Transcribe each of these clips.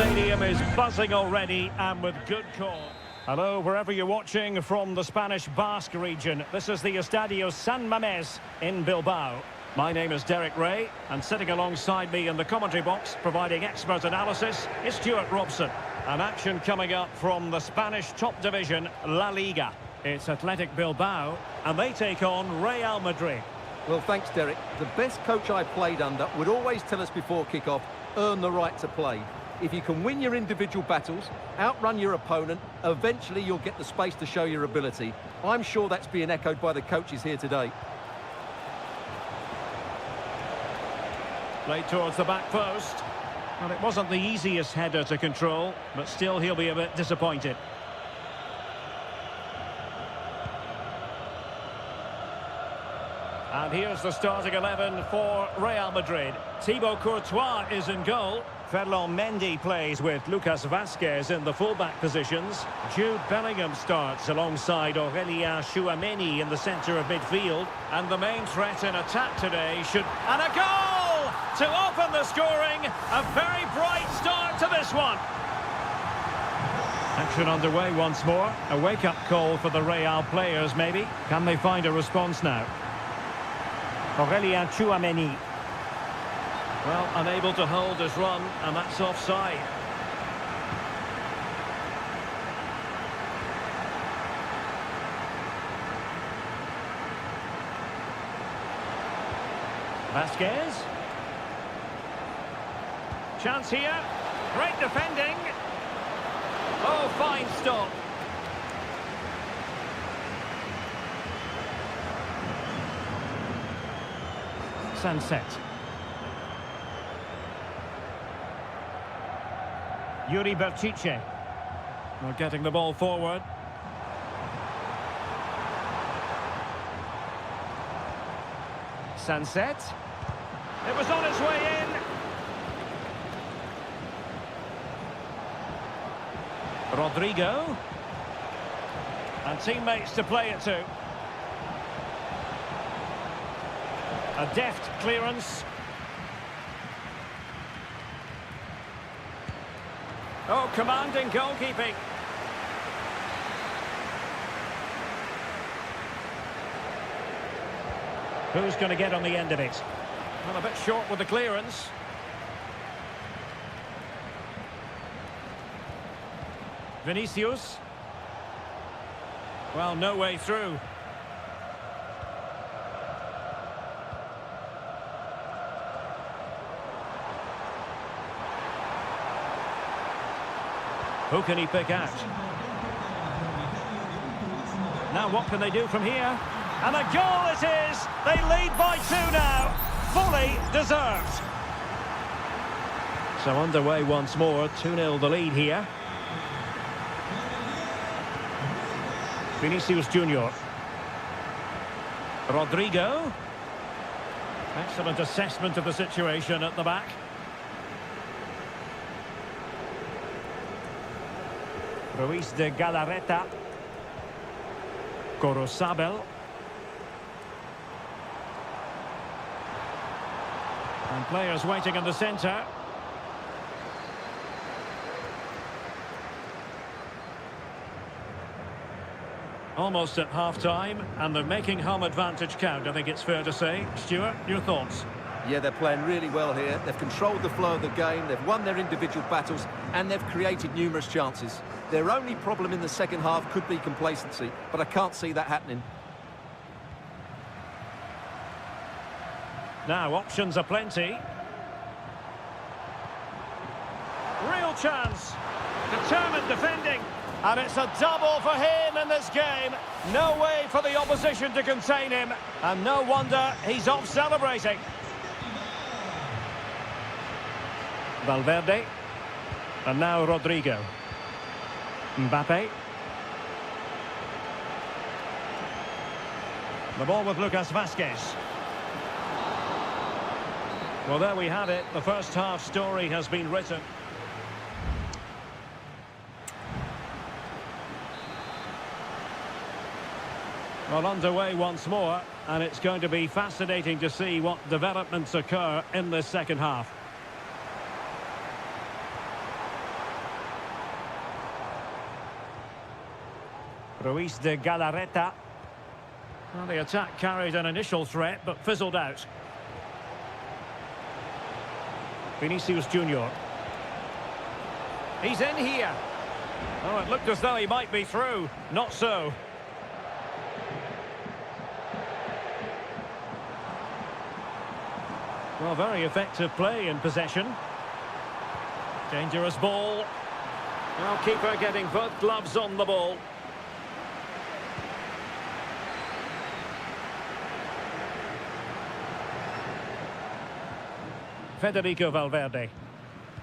stadium is buzzing already, and with good cause. Hello, wherever you're watching from the Spanish Basque region. This is the Estadio San Mamés in Bilbao. My name is Derek Ray, and sitting alongside me in the commentary box, providing expert analysis, is Stuart Robson. An action coming up from the Spanish top division, La Liga. It's Athletic Bilbao, and they take on Real Madrid. Well, thanks, Derek. The best coach I played under would always tell us before kick-off, earn the right to play. If you can win your individual battles, outrun your opponent, eventually you'll get the space to show your ability. I'm sure that's being echoed by the coaches here today. Played towards the back post. Well, it wasn't the easiest header to control, but still he'll be a bit disappointed. And here's the starting 11 for Real Madrid. Thibaut Courtois is in goal. Ferland Mendy plays with Lucas Vazquez in the fullback positions. Jude Bellingham starts alongside Aurélien Tchouameni in the centre of midfield. And the main threat in attack today should... And a goal to open the scoring. A very bright start to this one. Action underway once more. A wake-up call for the Real players, maybe. Can they find a response now? Aurélien Tchouameni. Well, unable to hold his run, and that's offside. Vazquez. Chance here. Great defending. Oh, fine stop. Sunset. Yuri Berchiche. We're getting the ball forward. Sunset. It was on its way in. Rodrigo. And teammates to play it to. A deft clearance. Oh, commanding goalkeeping. Who's going to get on the end of it? Well, a bit short with the clearance. Vinicius. Well, no way through. Who can he pick out? Now what can they do from here? And a goal it is! They lead by 2 now. Fully deserved. So underway once more. 2-0 the lead here. Vinicius Junior. Rodrigo. Excellent assessment of the situation at the back. Ruiz de Galarreta. Corosabel. And players waiting in the centre. Almost at half-time, and they're making home advantage count, I think it's fair to say. Stuart, your thoughts? Yeah, they're playing really well here. They've controlled the flow of the game, they've won their individual battles, and they've created numerous chances. Their only problem in the second half could be complacency, but I can't see that happening. Now, options are plenty. Real chance. Determined defending. And it's a double for him in this game. No way for the opposition to contain him. And no wonder he's off celebrating. Valverde. And now Rodrigo. Mbappe. The ball with Lucas Vazquez. Well, there we have it. The first half story has been written. Well, underway once more, and it's going to be fascinating to see what developments occur in this second half. Ruiz de Galarreta. Well, the attack carried an initial threat, but fizzled out. Vinicius Junior. He's in here. Oh, it looked as though he might be through. Not so. Well, very effective play in possession. Dangerous ball. Well, keeper getting both gloves on the ball. Federico Valverde.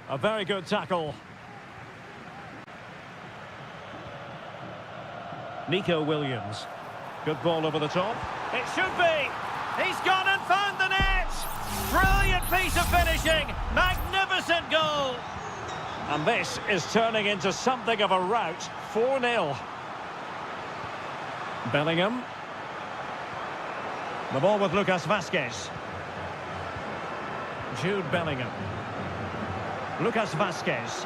A very good tackle. Nico Williams. Good ball over the top. It should be. He's gone and found the net. Brilliant piece of finishing. Magnificent goal. And this is turning into something of a rout. 4-0. Bellingham. The ball with Lucas Vazquez. Jude Bellingham. Lucas Vazquez.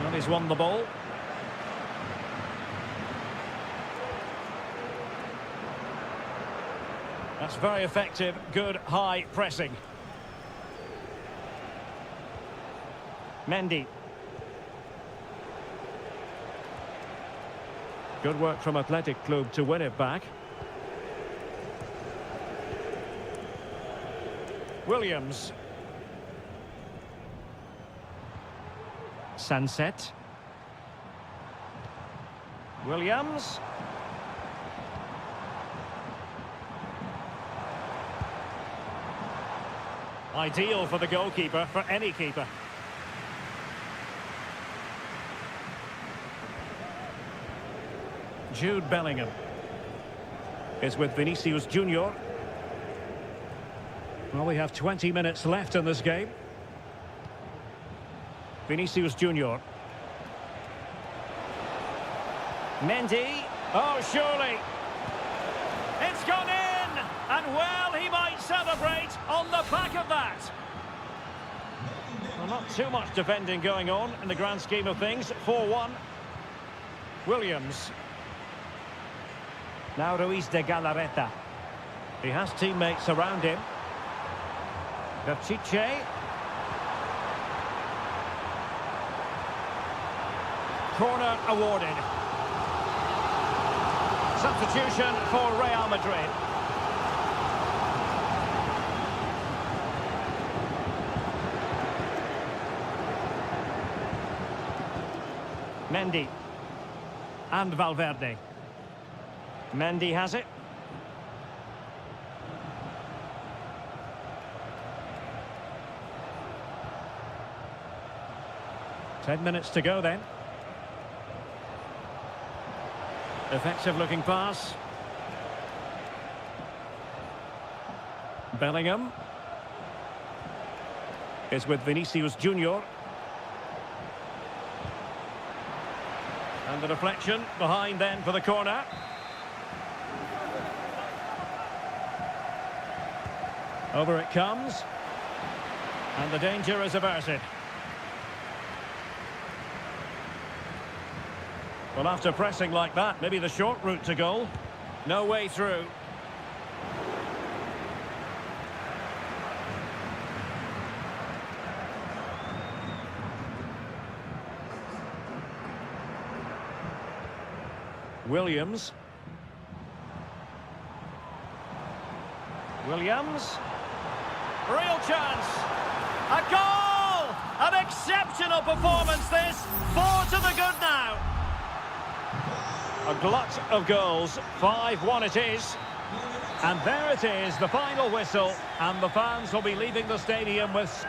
Well, he's won the ball. That's very effective, good high pressing. Mendy. Good work from Athletic Club to win it back. Williams. Sunset. Williams. Ideal for the goalkeeper, for any keeper. Jude Bellingham is with Vinicius Junior. Well, we have 20 minutes left in this game. Vinicius Junior. Mendy. Oh, surely. It's gone in! And well, he might celebrate on the back of that. Well, not too much defending going on in the grand scheme of things. 4-1. Williams. Now Ruiz de Galarreta. He has teammates around him. Pishit. Corner awarded. Substitution for Real Madrid. Mendy. And Valverde. Mendy has it. Ten minutes to go then. Effective looking pass. Bellingham is with Vinicius Junior. And the deflection behind then for the corner. Over it comes. And the danger is averted. Well, after pressing like that, maybe the short route to goal. No way through. Williams. Williams. Real chance. A goal! An exceptional performance this. 4 to the good now. A glut of goals. 5-1 it is. And there it is, the final whistle. And the fans will be leaving the stadium with...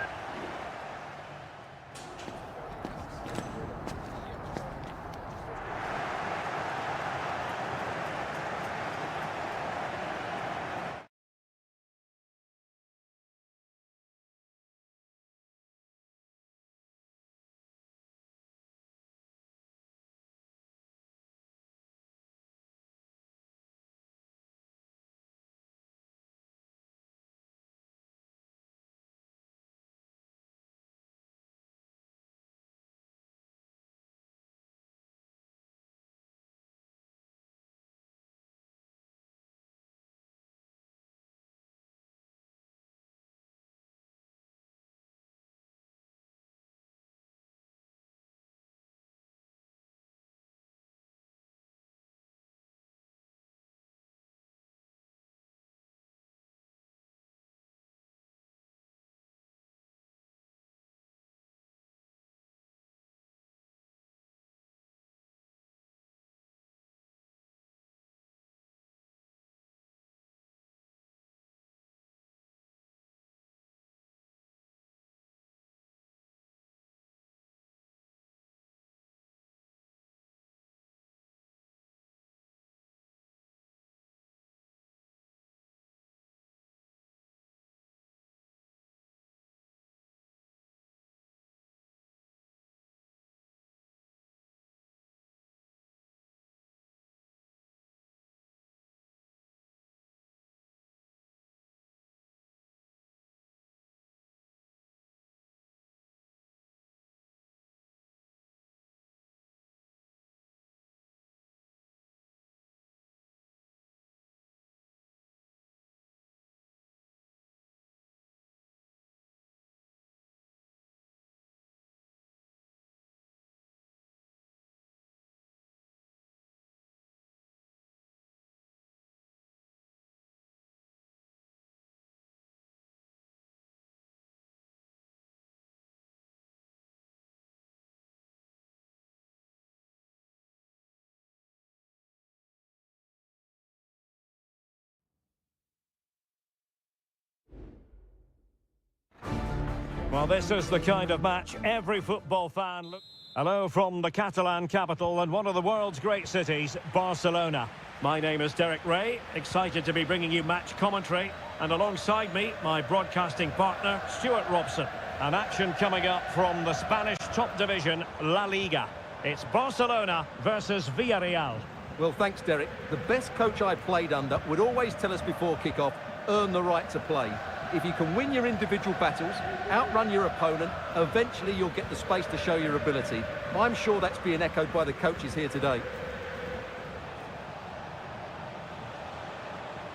Well, this is the kind of match every football fan looks. Hello from the Catalan capital and one of the world's great cities, Barcelona. My name is Derek Ray, excited to be bringing you match commentary. And alongside me, my broadcasting partner, Stuart Robson. An action coming up from the Spanish top division, La Liga. It's Barcelona versus Villarreal. Well, thanks, Derek. The best coach I played under would always tell us before kick-off, earn the right to play. If you can win your individual battles, outrun your opponent, eventually you'll get the space to show your ability. I'm sure that's being echoed by the coaches here today.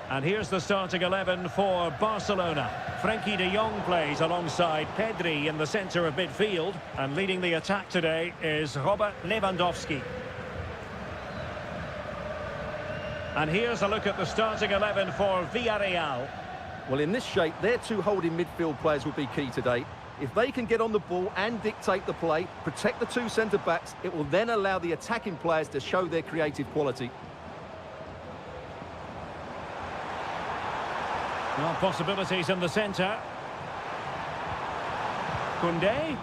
And here's the starting 11 for Barcelona. Frenkie de Jong plays alongside Pedri in the centre of midfield. And leading the attack today is Robert Lewandowski. And here's a look at the starting 11 for Villarreal. Well, in this shape, their two holding midfield players will be key today. If they can get on the ball and dictate the play, protect the two centre-backs, it will then allow the attacking players to show their creative quality. Well, possibilities in the centre. Koundé.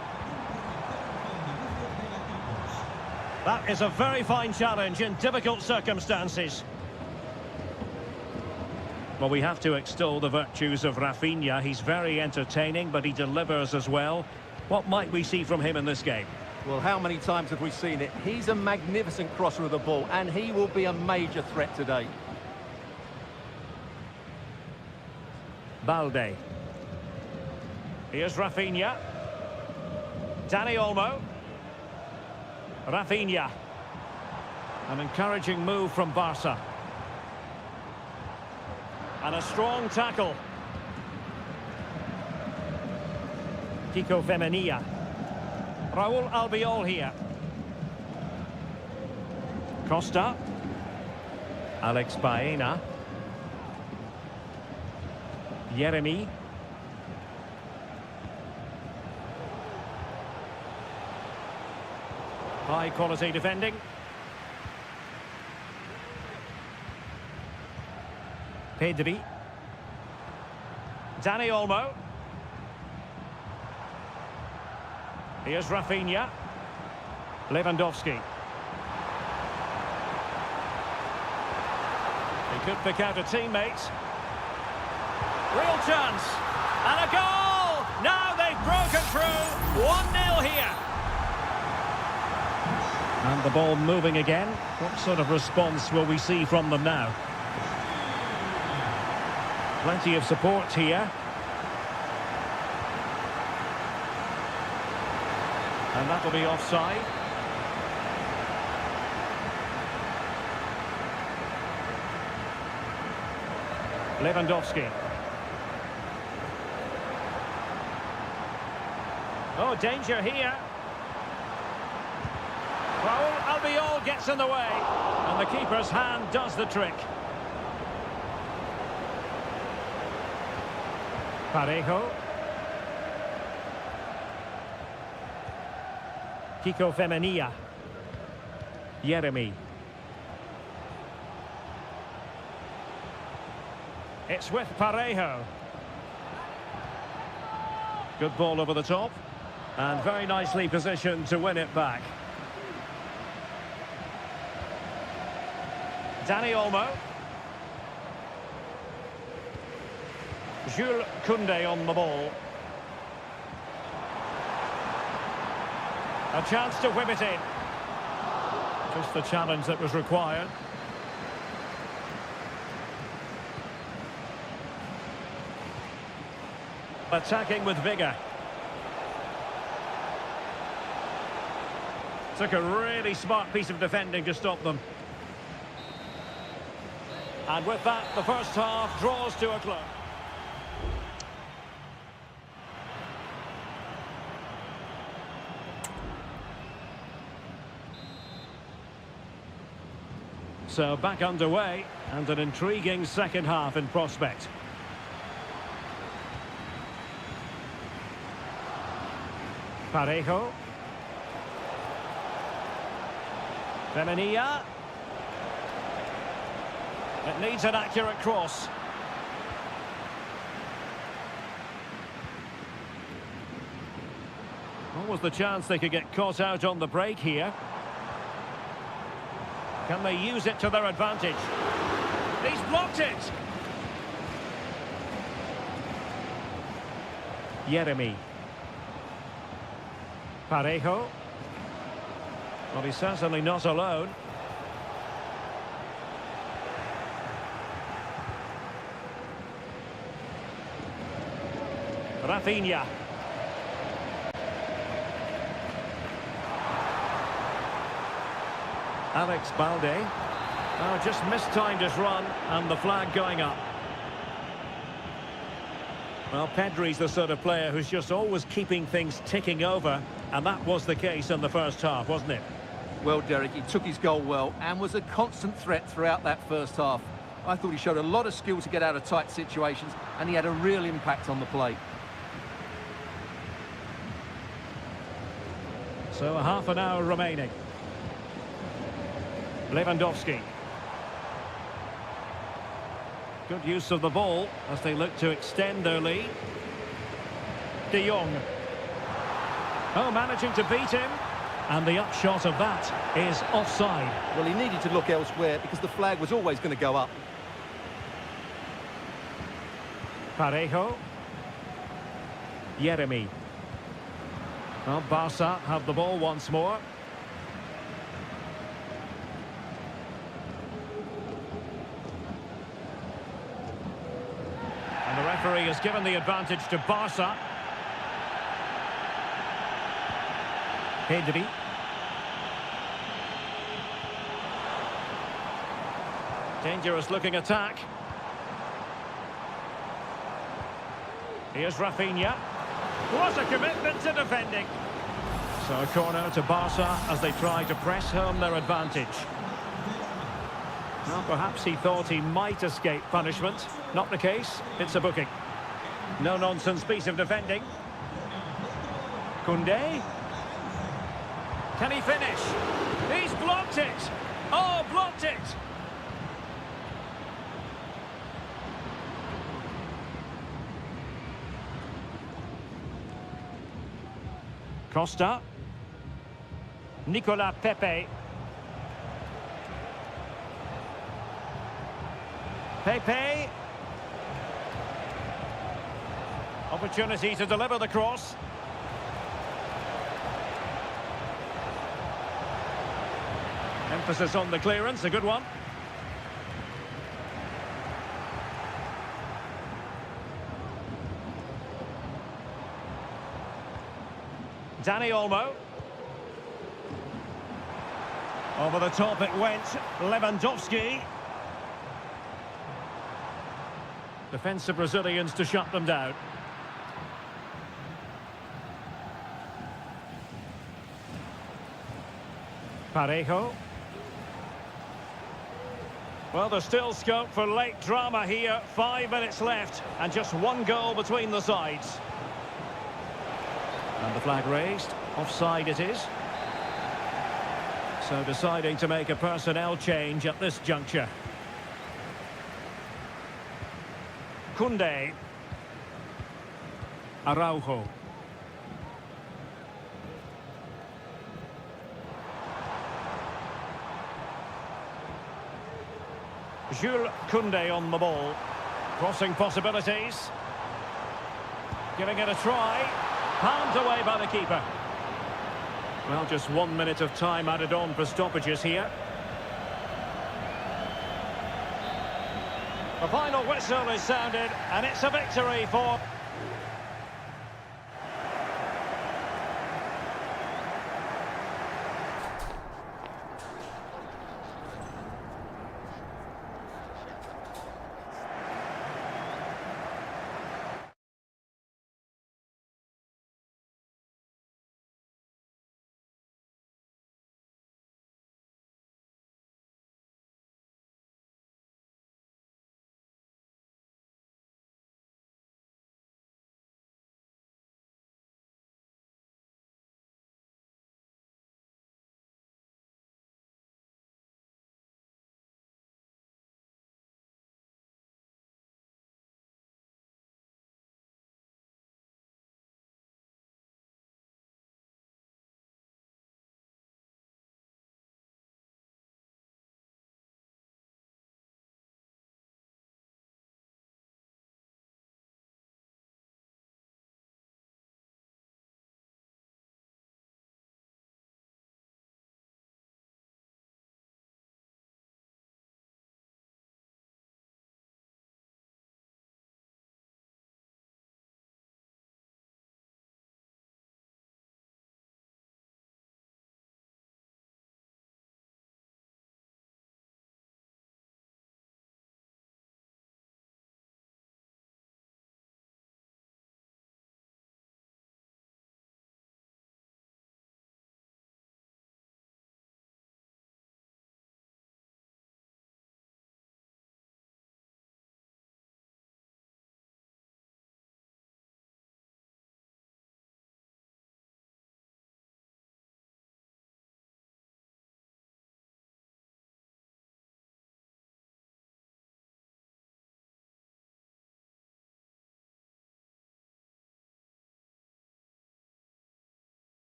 That is a very fine challenge in difficult circumstances. Well, we have to extol the virtues of Rafinha. He's very entertaining, but he delivers as well. What might we see from him in this game? Well, how many times have we seen it? He's a magnificent crosser of the ball, and he will be a major threat today. Balde. Here's Rafinha. Dani Olmo. Rafinha. An encouraging move from Barca. And a strong tackle. Kiko Femenia. Raúl Albiol here. Costa. Alex Baena. Yeremy. High quality defending. Pedri. Dani Olmo. Here's Rafinha. Lewandowski. He could pick out a teammate. Real chance. And a goal! Now they've broken through. 1-0 here. And the ball moving again. What sort of response will we see from them now? Plenty of support here. And that'll be offside. Lewandowski. Oh, danger here. Raúl Albiol gets in the way. And the keeper's hand does the trick. Parejo. Kiko Femenia. Yeremy. It's with Parejo. Good ball over the top. And very nicely positioned to win it back. Dani Olmo. Jules Koundé on the ball. A chance to whip it in. Just the challenge that was required. Attacking with vigour. Took a really smart piece of defending to stop them. And with that, the first half draws to a close. So back underway, and an intriguing second half in prospect. Parejo. Femenia. It needs an accurate cross. What was the chance they could get caught out on the break here? Can they use it to their advantage? He's blocked it! Jeremy. Parejo. Well, he's certainly not alone. Rafinha. Alex Balde. Oh, just mistimed his run, and the flag going up. Well, Pedri's the sort of player who's just always keeping things ticking over, and that was the case in the first half, wasn't it? Well, Derek, he took his goal well and was a constant threat throughout that first half. I thought he showed a lot of skill to get out of tight situations, and he had a real impact on the play. So a half an hour remaining. Lewandowski. Good use of the ball as they look to extend their lead. De Jong. Oh, managing to beat him. And the upshot of that is offside. Well, he needed to look elsewhere because the flag was always going to go up. Parejo. Jeremy. Well, Barca have the ball once more. And the referee has given the advantage to Barca. Pedri. Dangerous looking attack. Here's Rafinha. What a commitment to defending. So a corner to Barca as they try to press home their advantage. Well, perhaps he thought he might escape punishment. Not the case. It's a booking. No-nonsense piece of defending. Koundé. Can he finish? He's blocked it! Oh, blocked it! Costa. Nicolas Pepe. Pepe. Opportunity to deliver the cross. Emphasis on the clearance, a good one. Dani Olmo. Over the top it went. Lewandowski. Defensive Brazilians to shut them down. Parejo. Well, there's still scope for late drama here. 5 minutes left and just one goal between the sides. And the flag raised. Offside it is. So deciding to make a personnel change at this juncture. Koundé. Araujo. Jules Koundé on the ball. Crossing possibilities. Giving it a try. Palmed away by the keeper. Well, just 1 minute of time added on for stoppages here. The final whistle is sounded, and it's a victory for...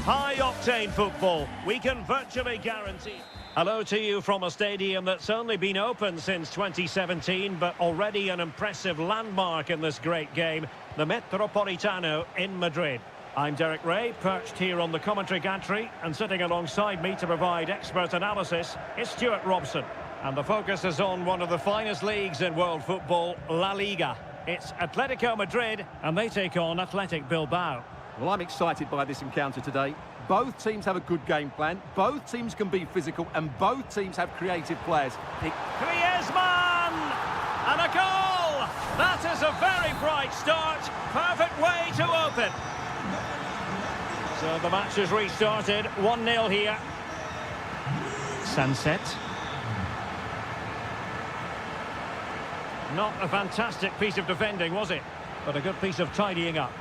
High-octane football, we can virtually guarantee. Hello to you from a stadium that's only been open since 2017, but already an impressive landmark in this great game, the Metropolitano in Madrid. I'm Derek Ray, perched here on the commentary gantry, and sitting alongside me to provide expert analysis is Stuart Robson. And the focus is on one of the finest leagues in world football, La Liga. It's Atletico Madrid, and they take on Athletic Bilbao. Well, I'm excited by this encounter today. Both teams have a good game plan, both teams can be physical, and both teams have creative players. Griezmann! And a goal! That is a very bright start. Perfect way to open. So the match has restarted. 1-0 here. Sunset. Not a fantastic piece of defending, was it? But a good piece of tidying up.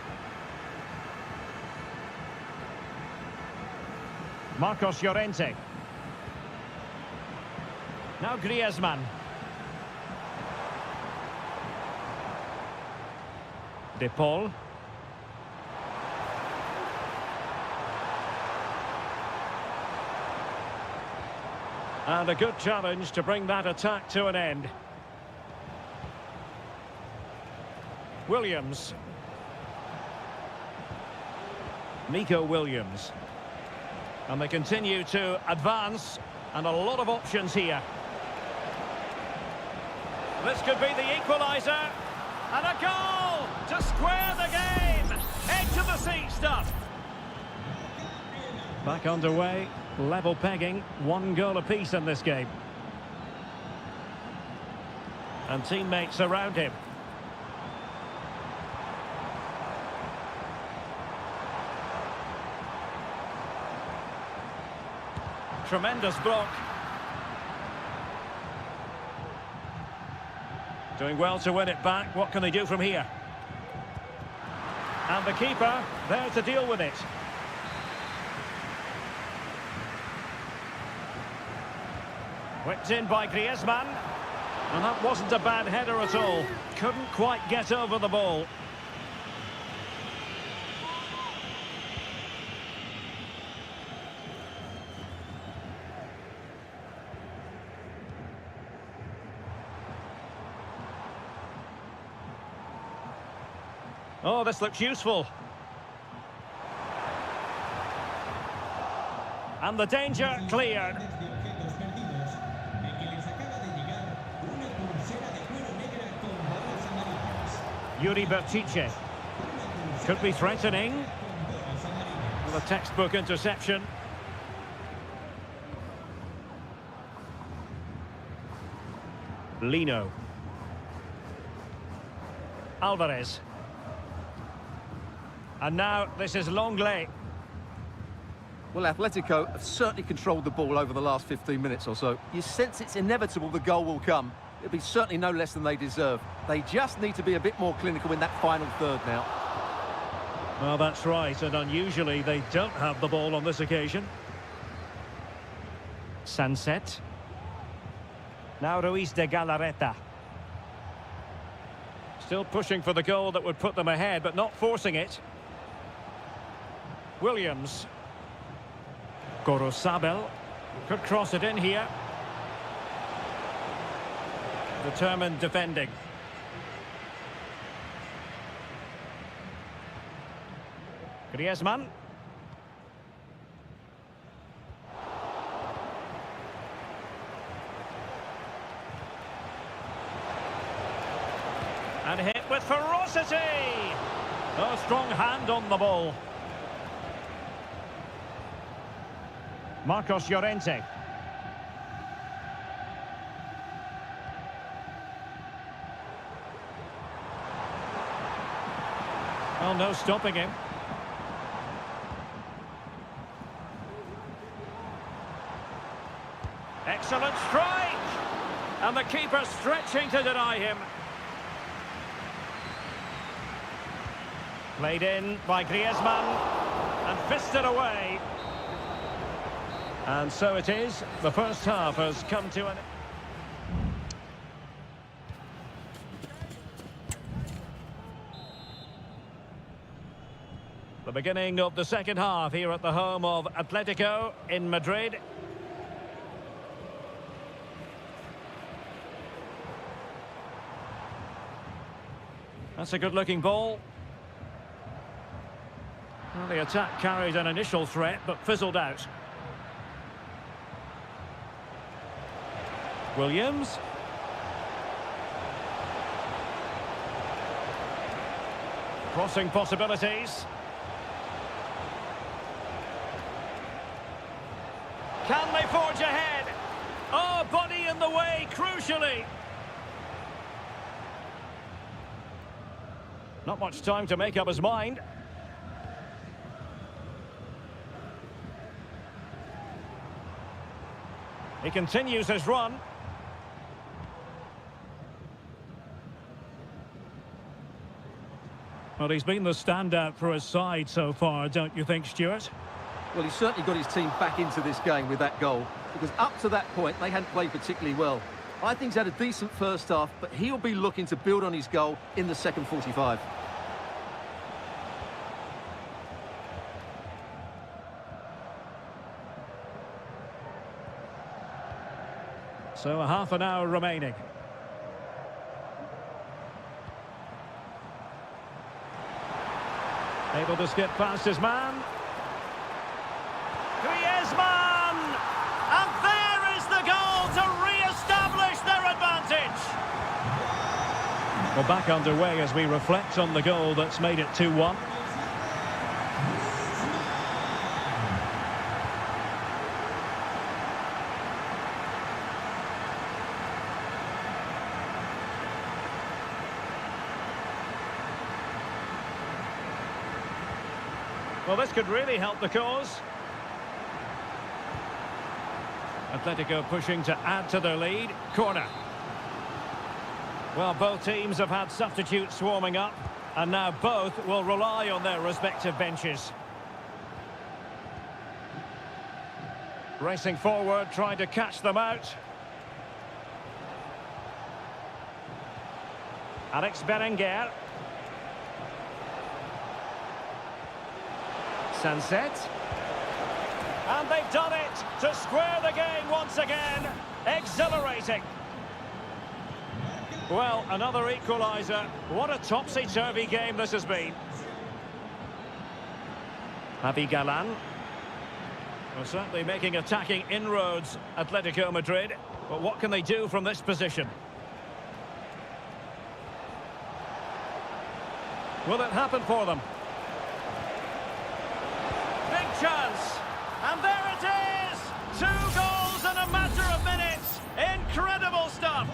Marcos Llorente. Now Griezmann. De Paul. And a good challenge to bring that attack to an end. Williams. Nico Williams. And they continue to advance, and a lot of options here. This could be the equaliser, and a goal to square the game. Edge of the seat stuff. Back underway, level pegging, 1 goal apiece in this game. And teammates around him. Tremendous block. Doing well to win it back. What can they do from here? And the keeper there to deal with it. Whipped in by Griezmann. And that wasn't a bad header at all. Couldn't quite get over the ball. Oh, this looks useful. And the danger cleared. Yuri Bertice. Could be threatening. The textbook interception. Lino. Alvarez. And now this is Longley. Well, Atletico have certainly controlled the ball over the last 15 minutes or so. You sense it's inevitable the goal will come. It'll be certainly no less than they deserve. They just need to be a bit more clinical in that final third now. Well, that's right, and unusually they don't have the ball on this occasion. Sunset. Now Ruiz de Galarreta. Still pushing for the goal that would put them ahead, but not forcing it. Williams. Gorosabel. Could cross it in here. Determined defending. Griezmann. And hit with ferocity. Oh, strong hand on the ball. Marcos Llorente. Well, no stopping him. Excellent strike! And the keeper stretching to deny him. Played in by Griezmann and fisted away. And so it is. The first half has come to an... The beginning of the second half here at the home of Atletico in Madrid. That's a good-looking ball. Well, the attack carried an initial threat, but fizzled out. Williams. Crossing possibilities. Can they forge ahead? Oh, body in the way, crucially. Not much time to make up his mind. He continues his run. Well, he's been the standout for his side so far, don't you think, Stuart? Well, he's certainly got his team back into this game with that goal, because up to that point, they hadn't played particularly well. I think he's had a decent first half, but he'll be looking to build on his goal in the second 45. So a half an hour remaining. Able to skip past his man. Griezmann! And there is the goal to re-establish their advantage. Well, back underway as we reflect on the goal that's made it 2-1. Well, this could really help the cause. Atletico pushing to add to their lead. Corner. Well, both teams have had substitutes warming up, and now both will rely on their respective benches. Racing forward, trying to catch them out. Alex Berenguer. Sunset. And they've done it to square the game once again. Exhilarating. Well, another equaliser. What a topsy-turvy game this has been. Javi Galan. Well, certainly making attacking inroads, Atletico Madrid. But what can they do from this position? Will it happen for them? Chance, and there it is! 2 goals in a matter of minutes. Incredible stuff.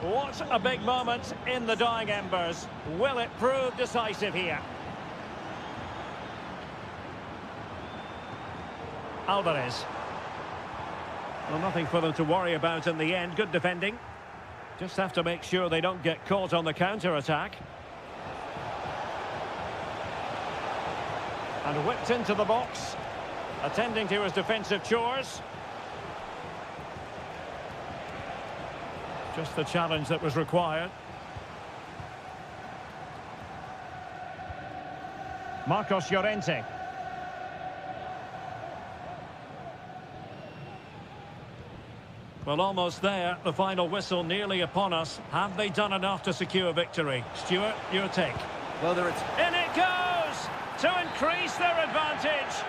What a big moment in the dying embers. Will it prove decisive here? Alvarez. Well, nothing for them to worry about in the end. Good defending. Just have to make sure they don't get caught on the counter-attack. And whipped into the box, attending to his defensive chores. Just the challenge that was required. Marcos Llorente. Well, almost there. The final whistle nearly upon us. Have they done enough to secure victory? Stuart, your take. Well, there it's... In it goes! To increase their advantage.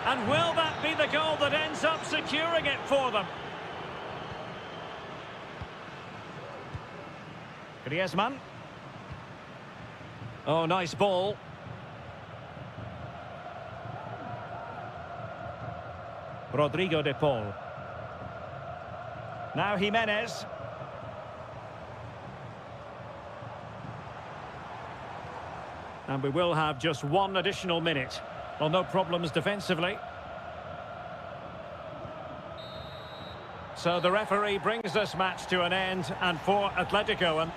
And will that be the goal that ends up securing it for them? Griezmann. Oh, nice ball. Rodrigo de Paul. Now Jimenez. And we will have just 1 additional minute. Well, no problems defensively. So the referee brings this match to an end, and for Atletico...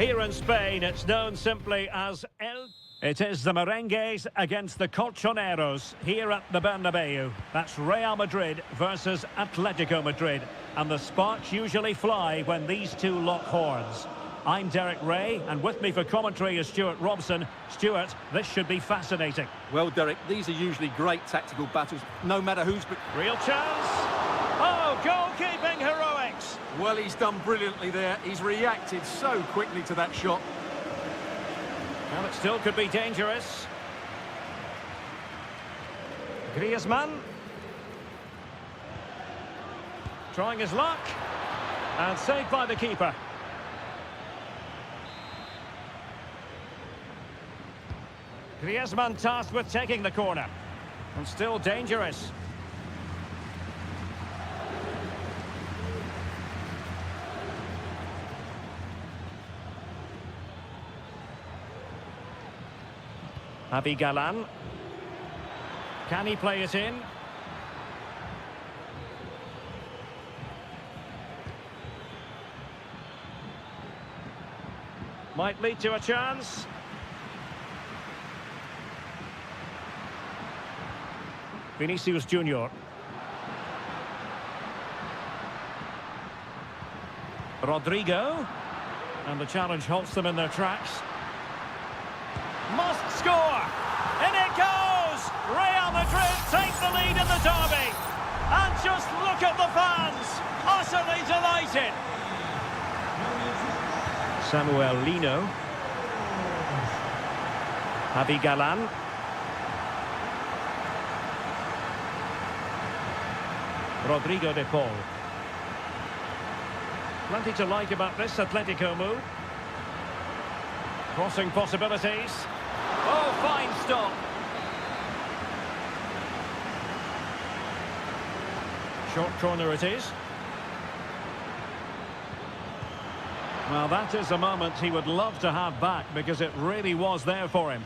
Here in Spain, it's known simply as El... It is the Merengues against the Colchoneros here at the Bernabeu. That's Real Madrid versus Atletico Madrid. And the sparks usually fly when these two lock horns. I'm Derek Ray, and with me for commentary is Stuart Robson. Stuart, this should be fascinating. Well, Derek, these are usually great tactical battles, no matter who's... Real chance. Oh, goalkeeping heroics. Well, he's done brilliantly there. He's reacted so quickly to that shot. Well, it still could be dangerous. Griezmann. Trying his luck. And saved by the keeper. Griezmann tasked with taking the corner. And still dangerous. Javi Galan. Can he play it in? Might lead to a chance. Vinicius Junior. Rodrigo. And the challenge halts them in their tracks. Must score! In it goes! Real Madrid take the lead in the derby. And just look at the fans! Utterly delighted! Samuel Lino. Javi Galan. Rodrigo de Paul. Plenty to like about this Atletico move. Crossing possibilities. Oh, fine stop. Short corner it is. Well, that is a moment he would love to have back because it really was there for him.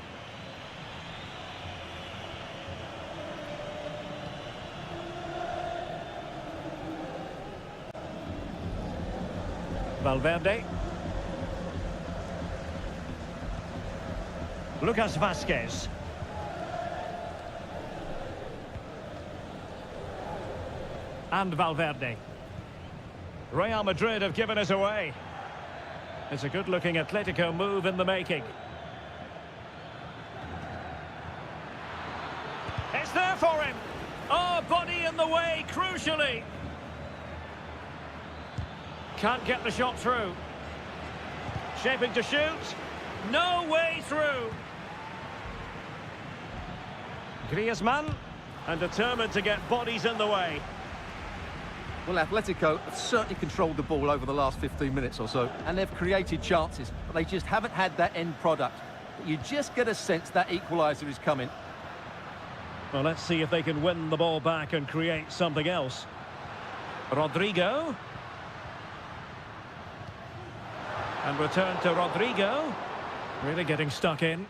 Valverde. Lucas Vazquez. And Valverde. Real Madrid have given it away. It's a good-looking Atletico move in the making. It's there for him. Oh, body in the way, crucially. Can't get the shot through. Shaping to shoot. No way through. Griezmann. And determined to get bodies in the way. Well, Atletico have certainly controlled the ball over the last 15 minutes or so, and they've created chances, but they just haven't had that end product. But you just get a sense that equaliser is coming. Well, let's see if they can win the ball back and create something else. Rodrigo. And return to Rodrigo. Really getting stuck in.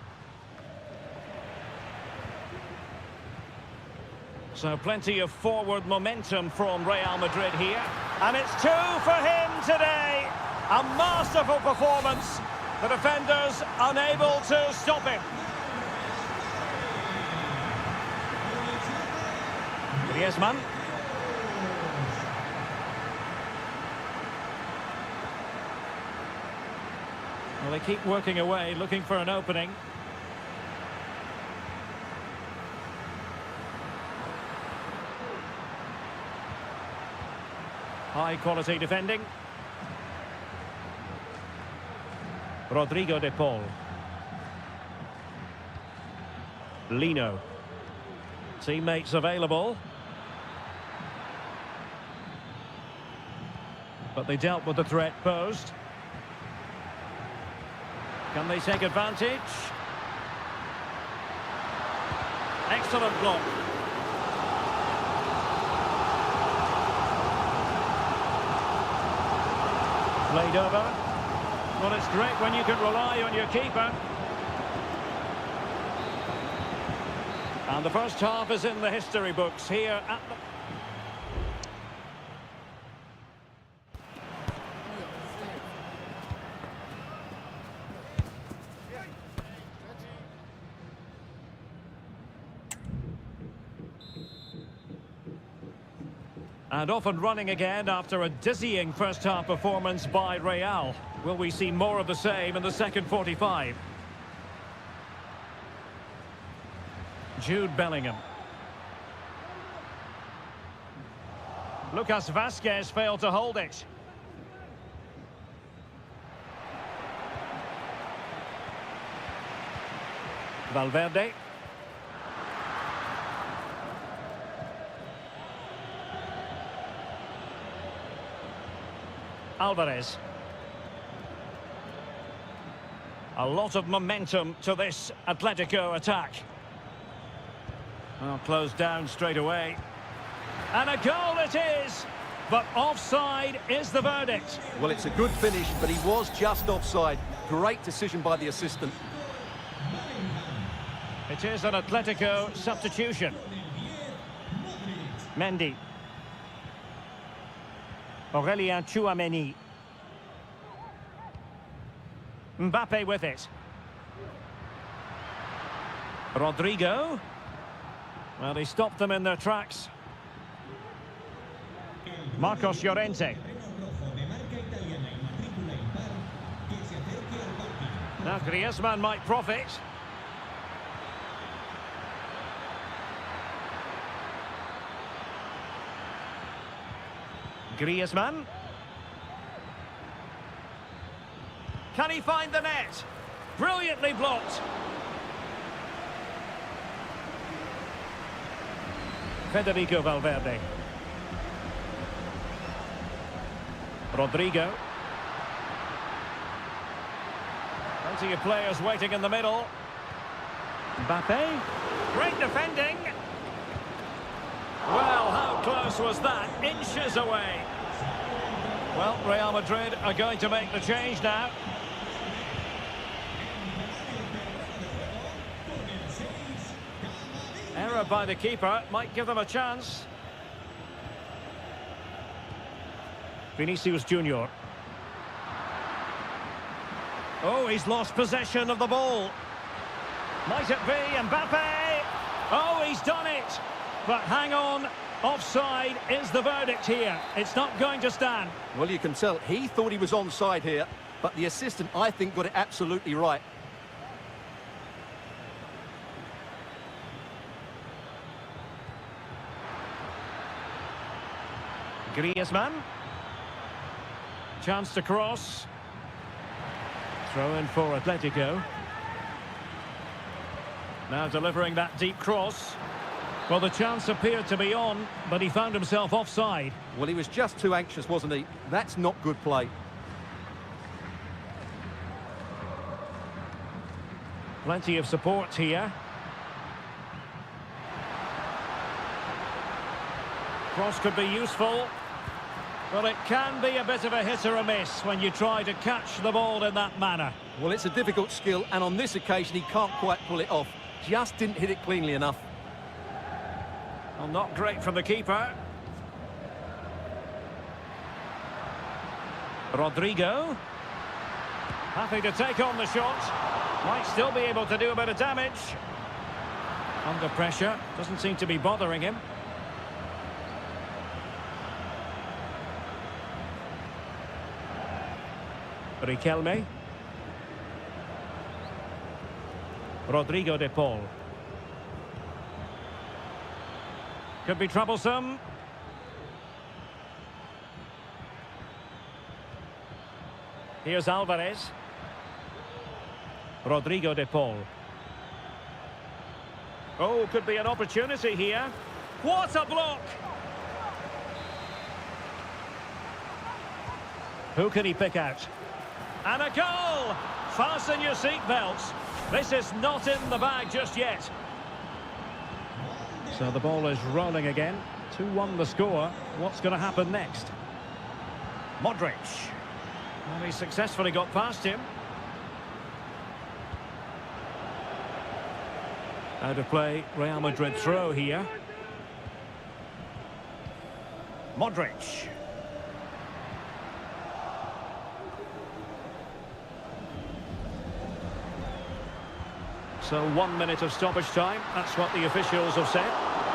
So plenty of forward momentum from Real Madrid here. And it's 2 for him today. A masterful performance. The defenders unable to stop him. Griezmann. Well, they keep working away, looking for an opening. High-quality defending. Rodrigo de Paul. Lino. Teammates available. But they dealt with the threat posed. Can they take advantage? Excellent block. Played over. Well, it's great when you can rely on your keeper. And the first half is in the history books here at the... And off and running again after a dizzying first-half performance by Real. Will we see more of the same in the second 45? Jude Bellingham. Lucas Vazquez failed to hold it. Valverde. Alvarez. A lot of momentum to this Atletico attack. Well, closed down straight away. And a goal it is! But offside is the verdict. Well, it's a good finish, but he was just offside. Great decision by the assistant. It is an Atletico substitution. Mendy. Aurelien Tchouameni. Mbappe with it. Rodrigo. Well, he stopped them in their tracks. Marcos Llorente. Now Griezmann might profit. Griezmann. Can he find the net? Brilliantly blocked. Federico Valverde. Rodrigo. Plenty of players waiting in the middle. Mbappe. Great defending. Well, how close was that? Inches away. Well, Real Madrid are going to make the change now. Error by the keeper might give them a chance. Vinicius Junior. Oh, he's lost possession of the ball. Might it be Mbappe? Oh, he's done it. But hang on, offside is the verdict here. It's not going to stand. Well, you can tell he thought he was onside here, but the assistant, I think, got it absolutely right. Griezmann. Chance to cross. Throw in for Atletico. Now delivering that deep cross. Well, the chance appeared to be on, but he found himself offside. Well, he was just too anxious, wasn't he? That's not good play. Plenty of support here. Cross could be useful. Well, it can be a bit of a hit or a miss when you try to catch the ball in that manner. Well, it's a difficult skill, and on this occasion, he can't quite pull it off. Just didn't hit it cleanly enough. Well, not great from the keeper. Rodrigo. Happy to take on the shot. Might still be able to do a bit of damage. Under pressure. Doesn't seem to be bothering him. Riquelme. Rodrigo de Paul. Could be troublesome. Here's Alvarez. Rodrigo de Paul. Oh, could be an opportunity here. What a block! Who can he pick out? And a goal! Fasten your seatbelts. This is not in the bag just yet. So the ball is rolling again. 2-1 the score. What's going to happen next? Modric. Well, he successfully got past him. Out of play, Real Madrid throw here. Modric. So 1 minute of stoppage time. That's what the officials have said.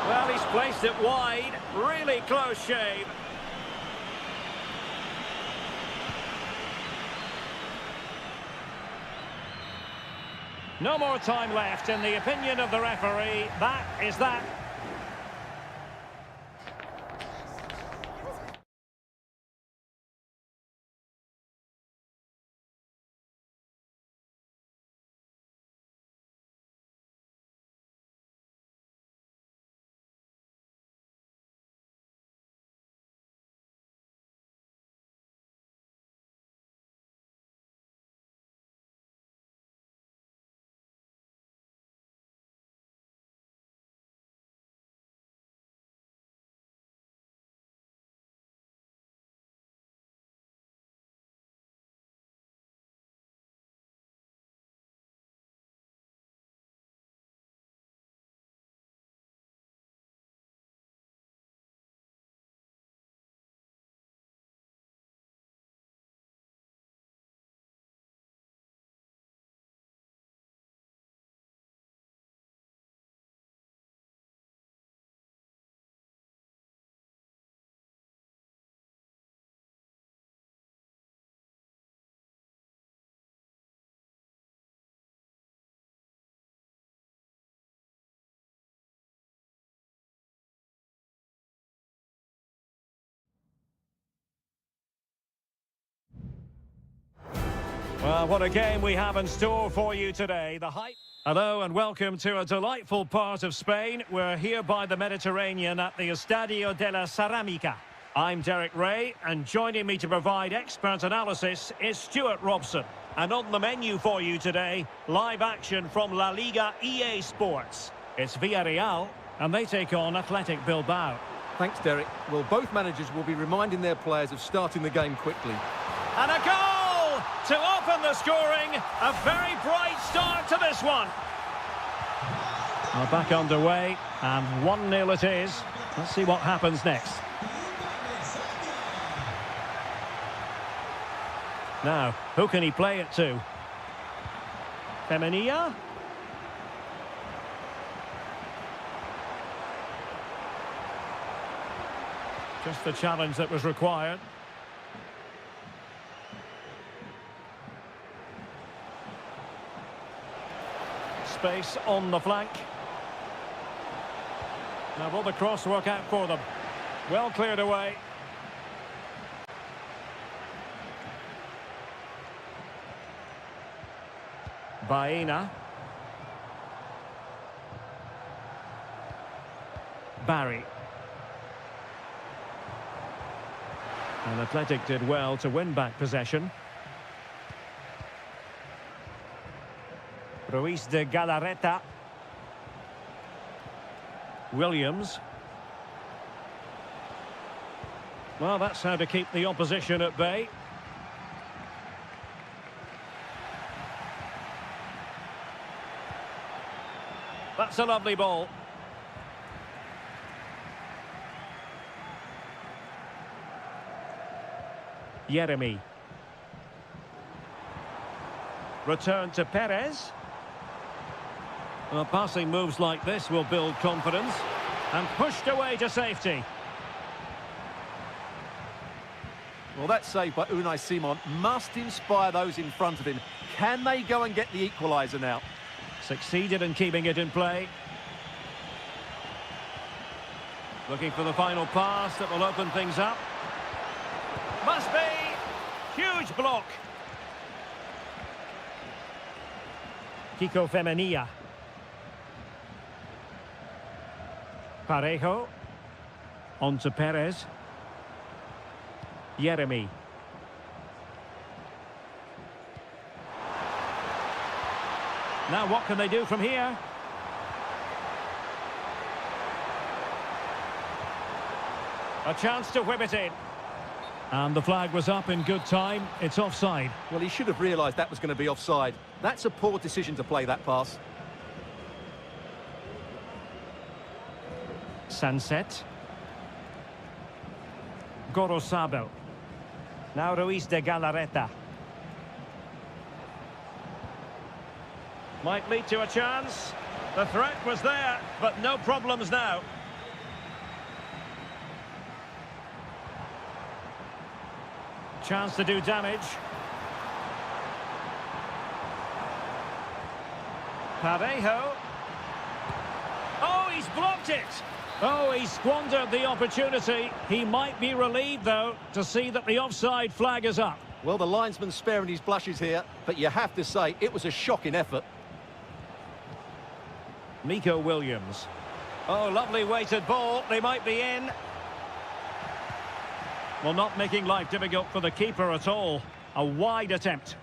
Well, he's placed it wide. Really close shave. No more time left. In the opinion of the referee, that is that. Well, what a game we have in store for you today. The hype. Hello and welcome to a delightful part of Spain. We're here by the Mediterranean at the Estadio de la Ceramica. I'm Derek Ray, and joining me to provide expert analysis is Stuart Robson. And on the menu for you today, live action from La Liga EA Sports. It's Villarreal, and they take on Athletic Bilbao. Thanks, Derek. Well, both managers will be reminding their players of starting the game quickly. And a goal to open the scoring. A very bright start to this one. Well, back underway, and 1-0 it is. Let's see what happens next. Now, who can he play it to? Femenia? Just the challenge that was required. Space on the flank. Now will the cross work out for them? Well cleared away. Baena. Barry. And Athletic did well to win back possession. Ruiz de Galarreta. Williams. Well, that's how to keep the opposition at bay. That's a lovely ball. Jeremy. Return to Perez. Well, passing moves like this will build confidence. And pushed away to safety. Well, that save by Unai Simon must inspire those in front of him. Can they go and get the equaliser now? Succeeded in keeping it in play. Looking for the final pass that will open things up. Must be! Huge block. Kiko Femenia. Parejo. On to Perez. Jeremy. Now what can they do from here? A chance to whip it in. And the flag was up in good time. It's offside. Well, he should have realised that was going to be offside. That's a poor decision to play that pass. Sunset. Gorosabel. Now Ruiz de Galarreta. Might lead to a chance. The threat was there, but no problems now. Chance to do damage. Parejo. Oh, he's blocked it. Oh, he squandered the opportunity. He might be relieved, though, to see that the offside flag is up. Well, the linesman's sparing his blushes here, but you have to say it was a shocking effort. Nico Williams. Oh, lovely weighted ball. They might be in. Well, not making life difficult for the keeper at all. A wide attempt.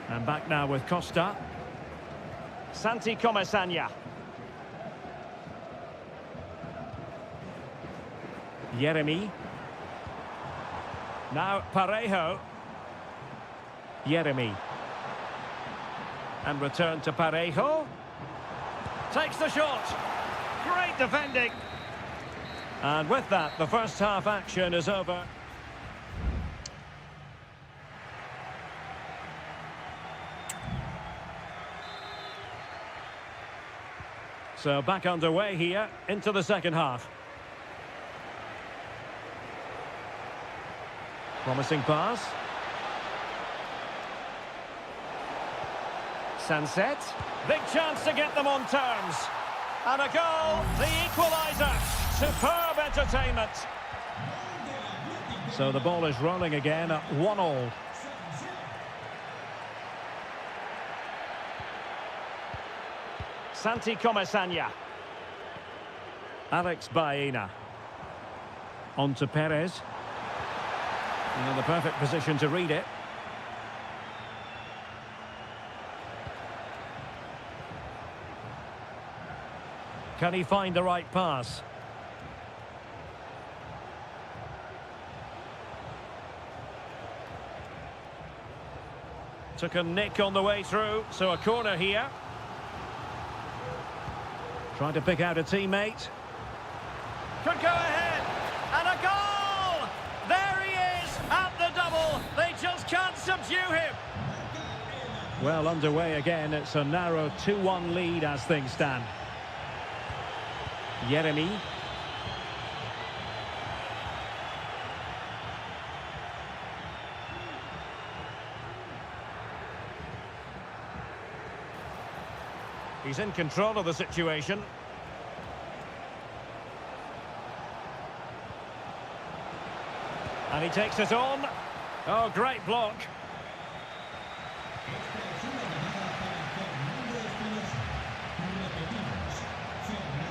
And back now with Costa. Santi Comesaña. Yeremy. Now Parejo. Yeremy. And return to Parejo. Takes the shot. Great defending. And with that, the first half action is over. So back underway here into the second half. Promising pass. Sunset. Big chance to get them on terms. And a goal, the equaliser. Superb entertainment. So the ball is rolling again at 1-1. Santi Comesaña. Alex Baena. On to Perez. In the perfect position to read it. Can he find the right pass? Took a nick on the way through, so a corner here. Trying to pick out a teammate. Could go ahead. And a goal! There he is at the double. They just can't subdue him. Well, underway again. It's a narrow 2-1 lead as things stand. Yeremy. He's in control of the situation. And he takes it on. Oh, great block.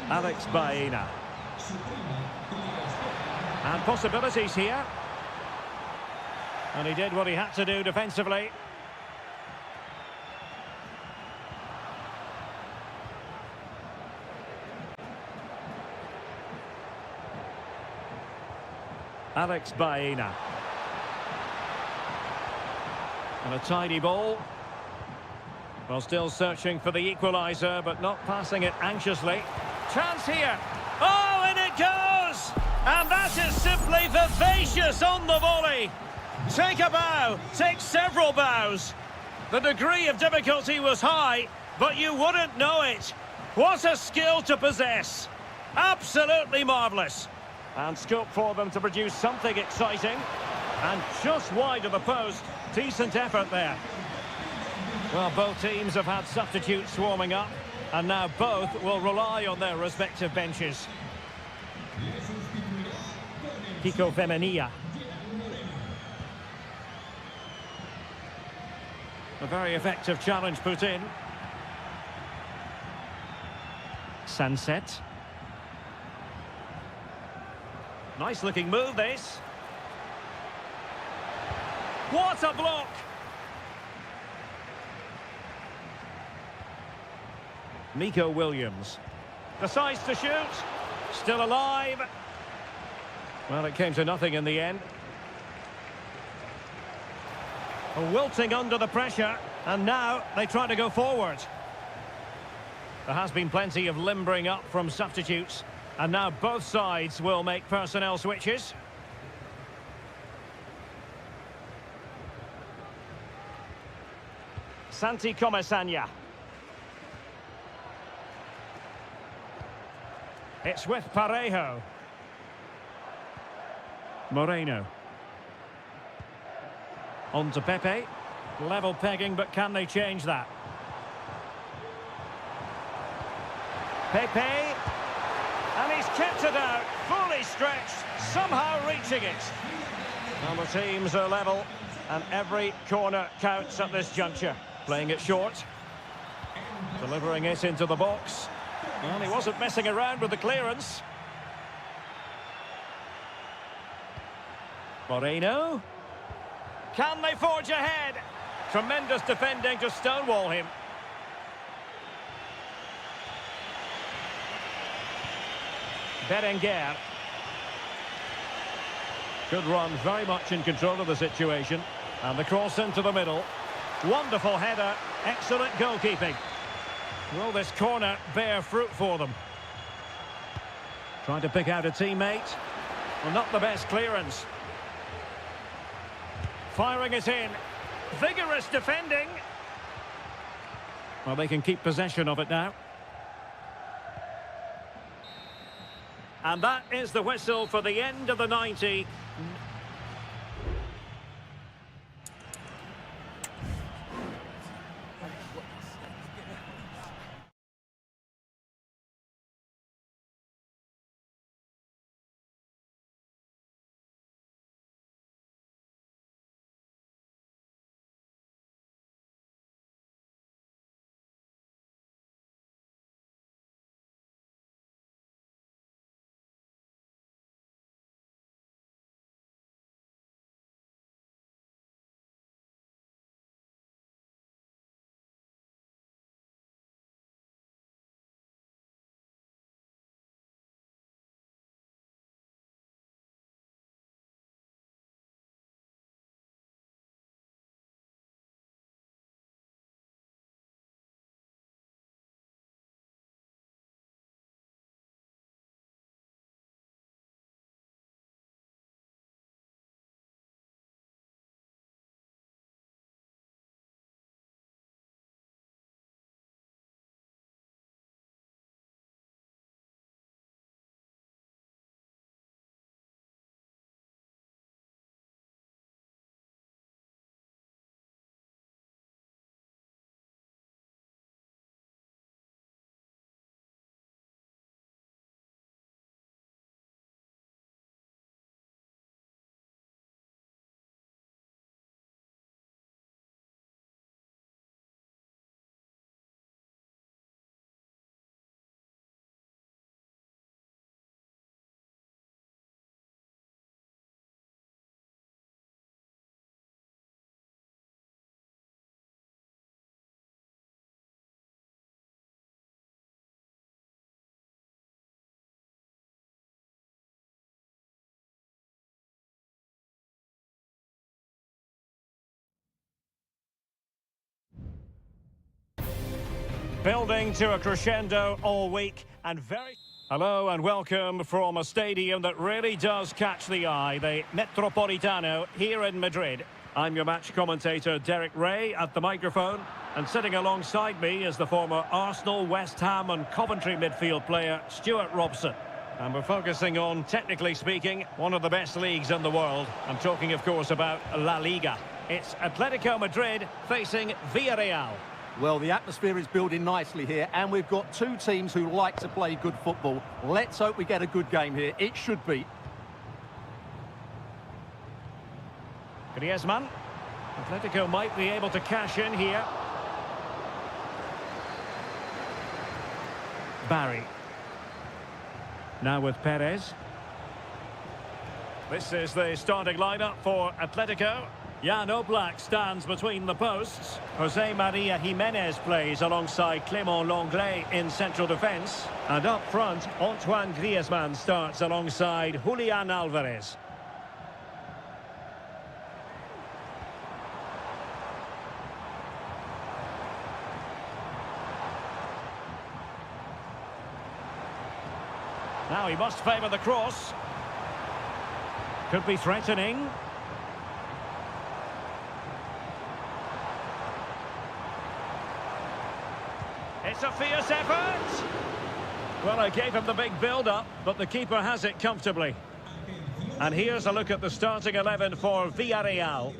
Alex Baena. And possibilities here. And he did what he had to do defensively. Alex Baena. And a tidy ball. Well, still searching for the equaliser, but not passing it anxiously. Chance here. Oh, and it goes! And that is simply vivacious on the volley. Take a bow, take several bows. The degree of difficulty was high, but you wouldn't know it. What a skill to possess. Absolutely marvellous. And scope for them to produce something exciting. And just wide of the post. Decent effort there. Well, both teams have had substitutes swarming up. And now both will rely on their respective benches. Pico Femenia. A very effective challenge put in. Sunset. Nice looking move, this. What a block! Nico Williams decides to shoot. Still alive. Well, it came to nothing in the end. Wilting under the pressure, and now they try to go forward. There has been plenty of limbering up from substitutes, and now both sides will make personnel switches. Santi Comasanya. It's with Parejo. Moreno. On to Pepe. Level pegging, but can they change that? Pepe. And he's kept it out. Fully stretched. Somehow reaching it. And the teams are level. And every corner counts at this juncture. Playing it short. Delivering it into the box. Well, he wasn't messing around with the clearance. Moreno. Can they forge ahead? Tremendous defending to stonewall him. Berenguer. Good run, very much in control of the situation. And the cross into the middle. Wonderful header, excellent goalkeeping. Will this corner bear fruit for them? Trying to pick out a teammate. Well, not the best clearance. Firing it in. Vigorous defending. Well, they can keep possession of it now. And that is the whistle for the end of the 90. Building to a crescendo all week and very... Hello and welcome from a stadium that really does catch the eye, the Metropolitano here in Madrid. I'm your match commentator Derek Ray at the microphone, and sitting alongside me is the former Arsenal, West Ham and Coventry midfield player Stuart Robson. And we're focusing on, technically speaking, one of the best leagues in the world. I'm talking, of course, about La Liga. It's Atletico Madrid facing Villarreal. Well, the atmosphere is building nicely here, and we've got two teams who like to play good football. Let's hope we get a good game here. It should be. Griezmann. Atletico might be able to cash in here. Barry. Now with Perez. This is the starting lineup for Atletico. Jan Oblak stands between the posts. Jose Maria Jimenez plays alongside Clément Lenglet in central defence. And up front, Antoine Griezmann starts alongside Julian Alvarez. Now he must favour the cross. Could be threatening. It's a fierce effort. Well, I gave him the big build-up, but the keeper has it comfortably. And here's a look at the starting 11 for Villarreal.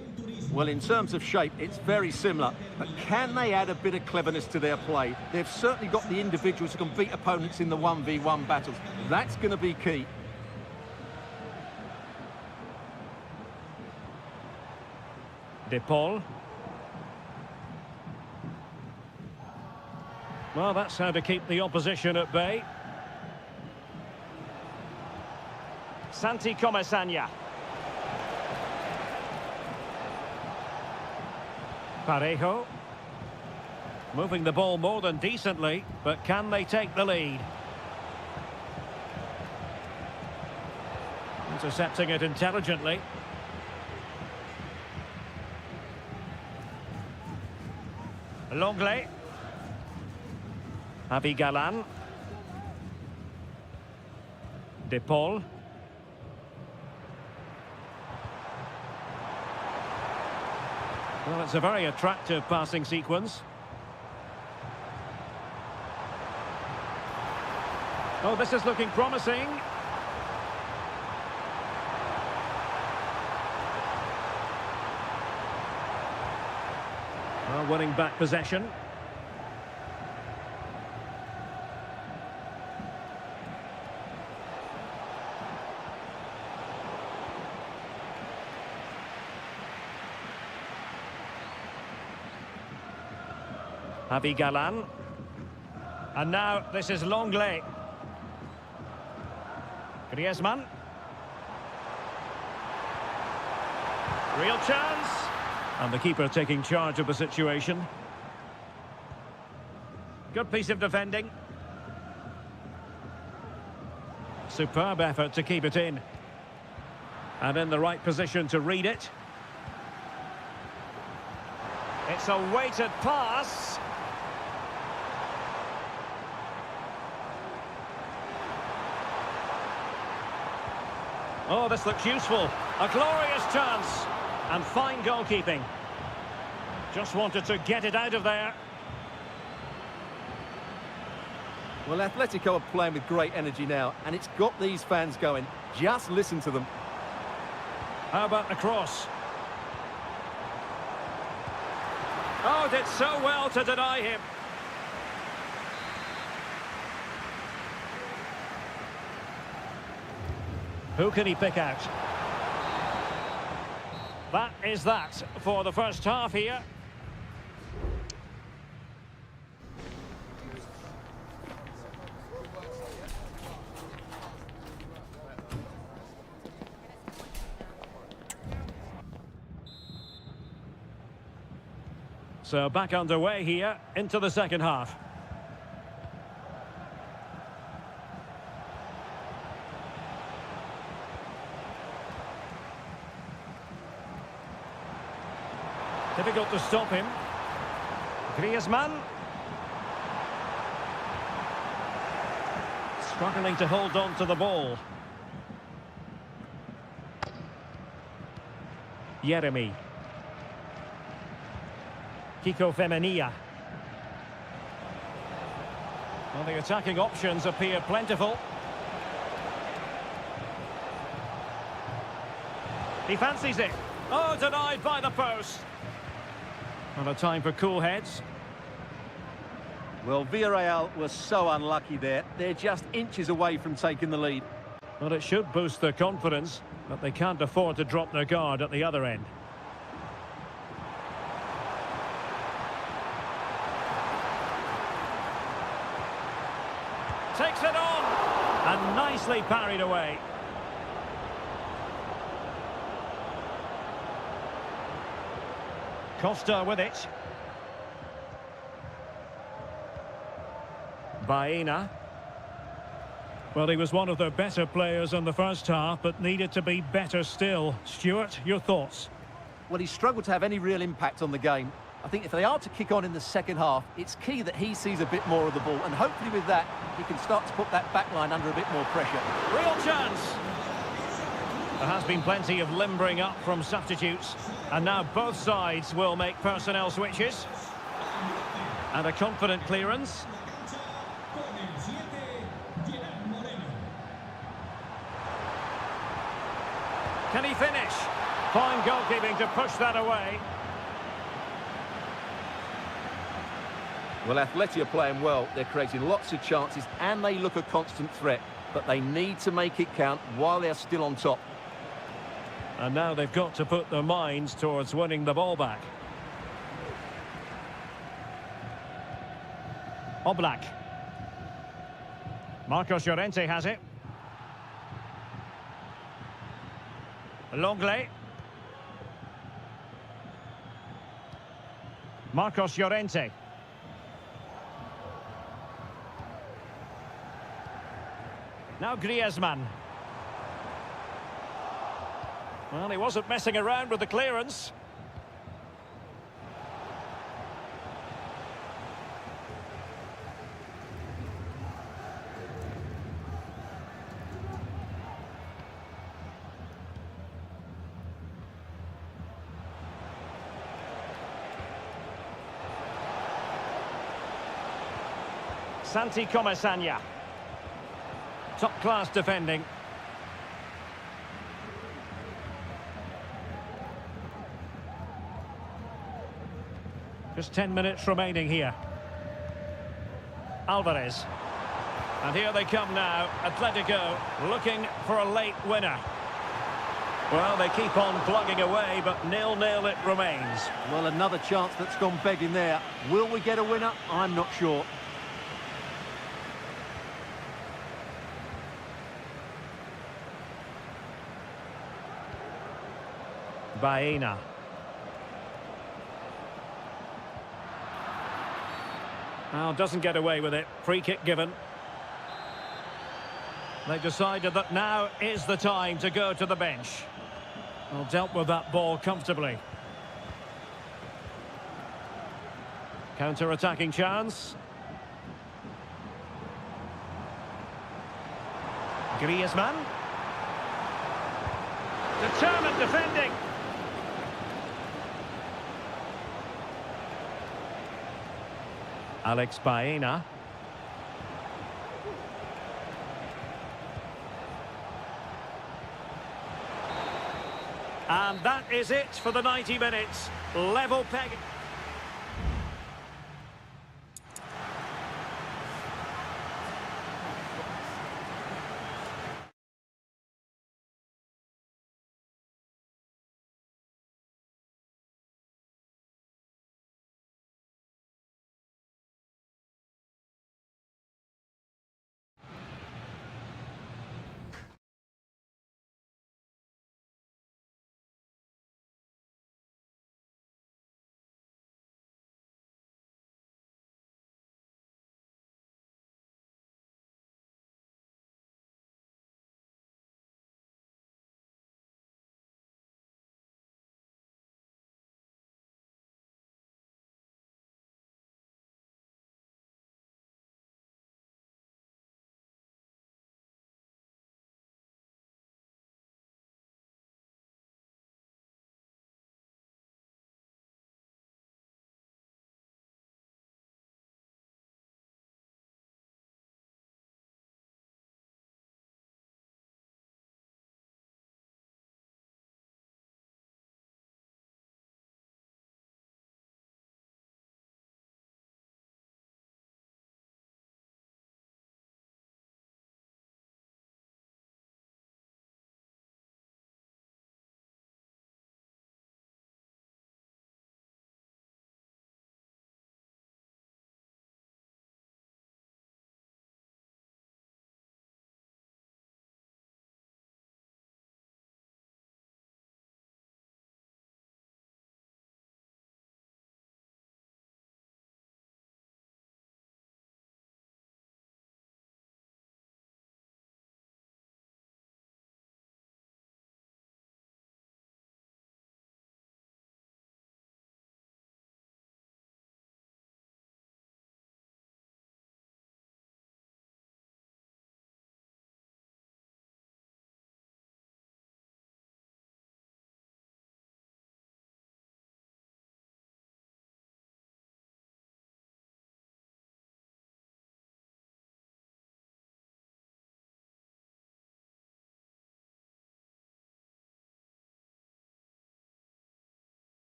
Well, in terms of shape, it's very similar. But can they add a bit of cleverness to their play? They've certainly got the individuals who can beat opponents in the 1v1 battles. That's going to be key. De Paul. Well, that's how to keep the opposition at bay. Santi Comesaña. Parejo. Moving the ball more than decently, but can they take the lead? Intercepting it intelligently. Longley. Javi Galan. De Paul. Well, it's a very attractive passing sequence. Oh, this is looking promising. Well, winning back possession. Javi Galan. And now this is Longley. Griezmann. Real chance. And the keeper taking charge of the situation. Good piece of defending. Superb effort to keep it in. And in the right position to read it. It's a weighted pass. Oh, this looks useful. A glorious chance. And fine goalkeeping. Just wanted to get it out of there. Well, Atletico are playing with great energy now, and it's got these fans going. Just listen to them. How about the cross? Oh, did so well to deny him. Who can he pick out? That is that for the first half here. So back underway here into the second half. Difficult to stop him. Griezmann. Struggling to hold on to the ball. Jeremy. Kiko Femenia. Well, the attacking options appear plentiful. He fancies it. Oh, denied by the post. And a time for cool heads. Well, Villarreal was so unlucky there. They're just inches away from taking the lead. Well, it should boost their confidence, but they can't afford to drop their guard at the other end. Takes it on! And nicely parried away. Costa with it. Baena. Well, he was one of their better players in the first half, but needed to be better still. Stuart, your thoughts? Well, he struggled to have any real impact on the game. I think if they are to kick on in the second half, it's key that he sees a bit more of the ball, and hopefully with that, he can start to put that back line under a bit more pressure. Real chance! There has been plenty of limbering up from substitutes, and now both sides will make personnel switches. And a confident clearance. Can he finish? Fine goalkeeping to push that away. Well, Atleti are playing well. They're creating lots of chances and they look a constant threat. But they need to make it count while they're still on top. And now they've got to put their minds towards winning the ball back. Oblak. Marcos Llorente has it. Longley. Marcos Llorente. Now Griezmann. Well, he wasn't messing around with the clearance. Santi Comesaña. Top-class defending. Just 10 minutes remaining here. Alvarez. And here they come now. Atletico looking for a late winner. Well, they keep on plugging away, but 0-0 it remains. Well, another chance that's gone begging there. Will we get a winner? I'm not sure. Baena. Well, doesn't get away with it. Free kick given. They decided that now is the time to go to the bench. Well, dealt with that ball comfortably. Counter-attacking chance. Griezmann. Determined defending. Alex Baena. And that is it for the 90 minutes. Level peg.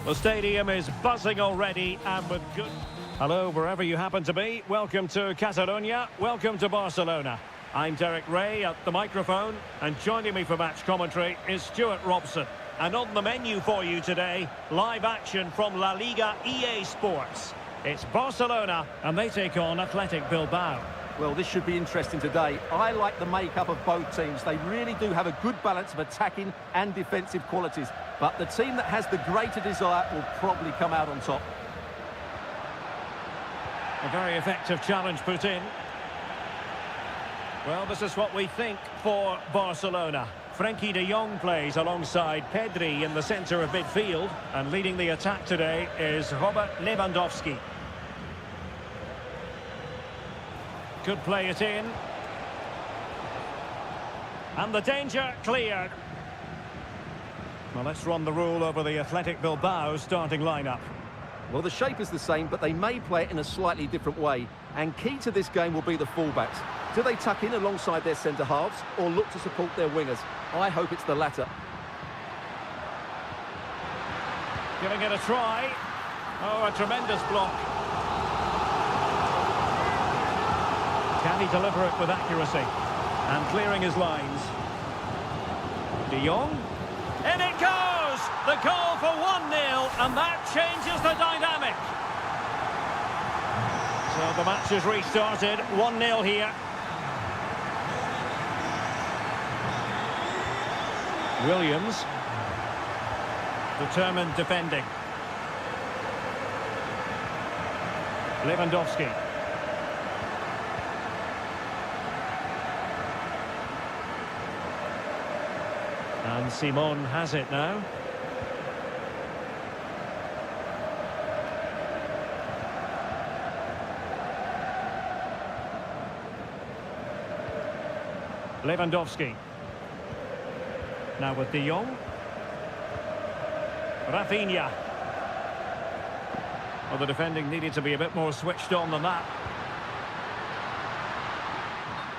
The stadium is buzzing already and with good... Hello, wherever you happen to be. Welcome to Catalonia. Welcome to Barcelona. I'm Derek Ray at the microphone, and joining me for match commentary is Stuart Robson. And on the menu for you today, live action from La Liga EA Sports. It's Barcelona, and they take on Athletic Bilbao. Well, this should be interesting today. I like the makeup of both teams. They really do have a good balance of attacking and defensive qualities. But the team that has the greater desire will probably come out on top. A very effective challenge put in. Well, this is what we think for Barcelona. Frenkie de Jong plays alongside Pedri in the centre of midfield. And leading the attack today is Robert Lewandowski. Could play it in. And the danger cleared. Well, let's run the rule over the Athletic Bilbao starting lineup. Well, the shape is the same, but they may play it in a slightly different way. And key to this game will be the fullbacks. Do they tuck in alongside their centre-halves or look to support their wingers? I hope it's the latter. Giving it a try. Oh, a tremendous block. Can he deliver it with accuracy? And clearing his lines. De Jong. In it goes! The goal for 1-0, and that changes the dynamic. So the match is restarted. 1-0 here. Williams. Determined defending. Lewandowski. And Simon has it now. Lewandowski. Now with De Jong. Rafinha. Well, the defending needed to be a bit more switched on than that.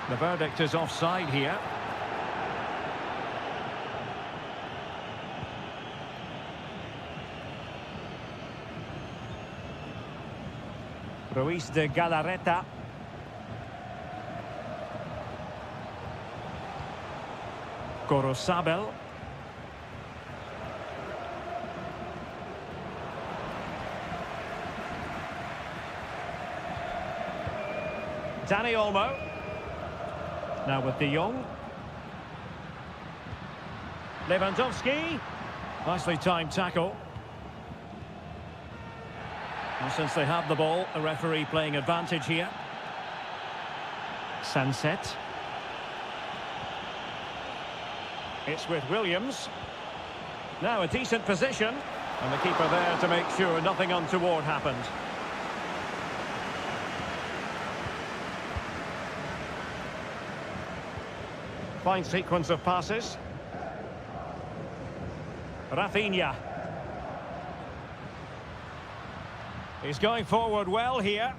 The verdict is offside here. Ruiz de Galarreta. Corosabel. Dani Olmo. Now with De Jong. Lewandowski. Nicely timed tackle. And since they have the ball, the referee playing advantage here. Sunset. It's with Williams. Now a decent position. And the keeper there to make sure nothing untoward happened. Fine sequence of passes. Rafinha. He's going forward well here.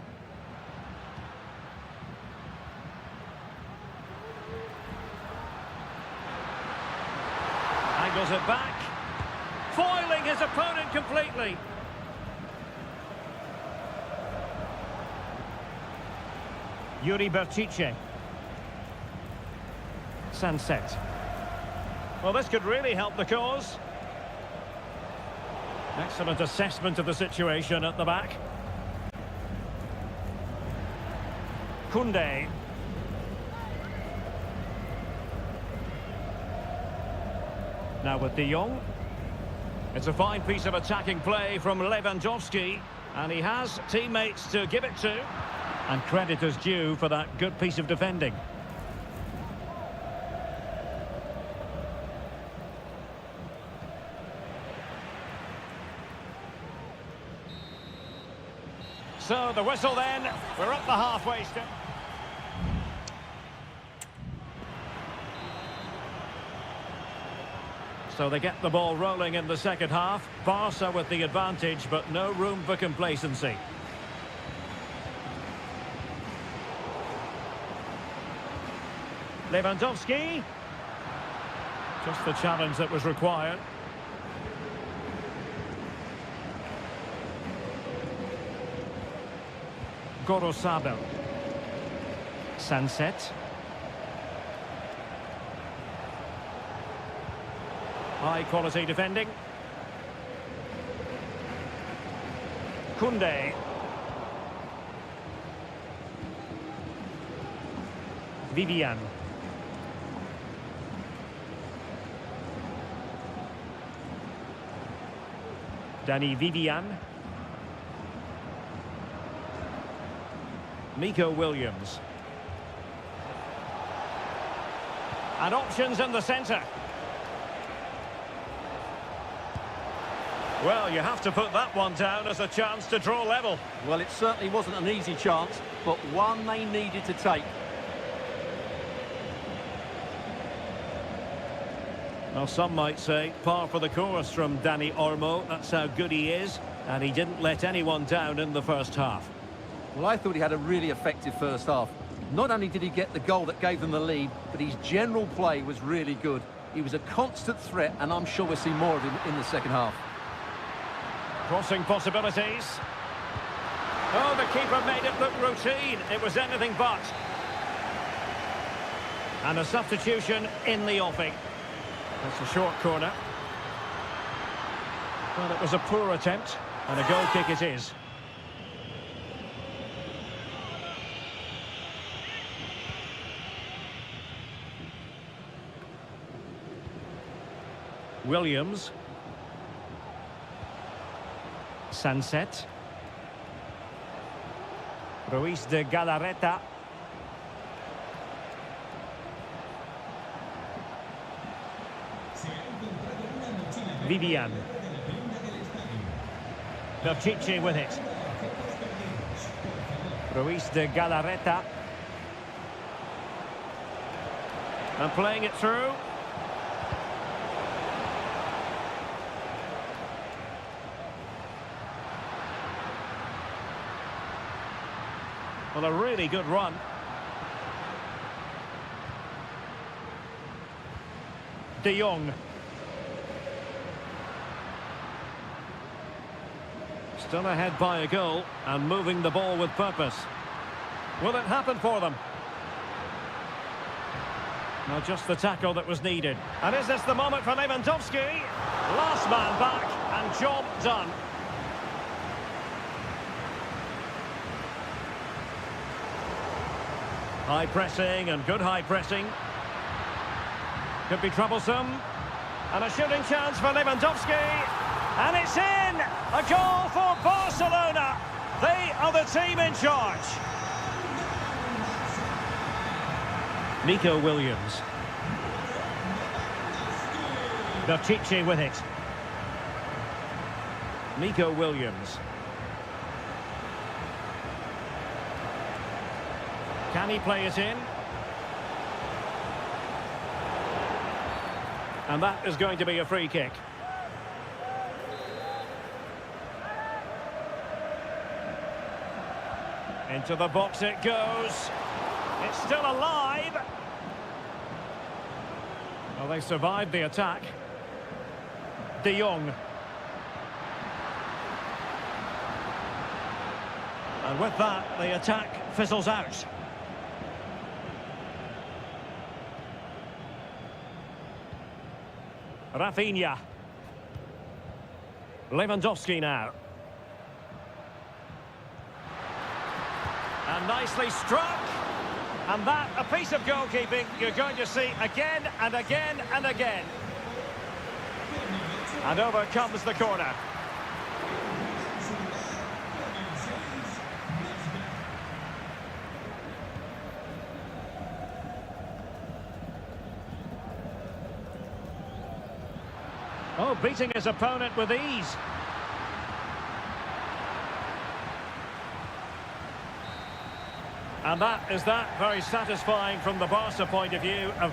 Angles it back. Foiling his opponent completely. Yuri Berchiche. Sunset. Well, this could really help the cause. Excellent assessment of the situation at the back. Koundé. Now with De Jong. It's a fine piece of attacking play from Lewandowski. And he has teammates to give it to. And credit is due for that good piece of defending. So the whistle then, we're at the halfway step. So they get the ball rolling in the second half. Barca with the advantage, but no room for complacency. Lewandowski. Just the challenge that was required. Sabel. Sunset. High quality defending. Kunde. Vivian. Danny Vivian. Nico Williams. And options in the centre. Well, you have to put that one down as a chance to draw level. Well, it certainly wasn't an easy chance, but one they needed to take. Well, some might say par for the course from Dani Olmo. That's how good he is, and he didn't let anyone down in the first half. Well, I thought he had a really effective first half. Not only did he get the goal that gave them the lead, but his general play was really good. He was a constant threat, and I'm sure we'll see more of him in the second half. Crossing possibilities. Oh, the keeper made it look routine. It was anything but. And a substitution in the offing. That's a short corner. Well, it was a poor attempt, and a goal kick it is. Williams. Sunset. Ruiz de Galarreta. Vivian. Pírat's with it. Ruiz de Galarreta. And playing it through. Well, a really good run. De Jong. Still ahead by a goal and moving the ball with purpose. Will it happen for them? Well, just the tackle that was needed. And is this the moment for Lewandowski? Last man back and job done. High pressing and good high pressing. Could be troublesome. And a shooting chance for Lewandowski. And it's in! A goal for Barcelona. They are the team in charge. Nico Williams. Pírat's with it. Nico Williams. Can he play it in? And that is going to be a free kick. Into the box it goes. It's still alive. Well, they survived the attack. De Jong. And with that, the attack fizzles out. Rafinha. Lewandowski now. And nicely struck. And that, a piece of goalkeeping you're going to see again and again and again. And over comes the corner. Oh, beating his opponent with ease. And that is that, very satisfying from the Barca point of view of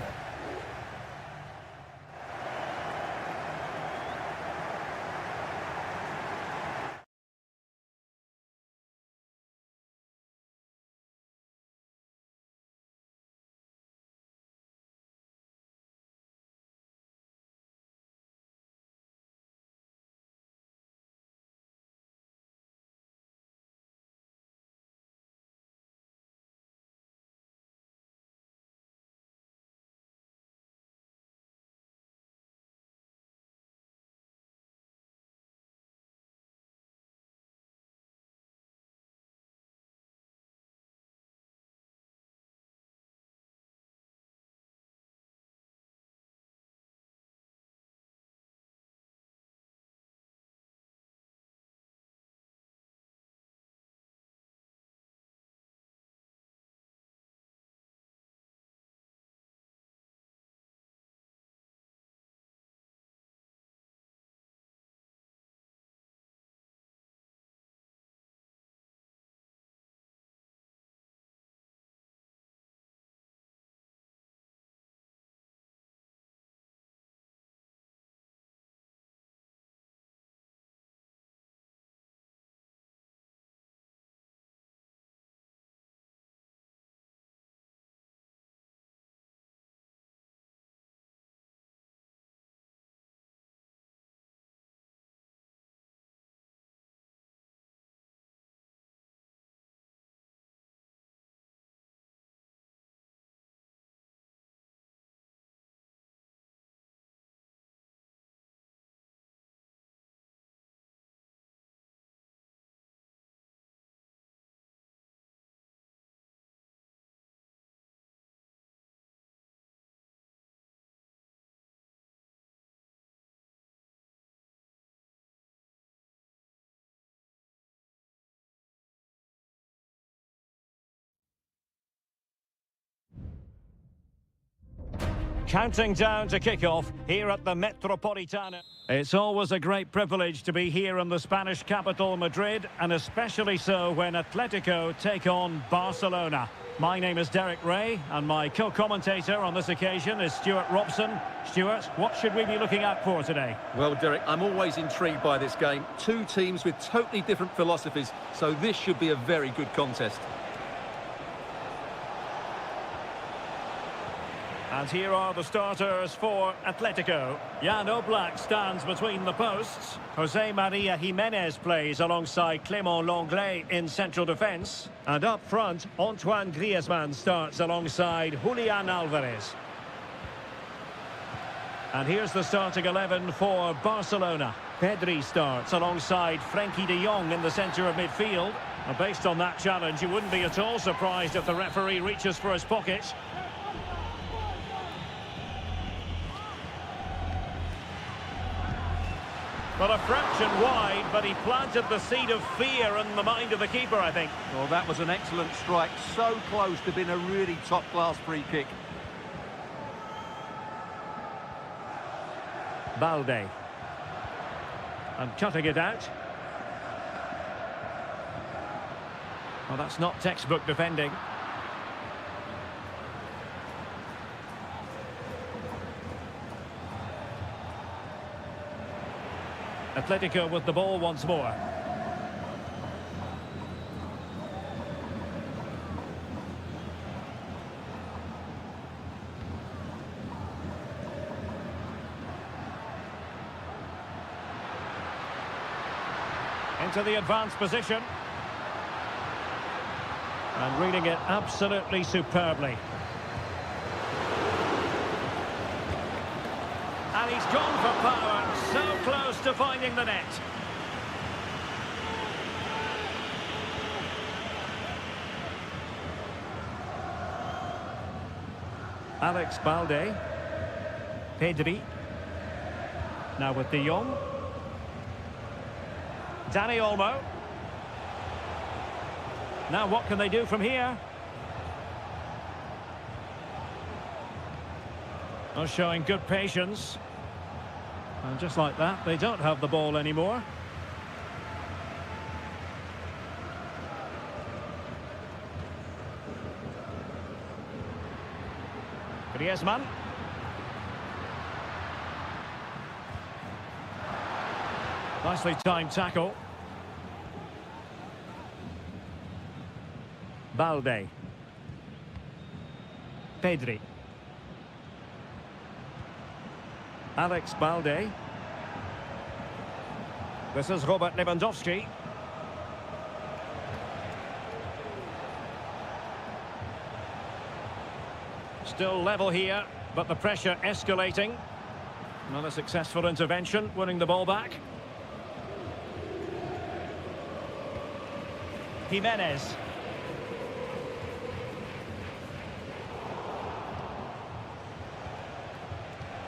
Counting down to kick-off here at the Metropolitano. It's always a great privilege to be here in the Spanish capital, Madrid, and especially so when Atletico take on Barcelona. My name is Derek Ray, and my co-commentator on this occasion is Stuart Robson. Stuart, what should we be looking out for today? Well, Derek, I'm always intrigued by this game. Two teams with totally different philosophies, so this should be a very good contest. And here are the starters for Atletico. Jan Oblak stands between the posts. Jose Maria Jimenez plays alongside Clément Lenglet in central defence. And up front, Antoine Griezmann starts alongside Julian Alvarez. And here's the starting 11 for Barcelona. Pedri starts alongside Frenkie de Jong in the centre of midfield. And based on that challenge, you wouldn't be at all surprised if the referee reaches for his pocket. Well, a fraction wide, but he planted the seed of fear in the mind of the keeper, I think. Well, that was an excellent strike. So close to being a really top-class free kick. Balde. And cutting it out. Well, that's not textbook defending. Atletico with the ball once more. Into the advanced position. And reading it absolutely superbly. And he's gone for power, so close to finding the net. Alex Balde. Pedri. Now with de Jong. Dani Olmo. Now what can they do from here? Oh, showing good patience. And just like that, they don't have the ball anymore. Griezmann. Nicely timed tackle. Balde. Pedri. Alex Balde. This is Robert Lewandowski. Still level here, but the pressure escalating. Another successful intervention, winning the ball back. Jimenez.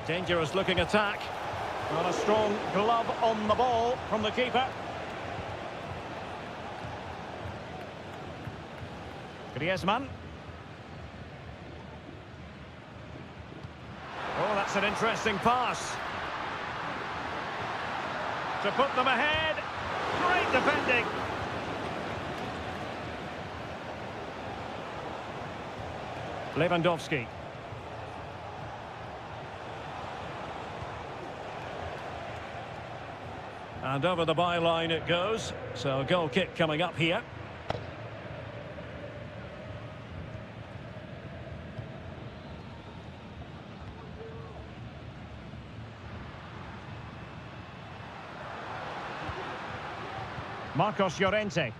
Dangerous looking attack. Well, a strong glove on the ball from the keeper. Griezmann. Oh, that's an interesting pass. To put them ahead. Great defending. Lewandowski. And over the byline it goes. So a goal kick coming up here. Marcos Llorente.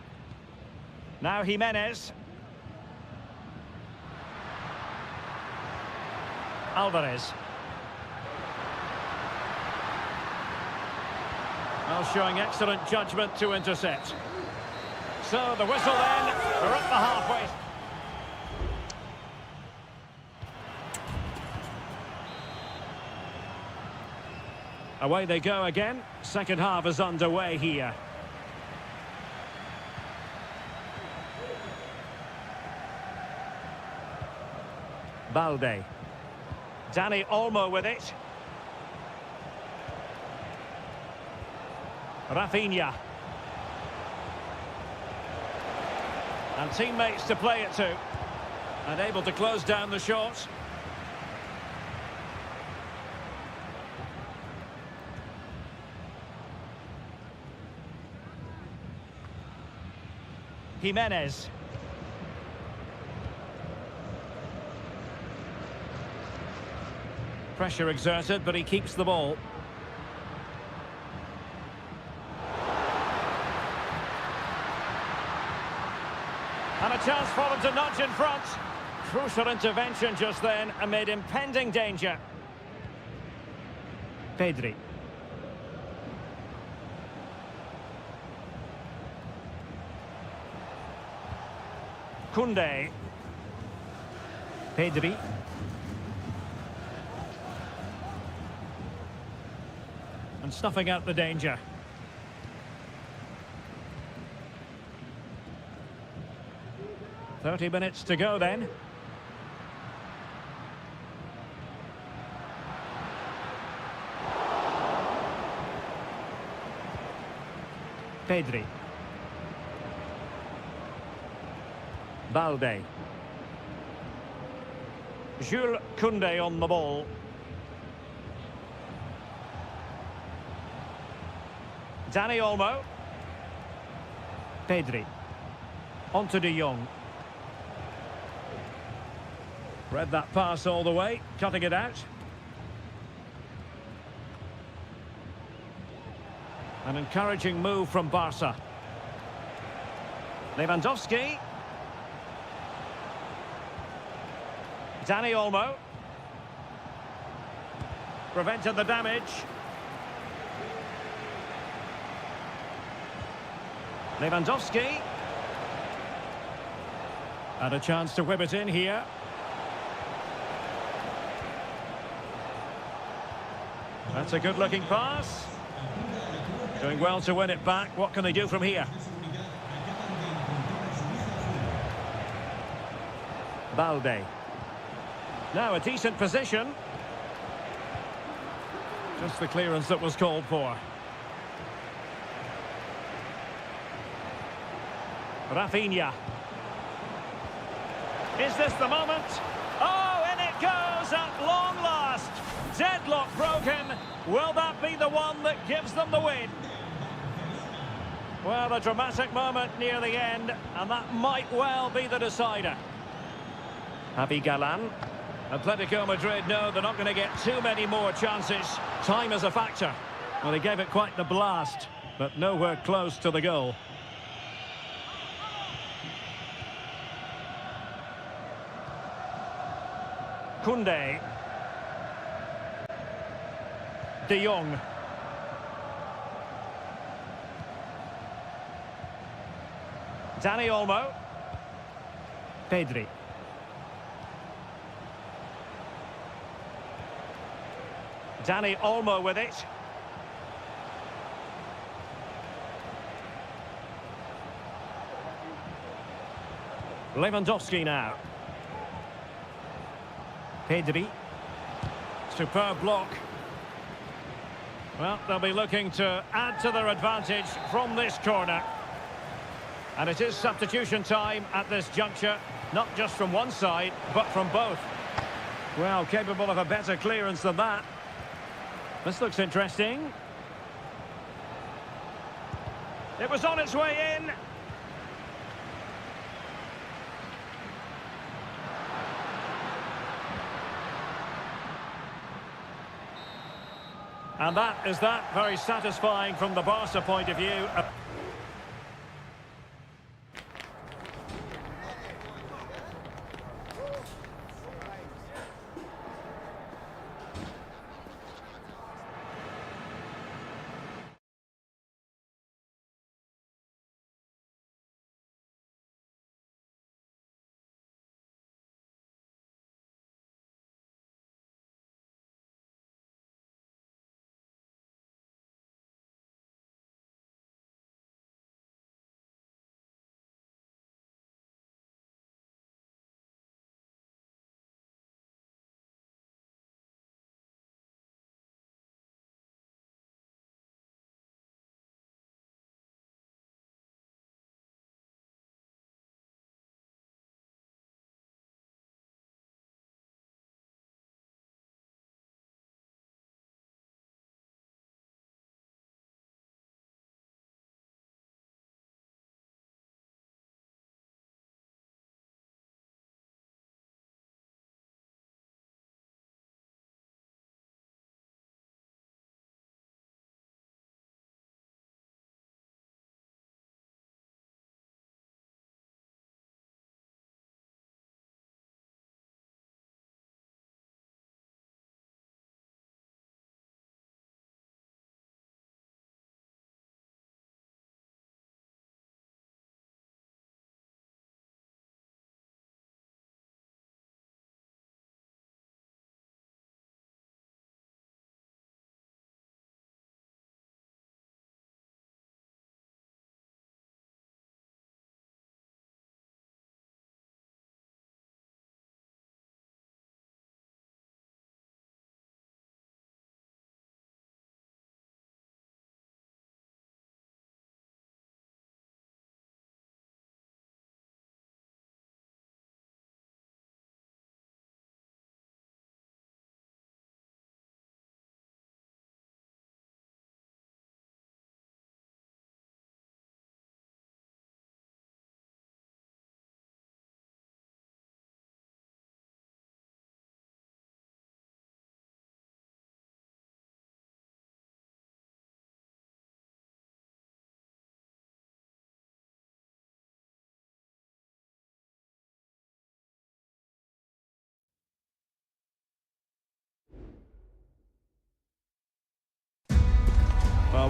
Now Jimenez. Alvarez. Well, showing excellent judgment to intercept. So the whistle then, we're at the halfway. Away they go again. Second half is underway here. Balde. Dani Olmo with it. Rafinha. And teammates to play it to. And able to close down the shot. Jimenez. Pressure exerted, but he keeps the ball. And a chance for them to nudge in front. Crucial intervention just then amid impending danger. Pedri. Koundé. Pedri. And snuffing out the danger. "30 minutes to go then." Pedri. Balde. Jules Koundé on the ball. Dani Olmo. Pedri. On to De Jong. Read that pass all the way, cutting it out. An encouraging move from Barca. Lewandowski. Dani Olmo. Prevented the damage. Lewandowski. And a chance to whip it in here. That's a good-looking pass. Doing well to win it back. What can they do from here? Balde. Now a decent position. Just the clearance that was called for. Rafinha. Is this the moment? Oh, in it goes at long last. Deadlock broken. Will that be the one that gives them the win? Well, a dramatic moment near the end, and that might well be the decider. Javi Galán. Atletico Madrid know they're not going to get too many more chances. Time is a factor. Well, he gave it quite the blast, but nowhere close to the goal. Koundé. De Jong. Dani Olmo. Pedri. Dani Olmo with it. Lewandowski now. Pedri. Superb block. Well, they'll be looking to add to their advantage from this corner. And it is substitution time at this juncture, not just from one side, but from both. Well, capable of a better clearance than that. This looks interesting. It was on its way in. And that is that. Very satisfying from the Barca point of view.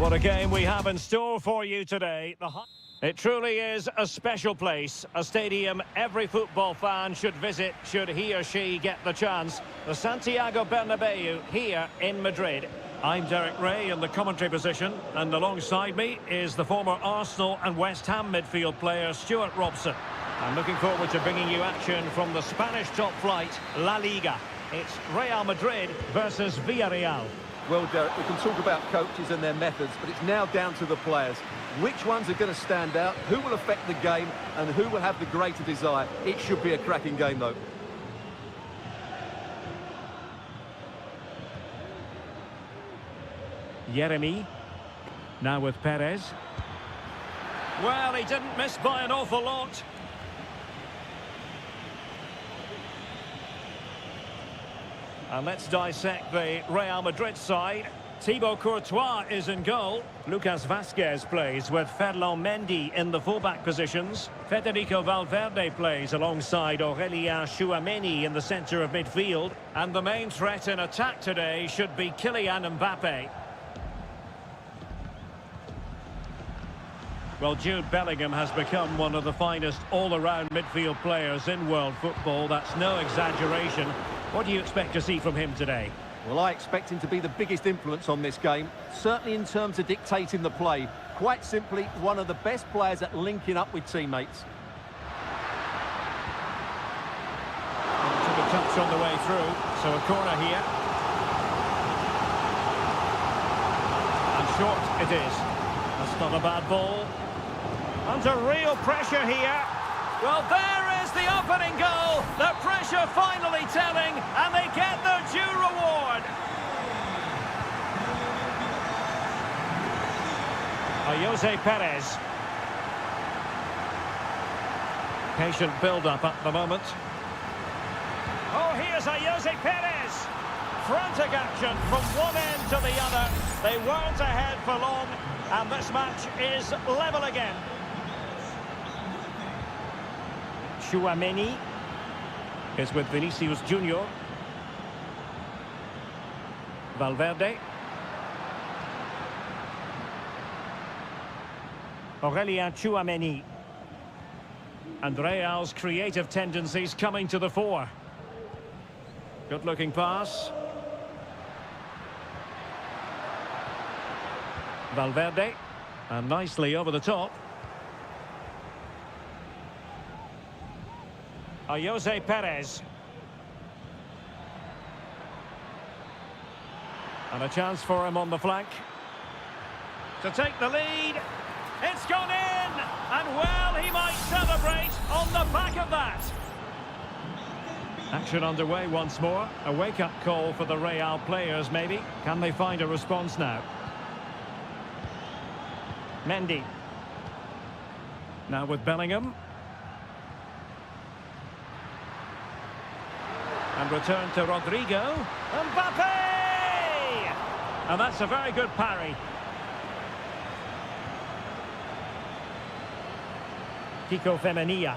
What a game we have in store for you today. It truly is a special place, a stadium every football fan should visit should he or she get the chance. The Santiago Bernabeu here in Madrid. I'm Derek Ray in the commentary position, and alongside me is the former Arsenal and West Ham midfield player Stuart Robson. I'm looking forward to bringing you action from the Spanish top flight, La Liga. It's Real Madrid versus Villarreal. Well, Derek, we can talk about coaches and their methods, but it's now down to the players. Which ones are going to stand out, who will affect the game, and who will have the greater desire? It should be a cracking game, though. Yeremy, now with Perez. Well, he didn't miss by an awful lot. And let's dissect the Real Madrid side. Thibaut Courtois is in goal. Lucas Vazquez plays with Ferland Mendy in the fullback positions. Federico Valverde plays alongside Aurélien Tchouameni in the centre of midfield. And the main threat in attack today should be Kylian Mbappe. Well, Jude Bellingham has become one of the finest all-around midfield players in world football. That's no exaggeration. What do you expect to see from him today? Well, I expect him to be the biggest influence on this game, certainly in terms of dictating the play. Quite simply, one of the best players at linking up with teammates. Took a touch on the way through, so a corner here. And short it is. That's not a bad ball. Under real pressure here. Well, there is the opening goal. The pressure finally telling, and they get their due reward. Jose Perez. Patient build-up at the moment. Oh, here's Jose Perez. Frantic action from one end to the other. They weren't ahead for long, and this match is level again. Tchouameni is with Vinicius Junior. Valverde. Aurélien Tchouameni. And Real's creative tendencies coming to the fore. Good-looking pass. Valverde. And nicely over the top. Jose Perez. And a chance for him on the flank. To take the lead. It's gone in! And well, he might celebrate on the back of that. Action underway once more. A wake-up call for the Real players, maybe. Can they find a response now? Mendy. Now with Bellingham. And return to Rodrigo. Mbappe! And that's a very good parry. Kiko Femenia.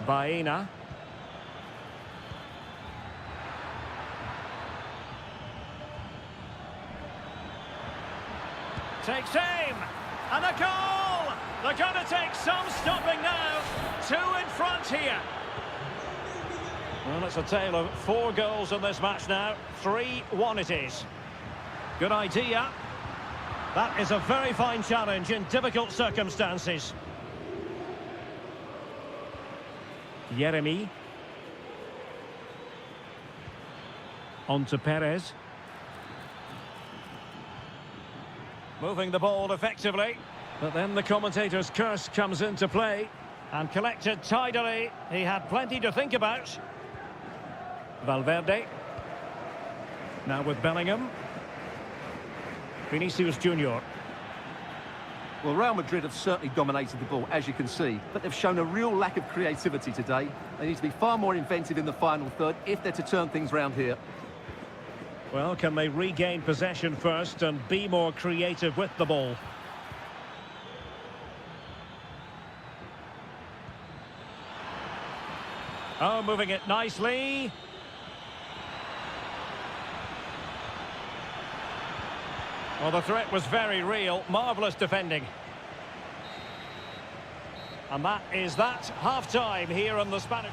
Baena. Takes aim. And a goal! They're going to take some stopping now. 2 in front here. Well, it's a tale of 4 goals in this match now. 3-1 it is. Good idea. That is a very fine challenge in difficult circumstances. Yeremy. On to Perez. Moving the ball effectively. But then the commentator's curse comes into play. And collected tidily. He had plenty to think about. Valverde. Now with Bellingham. Vinicius Junior. Well, Real Madrid have certainly dominated the ball, as you can see, but they've shown a real lack of creativity today. They need to be far more inventive in the final third if they're to turn things round here. Well, can they regain possession first and be more creative with the ball? Oh, moving it nicely. Well, the threat was very real. Marvellous defending. And that is that. Half-time here on the Spanish.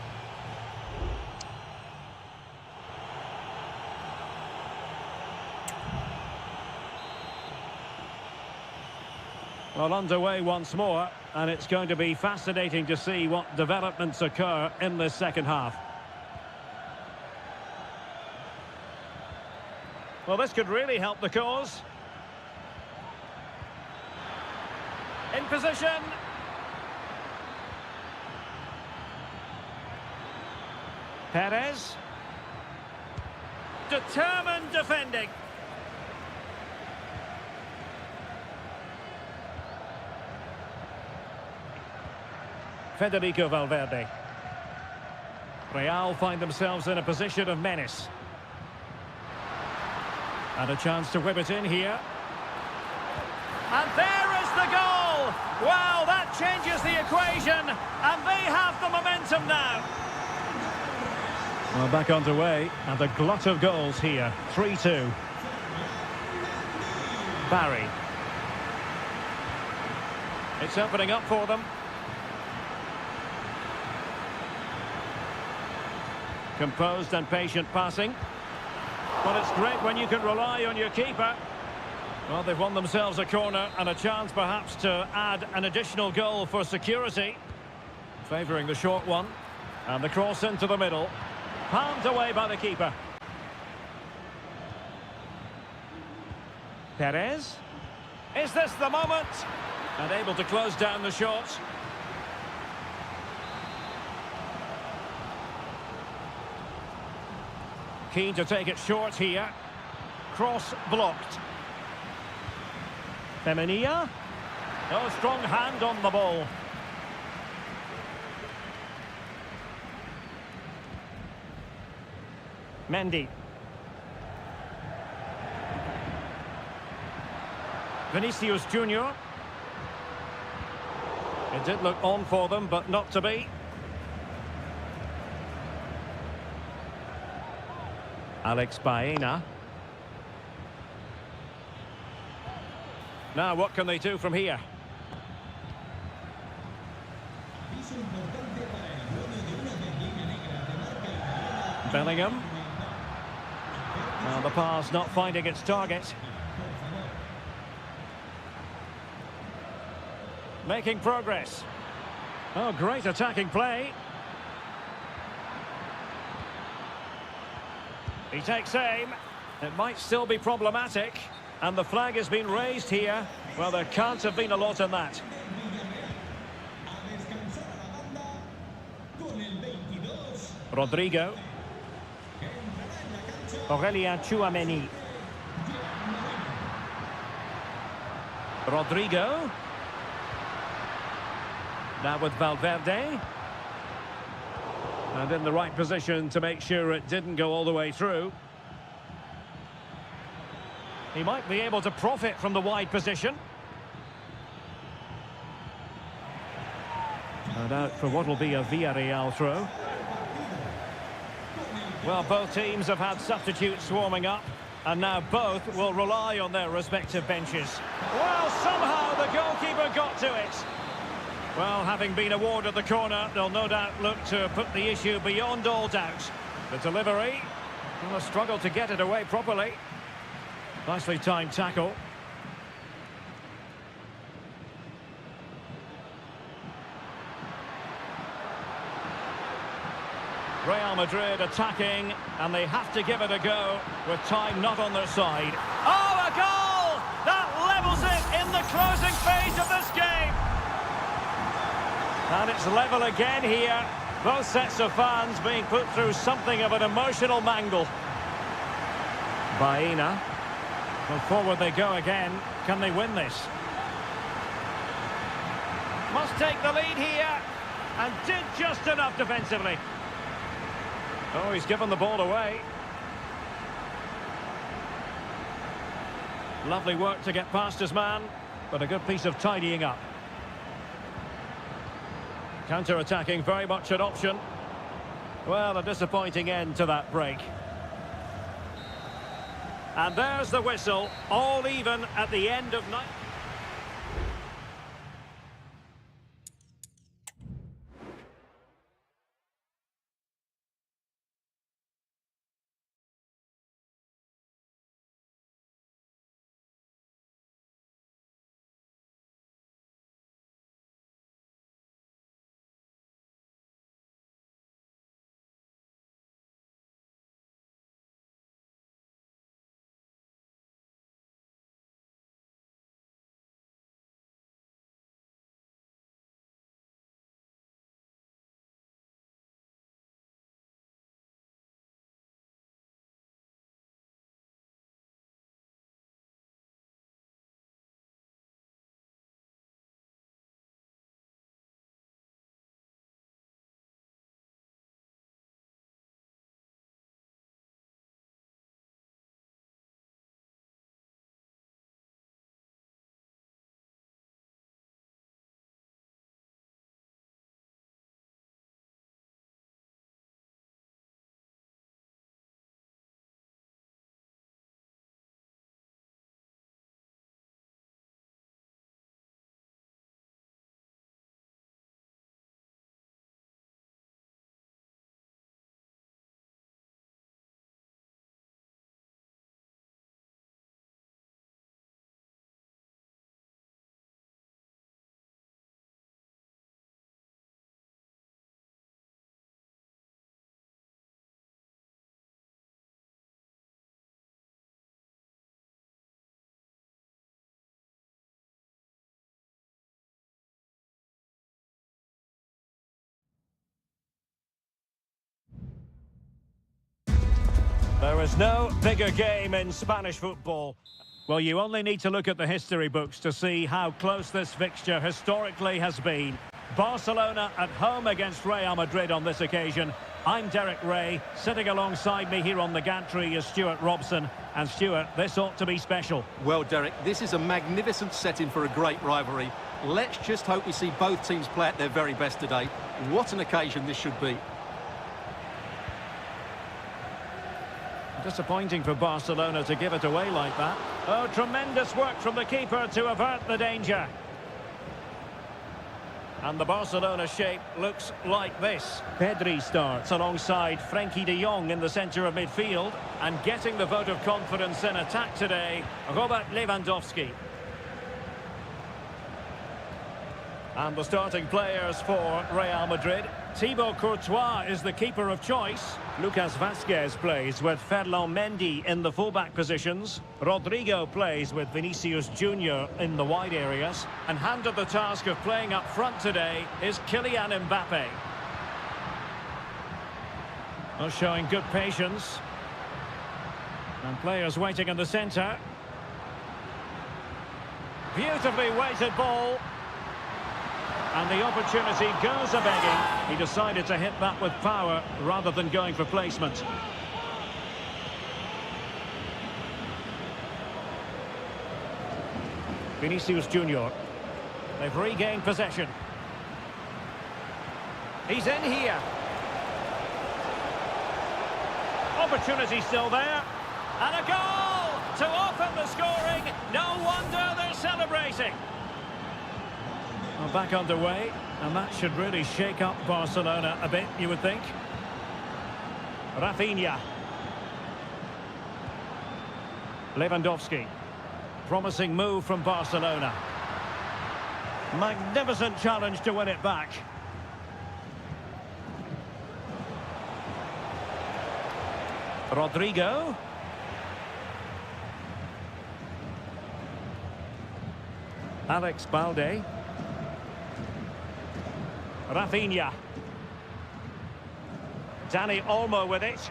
Well, underway once more, and it's going to be fascinating to see what developments occur in this second half. Well, this could really help the cause. In position. Perez. Determined defending. Federico Valverde. Real find themselves in a position of menace. And a chance to whip it in here. And there is the goal! Wow, that changes the equation. And they have the momentum now. Well, back underway, and a glut of goals here. 3-2. Barry. It's opening up for them. Composed and patient passing. But it's great when you can rely on your keeper. Well, they've won themselves a corner and a chance perhaps to add an additional goal for security. Favouring the short one. And the cross into the middle. Palmed away by the keeper. Perez. Is this the moment? And able to close down the shot. Keen to take it short here. Cross blocked. Femenia. No strong hand on the ball. Mendy. Vinicius Junior. It did look on for them, but not to be. Alex Baena. Now what can they do from here? Bellingham. Well, the pass not finding its target. Making progress. Oh, great attacking play. He takes aim. It might still be problematic. And the flag has been raised here. Well, there can't have been a lot in that. Rodrigo. Aurelien Tchouameni. Rodrigo. Now with Valverde. And in the right position to make sure it didn't go all the way through. He might be able to profit from the wide position. And out for what will be a Villarreal throw. Well, both teams have had substitutes warming up, and now both will rely on their respective benches. Well, somehow the goalkeeper got to it. Well, having been awarded the corner, they'll no doubt look to put the issue beyond all doubt. The delivery, well, a struggle to get it away properly. Nicely timed tackle. Real Madrid attacking, and they have to give it a go with time not on their side. Oh, a goal! That levels it in the closing phase of this game. And it's level again here. Both sets of fans being put through something of an emotional mangle. Baena. Well, forward they go again. Can they win this? Must take the lead here. And did just enough defensively. Oh, he's given the ball away. Lovely work to get past his man, but a good piece of tidying up. Counter-attacking, very much an option. Well, a disappointing end to that break. And there's the whistle, all even at the end of night. There is no bigger game in Spanish football. Well, you only need to look at the history books to see how close this fixture historically has been. Barcelona at home against Real Madrid on this occasion. I'm Derek Ray. Sitting alongside me here on the gantry is Stuart Robson. And Stuart, this ought to be special. Well, Derek, this is a magnificent setting for a great rivalry. Let's just hope we see both teams play at their very best today. What an occasion this should be. Disappointing for Barcelona to give it away like that. Oh, tremendous work from the keeper to avert the danger. And the Barcelona shape looks like this. Pedri starts alongside Frenkie de Jong in the centre of midfield. And getting the vote of confidence in attack today, Robert Lewandowski. And the starting players for Real Madrid. Thibaut Courtois is the keeper of choice. Lucas Vazquez plays with Ferland Mendy in the fullback positions. Rodrigo plays with Vinicius Junior in the wide areas. And handed the task of playing up front today is Kylian Mbappe. Well, showing good patience. And players waiting in the centre. Beautifully weighted ball. And the opportunity goes a-begging. He decided to hit that with power rather than going for placement. Vinicius Junior. They've regained possession. He's in here. Opportunity still there. And a goal to open the scoring. No wonder they're celebrating. Well, back underway, and that should really shake up Barcelona a bit, you would think. Rafinha. Lewandowski. Promising move from Barcelona. Magnificent challenge to win it back. Rodrigo. Alex Balde. Rafinha. Dani Olmo with it.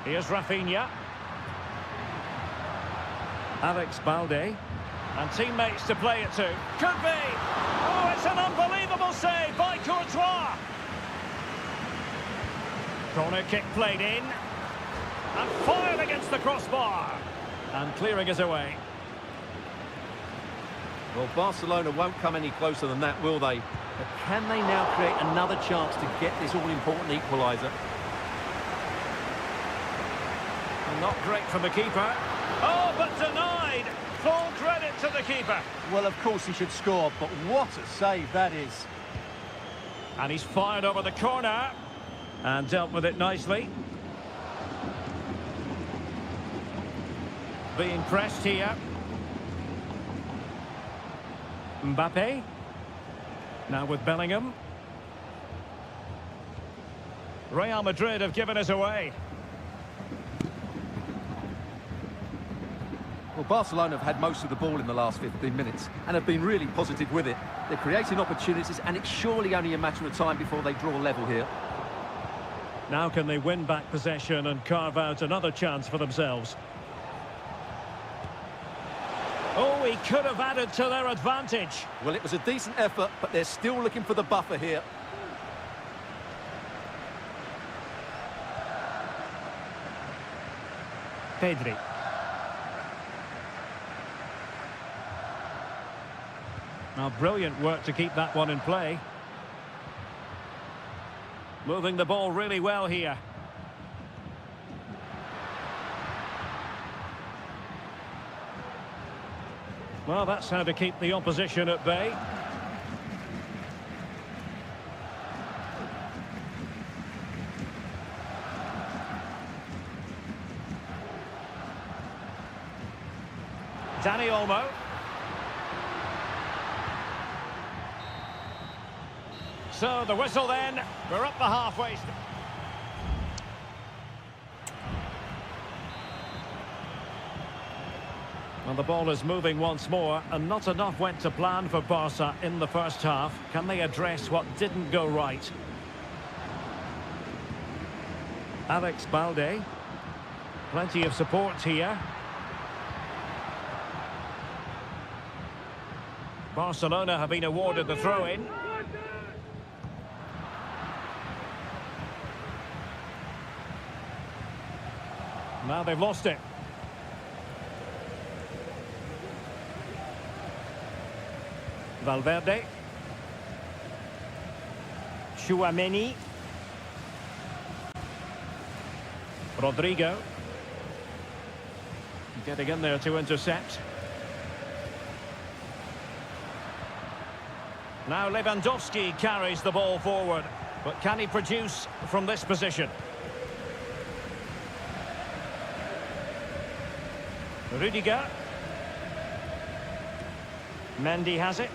Here's Rafinha. Alex Balde. And teammates to play it to. Could be! Oh, it's an unbelievable save by Courtois! Corner kick played in. And fired against the crossbar. And clearing it away. Well, Barcelona won't come any closer than that, will they? But can they now create another chance to get this all-important equaliser? Not great from the keeper. Oh, but denied. Full credit to the keeper. Well, of course he should score, but what a save that is. And he's fired over the corner. And dealt with it nicely. Being pressed here. Mbappe. Now with Bellingham. Real Madrid have given us away. Well, Barcelona have had most of the ball in the last 15 minutes and have been really positive with it. They're creating opportunities, and it's surely only a matter of time before they draw level here. Now can they win back possession and carve out another chance for themselves? Oh, he could have added to their advantage. Well, it was a decent effort, but they're still looking for the buffer here. Pedri. Now, brilliant work to keep that one in play. Moving the ball really well here. Well, that's how to keep the opposition at bay. Dani Olmo. So the whistle then, we're up the halfway. Well, the ball is moving once more, and not enough went to plan for Barca in the first half. Can they address what didn't go right? Alex Balde. Plenty of support here. Barcelona have been awarded the throw-in. Now they've lost it. Valverde. Tchouaméni. Rodrigo. Getting in there to intercept. Now Lewandowski carries the ball forward. But can he produce from this position? Rudiger. Mendy has it.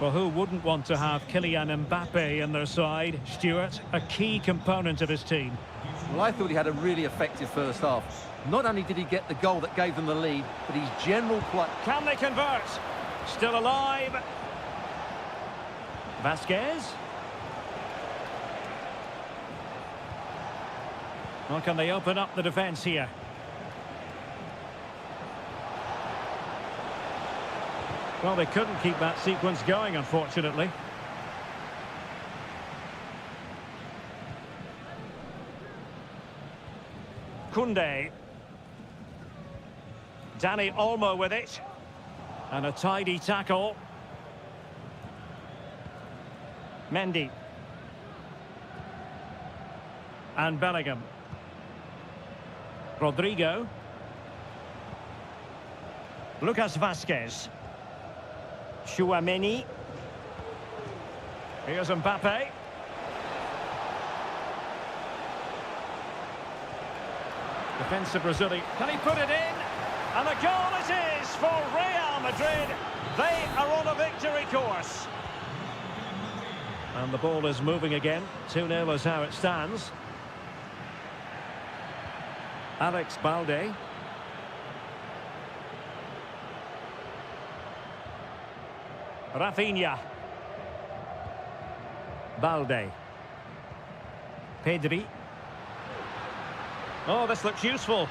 Well, who wouldn't want to have Kylian Mbappe in their side? Stuart, a key component of his team. Well, I thought he had a really effective first half. Not only did he get the goal that gave them the lead, but his general play... Can they convert? Still alive. Vasquez. Well, can they open up the defence here? Well, they couldn't keep that sequence going, unfortunately. Koundé. Dani Olmo with it. And a tidy tackle. Mendy. And Bellingham. Rodrigo. Lucas Vasquez. Tchouaméni. Here's Mbappe. Defensive Brazilian. Can he put it in? And the goal it is for Real Madrid. They are on a victory course. And the ball is moving again. 2-0 is how it stands. Alex Balde. Rafinha. Balde. Pedri. Oh, this looks useful.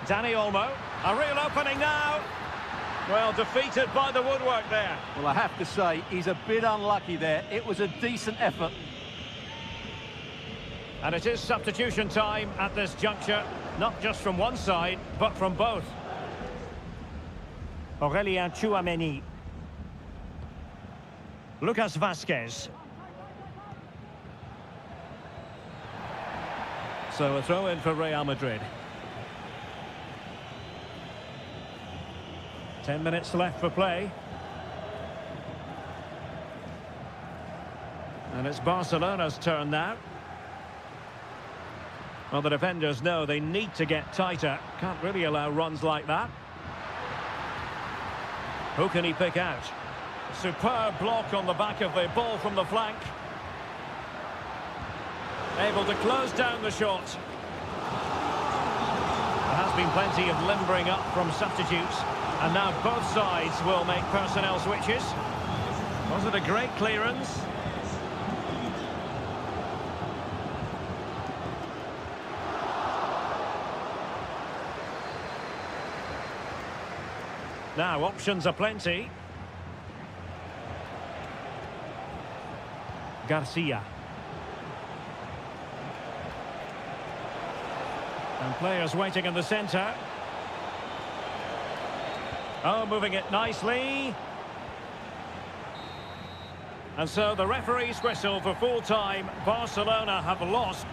Dani Olmo. A real opening now. Well, defeated by the woodwork there. Well, I have to say, he's a bit unlucky there. It was a decent effort. And it is substitution time at this juncture, not just from one side, but from both. Aurélien Tchouaméni. Lucas Vazquez. So a throw in for Real Madrid. 10 minutes left for play. And it's Barcelona's turn now. Well, the defenders know they need to get tighter. Can't really allow runs like that. Who can he pick out? Superb block on the back of the ball from the flank. Able to close down the shot. There has been plenty of limbering up from substitutes. And now both sides will make personnel switches. Was it a great clearance? Now, options are plenty. Garcia. And players waiting in the centre. Oh, moving it nicely. And so the referee's whistle for full time. Barcelona have lost.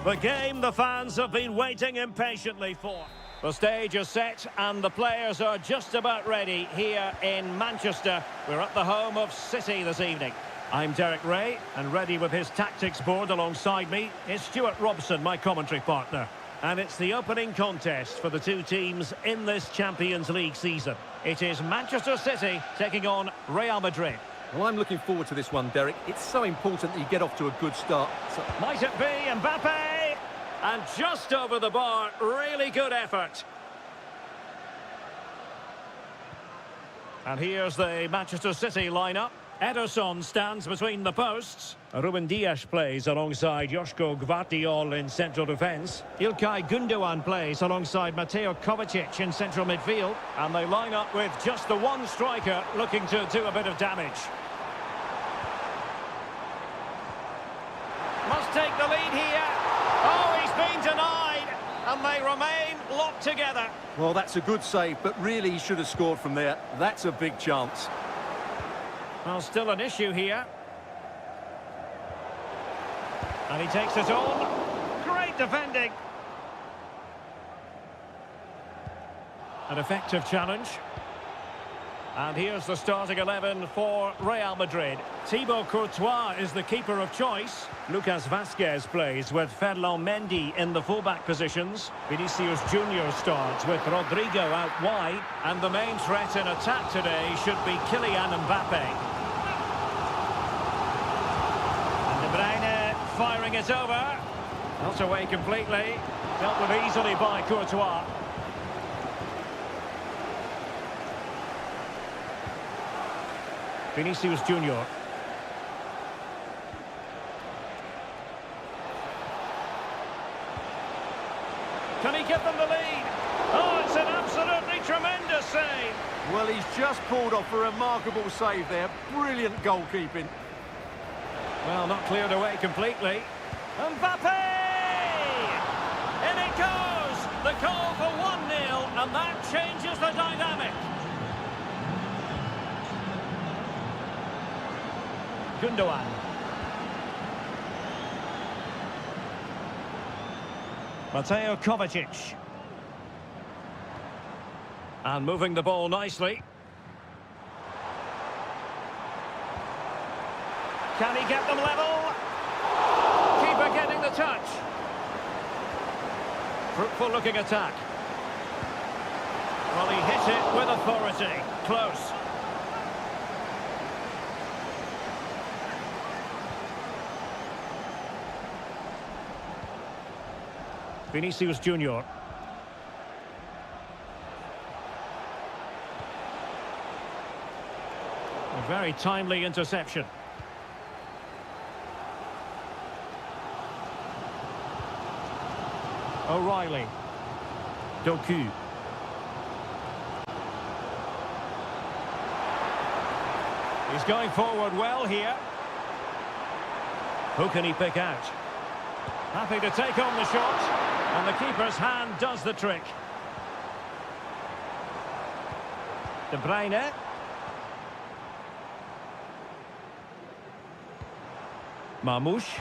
The game the fans have been waiting impatiently for. The stage is set and the players are just about ready here in Manchester. We're at the home of City this evening. I'm Derek Ray, and ready with his tactics board alongside me is Stuart Robson, my commentary partner. And it's the opening contest for the two teams in this Champions League season. It is Manchester City taking on Real Madrid. Well, I'm looking forward to this one, Derek. It's so important that you get off to a good start. Might it be Mbappe? And just over the bar, really good effort. And here's the Manchester City lineup. Ederson stands between the posts. Ruben Dias plays alongside Joško Gvardiol in central defence. İlkay Gündoğan plays alongside Mateo Kovacic in central midfield. And they line up with just the one striker looking to do a bit of damage. Must take the lead here. Oh, he's been denied. And they remain locked together. Well, that's a good save, but really he should have scored from there. That's a big chance. Well, still an issue here. And he takes it on. Great defending. An effective challenge. And here's the starting 11 for Real Madrid. Thibaut Courtois is the keeper of choice. Lucas Vazquez plays with Ferland Mendy in the fullback positions. Vinicius Junior starts with Rodrigo out wide. And the main threat in attack today should be Kylian Mbappe. And De Bruyne firing it over. Not away completely. Dealt with easily by Courtois. Vinicius Junior. Can he give them the lead? Oh, it's an absolutely tremendous save. Well, he's just pulled off a remarkable save there. Brilliant goalkeeping. Well, not cleared away completely. Mbappe! In it goes! The goal for 1-0, and that changes the dynamic. Gündoğan. Mateo Kovacic. And moving the ball nicely. Can he get them level? Keeper getting the touch. Fruitful looking attack. Well, he hit it with authority. Close. Vinicius Junior. A very timely interception. O'Reilly. Doku. He's going forward well here. Who can he pick out? Happy to take on the shot. And the keeper's hand does the trick. De Bruyne. Marmoush.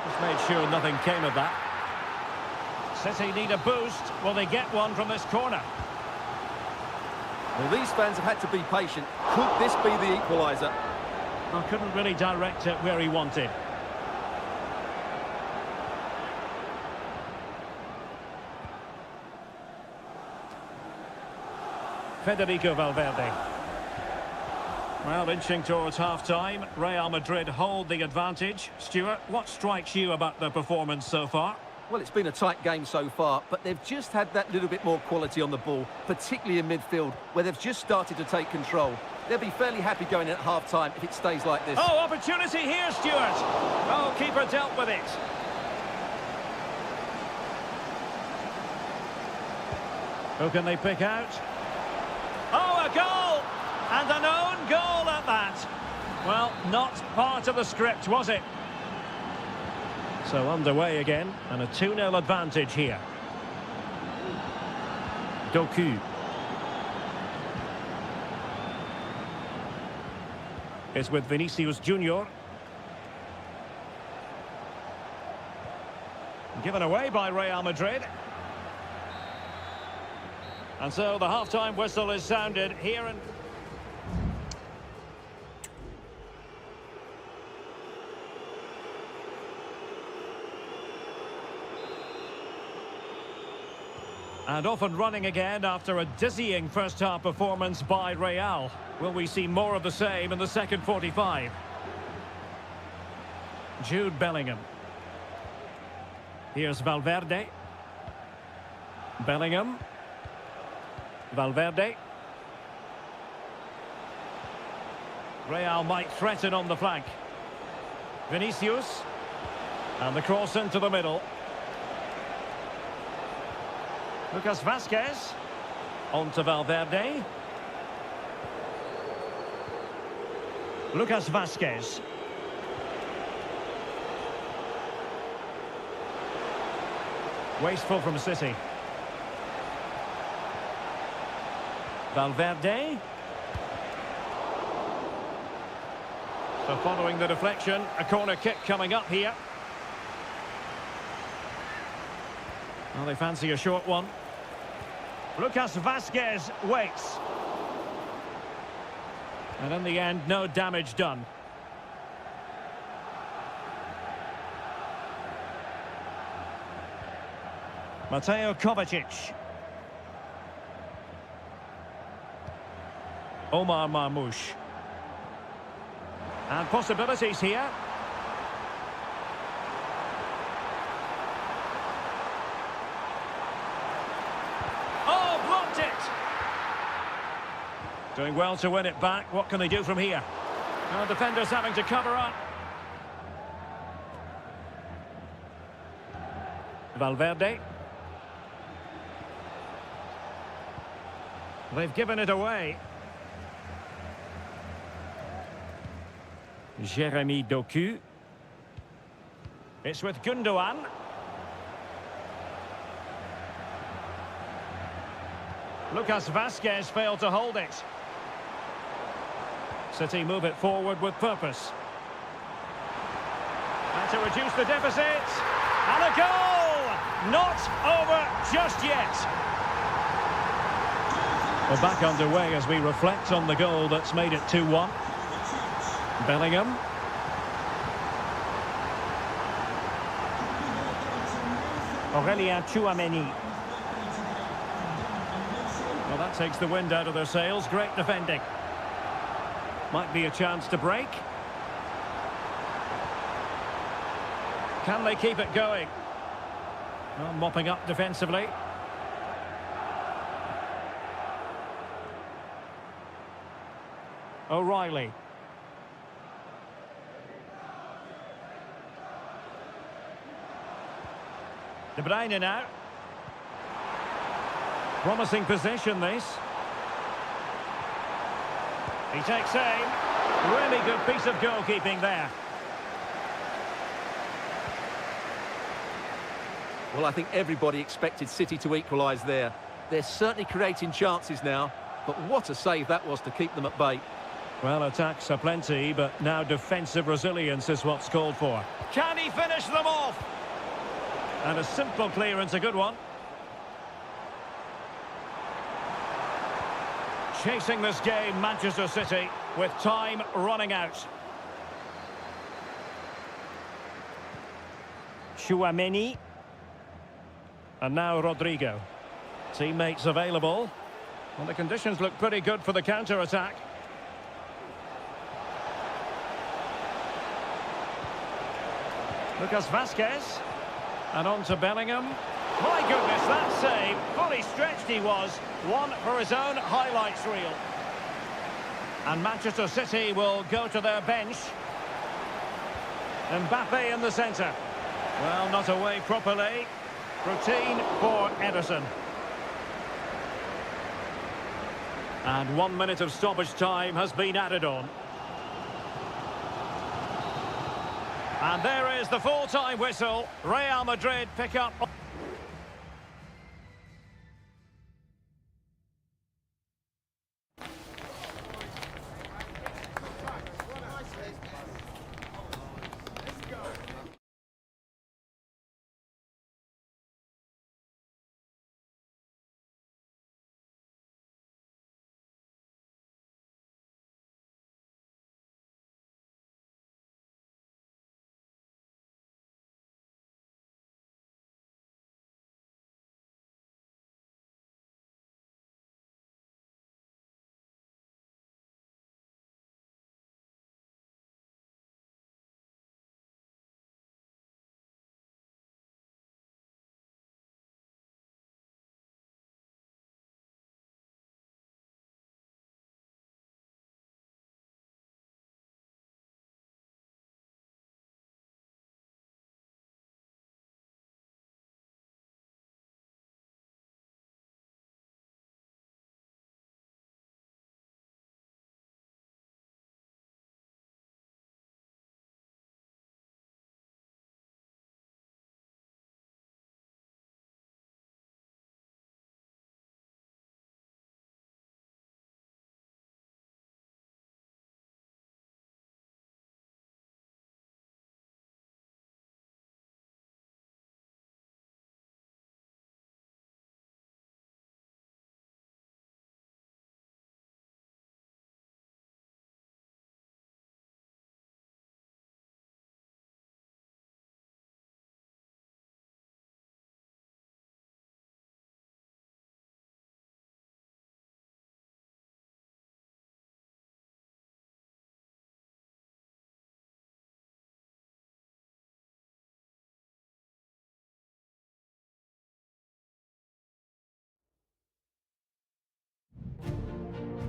Just made sure nothing came of that. City need a boost. Will they get one from this corner? Well, these fans have had to be patient. Could this be the equaliser? Well, couldn't really direct it where he wanted. Federico Valverde. Well, inching towards half-time. Real Madrid hold the advantage. Stuart, what strikes you about their performance so far? Well, it's been a tight game so far, but they've just had that little bit more quality on the ball, particularly in midfield, where they've just started to take control. They'll be fairly happy going in at half-time if it stays like this. Oh, opportunity here, Stuart. Oh, keeper dealt with it. Who can they pick out? Oh, a goal! And an own goal at that. Well, not part of the script, was it? So underway again, and a 2-0 advantage here. Doku. It's with Vinicius Junior. Given away by Real Madrid. And so the half-time whistle is sounded here and... And off and running again after a dizzying first-half performance by Real. Will we see more of the same in the second 45? Jude Bellingham. Here's Valverde. Bellingham. Valverde. Real might threaten on the flank. Vinicius. And the cross into the middle. Lucas Vazquez. On to Valverde. Lucas Vazquez. Wasteful from City. Valverde. So following the deflection, a corner kick coming up here. Well, they fancy a short one. Lucas Vazquez waits. And in the end, no damage done. Mateo Kovacic. Omar Marmoush. And possibilities here. Oh, blocked it! Doing well to win it back. What can they do from here? Well, defenders having to cover up. Valverde. They've given it away. Jeremy Doku. It's with Gundogan. Lucas Vazquez failed to hold it. City move it forward with purpose. And to reduce the deficit. And a goal! Not over just yet. We're back underway as we reflect on the goal that's made it 2-1. Bellingham. Aurelien Tchouameni. Well, that takes the wind out of their sails. Great defending. Might be a chance to break. Can they keep it going? Well, mopping up defensively. O'Reilly. De Bruyne now. Promising position, this. He takes aim. Really good piece of goalkeeping there. Well, I think everybody expected City to equalise there. They're certainly creating chances now, but what a save that was to keep them at bay. Well, attacks are plenty, but now defensive resilience is what's called for. Can he finish them off? And a simple clearance, a good one. Chasing this game, Manchester City, with time running out. Tchouameni. And now Rodrigo. Teammates available. Well, the conditions look pretty good for the counter-attack. Lucas Vazquez. And on to Bellingham. My goodness, that save. Fully stretched he was. One for his own highlights reel. And Manchester City will go to their bench. Mbappe in the centre. Well, not away properly. Routine for Ederson. And 1 minute of stoppage time has been added on. And there is the full-time whistle. Real Madrid pick up...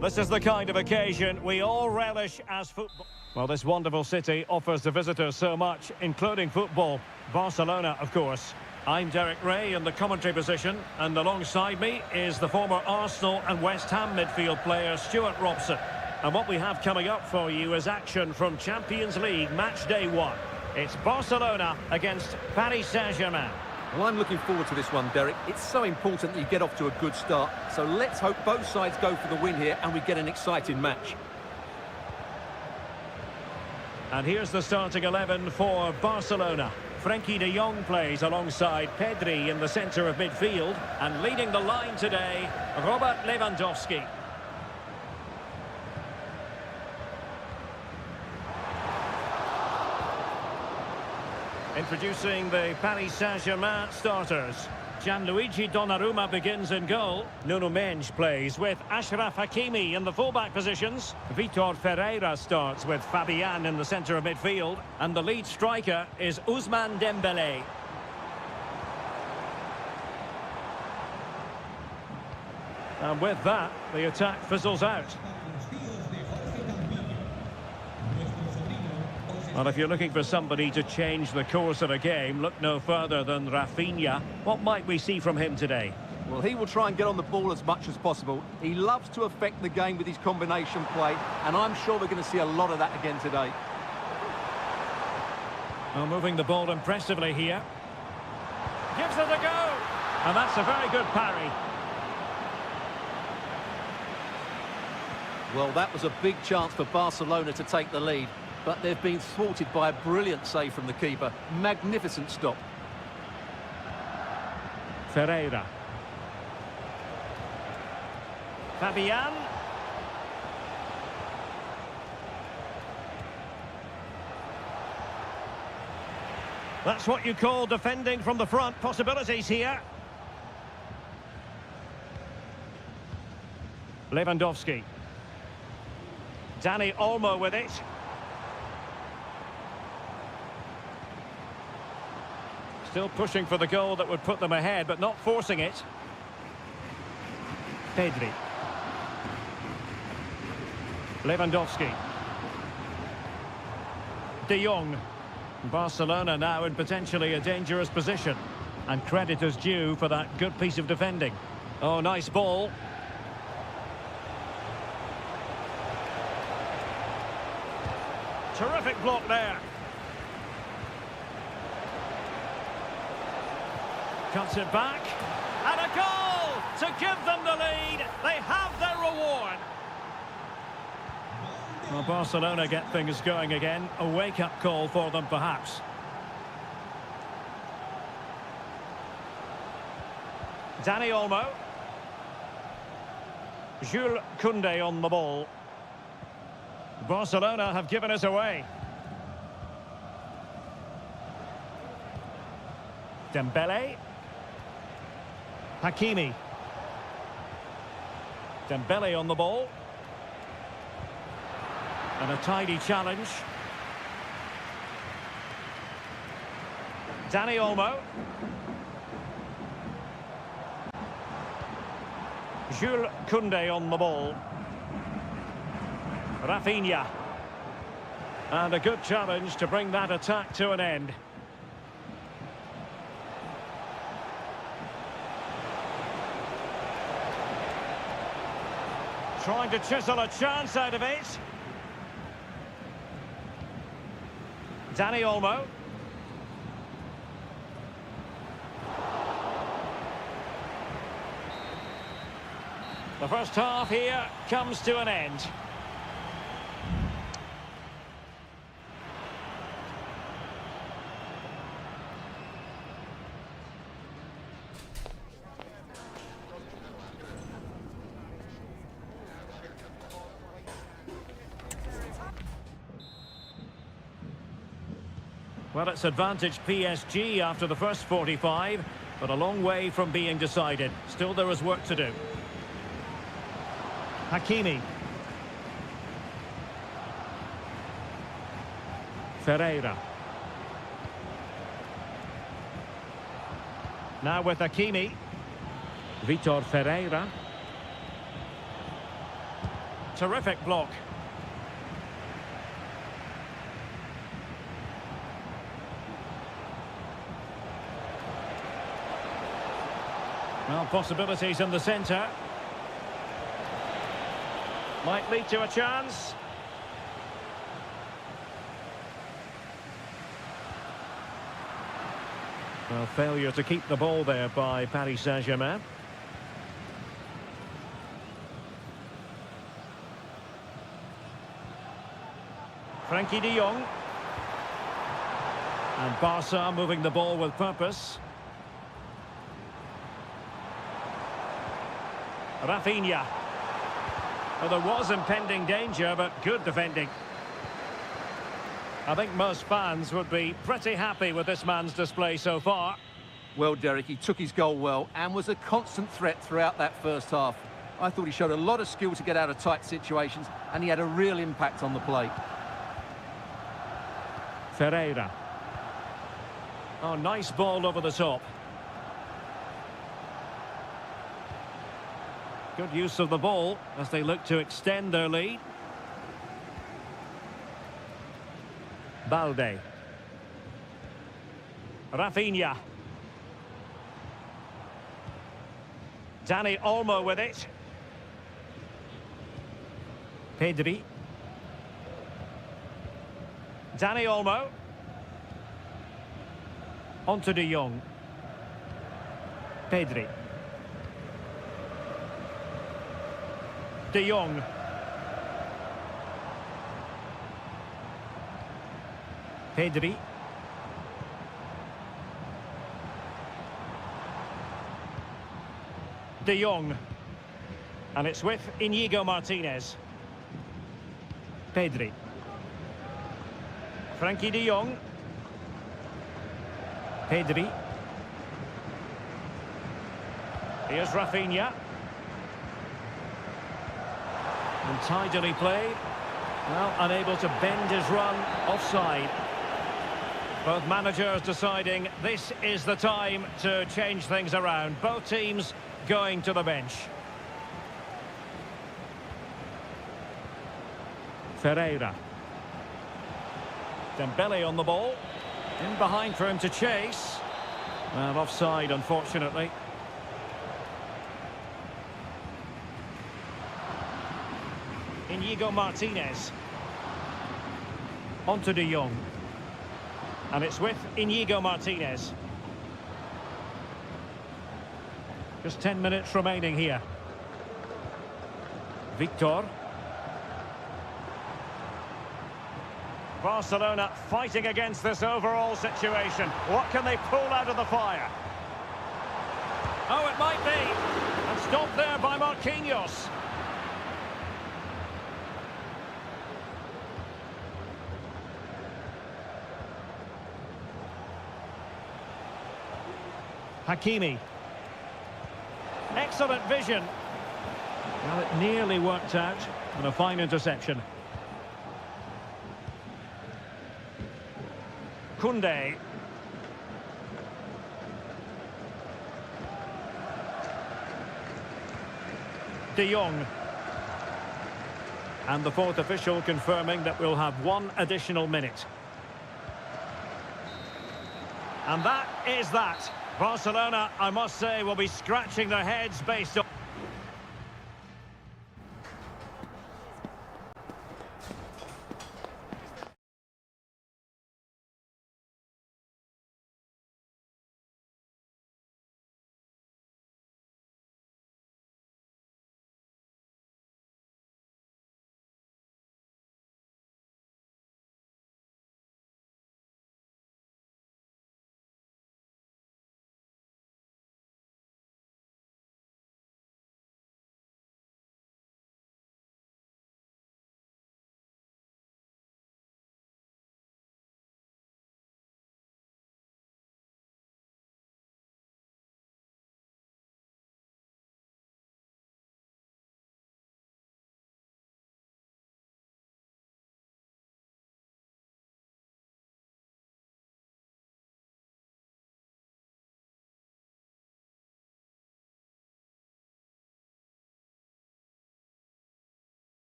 This is the kind of occasion we all relish as football. Well, this wonderful city offers the visitors so much, including football. Barcelona, of course. I'm Derek Ray in the commentary position, and alongside me is the former Arsenal and West Ham midfield player Stuart Robson. And what we have coming up for you is action from Champions League match day 1. It's Barcelona against Paris Saint-Germain. Well, I'm looking forward to this one, Derek. It's so important that you get off to a good start. So let's hope both sides go for the win here and we get an exciting match. And here's the starting 11 for Barcelona. Frenkie de Jong plays alongside Pedri in the centre of midfield. And leading the line today, Robert Lewandowski. Introducing the Paris Saint-Germain starters. Gianluigi Donnarumma begins in goal. Nuno Mendes plays with Achraf Hakimi in the fullback positions. Vitor Ferreira starts with Fabian in the centre of midfield. And the lead striker is Ousmane Dembélé. And with that, the attack fizzles out. Well, if you're looking for somebody to change the course of a game, look no further than Rafinha. What might we see from him today? Well, he will try and get on the ball as much as possible. He loves to affect the game with his combination play, and I'm sure we're going to see a lot of that again today. Well, moving the ball impressively here. Gives it a go! And that's a very good parry. Well, that was a big chance for Barcelona to take the lead. But they've been thwarted by a brilliant save from the keeper. Magnificent stop. Ferreira. Fabian. That's what you call defending from the front. Possibilities here. Lewandowski. Dani Olmo with it. Still pushing for the goal that would put them ahead, but not forcing it. Pedri. Lewandowski. De Jong. Barcelona now in potentially a dangerous position. And credit is due for that good piece of defending. Oh, nice ball. Terrific block there. Cuts it back, and a goal to give them the lead. They have their reward. Well, Barcelona get things going again. A wake-up call for them, perhaps. Dani Olmo. Jules Koundé on the ball. Barcelona have given us away. Dembélé. Hakimi. Dembélé on the ball. And a tidy challenge. Dani Olmo. Jules Koundé on the ball. Rafinha. And a good challenge to bring that attack to an end. Trying to chisel a chance out of it. Dani Olmo. The first half here comes to an end. Well, it's advantage PSG after the first 45, but a long way from being decided. Still, there is work to do. Hakimi. Ferreira. Now with Hakimi. Vitor Ferreira. Terrific block. Well, possibilities in the centre. Might lead to a chance. Well, failure to keep the ball there by Paris Saint-Germain. Frankie de Jong. And Barca moving the ball with purpose. Rafinha. Well, there was impending danger, but good defending. I think most fans would be pretty happy with this man's display so far. Well, Derek, he took his goal well and was a constant threat throughout that first half. I thought he showed a lot of skill to get out of tight situations, and he had a real impact on the play. Ferreira. Oh, nice ball over the top. Good use of the ball as they look to extend their lead. Balde. Rafinha. Dani Olmo with it. Pedri. Dani Olmo. On to de Jong. Pedri. De Jong. Pedri. De Jong. And it's with Inigo Martinez. Pedri. Frankie de Jong. Pedri. Here's Rafinha. And tidily played. Well, unable to bend his run, offside. Both managers deciding this is the time to change things around. Both teams going to the bench. Ferreira. Dembele on the ball. In behind for him to chase. Well, offside, unfortunately. Inigo Martinez. On to de Jong. And it's with Inigo Martinez. Just 10 minutes remaining here. Victor. Barcelona fighting against this overall situation. What can they pull out of the fire? Oh, it might be. And stopped there by Marquinhos. Hakimi. Excellent vision. Well, it nearly worked out, and a fine interception. Koundé. De Jong. And the fourth official confirming that we'll have one additional minute. And that is that. Barcelona, I must say, will be scratching their heads based on...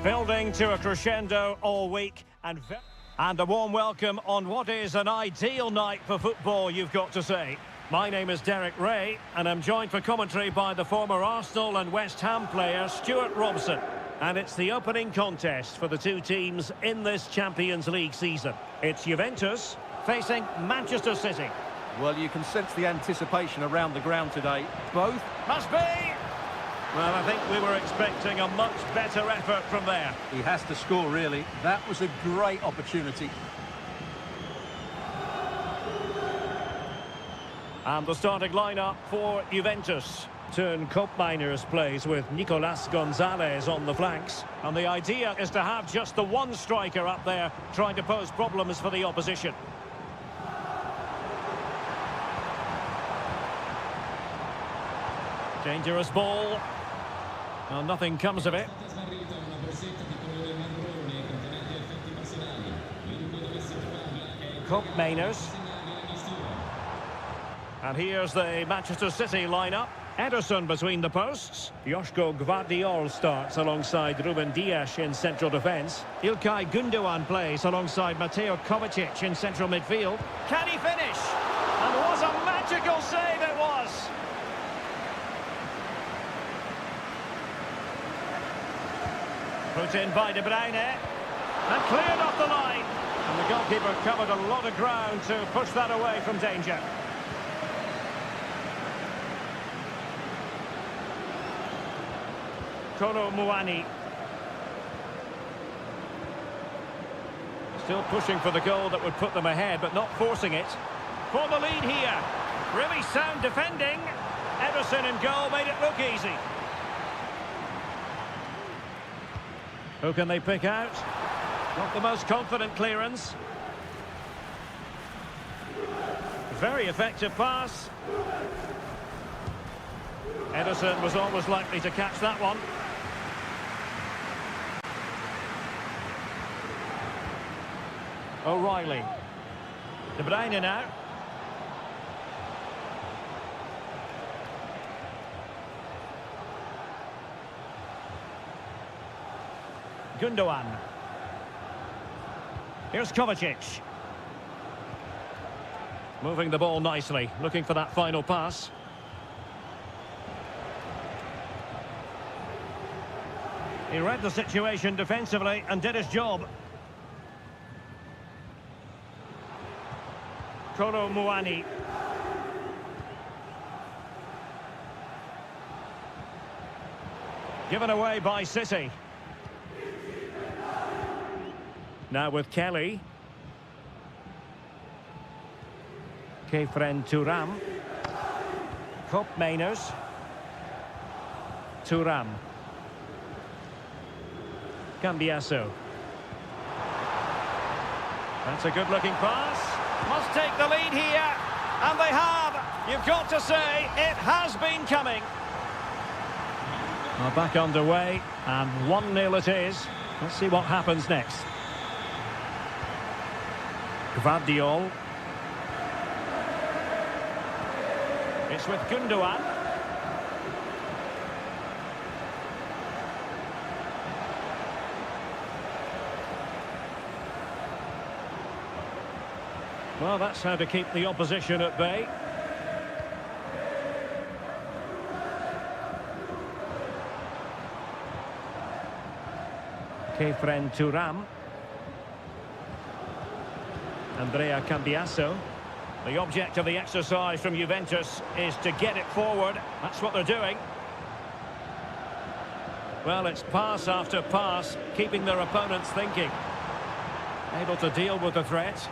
Building to a crescendo all week and a warm welcome on what is an ideal night for football, you've got to say. My name is Derek Ray and I'm joined for commentary by the former Arsenal and West Ham player Stuart Robson. And it's the opening contest for the two teams in this Champions League season. It's Juventus facing Manchester City. Well, you can sense the anticipation around the ground today. Both Must be! Well, I think we were expecting a much better effort from there. He has to score, really. That was a great opportunity. And the starting lineup for Juventus. Turn Koopmeiners plays with Nicolas Gonzalez on the flanks. And the idea is to have just the one striker up there trying to pose problems for the opposition. Dangerous ball. Well, nothing comes of it. Koopmeiners. And here's the Manchester City lineup. Ederson between the posts. Joško Gvardiol starts alongside Ruben Dias in central defence. İlkay Gündoğan plays alongside Mateo Kovacic in central midfield. Can he finish? And what a magical save it was! Put in by De Bruyne. And cleared off the line. And the goalkeeper covered a lot of ground to push that away from danger. Kolo Muani. Still pushing for the goal that would put them ahead, but not forcing it. For the lead here. Really sound defending. Ederson in goal made it look easy. Who can they pick out? Not the most confident clearance. Very effective pass. Ederson was always likely to catch that one. O'Reilly. De Bruyne now. Gündoğan. Here's Kovacic. Moving the ball nicely, looking for that final pass. He read the situation defensively and did his job. Kolo Muani. Given away by City. Now with Kelly. Kefren Turam. Koopmeiners. Turam. Cambiasso. That's a good-looking pass. Must take the lead here. And they have. You've got to say, it has been coming. Well, back underway, and 1-0 it is. Let's see what happens next. Gvardiol. It's with Gündoğan. Well, that's how to keep the opposition at bay. Kefren Turam. Andrea Cambiasso. The object of the exercise from Juventus is to get it forward. That's what they're doing. Well, it's pass after pass, keeping their opponents thinking. Able to deal with the threat.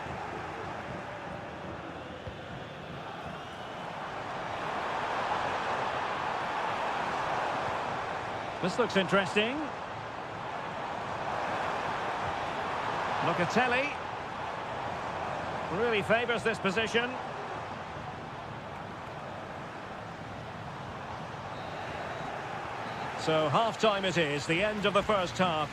This looks interesting. Locatelli. Really favours this position. So half-time it is, the end of the first half.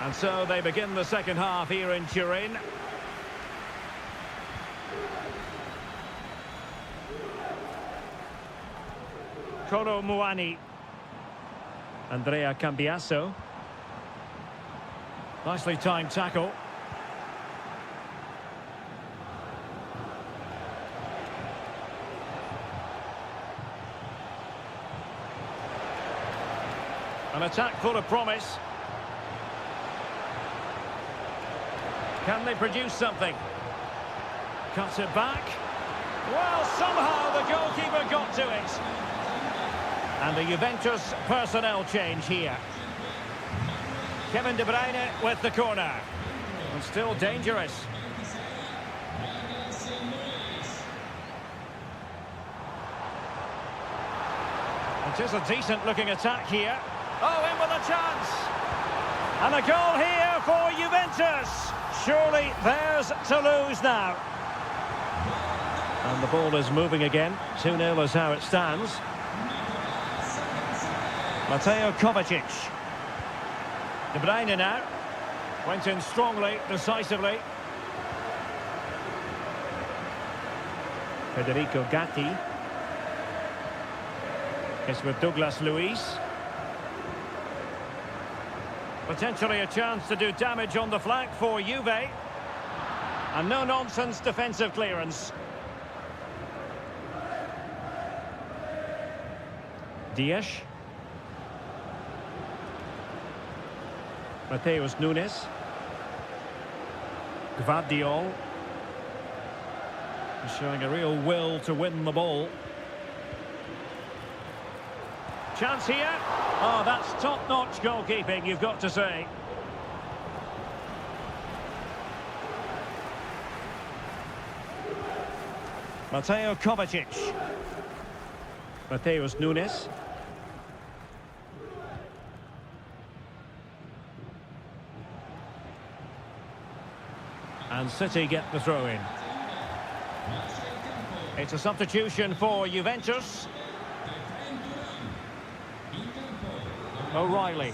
And so they begin the second half here in Turin. Koro Muani. Andrea Cambiasso. Nicely timed tackle. An attack full of promise. Can they produce something? Cuts it back. Well, somehow the goalkeeper got to it. And the Juventus personnel change here. Kevin De Bruyne with the corner. And still dangerous. It is a decent looking attack here. Oh, in with a chance. And a goal here for Juventus. Surely theirs to lose now. And the ball is moving again. 2-0 is how it stands. Mateo Kovacic. De Bruyne now. Went in strongly, decisively. Federico Gatti. It's with Douglas Luiz. Potentially a chance to do damage on the flank for Juve. And no-nonsense defensive clearance. Dias. Mateus Nunes. Gvardiol. Showing a real will to win the ball. Chance here. Oh, that's top-notch goalkeeping, you've got to say. Mateo Kovacic. Mateus Nunes. And City get the throw in. It's a substitution for Juventus. O'Reilly.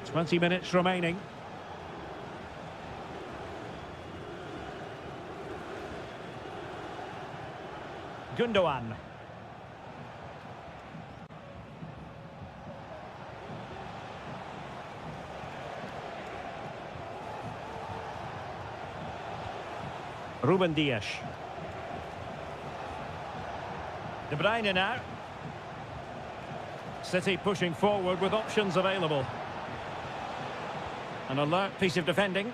20 minutes remaining. Gundogan. Ruben Dias. De Bruyne now. City pushing forward with options available. An alert piece of defending.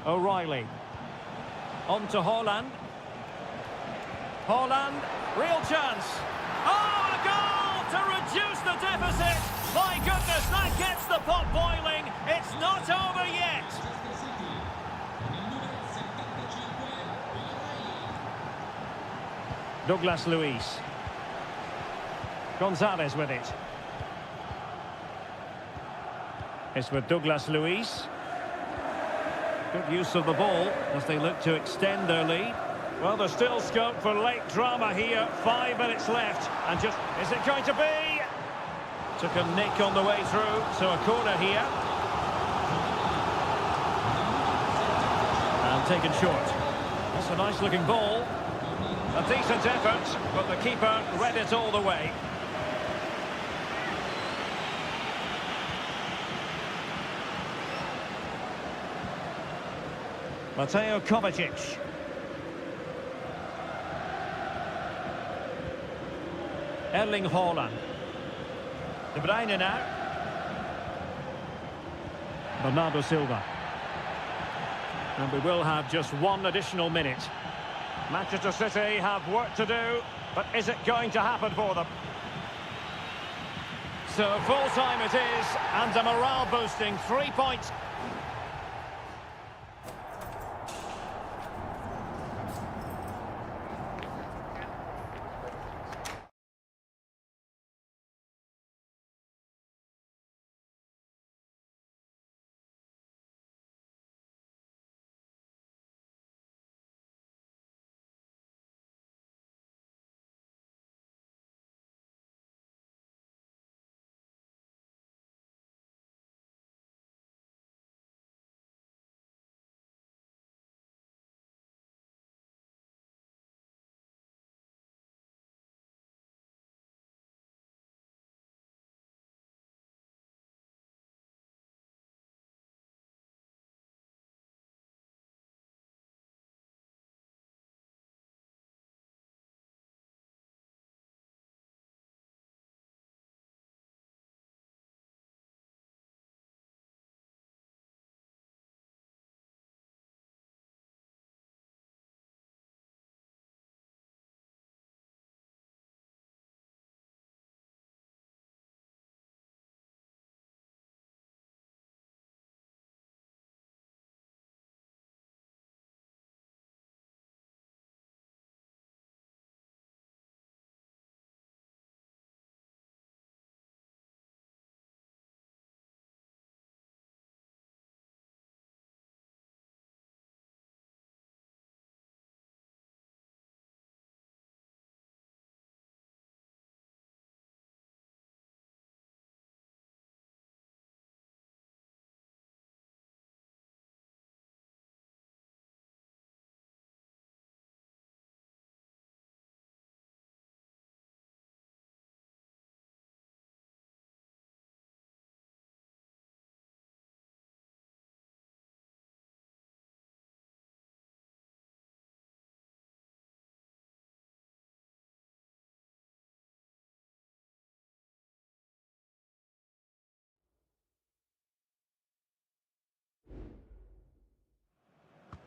O'Reilly. On to Haaland. Haaland, real chance. Oh, a goal to reduce the deficit. My goodness, that gets the pot boiling. It's not over yet. Douglas Luiz. Gonzalez with it. It's with Douglas Luiz. Good use of the ball as they look to extend their lead. Well, there's still scope for late drama here. 5 minutes left. And just, is it going to be? Took a nick on the way through, so a corner here. And taken short. That's a nice looking ball. A decent effort, but the keeper read it all the way. Mateo Kovacic. Erling Haaland. De Bruyne now. Bernardo Silva. And we will have just one additional minute. Manchester City have work to do, but is it going to happen for them? So full time it is, and a morale boosting 3 points.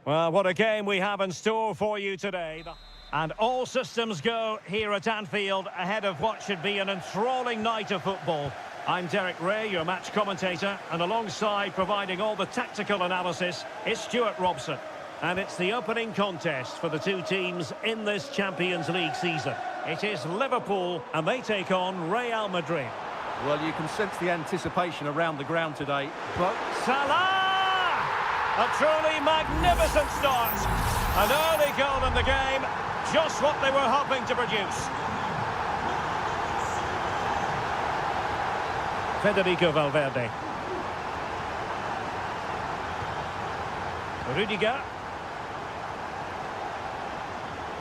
Well, what a game we have in store for you today. And all systems go here at Anfield ahead of what should be an enthralling night of football. I'm Derek Ray, your match commentator, and alongside providing all the tactical analysis is Stuart Robson. And it's the opening contest for the two teams in this Champions League season. It is Liverpool, and they take on Real Madrid. Well, you can sense the anticipation around the ground today, but... Salah! A truly magnificent start. An early goal in the game, just what they were hoping to produce. Federico Valverde. Rudiger.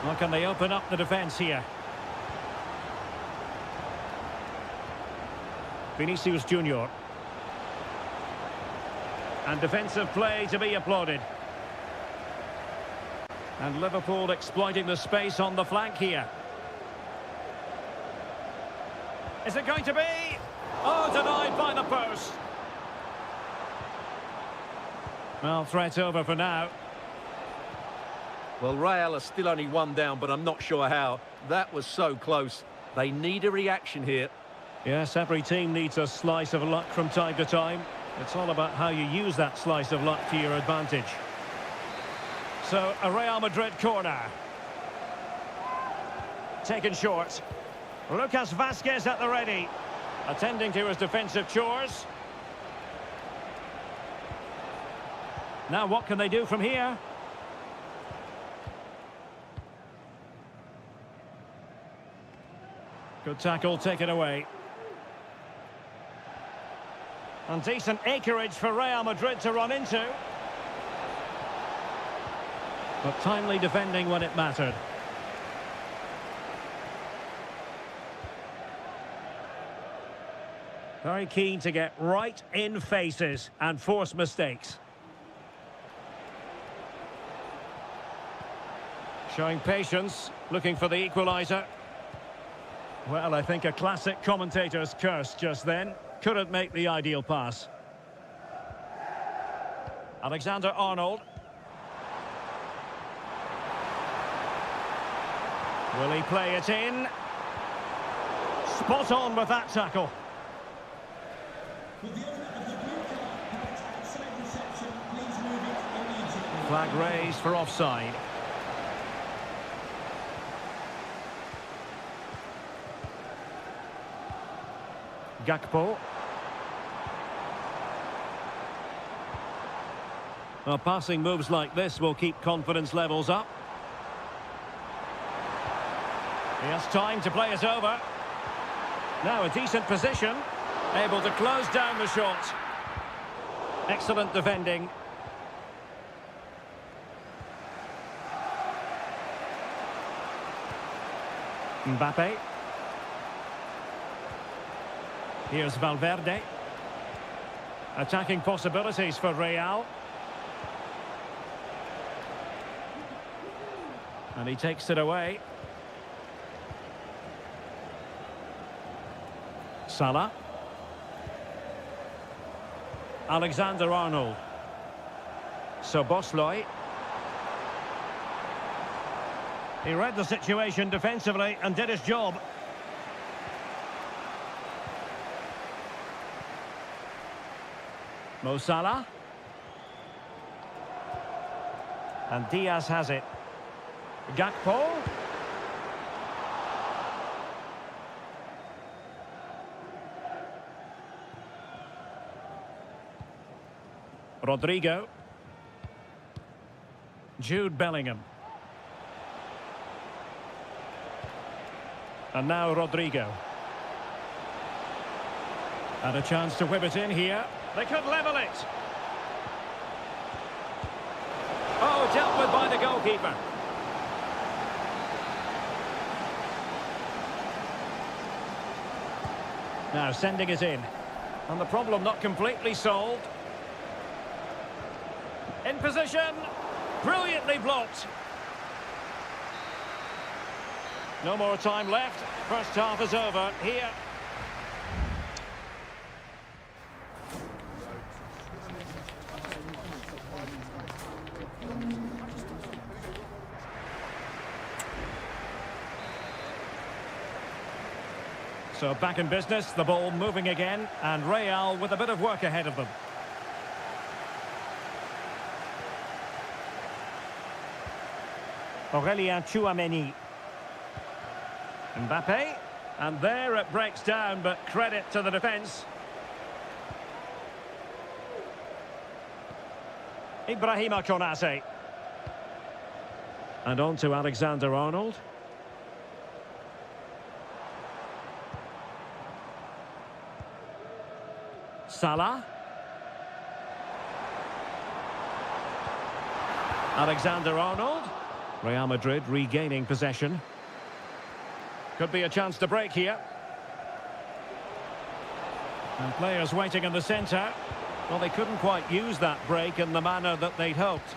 Well, can they open up the defence here? Vinicius Junior. And defensive play to be applauded. And Liverpool exploiting the space on the flank here. Is it going to be? Oh, denied by the post. Well, threat over for now. Well, Real are still only one down, but I'm not sure how. That was so close. They need a reaction here. Yes, every team needs a slice of luck from time to time. It's all about how you use that slice of luck to your advantage. So, a Real Madrid corner. Taken short. Lucas Vazquez at the ready. Attending to his defensive chores. Now what can they do from here? Good tackle taken away. And decent acreage for Real Madrid to run into. But timely defending when it mattered. Very keen to get right in faces and force mistakes. Showing patience, looking for the equaliser. Well, I think a classic commentator's curse just then. Couldn't make the ideal pass. Alexander-Arnold. Will he play it in? Spot on with that tackle. Flag raised for offside. Gakpo. Well, passing moves like this will keep confidence levels up. He has time to play it over. Now a decent position. Able to close down the shot. Excellent defending. Mbappe. Here's Valverde. Attacking possibilities for Real. And he takes it away. Salah. Alexander-Arnold. Szoboszlai. He read the situation defensively and did his job. Mo Salah. And Diaz has it. Gakpo. Rodrigo. Jude Bellingham. And now Rodrigo. And a chance to whip it in here. They could level it. Oh, dealt with by the goalkeeper. Now sending it in. And the problem not completely solved. In position. Brilliantly blocked. No more time left. First half is over here. So back in business, the ball moving again, and Real with a bit of work ahead of them. Aurelien Tchouameni. Mbappe. And there it breaks down, but credit to the defence. Ibrahima Konate. And on to Alexander-Arnold. Salah. Alexander-Arnold. Real Madrid regaining possession. Could be a chance to break here. And players waiting in the centre. Well, they couldn't quite use that break in the manner that they'd hoped.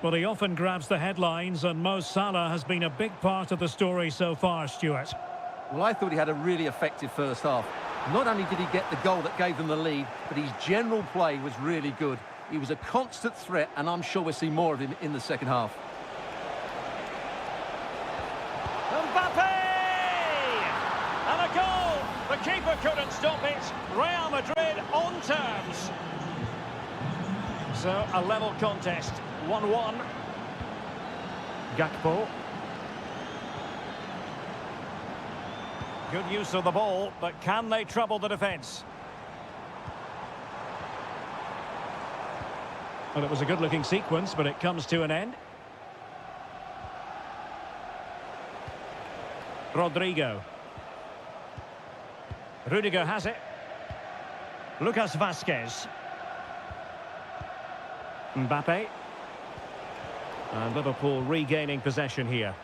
Well, he often grabs the headlines, and Mo Salah has been a big part of the story so far, Stuart. Well, I thought he had a really effective first half. Not only did he get the goal that gave them the lead, but his general play was really good. He was a constant threat, and I'm sure we'll see more of him in the second half. Mbappe! And a goal! The keeper couldn't stop it. Real Madrid on terms. So, a level contest. 1-1. Gakpo. Good use of the ball, but can they trouble the defence? Well, it was a good-looking sequence, but it comes to an end. Rodrigo. Rudiger has it. Lucas Vazquez. Mbappe. And Liverpool regaining possession here.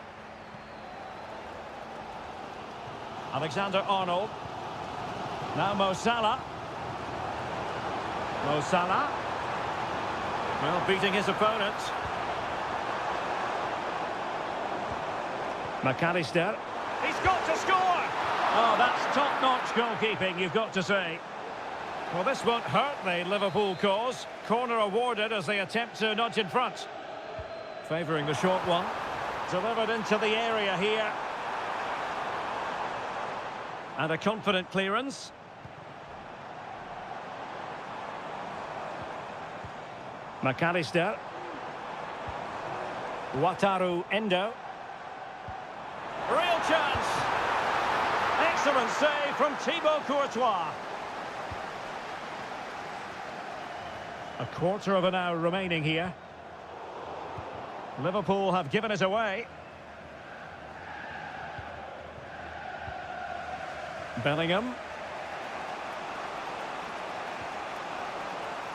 Alexander-Arnold. Now Mo Salah. Mo Salah. Well, beating his opponent. McAllister. He's got to score! Oh, that's top-notch goalkeeping, you've got to say. Well, this won't hurt the Liverpool cause. Corner awarded as they attempt to nudge in front. Favouring the short one. Delivered into the area here. And a confident clearance. McAllister. Wataru Endo. Real chance. Excellent save from Thibaut Courtois. A quarter of an hour remaining here. Liverpool have given it away. Bellingham.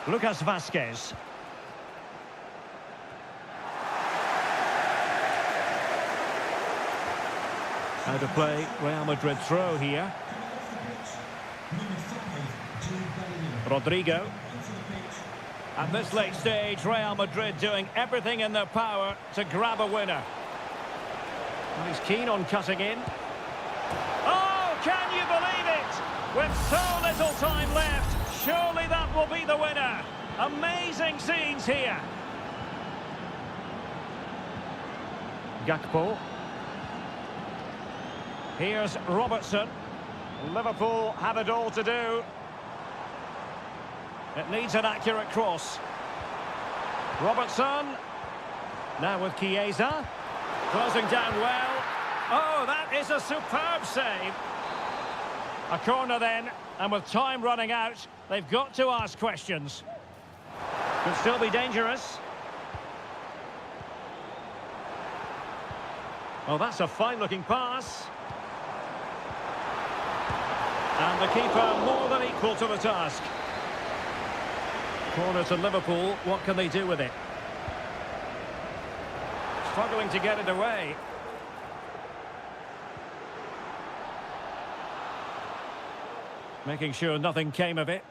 Lucas Vazquez. How to play Real Madrid throw here. Rodrigo. At this late stage, Real Madrid doing everything in their power to grab a winner. And he's keen on cutting in. Oh, can you believe it? With so little time left, surely that will be the winner. Amazing scenes here. Gakpo. Here's Robertson. Liverpool have it all to do. It needs an accurate cross. Robertson. Now with Chiesa. Closing down well. Oh, that is a superb save. A corner then, and with time running out, they've got to ask questions. Could still be dangerous. Oh, that's a fine-looking pass. And the keeper more than equal to the task. Corner to Liverpool, what can they do with it? Struggling to get it away. Making sure nothing came of it.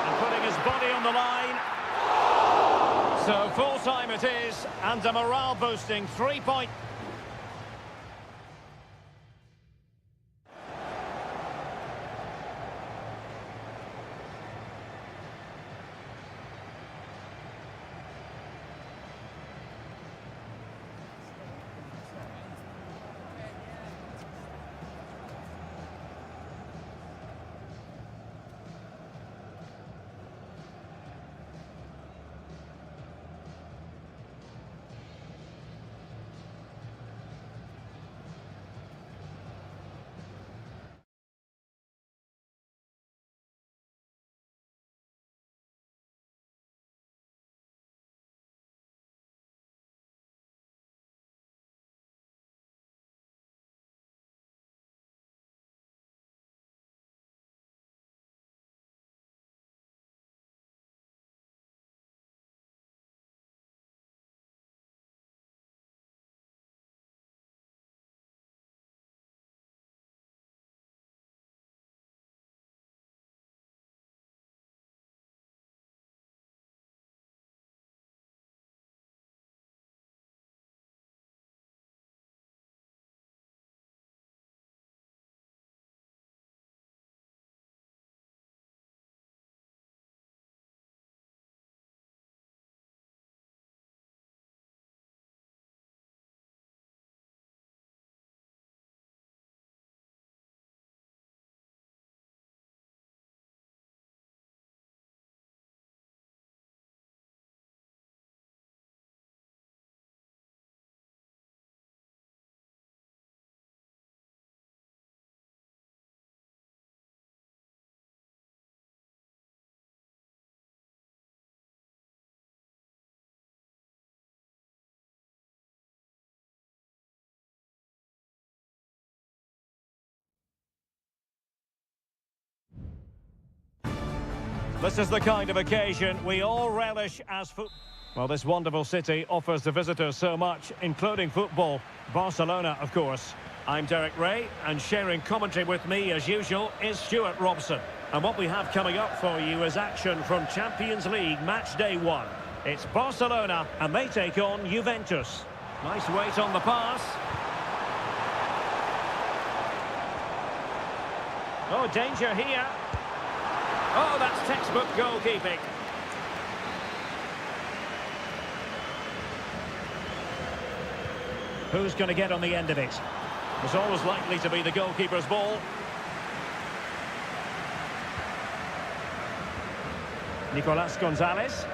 And putting his body on the line. So full time it is, and a morale-boosting 3-point. This is the kind of occasion we all relish as football. Well, this wonderful city offers the visitors so much, including football. Barcelona, of course. I'm Derek Ray, and sharing commentary with me, as usual, is Stuart Robson. And what we have coming up for you is action from Champions League match day 1. It's Barcelona, and they take on Juventus. Nice weight on the pass. Oh, danger here. Oh, that's textbook goalkeeping. Who's going to get on the end of it? It's always likely to be the goalkeeper's ball. Nicolas Gonzalez.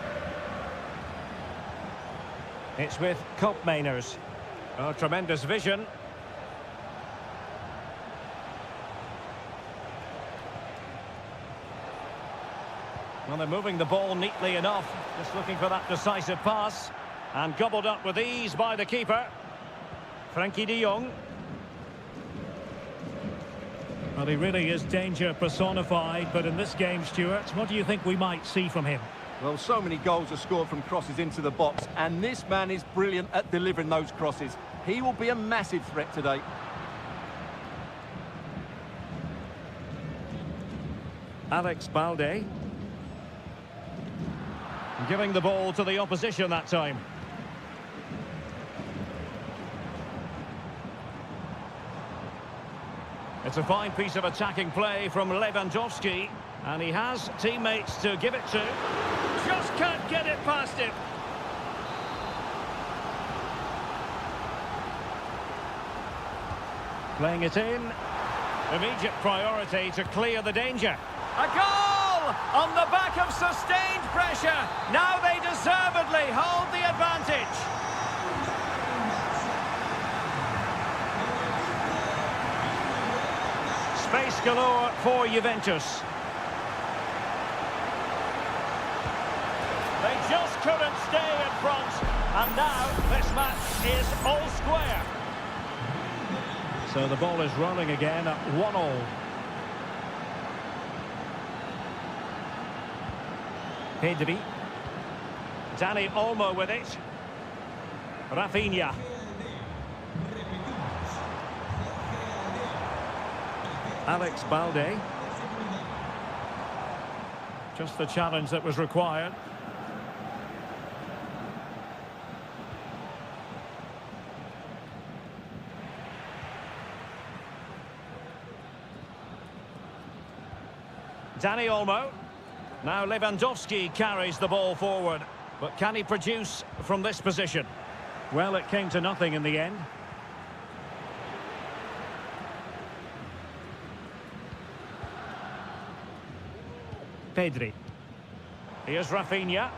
It's with Koopmeiners. Oh, tremendous vision. Well, they're moving the ball neatly enough. Just looking for that decisive pass. And gobbled up with ease by the keeper. Frankie de Jong. Well, he really is danger personified, but in this game, Stuart, what do you think we might see from him? Well, so many goals are scored from crosses into the box, and this man is brilliant at delivering those crosses. He will be a massive threat today. Alex Balde. Giving the ball to the opposition that time. It's a fine piece of attacking play from Lewandowski, and he has teammates to give it to. Just can't get it past him. Playing it in. Immediate priority to clear the danger. A goal! On the back of sustained pressure. Now they deservedly hold the advantage. Space galore for Juventus. They just couldn't stay in front, and now this match is all square. So the ball is rolling again at 1-1. Pedri. Dani Olmo with it. Rafinha. Alex Balde. Just the challenge that was required. Dani Olmo. Now Lewandowski carries the ball forward. But can he produce from this position? Well, it came to nothing in the end. Pedri. Here's Rafinha.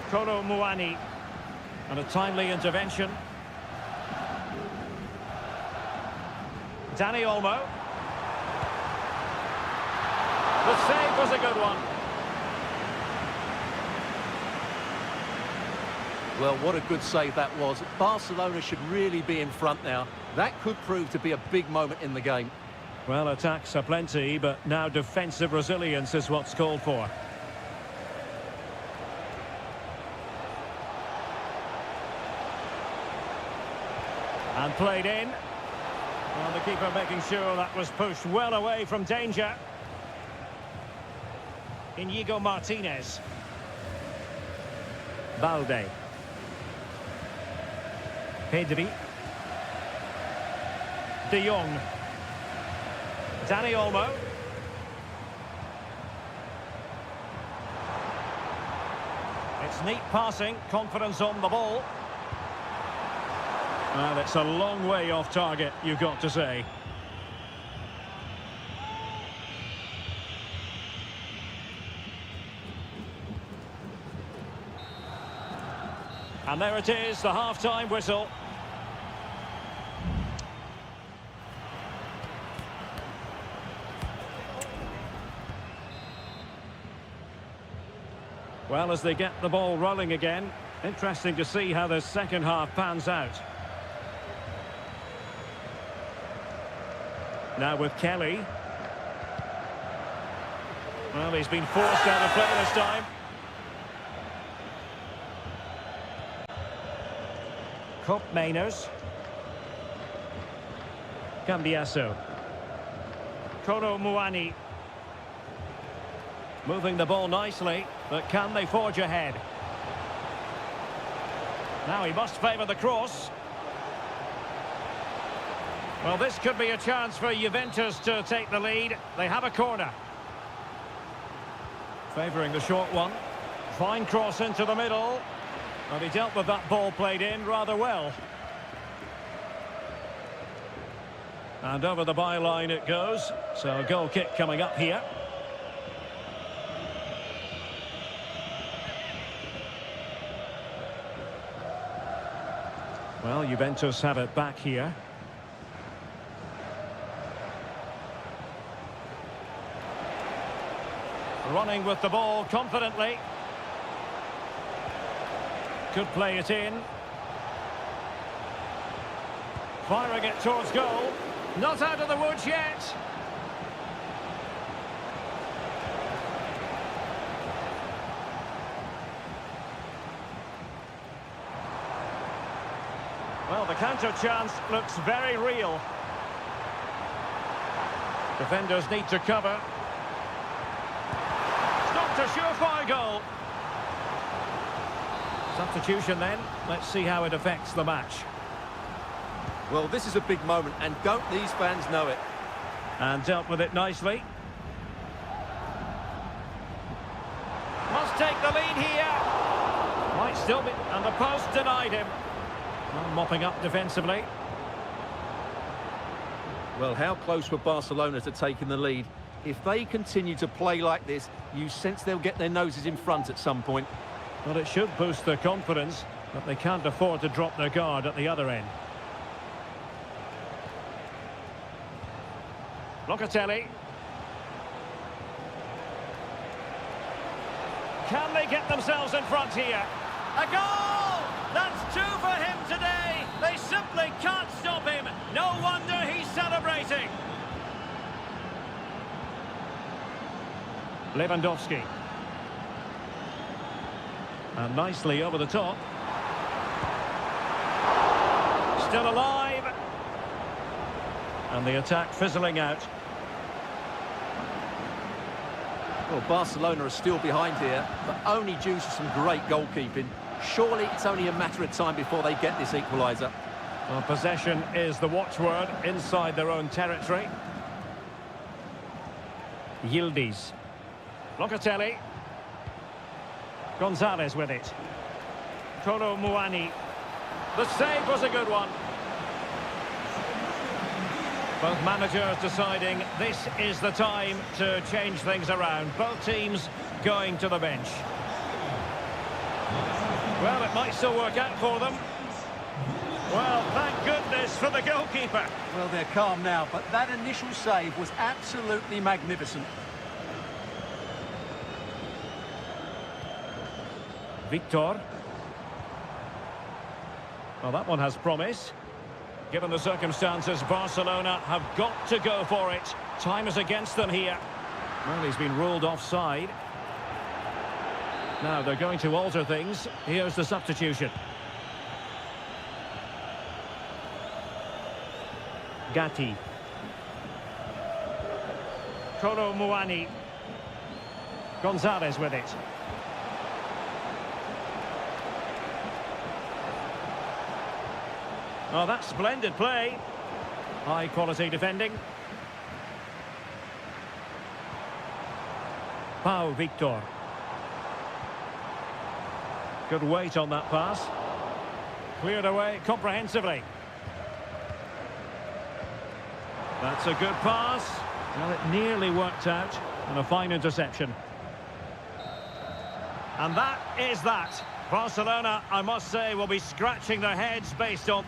Kolo Muani. And a timely intervention. Dani Olmo. The save was a good one. Well, what a good save that was. Barcelona should really be in front now. That could prove to be a big moment in the game. Well, attacks are plenty, but now defensive resilience is what's called for. And played in. Well, the keeper making sure that was pushed well away from danger. Inigo Martinez. Balde. Pedri. De Jong. Dani Olmo. It's neat passing, confidence on the ball. Well, it's a long way off target, you've got to say. And there it is, the half-time whistle. Well, as they get the ball rolling again, interesting to see how the second half pans out. Now with Kelly. Well, he's been forced out of play this time. Cop Mainers. Cambiaso. Koro Muani. Moving the ball nicely, but can they forge ahead? Now he must favour the cross. Well, this could be a chance for Juventus to take the lead. They have a corner. Favouring the short one. Fine cross into the middle. And he dealt with that ball played in rather well. And over the byline it goes. So a goal kick coming up here. Well, Juventus have it back here. Running with the ball confidently. Could play it in. Firing it towards goal. Not out of the woods yet. Well, the counter chance looks very real. Defenders need to cover. Stopped a surefire goal. Substitution then. Let's see how it affects the match. Well, this is a big moment, and don't these fans know it? And dealt with it nicely. Must take the lead here. Might still be... And the post denied him. Well, mopping up defensively. Well, how close were Barcelona to taking the lead? If they continue to play like this, you sense they'll get their noses in front at some point. Well, it should boost their confidence, but they can't afford to drop their guard at the other end. Locatelli. Can they get themselves in front here? A goal! That's two for him today. They simply can't stop him. No wonder he's celebrating. Lewandowski. And nicely over the top. Still alive. And the attack fizzling out. Well, Barcelona are still behind here, but only due to some great goalkeeping. Surely it's only a matter of time before they get this equaliser. Well, possession is the watchword inside their own territory. Yildiz. Locatelli. Gonzalez with it. Kolo Muani. The save was a good one. Both managers deciding this is the time to change things around. Both teams going to the bench. Well, it might still work out for them. Well, thank goodness for the goalkeeper. Well, they're calm now, but that initial save was absolutely magnificent. Victor. Well, that one has promise. Given the circumstances, Barcelona have got to go for it. Time is against them here. Well, he's been ruled offside. Now they're going to alter things. Here's the substitution. Gatti. Kolo Muani. Gonzalez with it. Oh, that's splendid play. High quality defending. Pau Victor. Good weight on that pass. Cleared away comprehensively. That's a good pass. Well, it nearly worked out. And a fine interception. And that is that. Barcelona, I must say, will be scratching their heads based on...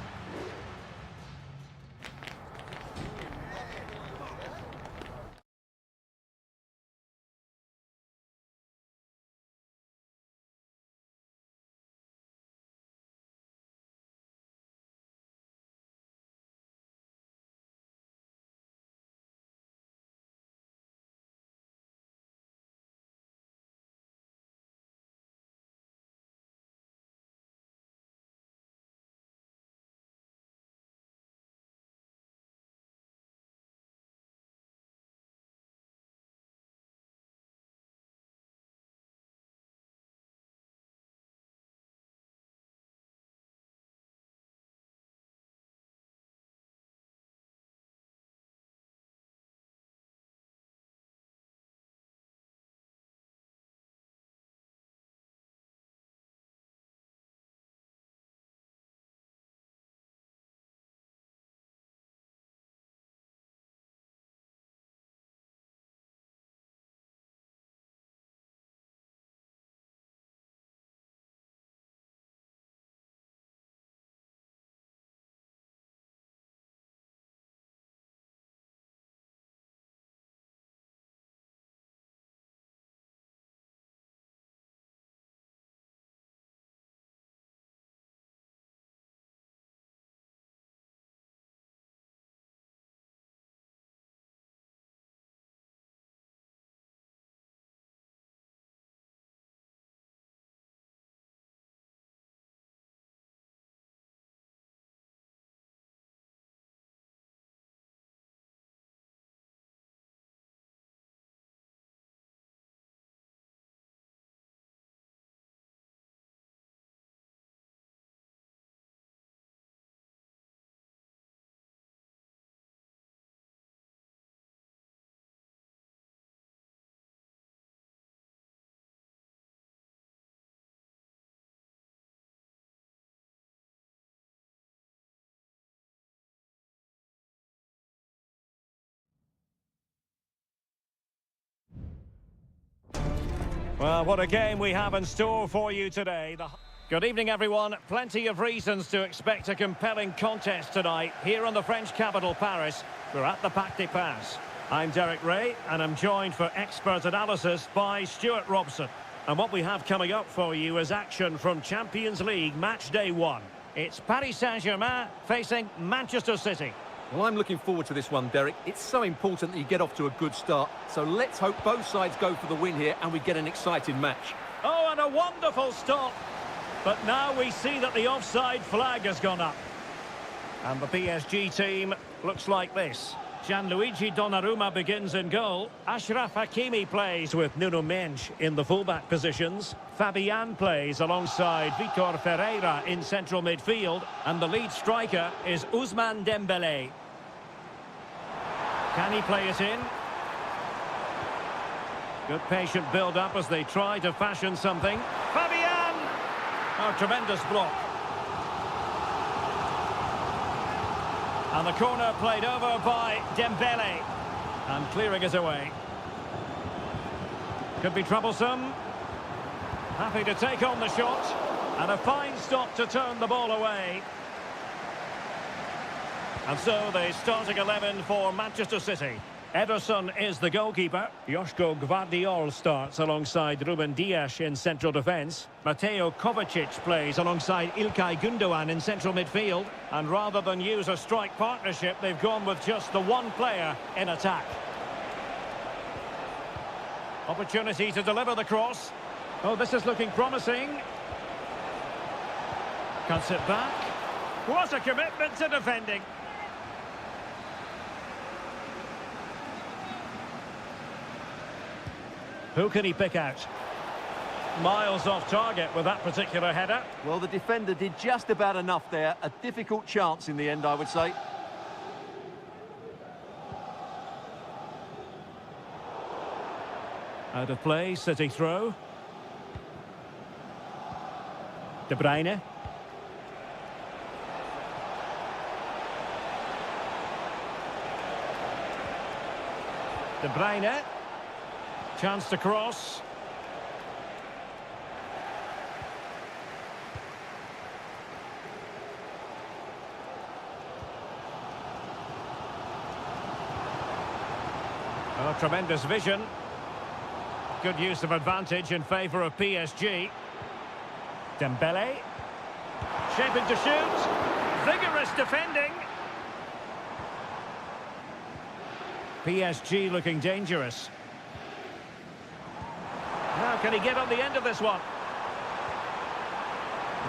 Well, what a game we have in store for you today. Good evening, everyone. Plenty of reasons to expect a compelling contest tonight here in the French capital, Paris. We're at the Parc des Princes. I'm Derek Ray, and I'm joined for expert analysis by Stuart Robson. And what we have coming up for you is action from Champions League match day 1. It's Paris Saint-Germain facing Manchester City. Well, I'm looking forward to this one, Derek. It's so important that you get off to a good start. So let's hope both sides go for the win here and we get an exciting match. Oh, and a wonderful stop. But now we see that the offside flag has gone up. And the PSG team looks like this. Gianluigi Donnarumma begins in goal. Achraf Hakimi plays with Nuno Mendes in the fullback positions. Fabian plays alongside Vitor Ferreira in central midfield. And the lead striker is Ousmane Dembélé. Can he play it in? Good patient build-up as they try to fashion something. Fabian! Oh, tremendous block. And the corner played over by Dembélé. And clearing it away. Could be troublesome. Happy to take on the shot. And a fine stop to turn the ball away. And so the starting 11 for Manchester City. Ederson is the goalkeeper. Joško Gvardiol starts alongside Ruben Dias in central defence. Mateo Kovacic plays alongside Ilkay Gundogan in central midfield. And rather than use a strike partnership, they've gone with just the one player in attack. Opportunity to deliver the cross. Oh, this is looking promising. Cuts it back. What a commitment to defending. Who can he pick out? Miles off target with that particular header. Well, the defender did just about enough there. A difficult chance in the end, I would say. Out of play, City throw. De Bruyne. De Bruyne. Chance to cross. Oh, tremendous vision. Good use of advantage in favour of PSG. Dembélé. Shaping to shoot. Vigorous defending. PSG looking dangerous. Now, can he get on the end of this one?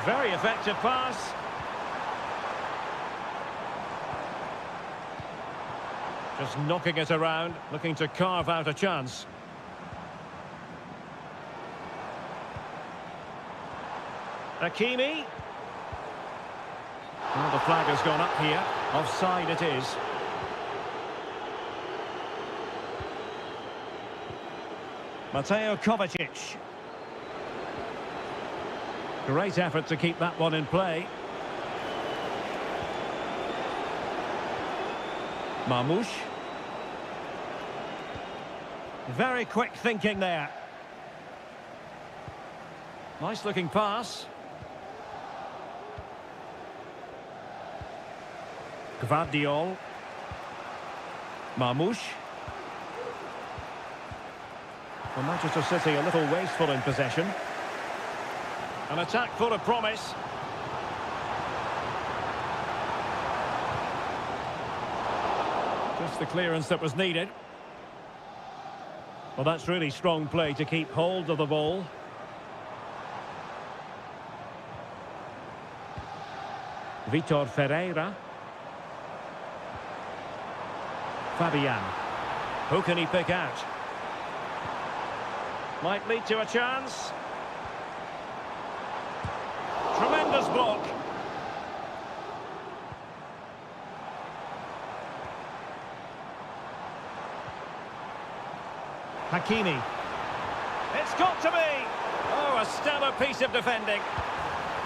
Very effective pass. Just knocking it around, looking to carve out a chance. Hakimi. Well, the flag has gone up here. Offside it is. Mateo Kovacic. Great effort to keep that one in play. Marmoush. Very quick thinking there. Nice looking pass. Gvardiol. Marmoush. For Manchester City, a little wasteful in possession. An attack full of promise. Just the clearance that was needed. Well, that's really strong play to keep hold of the ball. Vitor Ferreira. Fabian. Who can he pick out? Might lead to a chance. Tremendous block. Hakimi. It's got to be. Oh, a stellar piece of defending.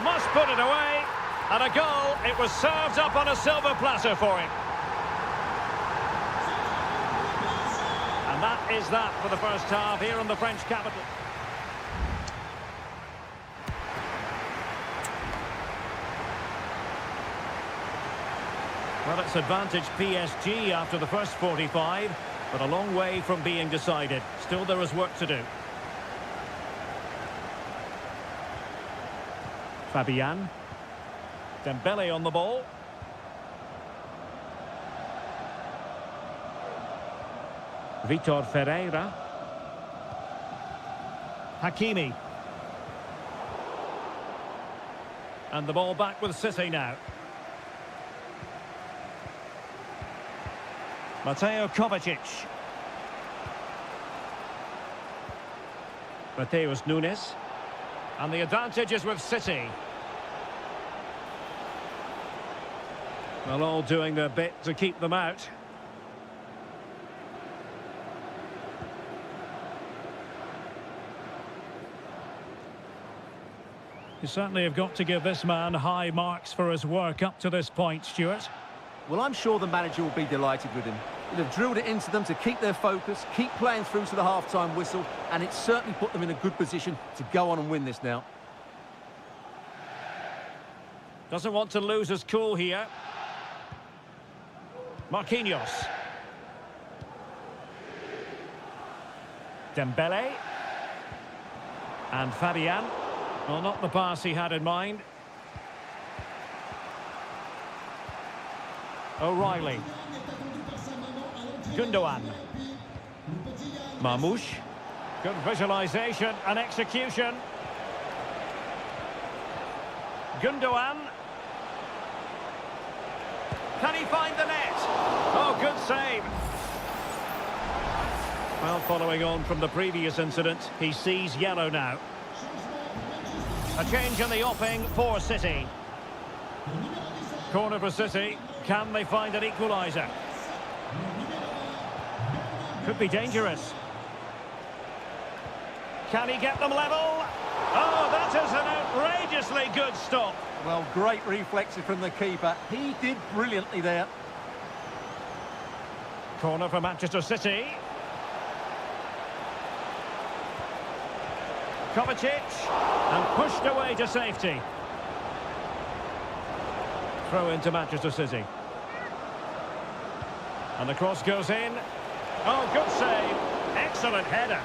Must put it away. And a goal. It was served up on a silver platter for him. And that is that for the first half here in the French capital. Well, it's advantage PSG after the first 45, but a long way from being decided. Still, there is work to do. Fabian. Dembele on the ball. Vitor Ferreira. Hakimi. And the ball back with City now. Mateo Kovacic. Mateus Nunes. And the advantage is with City. Well, all doing their bit to keep them out. You certainly have got to give this man high marks for his work up to this point, Stuart. Well, I'm sure the manager will be delighted with him. He'll have drilled it into them to keep their focus, keep playing through to the half-time whistle, and it's certainly put them in a good position to go on and win this now. Doesn't want to lose his cool here. Marquinhos. Dembele. And Fabian. Well, not the pass he had in mind. O'Reilly. Gundogan. Marmoush. Good visualisation and execution. Gundogan. Can he find the net? Oh, good save. Well, following on from the previous incident, he sees yellow now. A change in the offing for City. Corner for City. Can they find an equaliser? Could be dangerous. Can he get them level? Oh, that is an outrageously good stop. Well, great reflexes from the keeper. He did brilliantly there. Corner for Manchester City. Kovacic. And pushed away to safety. Throw into Manchester City. And the cross goes in. Oh, good save. Excellent header.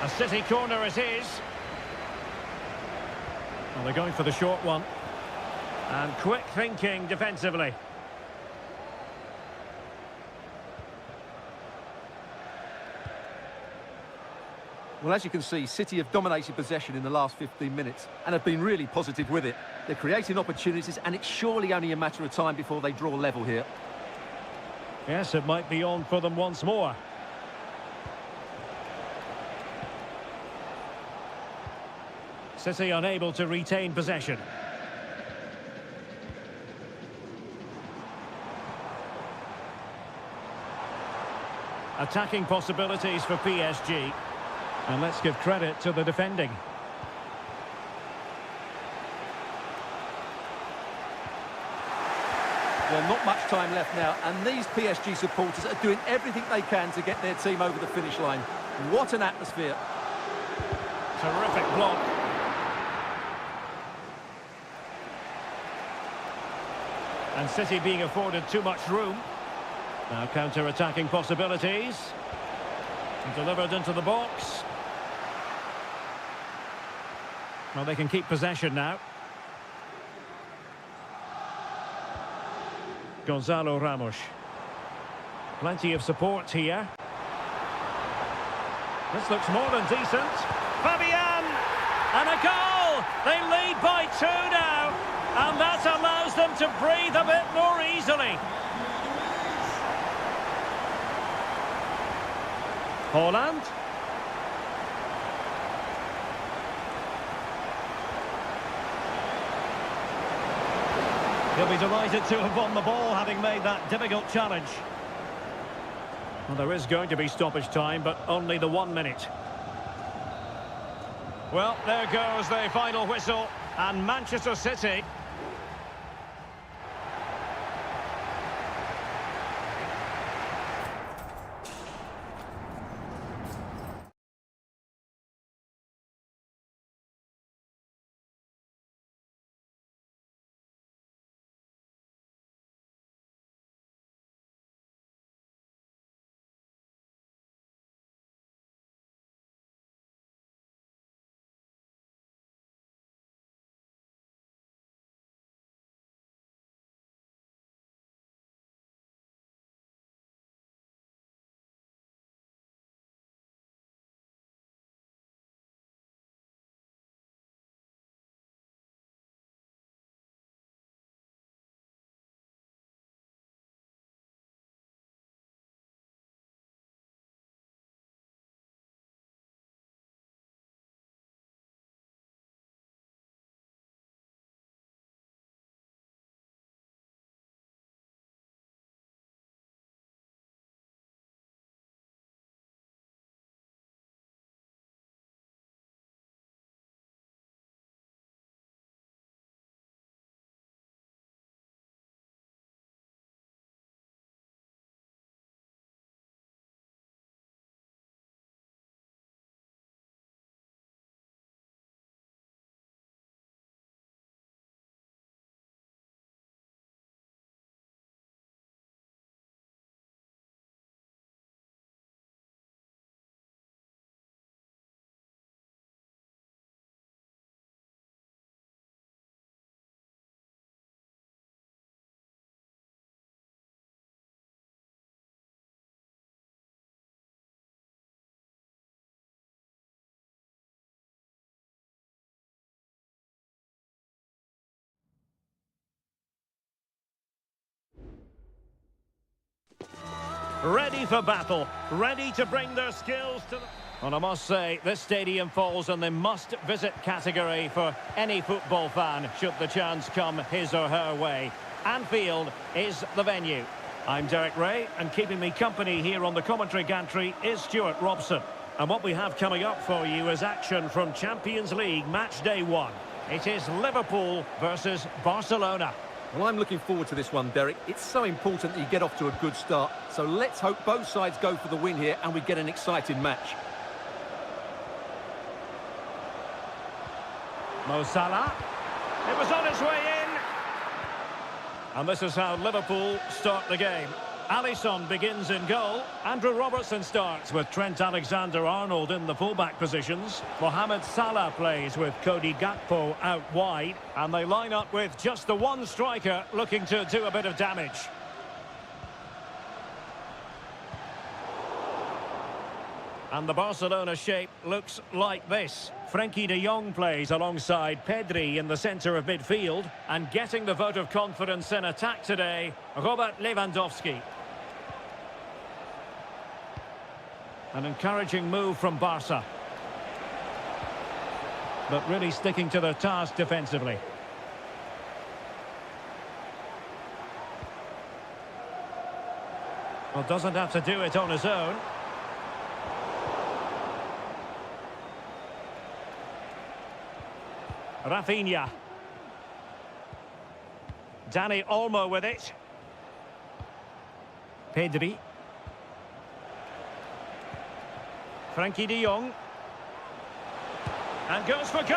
A City corner it is. Well, they're going for the short one. And quick thinking defensively. Well, as you can see, City have dominated possession in the last 15 minutes and have been really positive with it. They're creating opportunities, and it's surely only a matter of time before they draw level here. Yes, it might be on for them once more. City unable to retain possession. Attacking possibilities for PSG. And let's give credit to the defending. Well, not much time left now, and these PSG supporters are doing everything they can to get their team over the finish line. What an atmosphere. Terrific block. And City being afforded too much room. Now counter-attacking possibilities. Delivered into the box. Well, they can keep possession now. Gonzalo Ramos. Plenty of support here. This looks more than decent. Fabian! And a goal! They lead by 2 now. And that allows them to breathe a bit more easily. Haaland. He'll be delighted to have won the ball, having made that difficult challenge. Well, there is going to be stoppage time, but only the 1 minute. Well, there goes the final whistle, and Manchester City ready for battle, ready to bring their skills to the... And I must say, this stadium falls in the must-visit category for any football fan, should the chance come his or her way. Anfield is the venue. I'm Derek Ray, and keeping me company here on the commentary gantry is Stuart Robson. And what we have coming up for you is action from Champions League match day 1. It is Liverpool versus Barcelona. Well, I'm looking forward to this one, Derek. It's so important that you get off to a good start. So let's hope both sides go for the win here and we get an exciting match. Mo Salah. It was on its way in. And this is how Liverpool start the game. Alisson begins in goal. Andrew Robertson starts with Trent Alexander-Arnold in the fullback positions. Mohamed Salah plays with Cody Gakpo out wide. And they line up with just the one striker looking to do a bit of damage. And the Barcelona shape looks like this. Frenkie de Jong plays alongside Pedri in the centre of midfield. And getting the vote of confidence in attack today, Robert Lewandowski. An encouraging move from Barca. But really sticking to their task defensively. Well, doesn't have to do it on his own. Rafinha. Dani Olmo with it. Pedri. Frenkie de Jong. And goes for goal!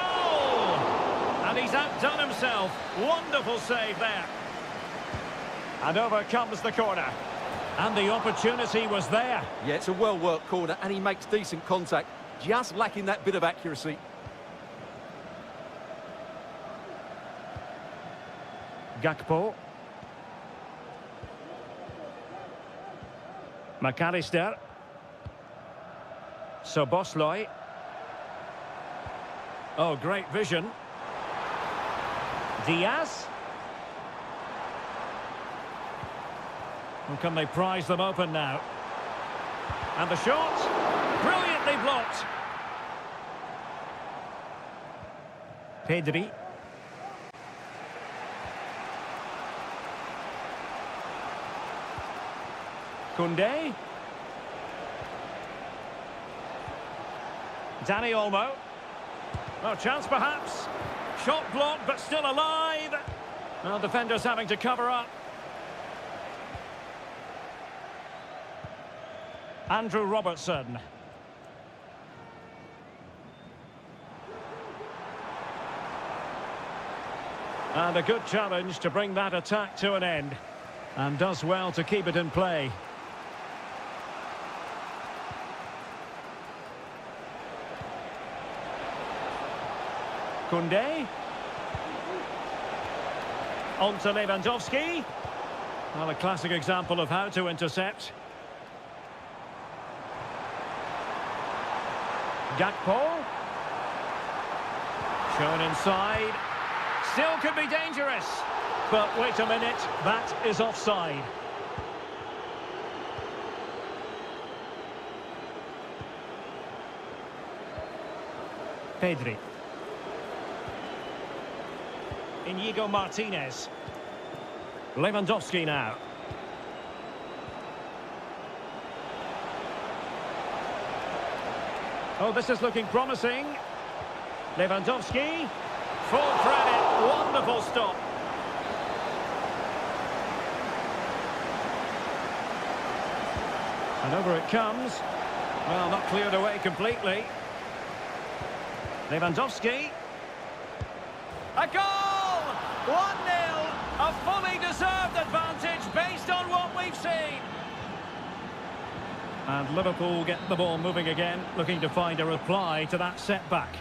And he's outdone himself. Wonderful save there. And over comes the corner. And the opportunity was there. Yeah, it's a well-worked corner and he makes decent contact. Just lacking that bit of accuracy. Gakpo. McAllister. Szoboszlai. Oh, great vision. Diaz. And can they prise them open now? And the shot. Brilliantly blocked. Pedri. Koundé. Dani Olmo. Oh, chance perhaps. Shot blocked, but still alive. Well, defenders having to cover up. Andrew Robertson. And a good challenge to bring that attack to an end. And does well to keep it in play. Koundé. On to Lewandowski. Well, a classic example of how to intercept. Gakpo. Shown inside. Still could be dangerous. But wait a minute, that is offside. Pedri. Inigo Martinez. Lewandowski now. Oh, this is looking promising. Lewandowski. Full credit. Wonderful stop. And over it comes. Well, not cleared away completely. Lewandowski. A goal! 1-0, a fully deserved advantage based on what we've seen. And Liverpool get the ball moving again, looking to find a reply to that setback.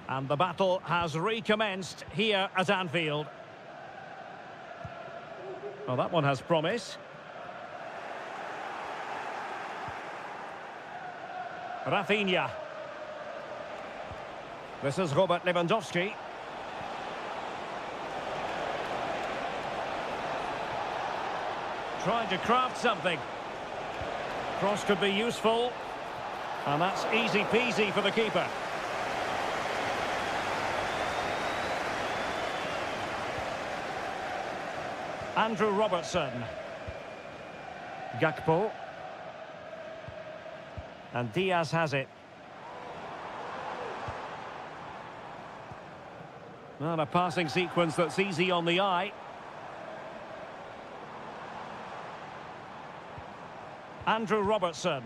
And the battle has recommenced here at Anfield. Well, that one has promise. Rafinha. This is Robert Lewandowski. Trying to craft something. Cross could be useful. And that's easy peasy for the keeper. Andrew Robertson. Gakpo. And Diaz has it. Well, a passing sequence that's easy on the eye. Andrew Robertson.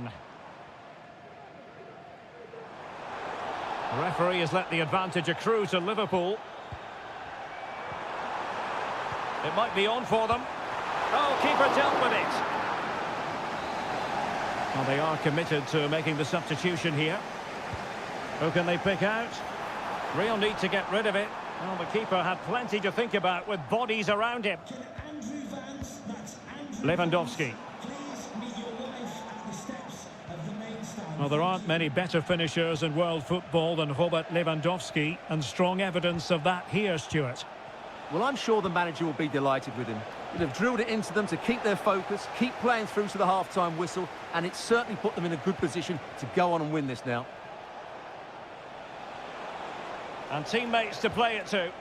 The referee has let the advantage accrue to Liverpool. It might be on for them. Oh, keeper dealt with it. Well, they are committed to making the substitution here. Who can they pick out? Real need to get rid of it. Well, the keeper had plenty to think about with bodies around him. Lewandowski. Well, there aren't many better finishers in world football than Robert Lewandowski, and strong evidence of that here, Stuart. Well, I'm sure the manager will be delighted with him. He'll have drilled it into them to keep their focus, keep playing through to the half-time whistle, and it's certainly put them in a good position to go on and win this now. And teammates to play it to.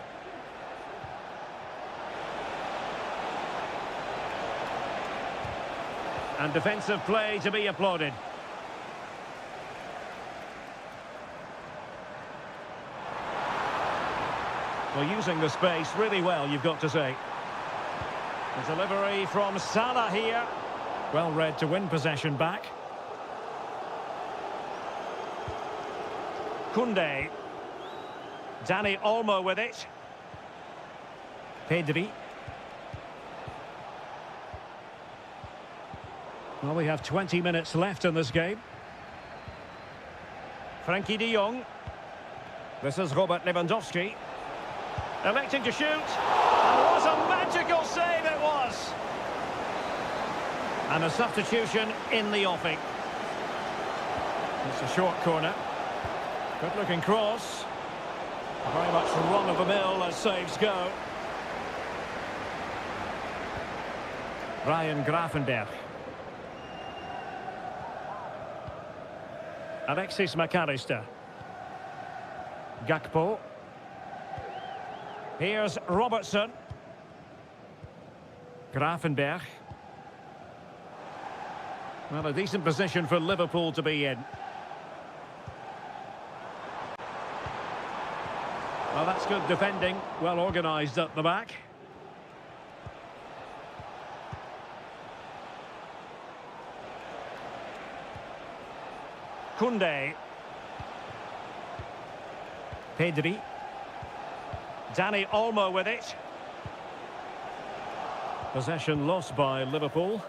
And defensive play to be applauded. Well, using the space really well, you've got to say. The delivery from Salah here. Well read to win possession back. Koundé. Dani Olmo with it. Pedri. Well, we have 20 minutes left in this game. Frankie de Jong. This is Robert Lewandowski. Electing to shoot. And what a magical save it was. And a substitution in the offing. It's a short corner. Good looking cross. Very much run of the mill as saves go. Ryan Gravenberch. Alexis McAllister. Gakpo. Here's Robertson. Gravenberch. Well, a decent position for Liverpool to be in. Well, that's good defending. Well organised at the back. Koundé. Pedri. Dani Olmo with it. Possession lost by Liverpool.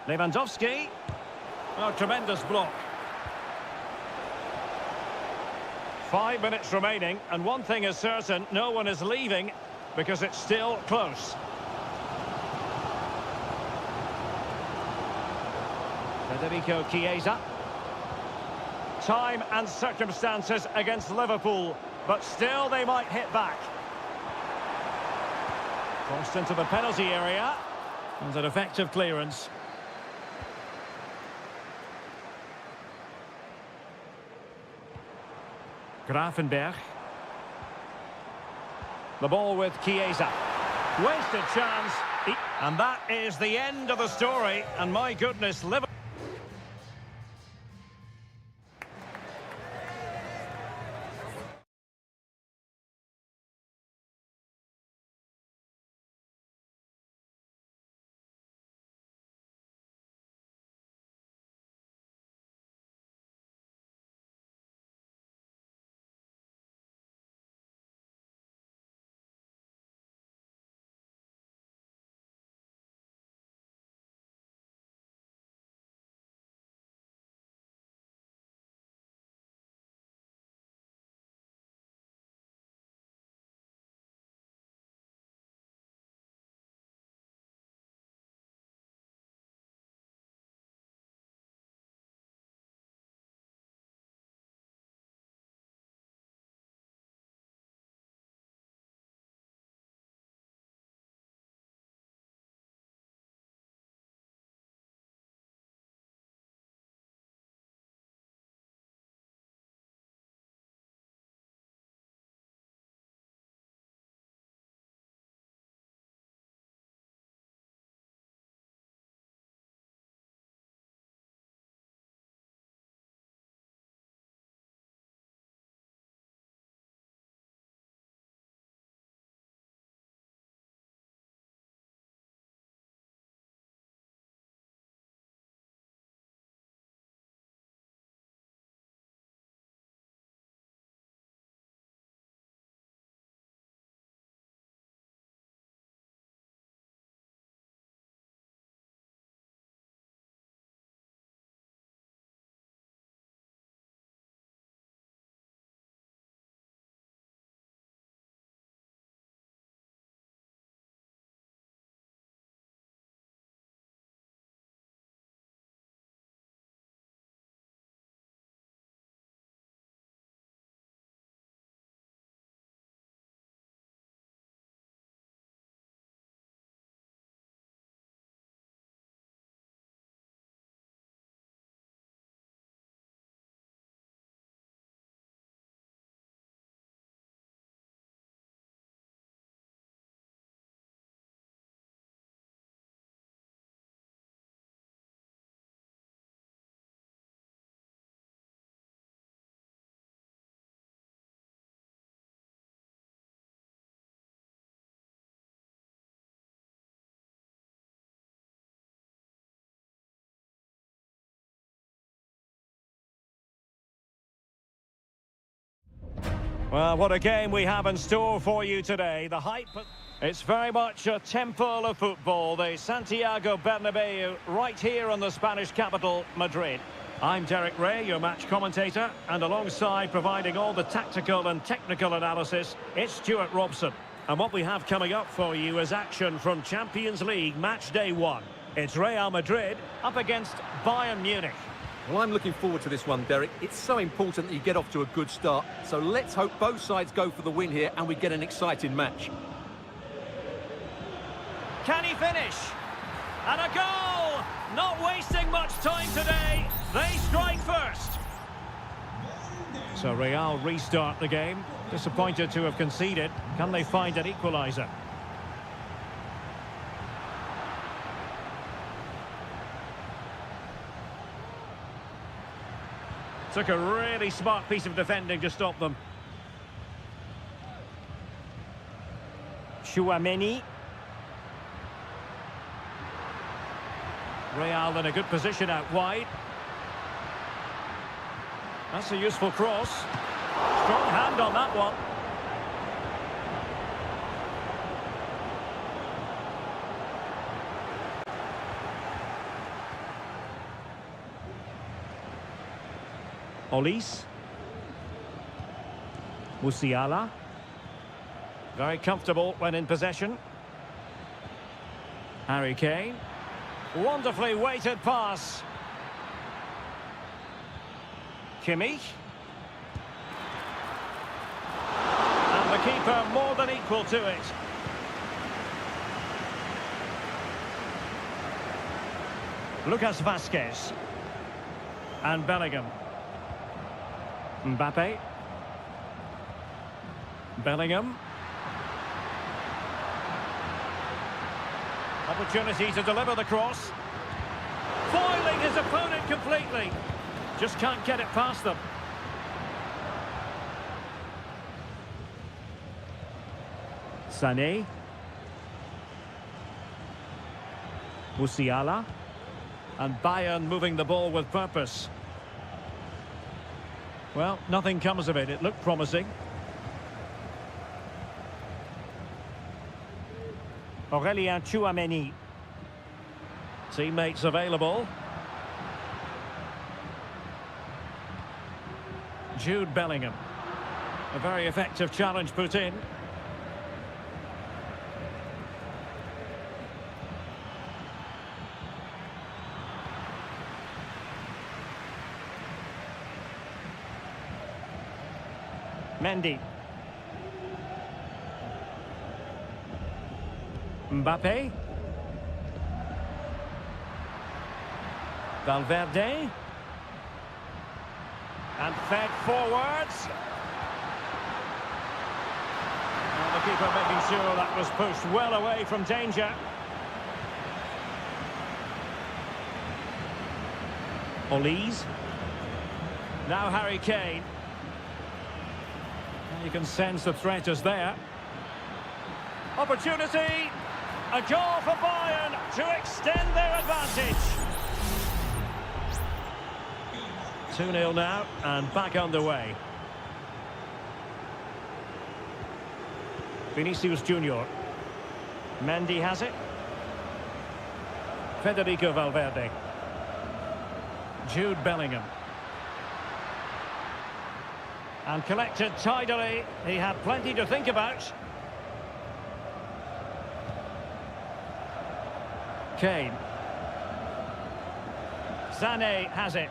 Lewandowski. Oh, tremendous block. 5 minutes remaining, and one thing is certain, no one is leaving because it's still close. Federico Chiesa. Time and circumstances against Liverpool, but still they might hit back. Crossed into the penalty area, and an effective clearance. Gravenberch. The ball with Chiesa. Wasted chance. And that is the end of the story. And my goodness, Liverpool. Well, what a game we have in store for you today. The hype... It's very much a temple of football, the Santiago Bernabeu, right here in the Spanish capital, Madrid. I'm Derek Ray, your match commentator, and alongside providing all the tactical and technical analysis, it's Stuart Robson. And what we have coming up for you is action from Champions League match day 1. It's Real Madrid up against Bayern Munich. Well, I'm looking forward to this one, Derek. It's so important that you get off to a good start. So let's hope both sides go for the win here and we get an exciting match. Can he finish? And a goal! Not wasting much time today. They strike first. So Real restart the game. Disappointed to have conceded. Can they find an equaliser? Took a really smart piece of defending to stop them. Chouameni. Real in a good position out wide. That's a useful cross. Strong hand on that one. Olis. Musiala. Very comfortable when in possession. Harry Kane. Wonderfully weighted pass. Kimmich. And the keeper more than equal to it. Lucas Vazquez. And Bellingham. Mbappe. Bellingham. Opportunity to deliver the cross. Foiling his opponent completely. Just can't get it past them. Sané. Musiala. And Bayern moving the ball with purpose. Well, nothing comes of it. It looked promising. Aurelien Chouameni. Teammates available. Jude Bellingham. A very effective challenge put in. Mendy. Mbappe. Valverde. And fed forwards. And the keeper making sure that was pushed well away from danger. Olis. Now Harry Kane. You can sense the threat is there. Opportunity. A goal for Bayern to extend their advantage. 2-0 now and back underway. Vinicius Junior. Mendy has it. Federico Valverde. Jude Bellingham. And collected tidily. He had plenty to think about. Kane. Sané has it.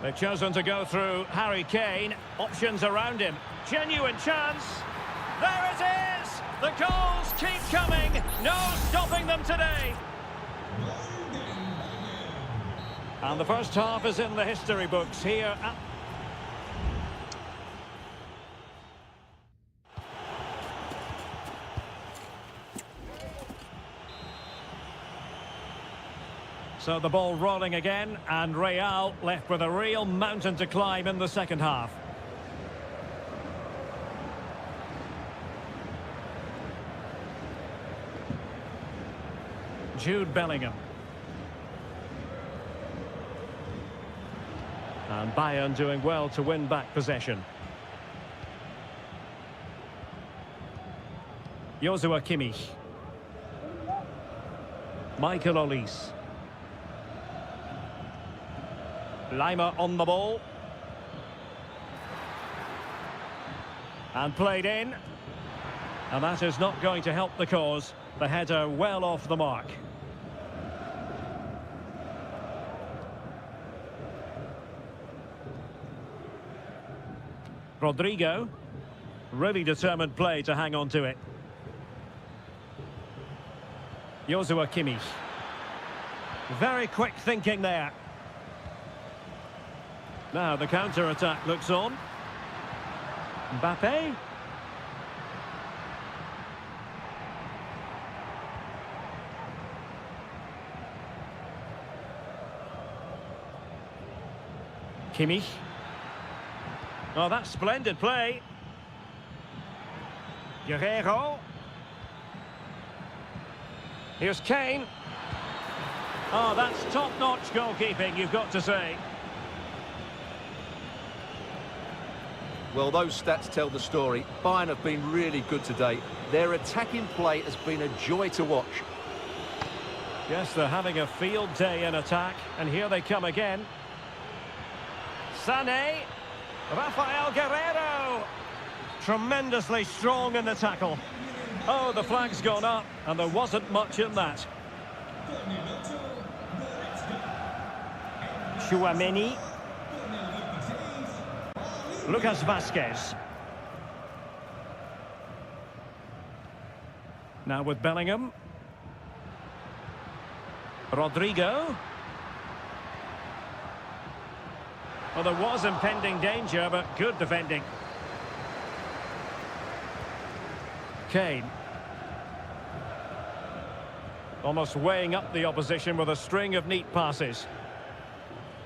They've chosen to go through Harry Kane. Options around him. Genuine chance. There it is! The goals keep coming. No stopping them today. And the first half is in the history books here at... So the ball rolling again, and Real left with a real mountain to climb in the second half. Jude Bellingham. And Bayern doing well to win back possession. Joshua Kimmich. Michael Olise. Lima on the ball. And played in. And that is not going to help the cause. The header well off the mark. Rodrigo. Really determined play to hang on to it. Joshua Kimmich. Very quick thinking there. Now the counter-attack looks on. Mbappe. Kimmich. Oh, that's splendid play. Guerrero. Here's Kane. Oh, that's top-notch goalkeeping, you've got to say. Well, those stats tell the story. Bayern have been really good today. Their attacking play has been a joy to watch. Yes, they're having a field day in attack, and here they come again. Sané. Rafael Guerrero. Tremendously strong in the tackle. Oh, the flag's gone up, and there wasn't much in that. Chouameni. Lucas Vasquez. Now with Bellingham. Rodrigo. Well, there was impending danger, but good defending. Kane. Almost weighing up the opposition with a string of neat passes.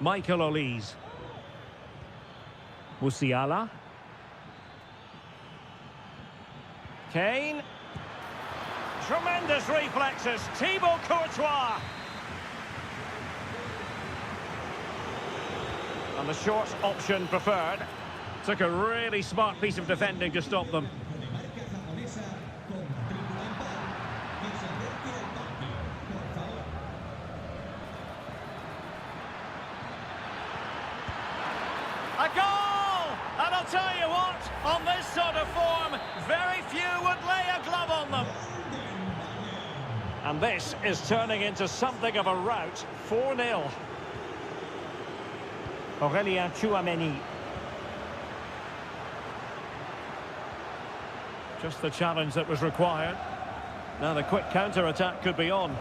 Michael Olise. Musiala. Kane. Tremendous reflexes. Thibaut Courtois. And the short option preferred. Took a really smart piece of defending to stop them. A goal! And I'll tell you what, on this sort of form, very few would lay a glove on them. And this is turning into something of a rout. 4-0. Aurélien Chouameni. Just the challenge that was required. Now the quick counter-attack could be on.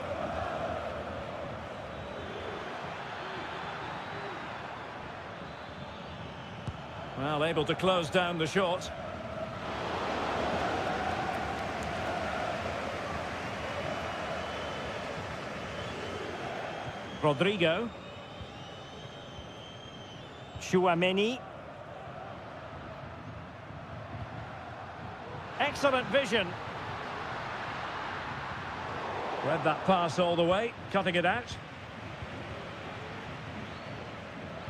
Well, able to close down the shot. Rodrigo. Chouameni. Excellent vision. Read that pass all the way, cutting it out.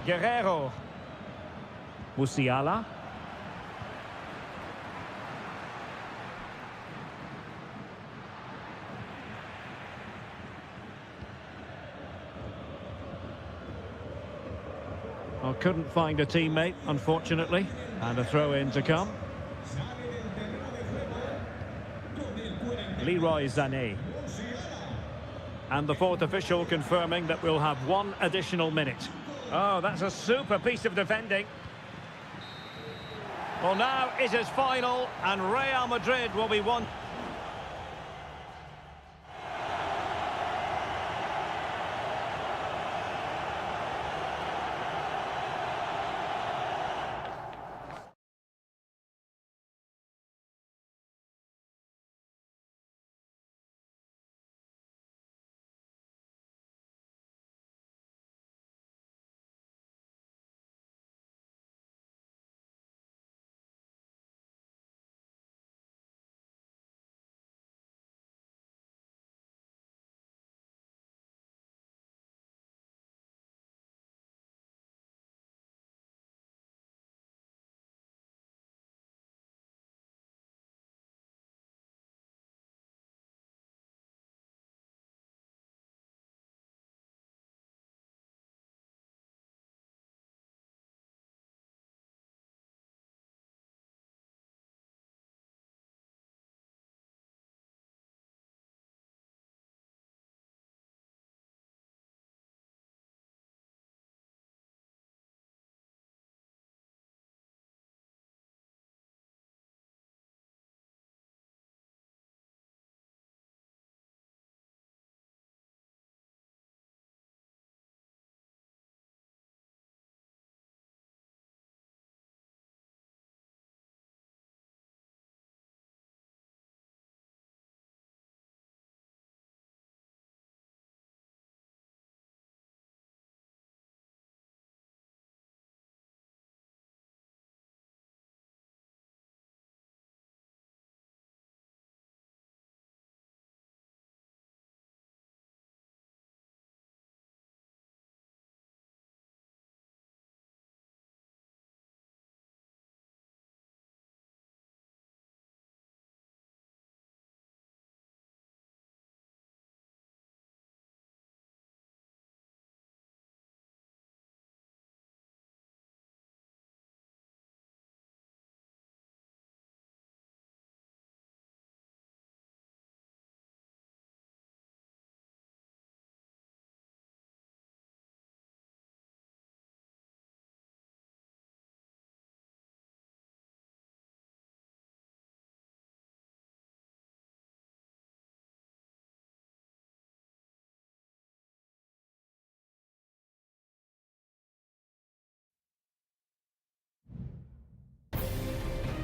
Guerrero. Musiala. Well, couldn't find a teammate, unfortunately, and a throw-in to come. Leroy Sané. And the fourth official confirming that we'll have one additional minute. Oh, that's a super piece of defending. Well, now it is final, and Real Madrid will be one.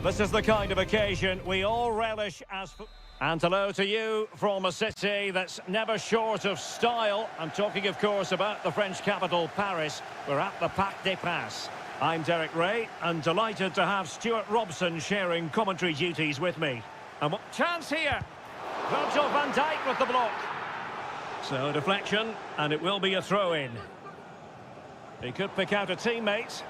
This is the kind of occasion we all relish as... And hello to you from a city that's never short of style. I'm talking, of course, about the French capital, Paris. We're at the Parc des Princes. I'm Derek Ray, and delighted to have Stuart Robson sharing commentary duties with me. And chance here! Virgil van Dijk with the block. So, deflection, and it will be a throw-in. He could pick out a teammate.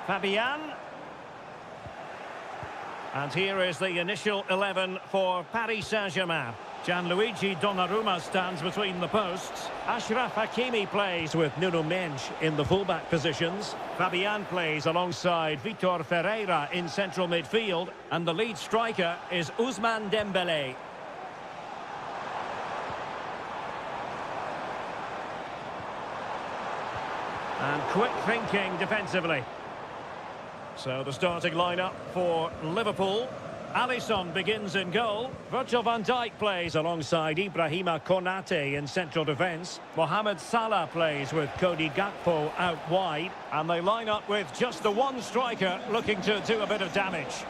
Fabian. And here is the initial 11 for Paris Saint-Germain. Gianluigi Donnarumma stands between the posts. Achraf Hakimi plays with Nuno Mendes in the fullback positions. Fabian plays alongside Vitor Ferreira in central midfield. And the lead striker is Ousmane Dembélé. And quick thinking defensively. So the starting lineup for Liverpool. Alisson begins in goal. Virgil van Dijk plays alongside Ibrahima Konate in central defence. Mohamed Salah plays with Cody Gakpo out wide. And they line up with just the one striker looking to do a bit of damage.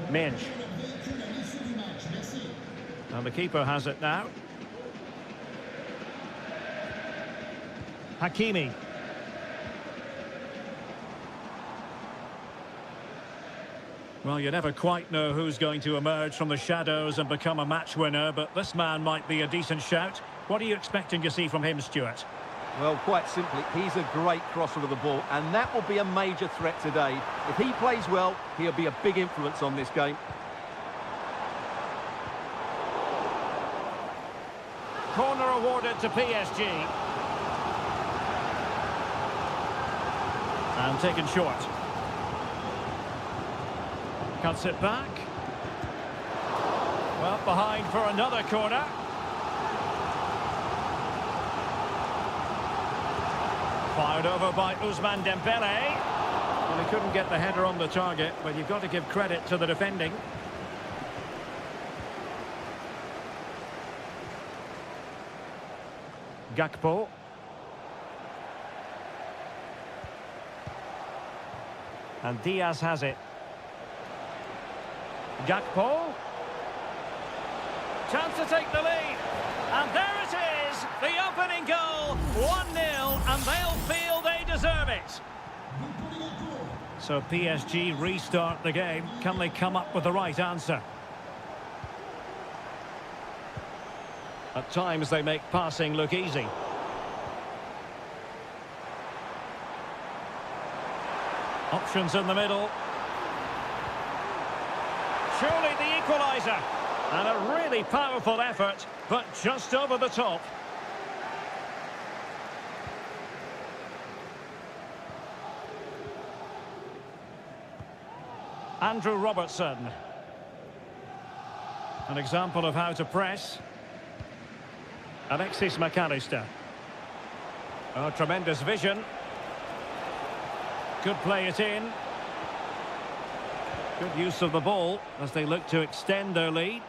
Minge. And the keeper has it now. Hakimi. Well, you never quite know who's going to emerge from the shadows and become a match winner, but this man might be a decent shout. What are you expecting to see from him, Stuart? Well, quite simply, he's a great crosser of the ball, and that will be a major threat today. If he plays well, he'll be a big influence on this game. Corner awarded to PSG. And taken short. Cuts it back. Well, behind for another corner. Fired over by Ousmane Dembélé. Well, he couldn't get the header on the target, but you've got to give credit to the defending. Gakpo. And Diaz has it. Gakpo. Chance to take the lead. And there it is. The opening goal. 1-0. And they'll feel they deserve it. So PSG restart the game. Can they come up with the right answer? At times they make passing look easy. Options in the middle. Surely the equaliser. And a really powerful effort, but just over the top. Andrew Robertson. An example of how to press. Alexis McAllister. Oh, tremendous vision. Could play it in. Good use of the ball as they look to extend their lead.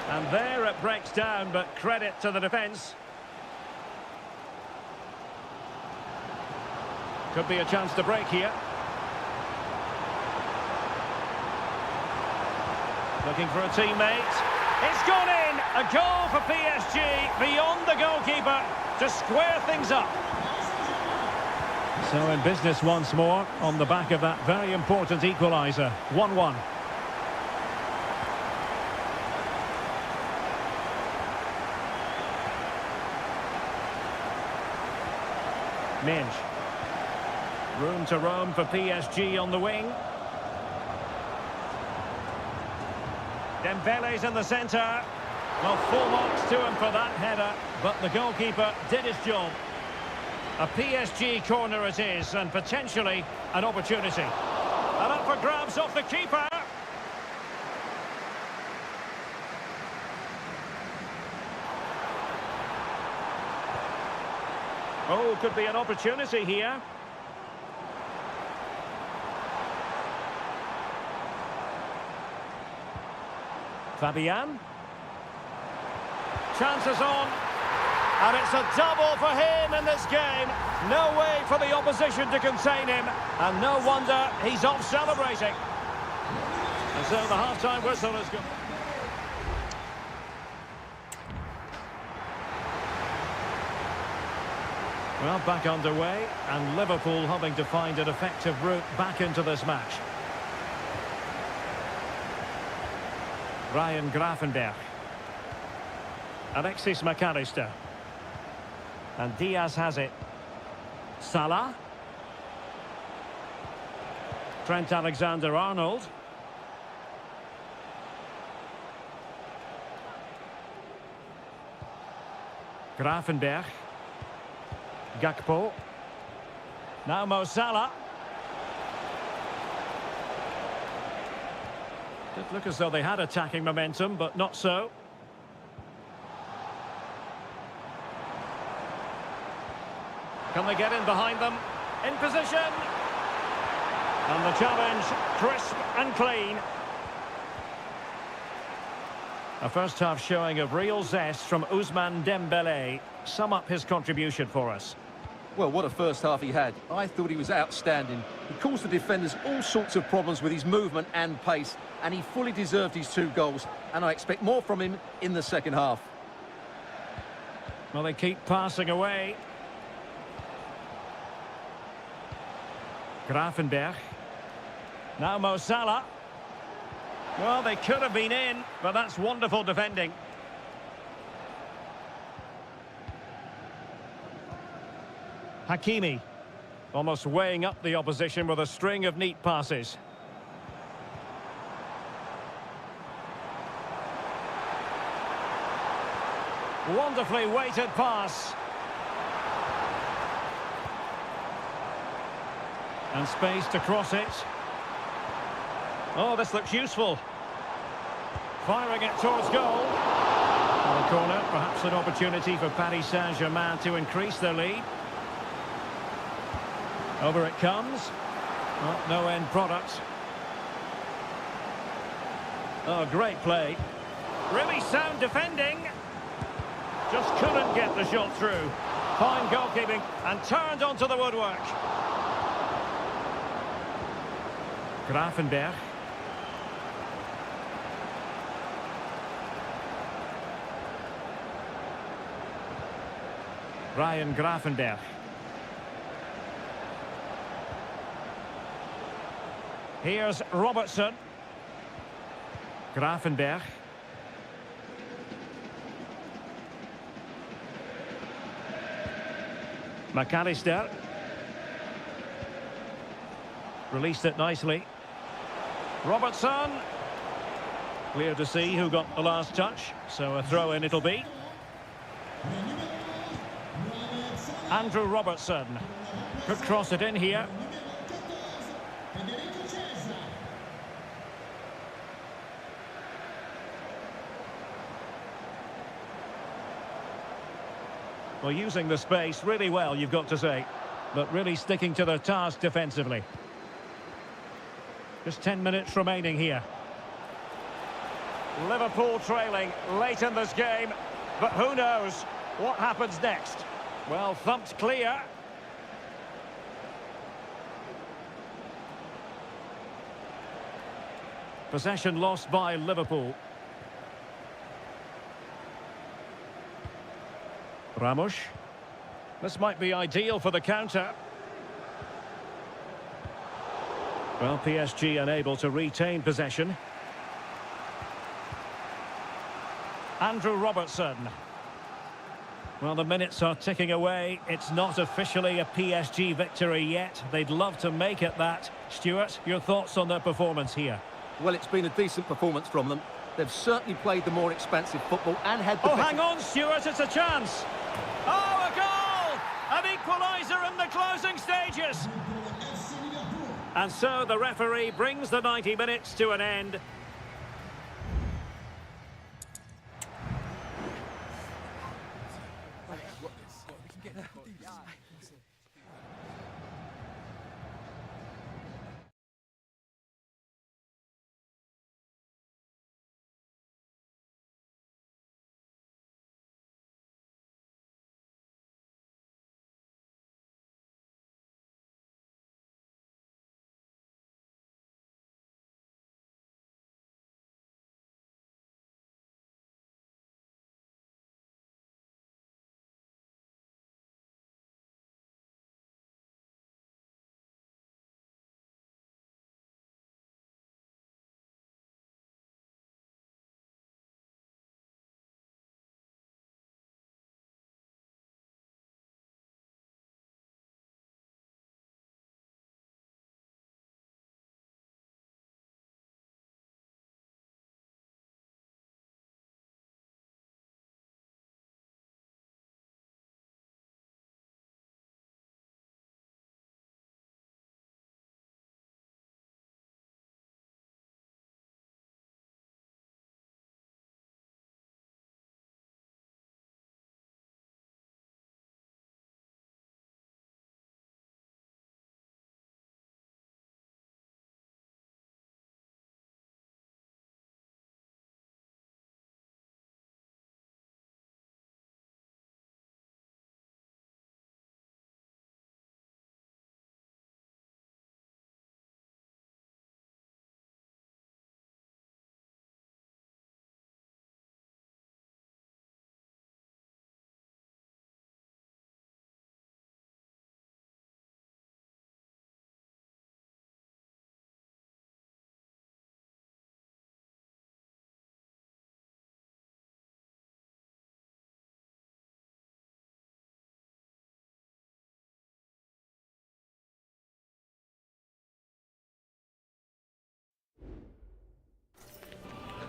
And there it breaks down, but credit to the defence. Could be a chance to break here. Looking for a teammate. It's gone in! A goal for PSG beyond the goalkeeper to square things up. So in business once more on the back of that very important equaliser. 1-1. Minge. Room to roam for PSG on the wing. Dembele's in the centre. Well, full marks to him for that header, but the goalkeeper did his job. A PSG corner it is, and potentially an opportunity. And up for grabs off the keeper. Oh, could be an opportunity here. Fabian. Chances on. And it's a double for him in this game. No way for the opposition to contain him. And no wonder he's off celebrating. And so the half-time whistle is gone. Well, back underway, and Liverpool hoping to find an effective route back into this match. Ryan Gravenberch. Alexis McAllister. And Diaz has it. Salah. Trent Alexander-Arnold. Gravenberch. Gakpo. Now Mo Salah. Did look as though they had attacking momentum, but not so. Can they get in behind them? In position. And the challenge, crisp and clean. A first half showing of real zest from Ousmane Dembélé. Sum up his contribution for us. Well, what a first half he had. I thought he was outstanding. He caused the defenders all sorts of problems with his movement and pace, and he fully deserved his 2 goals, and I expect more from him in the second half. Well, they keep passing away. Gravenberch. Now Mo Salah. Well, they could have been in, but that's wonderful defending. Hakimi. Almost weighing up the opposition with a string of neat passes. Wonderfully weighted pass. And space to cross it. Oh, this looks useful. Firing it towards goal. On the corner, perhaps an opportunity for Paris Saint-Germain to increase their lead. Over it comes. Oh, no end product. Oh, great play. Really sound defending. Just couldn't get the shot through. Fine goalkeeping and turned onto the woodwork. Gravenberch. Ryan Gravenberch. Here's Robertson. Gravenberch. McAllister. Released it nicely. Robertson. Clear to see who got the last touch, so a throw-in it'll be. Andrew Robertson. Could cross it in here. Well, using the space really well, you've got to say, but really sticking to their task defensively. Just 10 minutes remaining here. Liverpool trailing late in this game, but who knows what happens next? Well, thumped clear. Possession lost by Liverpool. Ramos. This might be ideal for the counter. Well, PSG unable to retain possession. Andrew Robertson. Well, the minutes are ticking away. It's not officially a PSG victory yet. They'd love to make it that. Stuart, your thoughts on their performance here? Well, it's been a decent performance from them. They've certainly played the more expansive football and had the better... hang on, Stuart, it's a chance. Oh, a goal! An equaliser in the closing stages. And so the referee brings the 90 minutes to an end.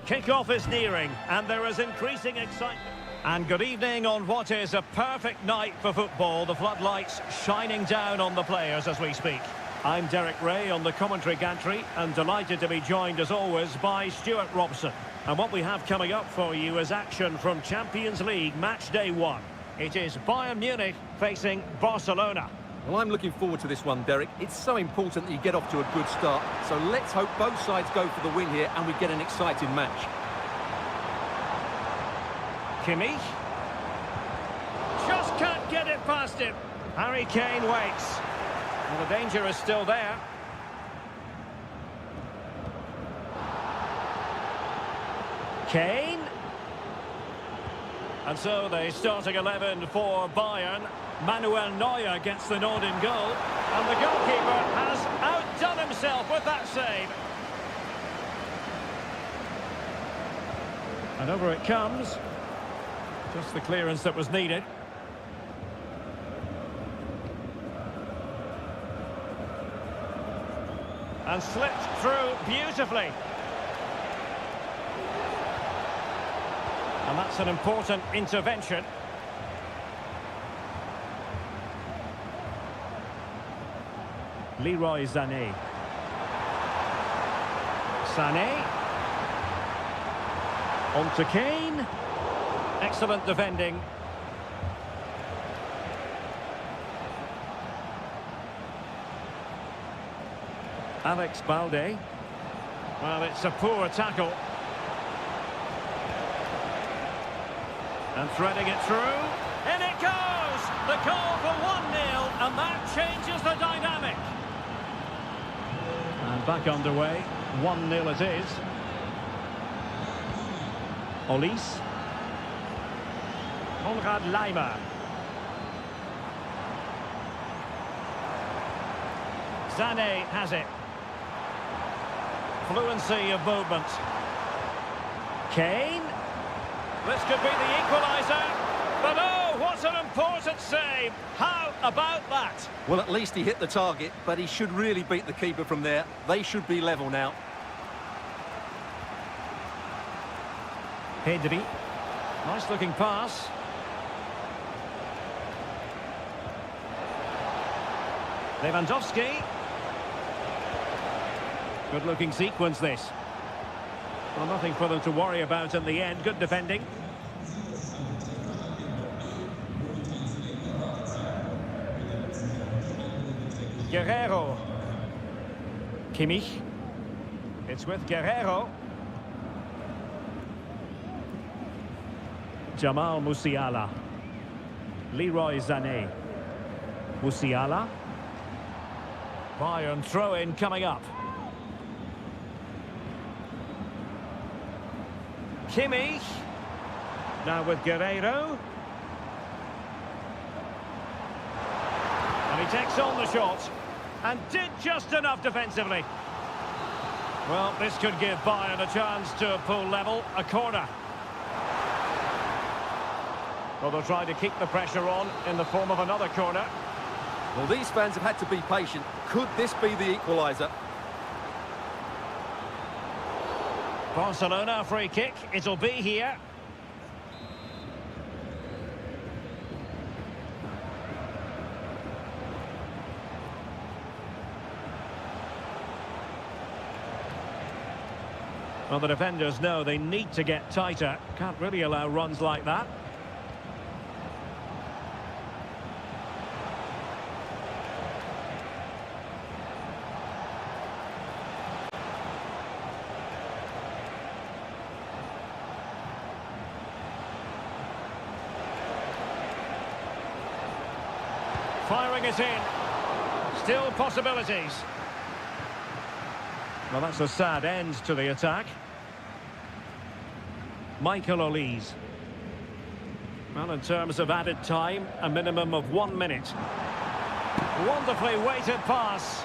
Kick-off is nearing, and there is increasing excitement. And good evening on what is a perfect night for football. The floodlights shining down on the players as we speak. I'm Derek Ray on the commentary gantry, and delighted to be joined as always by Stuart Robson. And what we have coming up for you is action from Champions League match day 1. It is Bayern Munich facing Barcelona. Well, I'm looking forward to this one, Derek. It's so important that you get off to a good start. So let's hope both sides go for the win here and we get an exciting match. Kimmich. Just can't get it past him. Harry Kane waits. Well, the danger is still there. Kane. And so the starting 11 for Bayern. Manuel Neuer gets the nod in goal. And the goalkeeper has outdone himself with that save. And over it comes. Just the clearance that was needed. And slipped through beautifully. And that's an important intervention. Leroy Sané. Sané. On to Kane. Excellent defending. Alex Balde. Well, it's a poor tackle. And threading it through. In it goes! The call for 1-0, and that changes the dynamic. And back underway. 1-0 it is. Olise. Konrad Laimer. Sané has it. Fluency of movement. Kane. This could be the equaliser. But oh, what an important save. How about that? Well, at least he hit the target, but he should really beat the keeper from there. They should be level now. Pedri. Nice looking pass. Lewandowski. Good looking sequence this. Well, nothing for them to worry about in the end. Good defending. Guerrero. Kimmich. It's with Guerrero. Jamal Musiala. Leroy Sané. Musiala. Bayern throw-in coming up. Kimmich. Now with Guerrero. And he takes on the shot. And did just enough defensively. Well, this could give Bayern a chance to pull level. A corner. Well, they'll try to keep the pressure on in the form of another corner. Well, these fans have had to be patient. Could this be the equaliser? Barcelona free kick. It'll be here. Well, the defenders know they need to get tighter. Can't really allow runs like that. Firing it in. Still possibilities. Well, that's a sad end to the attack. Michael Olise. Well, in terms of added time, a minimum of 1 minute. Wonderfully weighted pass.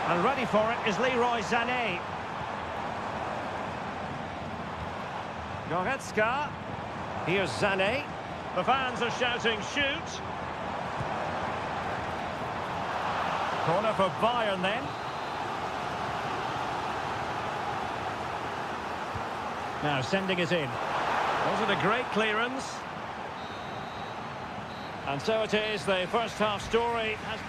And ready for it is Leroy Sané. Goretzka. Here's Sané. The fans are shouting, shoot. Corner for Bayern then. Now sending it in. Wasn't a great clearance. And so it is, the first half story has...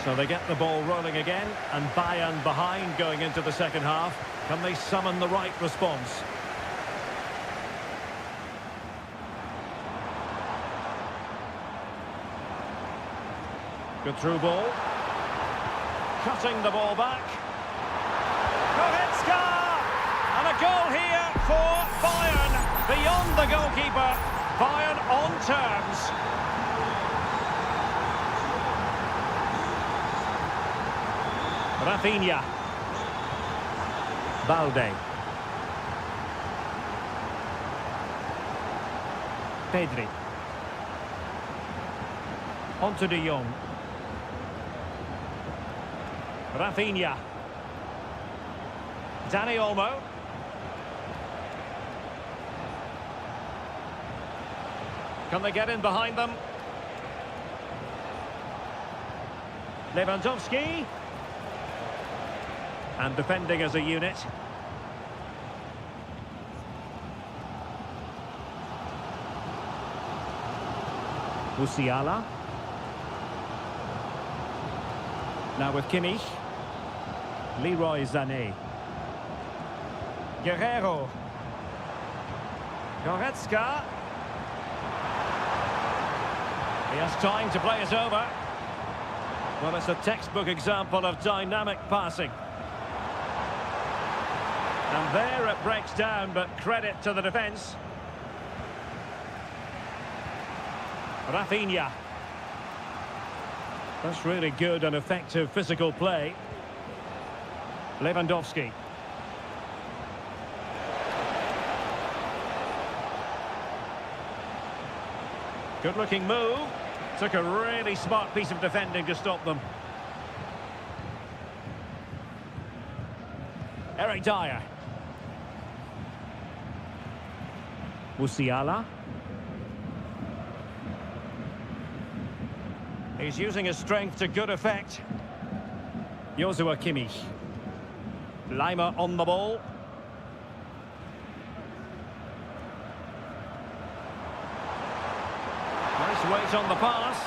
So they get the ball rolling again, and Bayern behind going into the second half. Can they summon the right response? Good through ball. Cutting the ball back. Goretzka! And a goal here for Bayern. Beyond the goalkeeper. Bayern on terms. Rafinha. Balde. Pedri. Onto de Jong. Rafinha. Dani Olmo. Can they get in behind them? Lewandowski. And defending as a unit. Musiala. Now with Kimmich. Leroy Sané. Guerrero. Goretzka. He has time to play it over. Well, it's a textbook example of dynamic passing. And there it breaks down, but credit to the defence. Rafinha. That's really good and effective physical play. Lewandowski. Good-looking move. Took a really smart piece of defending to stop them. Eric Dyer. Musiala. He's using his strength to good effect. Joshua Kimmich. Lima on the ball. Nice weight on the pass.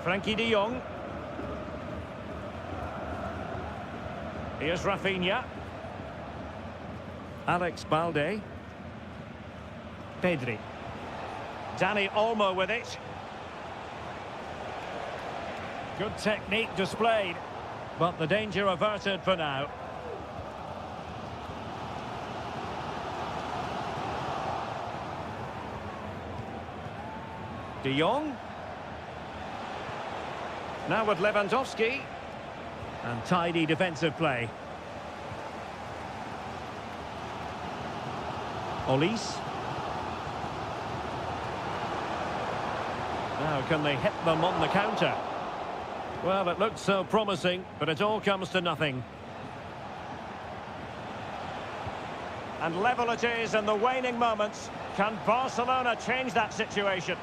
Frankie de Jong. Here's Rafinha. Alex Balde. Pedri. Dani Olmo with it. Good technique displayed, but the danger averted for now. De Jong. Now with Lewandowski. And tidy defensive play. Olise. Now can they hit them on the counter? Well, it looked so promising, but it all comes to nothing. And level it is in the waning moments. Can Barcelona change that situation?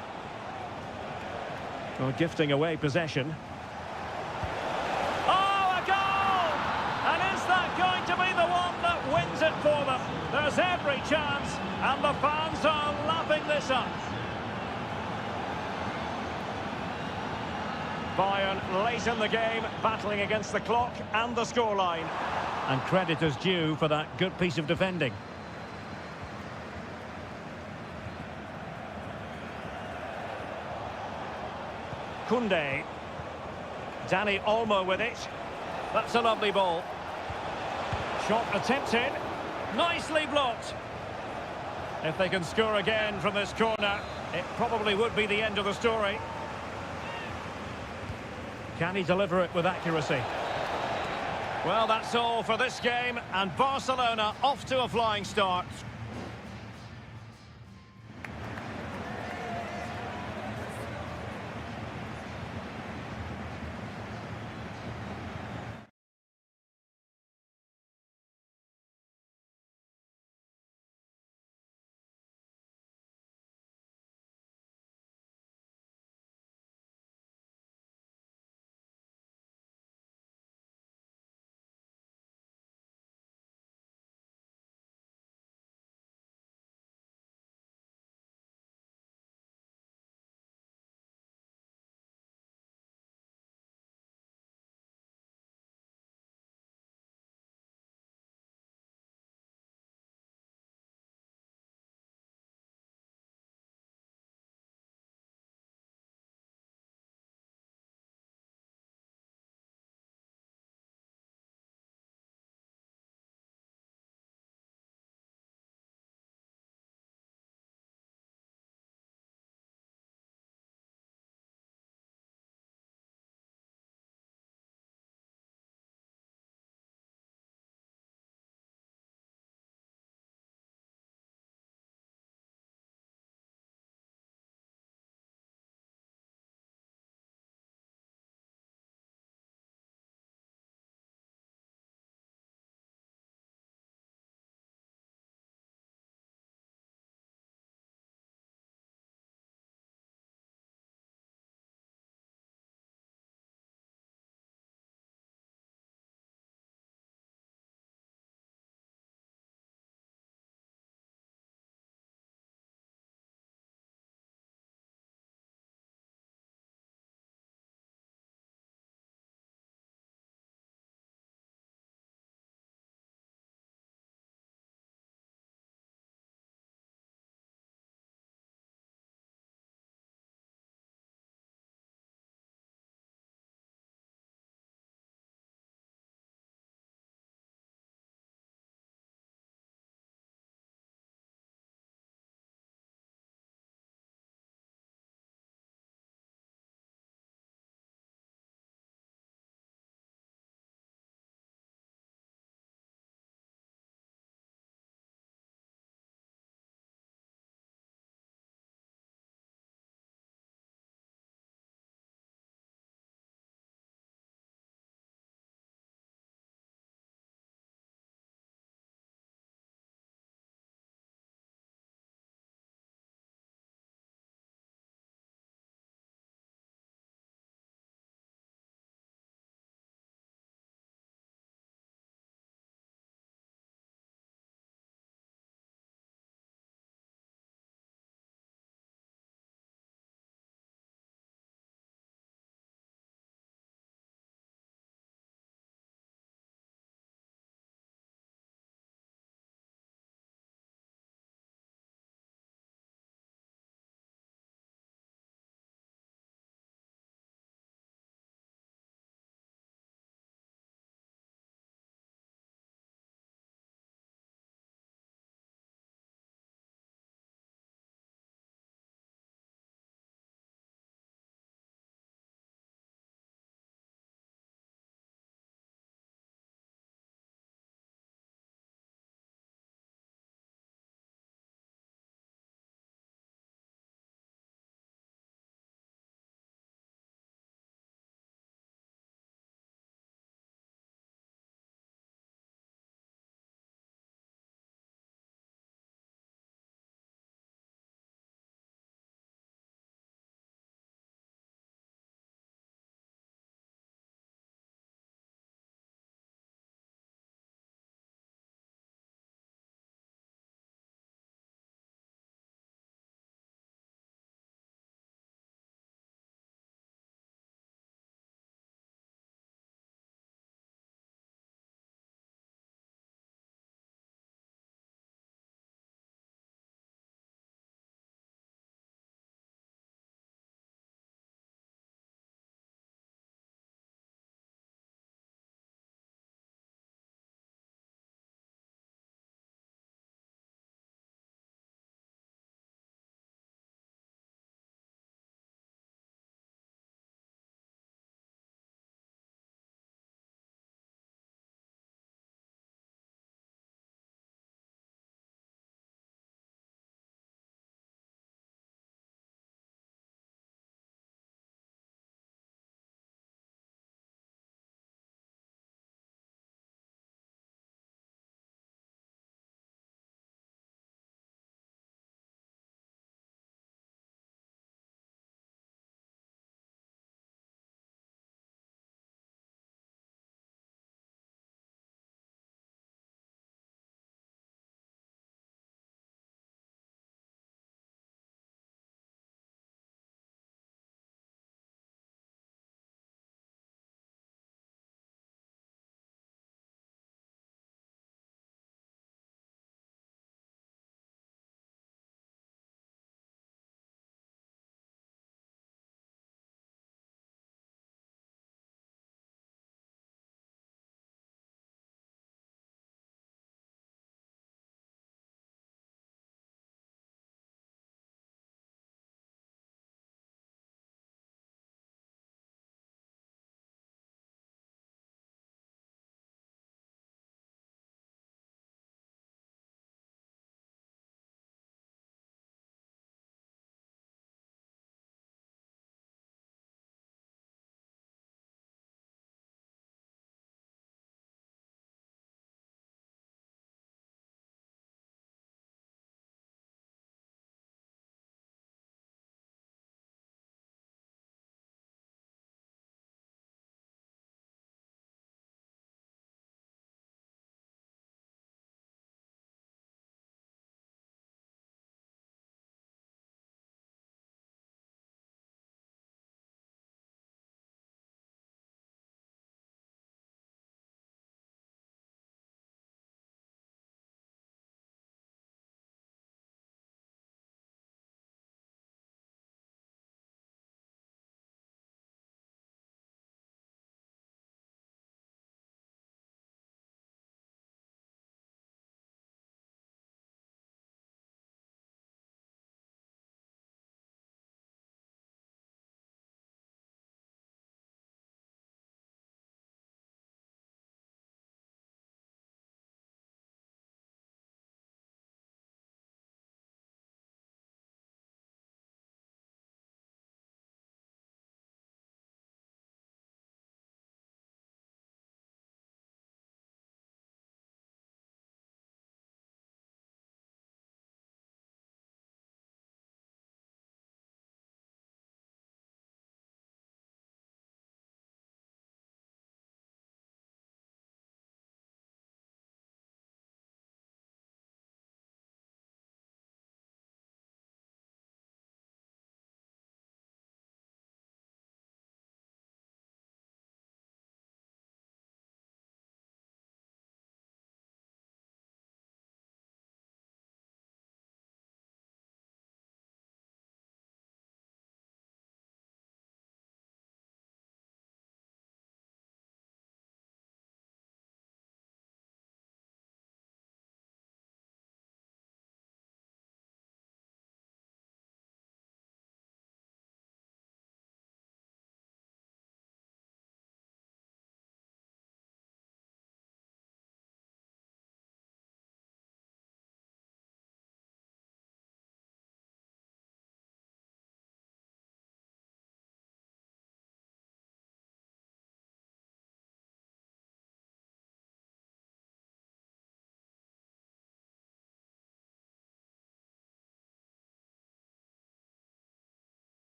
Well, gifting away possession. Oh, a goal! And is that going to be the one that wins it for them? There's every chance, and the fans are lapping this up. Bayern late in the game, battling against the clock and the scoreline. And credit is due for that good piece of defending. Koundé. Dani Olmo with it. That's a lovely ball. Shot attempted. Nicely blocked. If they can score again from this corner, it probably would be the end of the story. Can he deliver it with accuracy? Well, that's all for this game, and Barcelona off to a flying start.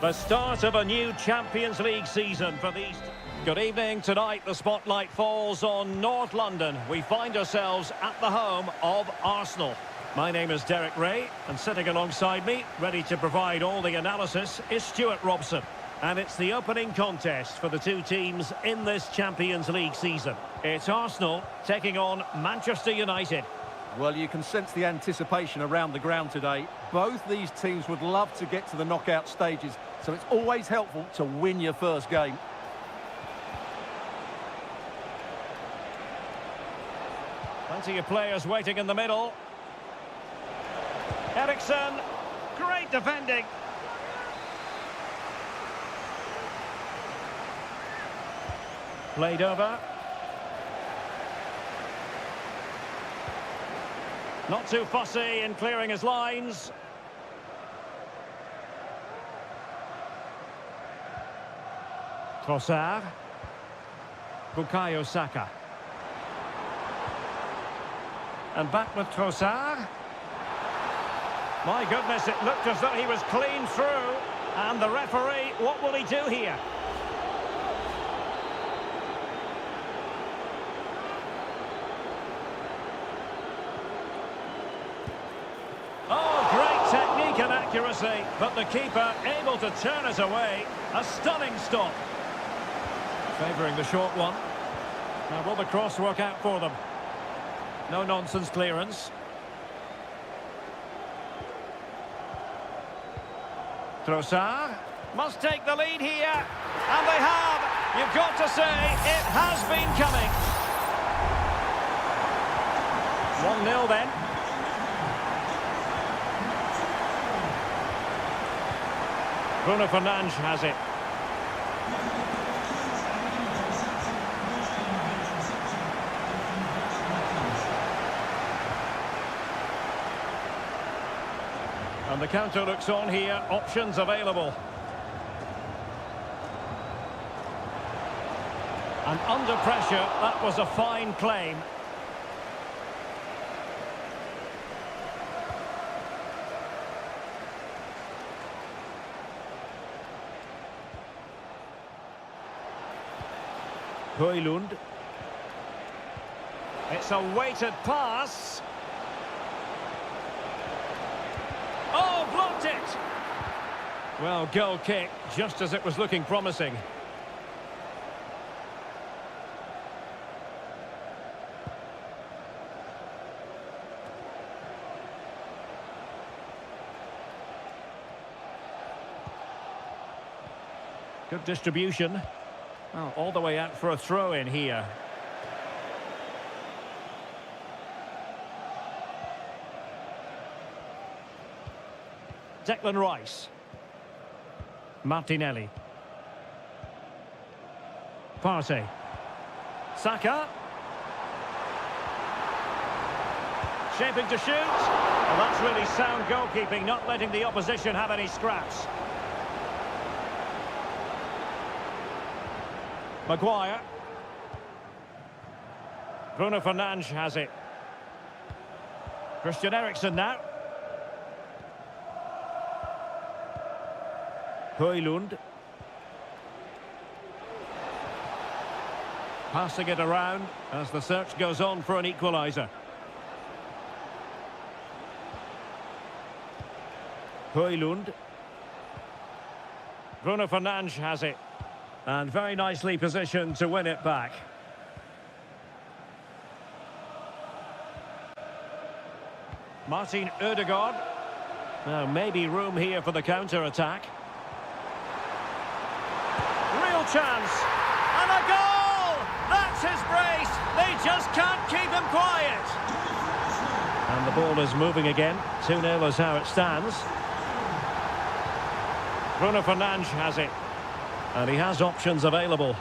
The start of a new Champions League season for these... Good evening. Tonight the spotlight falls on North London. We find ourselves at the home of Arsenal. My name is Derek Ray, and sitting alongside me, ready to provide all the analysis, is Stuart Robson. And it's the opening contest for the two teams in this Champions League season. It's Arsenal taking on Manchester United. Well, you can sense the anticipation around the ground today. Both these teams would love to get to the knockout stages, so it's always helpful to win your first game. Plenty of players waiting in the middle. Eriksen, great defending. Played over. Not too fussy in clearing his lines. Trossard. Bukayo Saka. And back with Trossard. My goodness, it looked as though he was clean through. And the referee, what will he do here? Oh, great technique and accuracy, but the keeper able to turn it away. A stunning stop. Favouring the short one. Now will the cross work out for them? No nonsense clearance. Trossard must take the lead here, and they have. You've got to say, it has been coming. 1-0 then. Bruno Fernandes has it. And the counter looks on here, options available. And under pressure, that was a fine claim. Højlund. It's a weighted pass. Oh, blocked it! Well, goal kick, just as it was looking promising. Good distribution. Oh, all the way out for a throw-in here. Declan Rice. Martinelli. Partey. Saka. Shaping to shoot. Well, that's really sound goalkeeping, not letting the opposition have any scraps. Maguire. Bruno Fernandes has it. Christian Eriksen now. Højlund. Passing it around as the search goes on for an equaliser. Højlund. Bruno Fernandes has it. And very nicely positioned to win it back. Martin Ødegaard. Now maybe room here for the counter-attack. Real chance. And a goal! That's his brace. They just can't keep him quiet. And the ball is moving again. 2-0 is how it stands. Bruno Fernandes has it. And he has options available.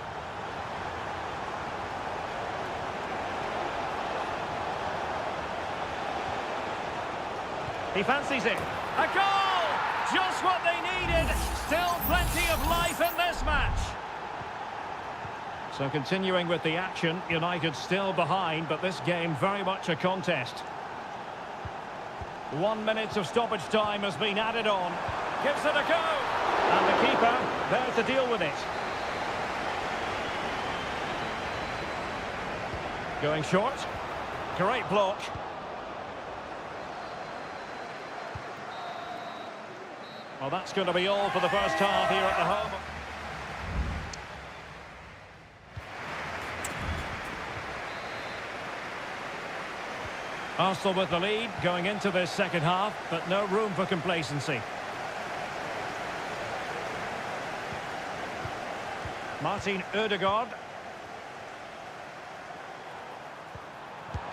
He fancies it. A goal! Just what they needed. Still plenty of life in this match. So continuing with the action, United still behind, but this game very much a contest. 1 minute of stoppage time has been added on. Gives it a go. And the keeper there to deal with it. Going short. Great block. Well, that's going to be all for the first half here at the home. Arsenal with the lead going into this second half, but no room for complacency. Martin Ødegaard.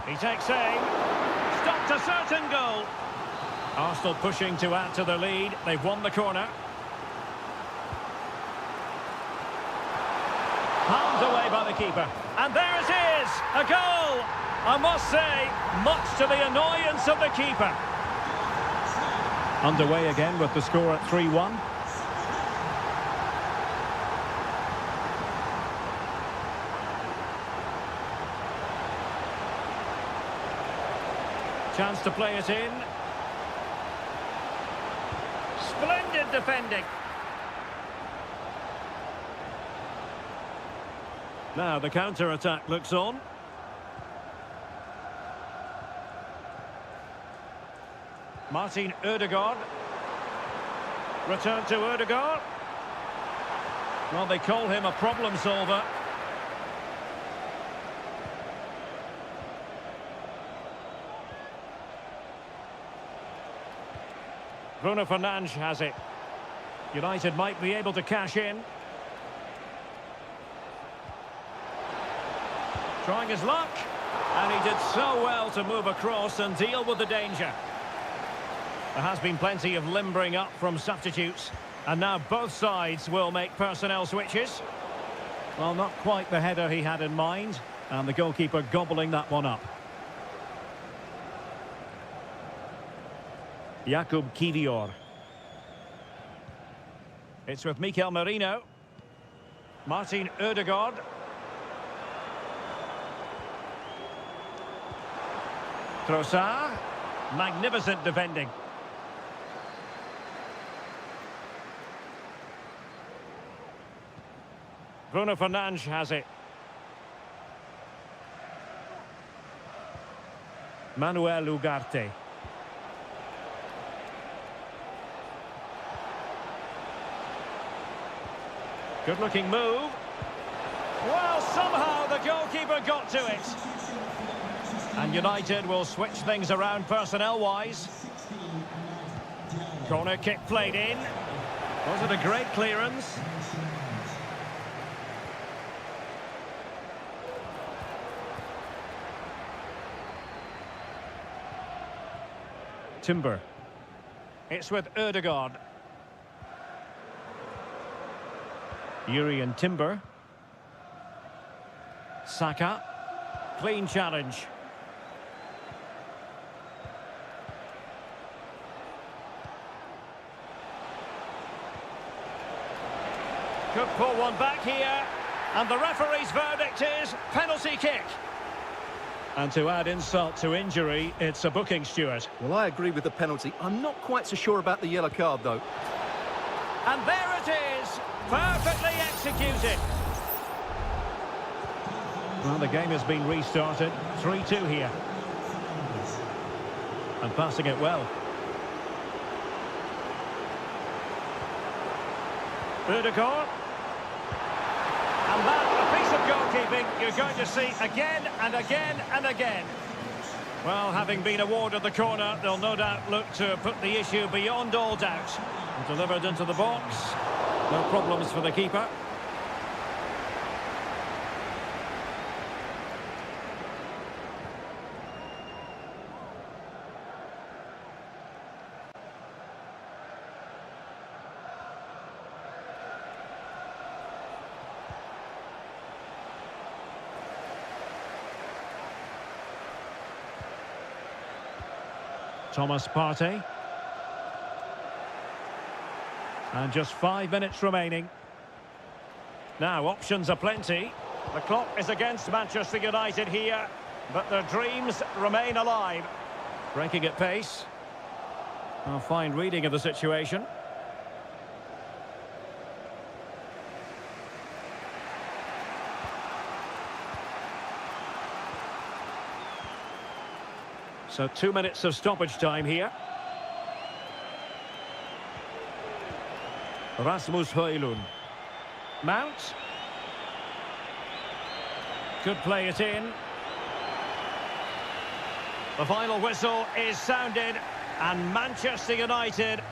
He takes aim. Stopped a certain goal. Arsenal pushing to add to the lead. They've won the corner. Palmed away by the keeper. And there it is! A goal! I must say, much to the annoyance of the keeper. Underway again with the score at 3-1. Chance to play it in. Splendid defending. Now the counter-attack looks on. Martin Ødegaard. Return to Ødegaard. Well, they call him a problem solver. Bruno Fernandes has it. United might be able to cash in. Trying his luck. And he did so well to move across and deal with the danger. There has been plenty of limbering up from substitutes. And now both sides will make personnel switches. Well, not quite the header he had in mind. And the goalkeeper gobbling that one up. Jakub Kivior. It's with Mikel Merino. Martin Ødegaard. Trossard. Magnificent defending. Bruno Fernandes has it. Manuel Ugarte. Good-looking move. Well, somehow the goalkeeper got to it. And United will switch things around personnel-wise. Corner kick played in. Was it a great clearance? Timber. It's with Ødegaard. Yuri and Timber. Saka. Clean challenge. Could pull one back here. And the referee's verdict is penalty kick. And to add insult to injury, it's a booking, Stuart. Well, I agree with the penalty. I'm not quite so sure about the yellow card, though. And there it is. Perfectly executed. Well, the game has been restarted. 3-2 here. And passing it well. Ødegaard. And that, a piece of goalkeeping you're going to see again and again and again. Well, having been awarded the corner, they'll no doubt look to put the issue beyond all doubt. Delivered into the box. No problems for the keeper. Thomas Partey. And just 5 minutes remaining. Now, options are plenty. The clock is against Manchester United here, but their dreams remain alive. Breaking at pace. A fine reading of the situation. So 2 minutes of stoppage time here. Rasmus Højlund. Mount. Could play it in. The final whistle is sounded, and Manchester United...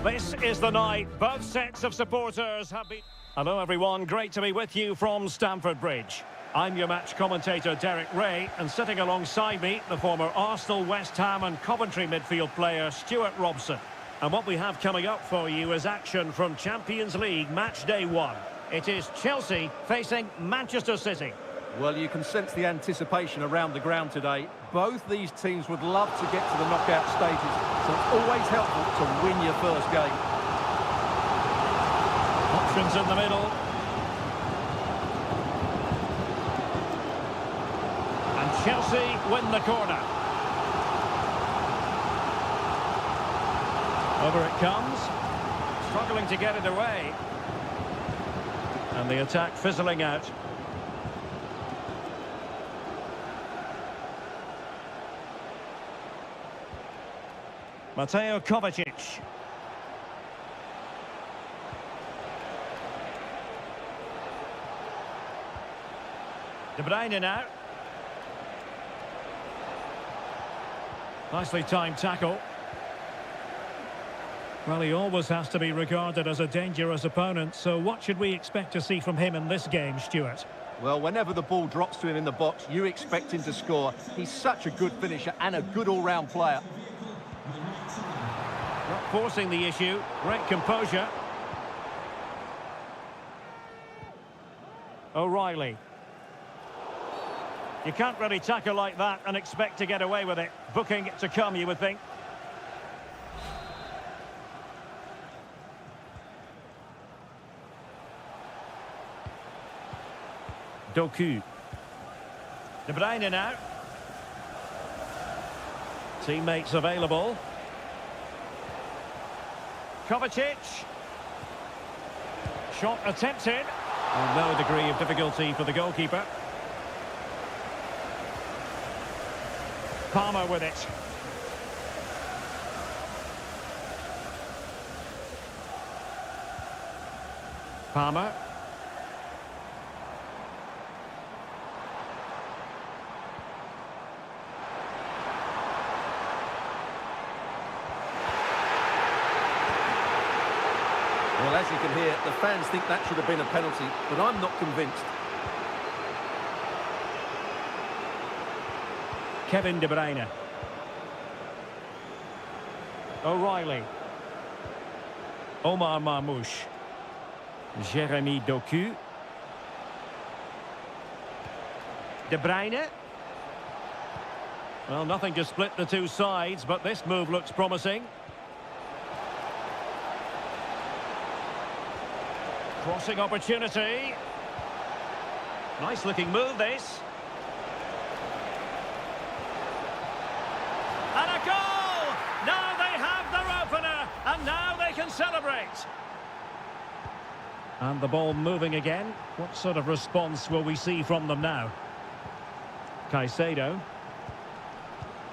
This is the night both sets of supporters have been... Hello everyone, great to be with you from Stamford Bridge. I'm your match commentator Derek Ray, and sitting alongside me, the former Arsenal, West Ham and Coventry midfield player Stuart Robson. And what we have coming up for you is action from Champions League match day 1. It is Chelsea facing Manchester City. Well, you can sense the anticipation around the ground today. Both these teams would love to get to the knockout stages, so it's always helpful to win your first game. Options in the middle. And Chelsea win the corner. Over it comes. Struggling to get it away. And the attack fizzling out. Mateo Kovacic. De Bruyne now. Nicely timed tackle. Well, he always has to be regarded as a dangerous opponent, so what should we expect to see from him in this game, Stuart? Well, whenever the ball drops to him in the box, you expect him to score. He's such a good finisher and a good all-round player. Not forcing the issue. Great composure. O'Reilly. You can't really tackle like that and expect to get away with it. Booking it to come, you would think. Doku. De Bruyne now. Teammates available. Kovacic. Shot attempted. And no degree of difficulty for the goalkeeper. Palmer with it. Palmer. Well, as you can hear, the fans think that should have been a penalty, but I'm not convinced. Kevin De Bruyne. O'Reilly. Omar Marmoush. Jeremy Doku. De Bruyne. Well, nothing to split the two sides, but this move looks promising. Crossing opportunity. Nice looking move, this. And a goal! Now they have their opener, and now they can celebrate. And the ball moving again. What sort of response will we see from them now? Caicedo.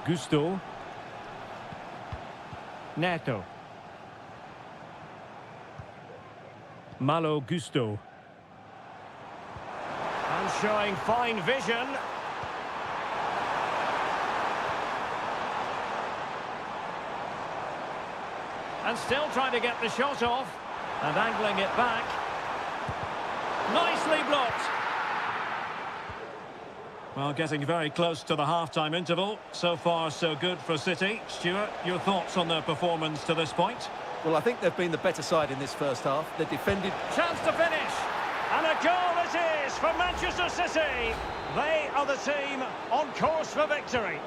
Gusto. Neto. Malo Gusto. And showing fine vision. And still trying to get the shot off. And angling it back. Nicely blocked. Well, getting very close to the half-time interval. So far, so good for City. Stuart, your thoughts on their performance to this point? Well, I think they've been the better side in this first half. They defended... Chance to finish. And a goal it is for Manchester City. They are the team on course for victory.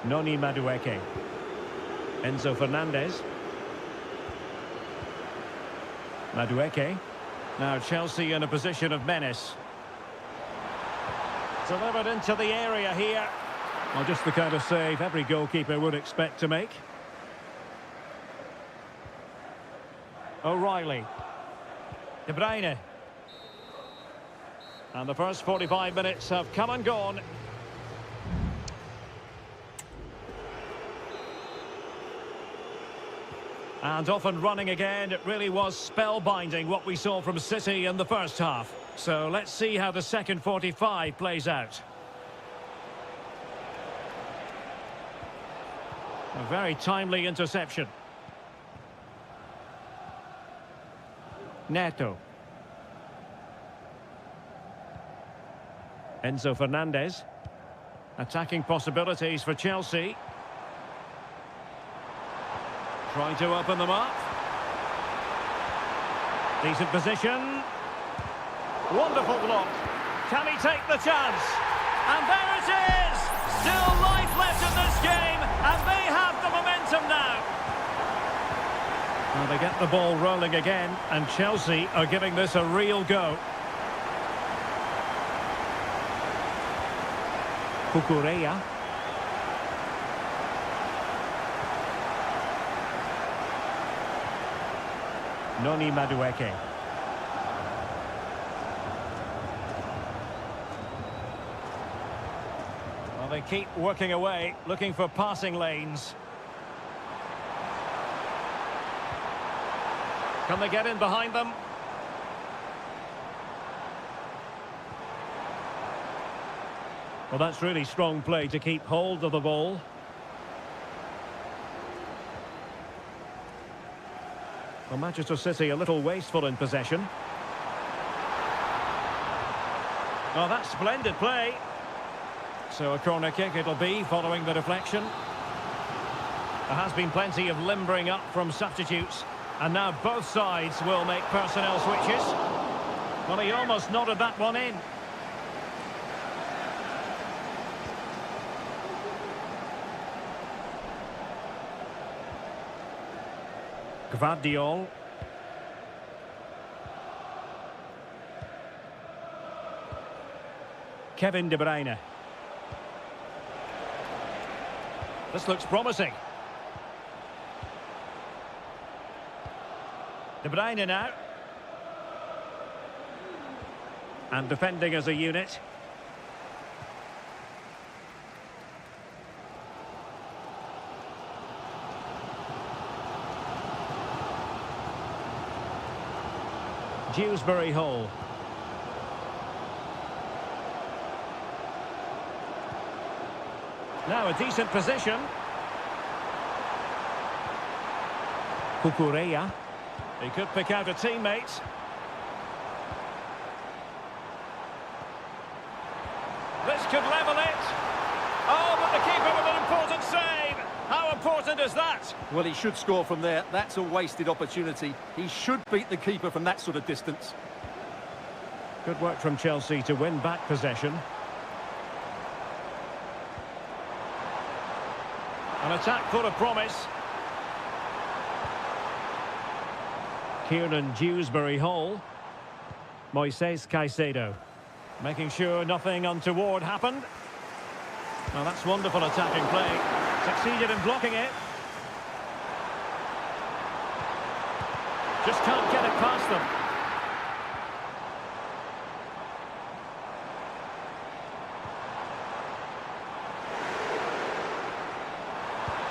Noni Madueke. Enzo Fernandez. Madueke. Now Chelsea in a position of menace. Delivered into the area here. Well, just the kind of save every goalkeeper would expect to make. O'Reilly. De Bruyne. And the first 45 minutes have come and gone. And off and running again. It really was spellbinding what we saw from City in the first half. So let's see how the second 45 plays out. A very timely interception. Neto. Enzo Fernandez. Attacking possibilities for Chelsea. Trying to open them up. Decent position. Wonderful block. Can he take the chance? And there it is! Still life left in this game, and they have the momentum now. Well, they get the ball rolling again, and Chelsea are giving this a real go. Cucurella. Noni Madueke. Well, they keep working away, looking for passing lanes. Can they get in behind them? Well, that's really strong play to keep hold of the ball. Well, Manchester City a little wasteful in possession. Well, that's splendid play. So a corner kick it'll be following the deflection. There has been plenty of limbering up from substitutes. And now both sides will make personnel switches. Well, he almost nodded that one in. Gvardiol. Kevin De Bruyne. This looks promising. De Bruyne now. And defending as a unit. Dewsbury Hall. Now a decent position. Cucurella. He could pick out a teammate. This could level it. Oh, but the keeper with an important save. How important is that? Well, he should score from there. That's a wasted opportunity. He should beat the keeper from that sort of distance. Good work from Chelsea to win back possession. An attack full of promise. Kieran Dewsbury Hall. Moises Caicedo. Making sure nothing untoward happened. Well, that's wonderful attacking play. Succeeded in blocking it. Just can't get it past them.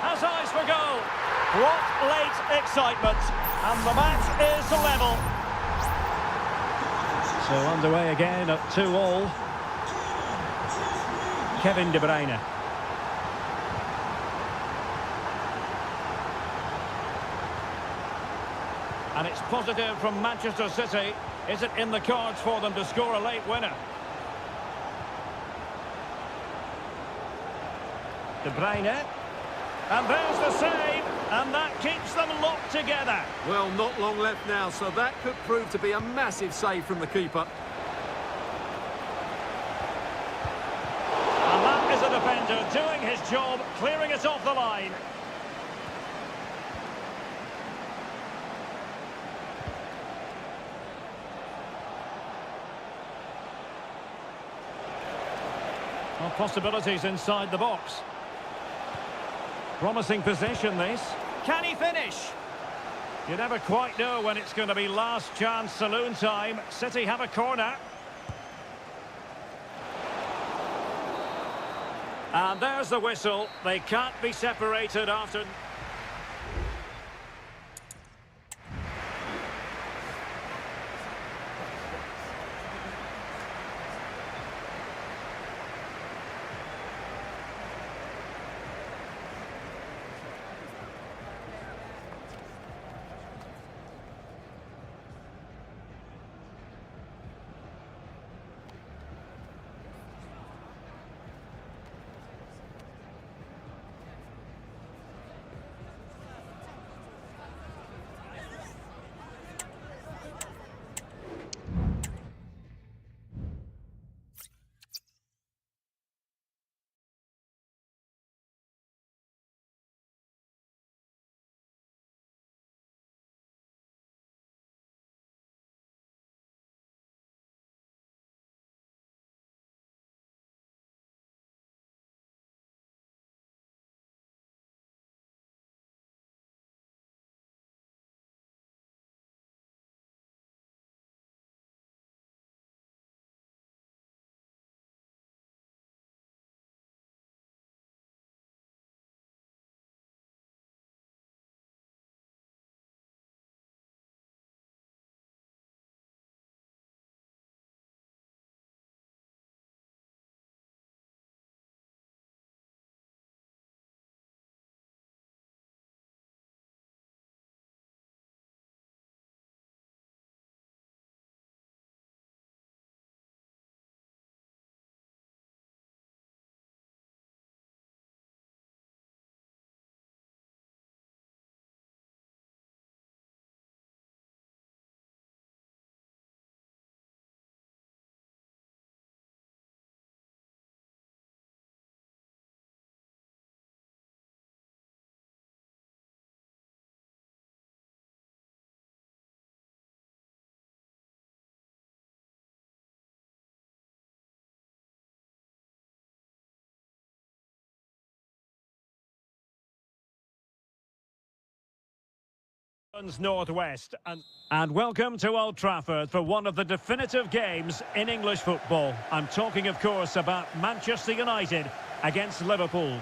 Has eyes for goal. What late excitement. And the match is level. So underway again at 2-2. Kevin De Bruyne. And it's positive from Manchester City. Is it in the cards for them to score a late winner? De Bruyne. And there's the save. And that keeps them locked together. Well, not long left now, so that could prove to be a massive save from the keeper. And that is a defender doing his job, clearing it off the line. Well, possibilities inside the box. Promising position, this. Can he finish? You never quite know when it's going to be last chance saloon time. City have a corner. And there's the whistle. They can't be separated after... Northwest and welcome to Old Trafford for one of the definitive games in English football. I'm talking, of course, about Manchester United against Liverpool.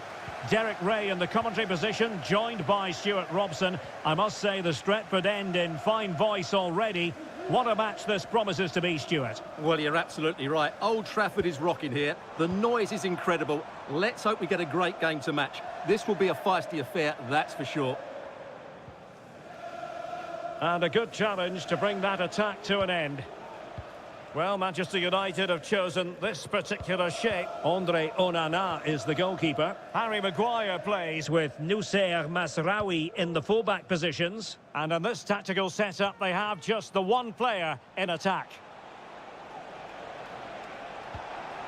Derek Ray in the commentary position, joined by Stuart Robson. I must say the Stretford end in fine voice already. What a match this promises to be, Stuart. Well, you're absolutely right. Old Trafford is rocking here. The noise is incredible. Let's hope we get a great game to match. This will be a feisty affair, that's for sure. And a good challenge to bring that attack to an end. Well, Manchester United have chosen this particular shape. Andre Onana is the goalkeeper. Harry Maguire plays with Noussair Masraoui in the fullback positions. And in this tactical setup, they have just the one player in attack.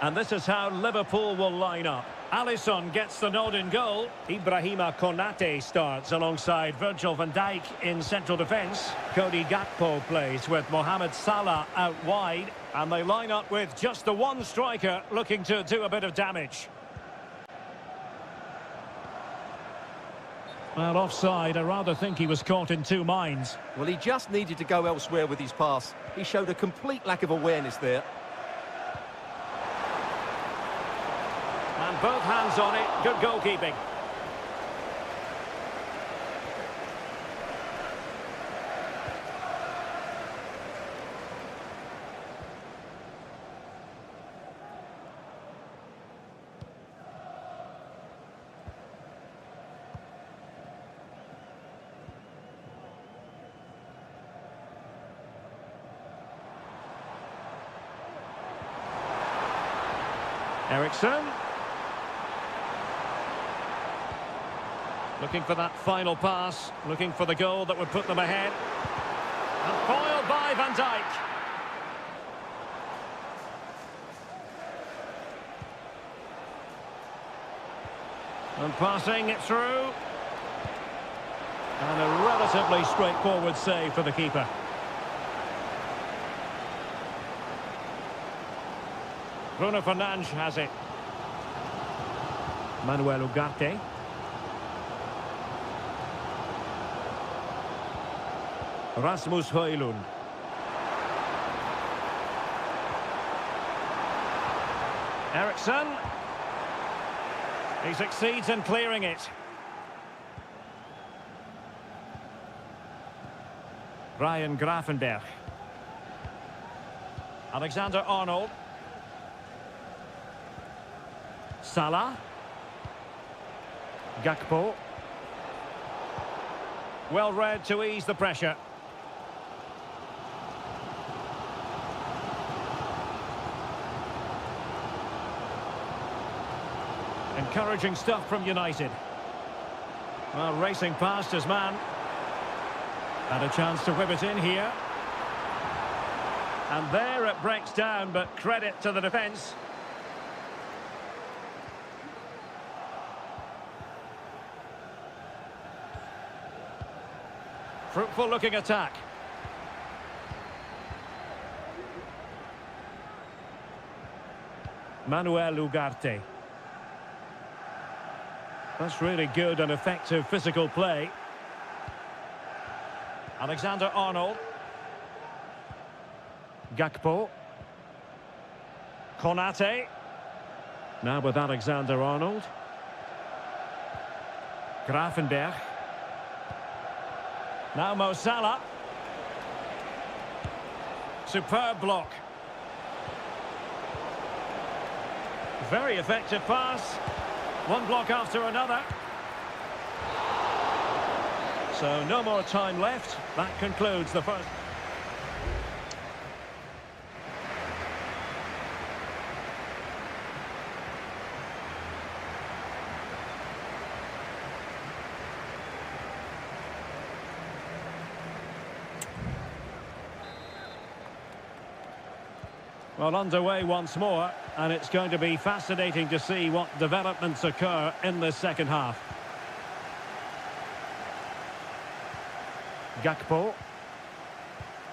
And this is how Liverpool will line up. Alisson gets the nod in goal. Ibrahima Konate starts alongside Virgil van Dijk in central defence. Cody Gakpo plays with Mohamed Salah out wide. And they line up with just the one striker looking to do a bit of damage. Well, offside. I rather think he was caught in two minds. Well, he just needed to go elsewhere with his pass. He showed a complete lack of awareness there. And both hands on it. Good goalkeeping. Ericsson. Looking for that final pass, looking for the goal that would put them ahead. And foiled by Van Dijk. And passing it through. And a relatively straightforward save for the keeper. Bruno Fernandes has it. Manuel Ugarte. Rasmus Højlund. Ericsson. He succeeds in clearing it. Ryan Gravenberch. Alexander-Arnold. Salah. Gakpo. Well read to ease the pressure. Encouraging stuff from United. Well, racing past his man. And a chance to whip it in here. And there it breaks down, but credit to the defence. Fruitful looking attack. Manuel Ugarte. That's really good and effective physical play. Alexander-Arnold. Gakpo. Konate. Now with Alexander-Arnold. Gravenberch. Now Mo Salah. Superb block. Very effective pass. One block after another. So no more time left. That concludes the first. Well, underway once more, and it's going to be fascinating to see what developments occur in this second half. Gakpo.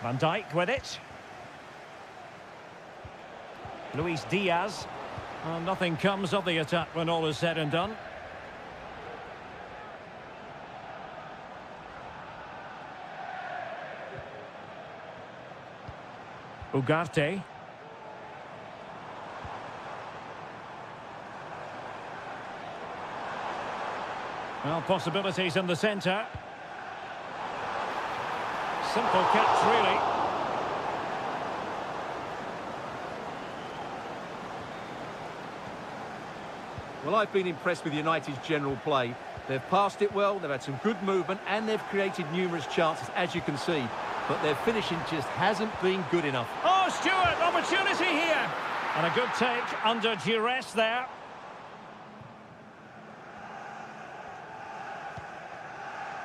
Van Dijk with it. Luis Diaz. Well, nothing comes of the attack when all is said and done. Ugarte. Well, possibilities in the centre. Simple catch, really. Well, I've been impressed with United's general play. They've passed it well, they've had some good movement, and they've created numerous chances, as you can see. But their finishing just hasn't been good enough. Oh, Stewart, opportunity here. And a good take under duress there.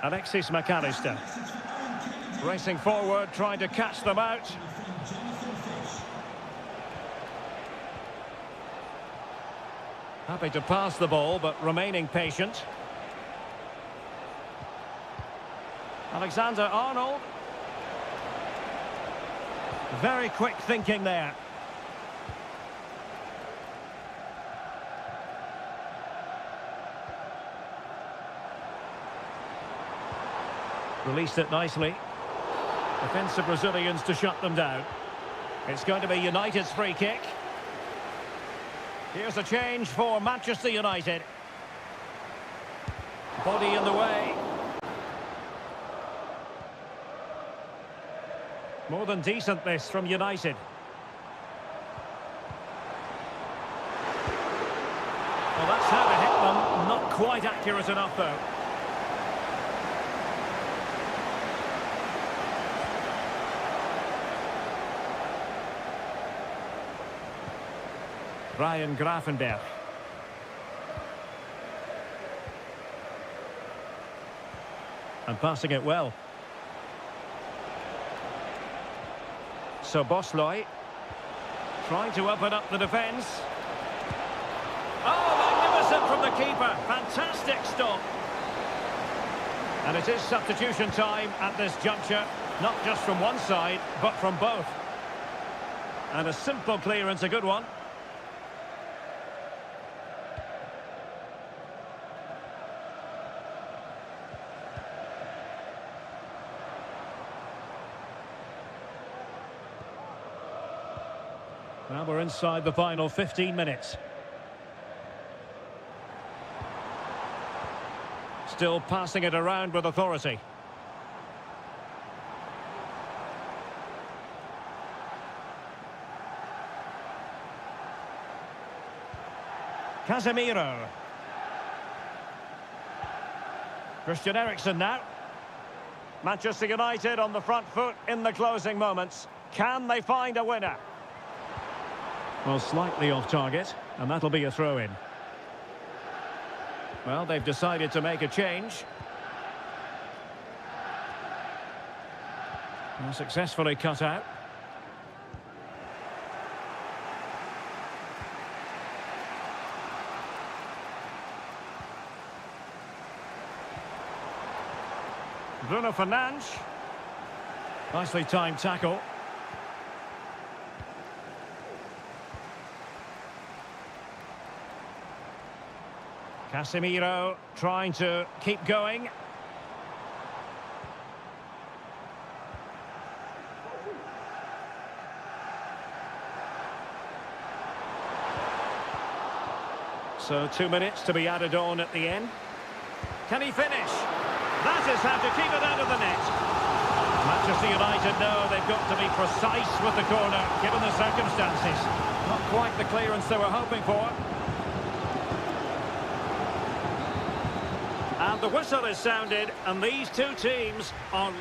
Alexis McAllister. Racing forward, trying to catch them out. Happy to pass the ball, but remaining patient. Alexander-Arnold. Very quick thinking there. Released it nicely. Defensive Brazilians to shut them down. It's going to be United's free kick. Here's a change for Manchester United. Body in the way. More than decent this from United. Well, that's how to hit them. Not quite accurate enough, though. Ryan Gravenberch. And passing it well. So Bosloy trying to open up the defence. Oh, magnificent from the keeper. Fantastic stop. And it is substitution time at this juncture. Not just from one side, but from both. And a simple clearance, a good one. Now we're inside the final 15 minutes. Still passing it around with authority. Casemiro. Christian Eriksen now. Manchester United on the front foot in the closing moments. Can they find a winner? Well, slightly off target, and that'll be a throw-in. Well, they've decided to make a change. Well, successfully cut out. Bruno Fernandes. Nicely timed tackle. Casemiro trying to keep going. So 2 minutes to be added on at the end. Can he finish? That is how to keep it out of the net. Manchester United know they've got to be precise with the corner, given the circumstances. Not quite the clearance they were hoping for. And the whistle is sounded, and these two teams are...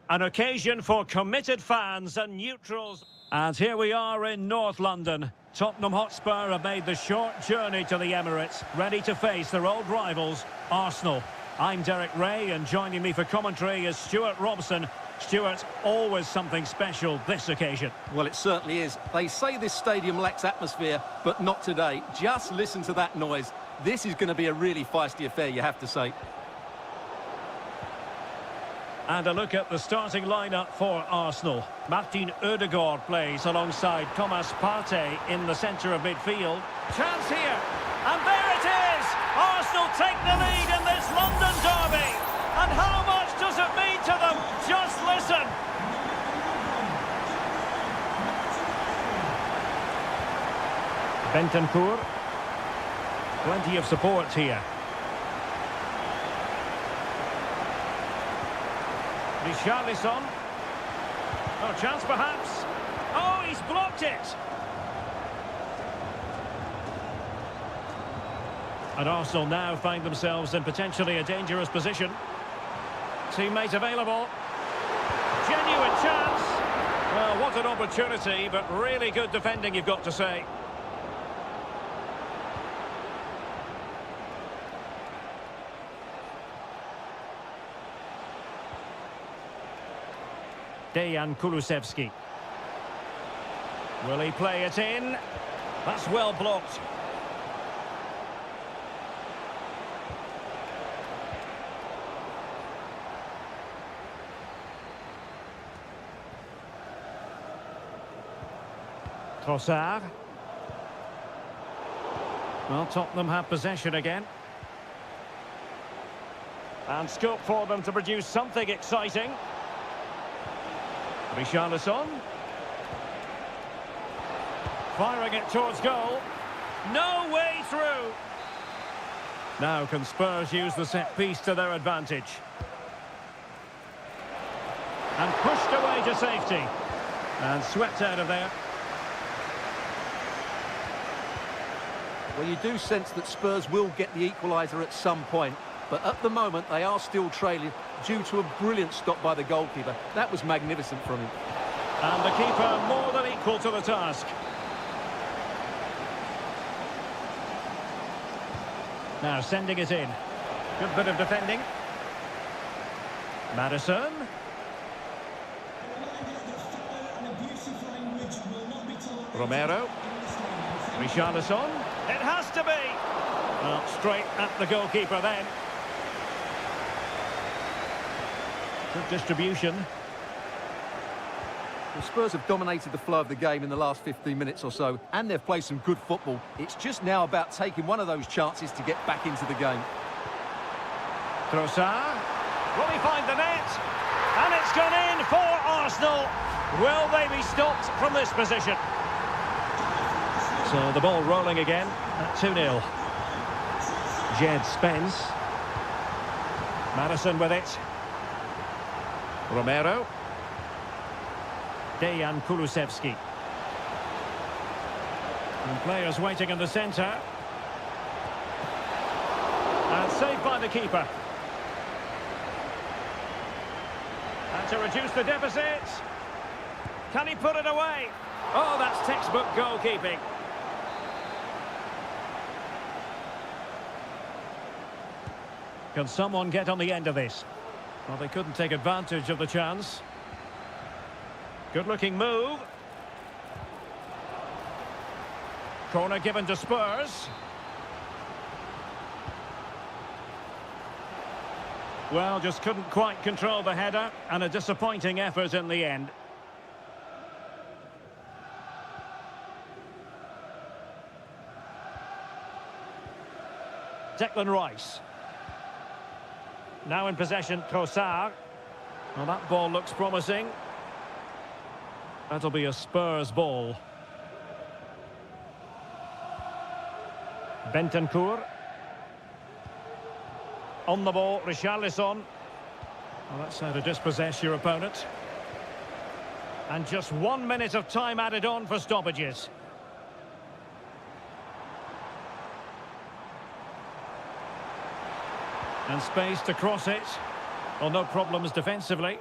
An occasion for committed fans and neutrals. And here we are in North London. Tottenham Hotspur have made the short journey to the Emirates, ready to face their old rivals, Arsenal. I'm Derek Ray, and joining me for commentary is Stuart Robson. Stuart, always something special this occasion. Well, it certainly is. They say this stadium lacks atmosphere, but not today. Just listen to that noise. This is going to be a really feisty affair, you have to say. And a look at the starting lineup for Arsenal. Martin Ødegaard plays alongside Thomas Partey in the centre of midfield. Chance here, and there it is! Arsenal take the lead in this London derby. And how much does it mean to them? Just listen. Bentancur. Plenty of support here. Richarlison. Oh, chance perhaps. Oh, he's blocked it. And Arsenal now find themselves in potentially a dangerous position. Teammate available. Genuine chance. Well, what an opportunity, but really good defending, you've got to say. Dejan Kulusevski. Will he play it in? That's well blocked. Trossard. Well, Tottenham have possession again. And scope for them to produce something exciting. Richarlison. Firing it towards goal. No way through. Now can Spurs use the set piece to their advantage. And pushed away to safety. And swept out of there. Well, you do sense that Spurs will get the equaliser at some point, but at the moment they are still trailing due to a brilliant stop by the goalkeeper. That was magnificent from him. And the keeper more than equal to the task. Now sending it in. Good bit of defending. Maddison. Romero. Richarlison. It has to be. Well, straight at the goalkeeper then. Good distribution. The Spurs have dominated the flow of the game in the last 15 minutes or so, and they've played some good football. It's just now about taking one of those chances to get back into the game. Trossard. Will he find the net? And it's gone in for Arsenal. Will they be stopped from this position? So the ball rolling again at 2-0. Jed Spence. Maddison with it. Romero. Dejan Kulusevski. And players waiting in the centre. And saved by the keeper. And to reduce the deficit. Can he put it away? Oh, that's textbook goalkeeping. Can someone get on the end of this? Well, they couldn't take advantage of the chance. Good-looking move. Corner given to Spurs. Well, just couldn't quite control the header, and a disappointing effort in the end. Declan Rice. Now in possession, Trossard. Well, that ball looks promising. That'll be a Spurs ball. Bentancur. On the ball, Richarlison. Well, that's how to dispossess your opponent. And just 1 minute of time added on for stoppages. And space to cross it. Well, no problems defensively.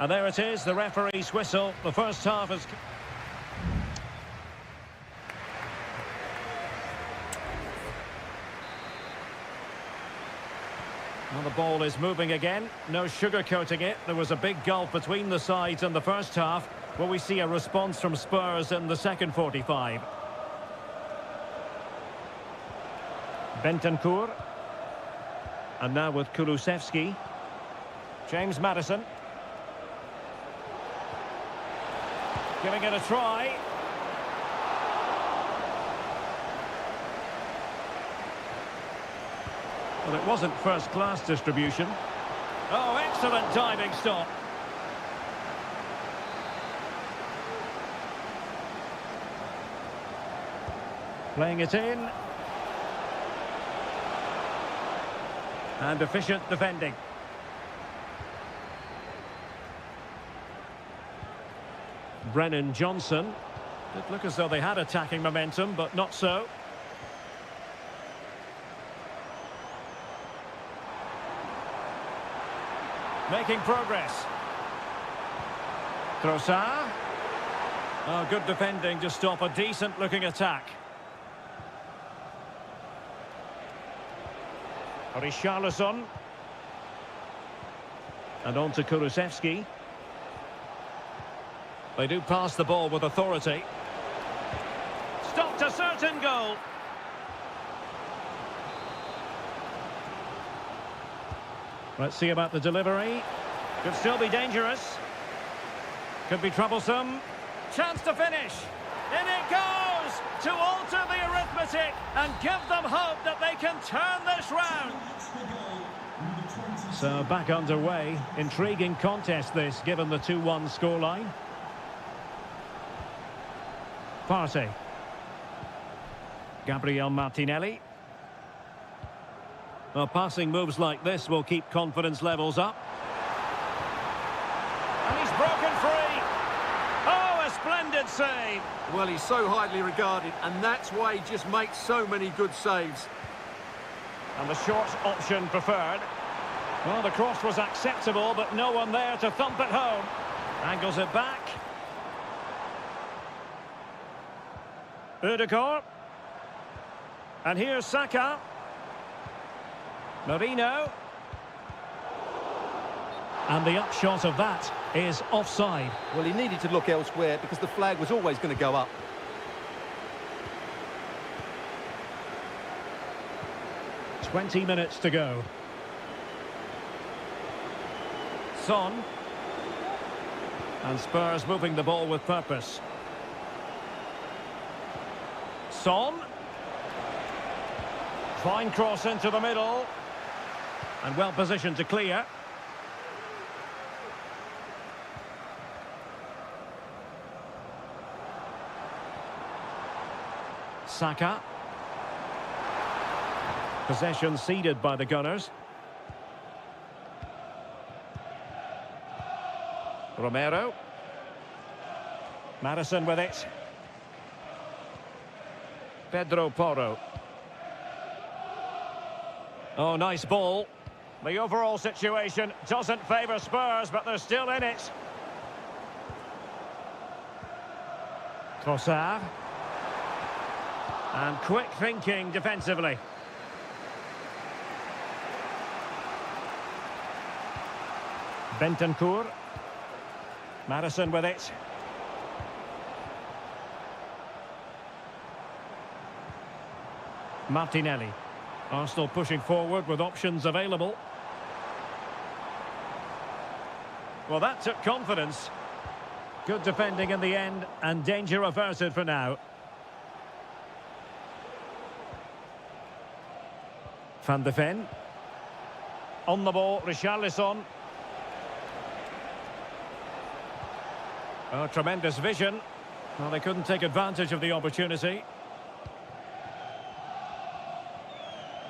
And there it is, the referee's whistle. The first half is... Well, the ball is moving again. No sugarcoating it. There was a big gulf between the sides in the first half. Will we see a response from Spurs in the second 45? Bentancur. And now with Kulusevski. James Maddison. Giving it a try. Well, it wasn't first-class distribution. Oh, excellent diving stop. Playing it in. And efficient defending. Brennan Johnson. It looked as though they had attacking momentum, but not so. Making progress. Trossard. Oh, good defending to stop a decent-looking attack. Richarlison. And on to Kulusevski. They do pass the ball with authority. Stopped a certain goal. Let's see about the delivery. Could still be dangerous. Could be troublesome. Chance to finish. In it goes! To alter the arithmetic and give them hope that they can turn this round. So back underway. Intriguing contest this, given the 2-1 scoreline. Partey. Gabriel Martinelli. Well, passing moves like this will keep confidence levels up. And he's broken free. Oh, a splendid save. Well, he's so highly regarded, and that's why he just makes so many good saves. And the short option preferred. Well, the cross was acceptable, but no one there to thump it home. Angles it back. Ødegaard. And here's Saka. Marino. And the upshot of that is offside. Well, he needed to look elsewhere because the flag was always going to go up. "20 minutes to go. Son. And Spurs moving the ball with purpose. Son. Fine cross into the middle. And well positioned to clear. Saka. Possession ceded by the Gunners. Romero. Maddison with it. Pedro Porro. Oh, nice ball. The overall situation doesn't favour Spurs, but they're still in it. Trossard. And quick thinking defensively. Bentancur. Maddison with it. Martinelli. Arsenal pushing forward with options available. Well, that took confidence. Good defending in the end, and danger averted for now. Van de Ven. On the ball, Richarlison. Oh, tremendous vision. Well, they couldn't take advantage of the opportunity.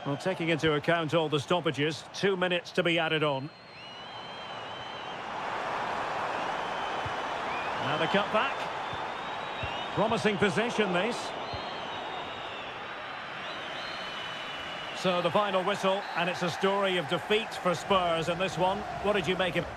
Well, taking into account all the stoppages, 2 minutes to be added on. Now the cut back. Promising possession, this. So the final whistle, and it's a story of defeat for Spurs in this one. What did you make of it?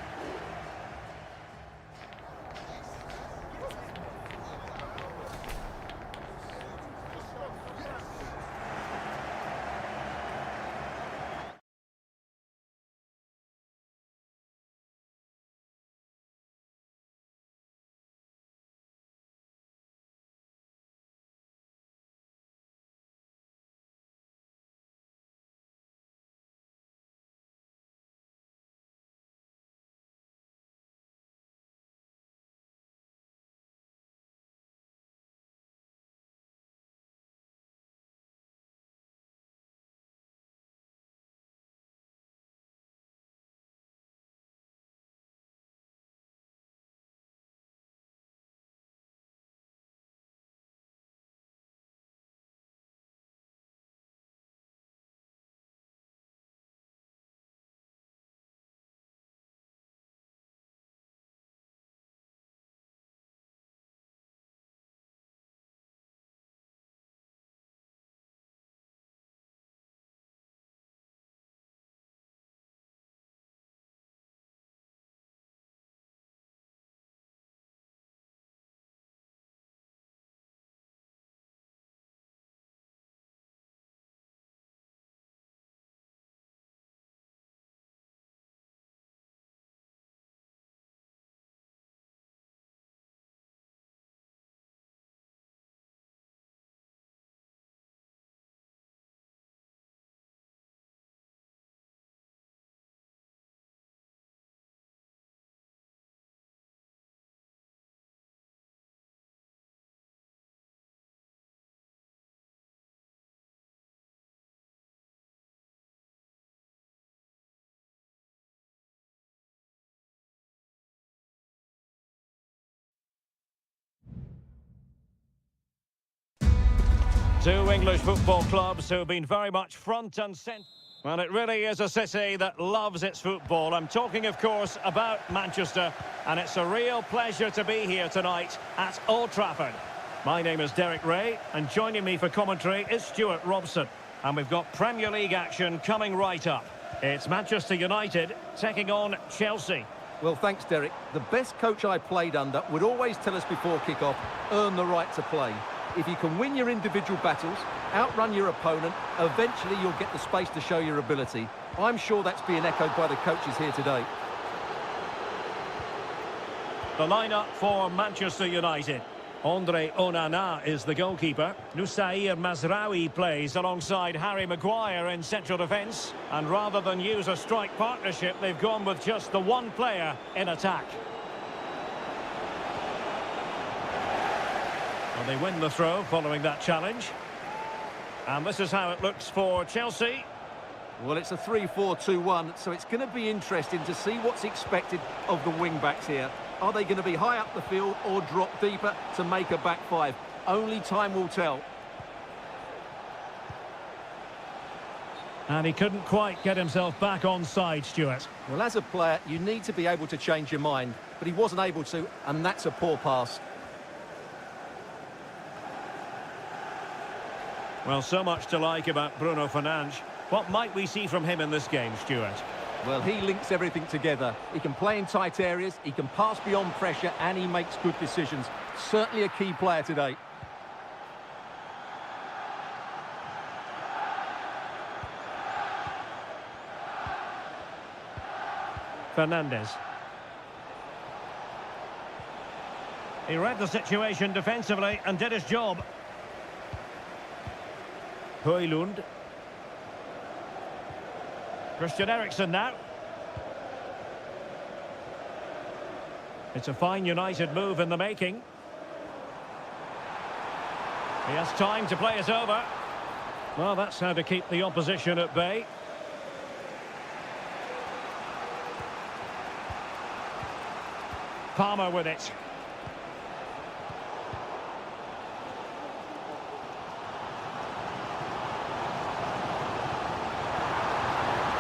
Two English football clubs who've been very much front and centre. Well, it really is a city that loves its football. I'm talking, of course, about Manchester, and it's a real pleasure to be here tonight at Old Trafford. My name is Derek Ray, and joining me for commentary is Stuart Robson. And we've got Premier League action coming right up. It's Manchester United taking on Chelsea. Well, thanks, Derek. The best coach I played under would always tell us before kick-off, earn the right to play. If you can win your individual battles, outrun your opponent, eventually you'll get the space to show your ability. I'm sure that's being echoed by the coaches here today. The lineup for Manchester United. Andre Onana is the goalkeeper. Nusair Mazraoui plays alongside Harry Maguire in central defence. And rather than use a strike partnership, they've gone with just the one player in attack. Well, they win the throw following that challenge. And this is how it looks for Chelsea. Well, it's a 3-4-2-1, so it's going to be interesting to see what's expected of the wing-backs here. Are they going to be high up the field or drop deeper to make a back five? Only time will tell. And he couldn't quite get himself back on side, Stuart. Well, as a player, you need to be able to change your mind, but he wasn't able to, and that's a poor pass. Well, so much to like about Bruno Fernandes. What might we see from him in this game, Stuart? Well, he links everything together. He can play in tight areas, he can pass beyond pressure, and he makes good decisions. Certainly a key player today. Fernandes. He read the situation defensively and did his job. Højlund. Christian Eriksen now. It's a fine United move in the making. He has time to play it over. Well, that's how to keep the opposition at bay. Palmer with it.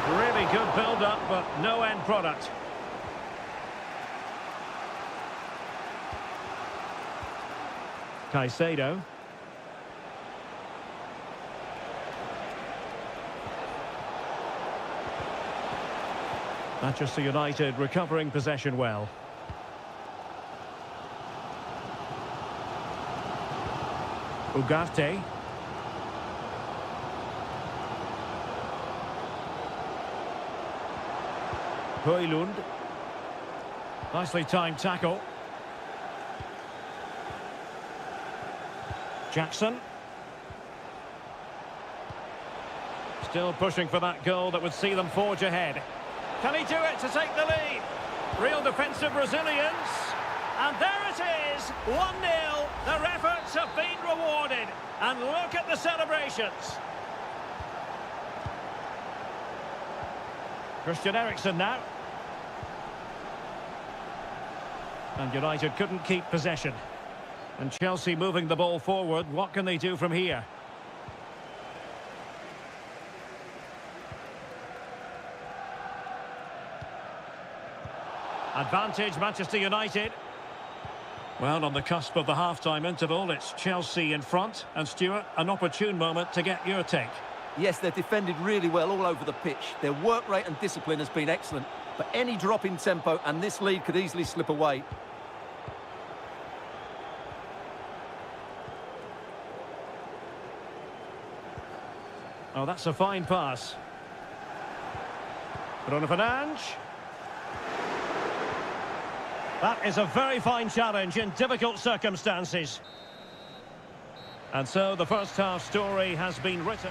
Really good build-up, but no end product. Caicedo. Manchester United recovering possession well. Ugarte. Højlund. Nicely timed tackle. Jackson. Still pushing for that goal that would see them forge ahead. Can he do it to take the lead? Real defensive resilience. And there it is, 1-0. Their efforts have been rewarded. And look at the celebrations. Christian Eriksen now. And United couldn't keep possession. And Chelsea moving the ball forward. What can they do from here? Advantage Manchester United. Well, on the cusp of the half-time interval, it's Chelsea in front. And Stuart, an opportune moment to get your take. Yes, they've defended really well all over the pitch. Their work rate and discipline has been excellent. But any drop in tempo and this lead could easily slip away. Oh, that's a fine pass. Bruno Fernandes. That is a very fine challenge in difficult circumstances. And so the first half story has been written.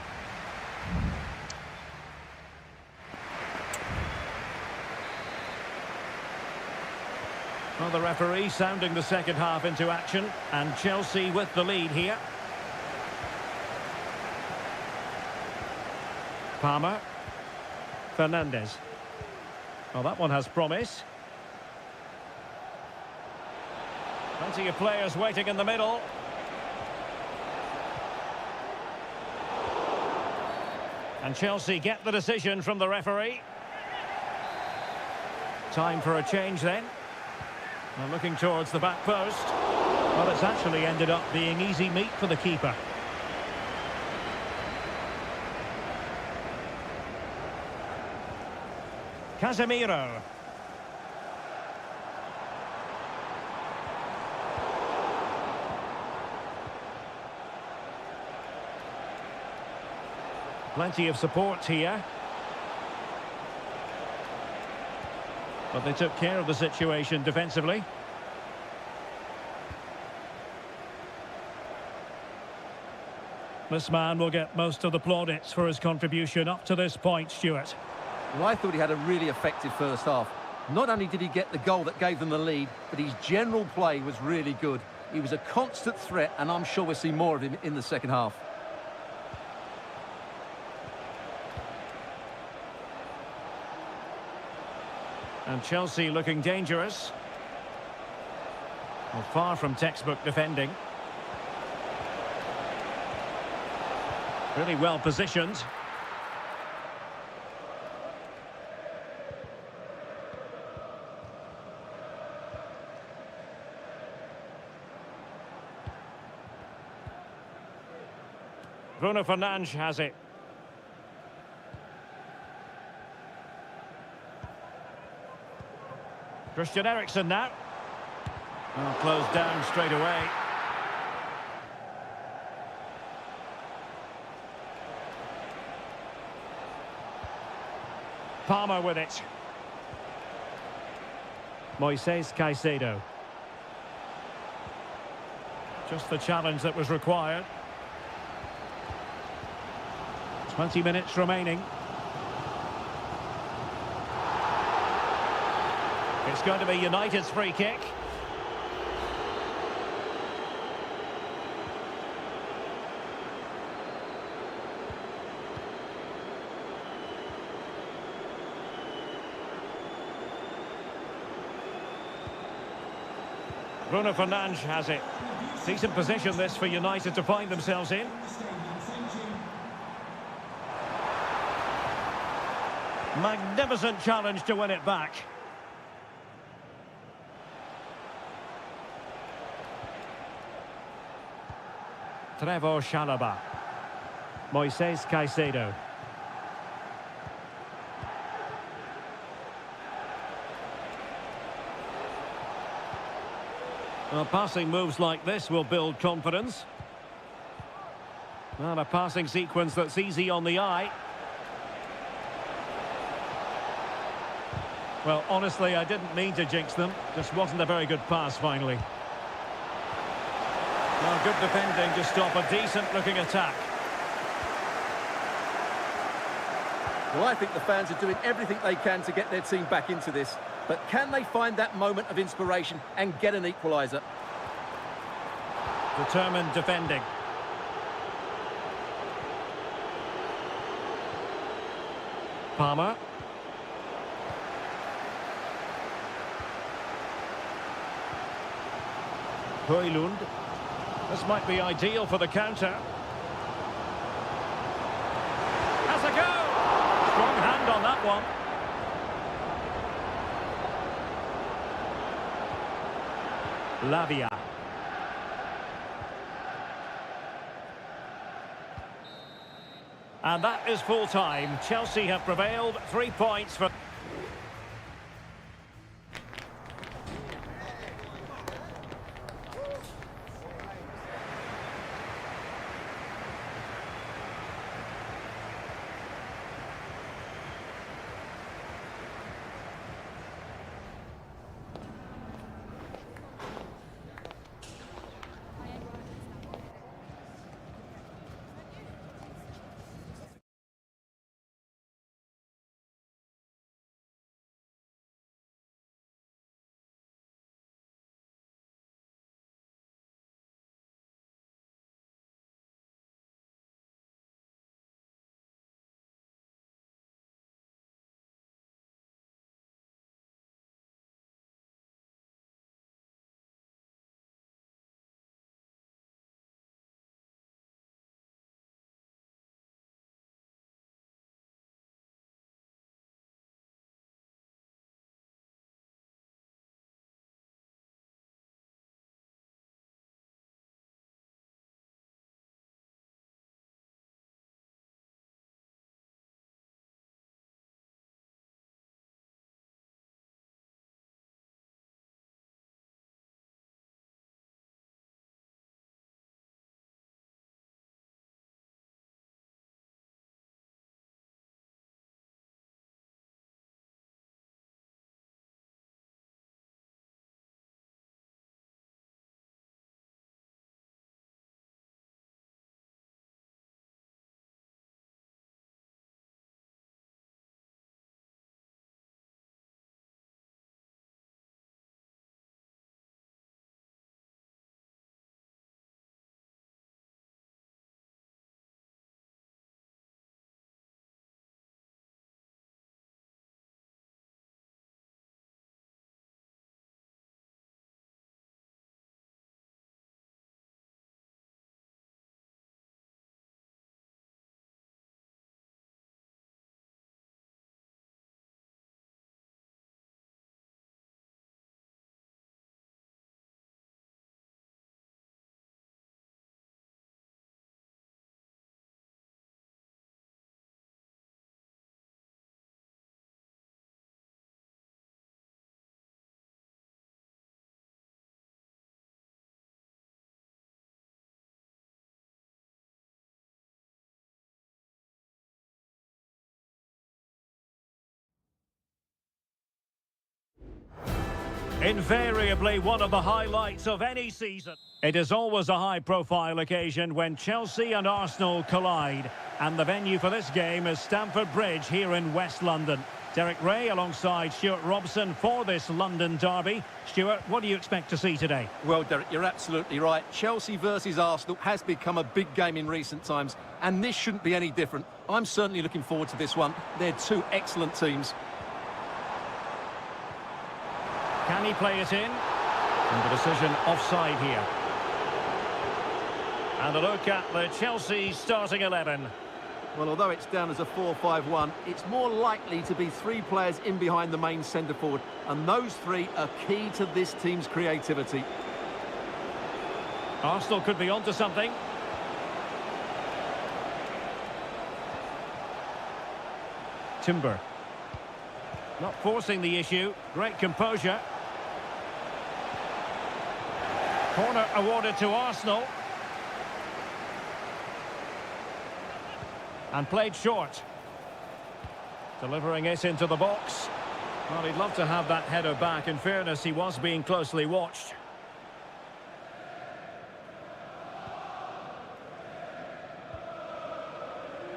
Well, the referee sounding the second half into action, and Chelsea with the lead here. Palmer. Fernandes. Well, that one has promise. Plenty of players waiting in the middle. And Chelsea get the decision from the referee. Time for a change then. And looking towards the back post. Well, it's actually ended up being easy meat for the keeper. Casemiro. Plenty of support here. But they took care of the situation defensively. This man will get most of the plaudits for his contribution up to this point, Stuart. Well, I thought he had a really effective first half. Not only did he get the goal that gave them the lead, but his general play was really good. He was a constant threat, and I'm sure we'll see more of him in the second half. And Chelsea looking dangerous. Well, far from textbook defending. Really well positioned. Bruno Fernandes has it. Christian Eriksen now. Oh, closed down straight away. Palmer with it. Moises Caicedo. Just the challenge that was required. 20 minutes remaining. It's going to be United's free kick. Bruno Fernandes has it. Decent position this for United to find themselves in. Magnificent challenge to win it back. Trevor Chalobah. Moises Caicedo. Well, passing moves like this will build confidence. Well, a passing sequence that's easy on the eye. Well, honestly, I didn't mean to jinx them. Just wasn't a very good pass, finally. Well, good defending to stop a decent-looking attack. Well, I think the fans are doing everything they can to get their team back into this. But can they find that moment of inspiration and get an equaliser? Determined defending. Palmer. Højlund. This might be ideal for the counter. Has a go! Strong hand on that one. Lavia. And that is full time. Chelsea have prevailed. 3 points for... Invariably one of the highlights of any season. It is always a high-profile occasion when Chelsea and Arsenal collide. And the venue for this game is Stamford Bridge here in West London. Derek Ray alongside Stuart Robson for this London derby. Stuart, what do you expect to see today? Well, Derek, you're absolutely right. Chelsea versus Arsenal has become a big game in recent times, and this shouldn't be any different. I'm certainly looking forward to this one. They're two excellent teams. Can he play it in? And the decision offside here. And a look at the Chelsea starting 11. Well, although it's down as a 4-5-1, it's more likely to be three players in behind the main centre-forward, and those three are key to this team's creativity. Arsenal could be onto something. Timber. Not forcing the issue. Great composure. Corner awarded to Arsenal. And played short. Delivering it into the box. Well, he'd love to have that header back. In fairness, he was being closely watched.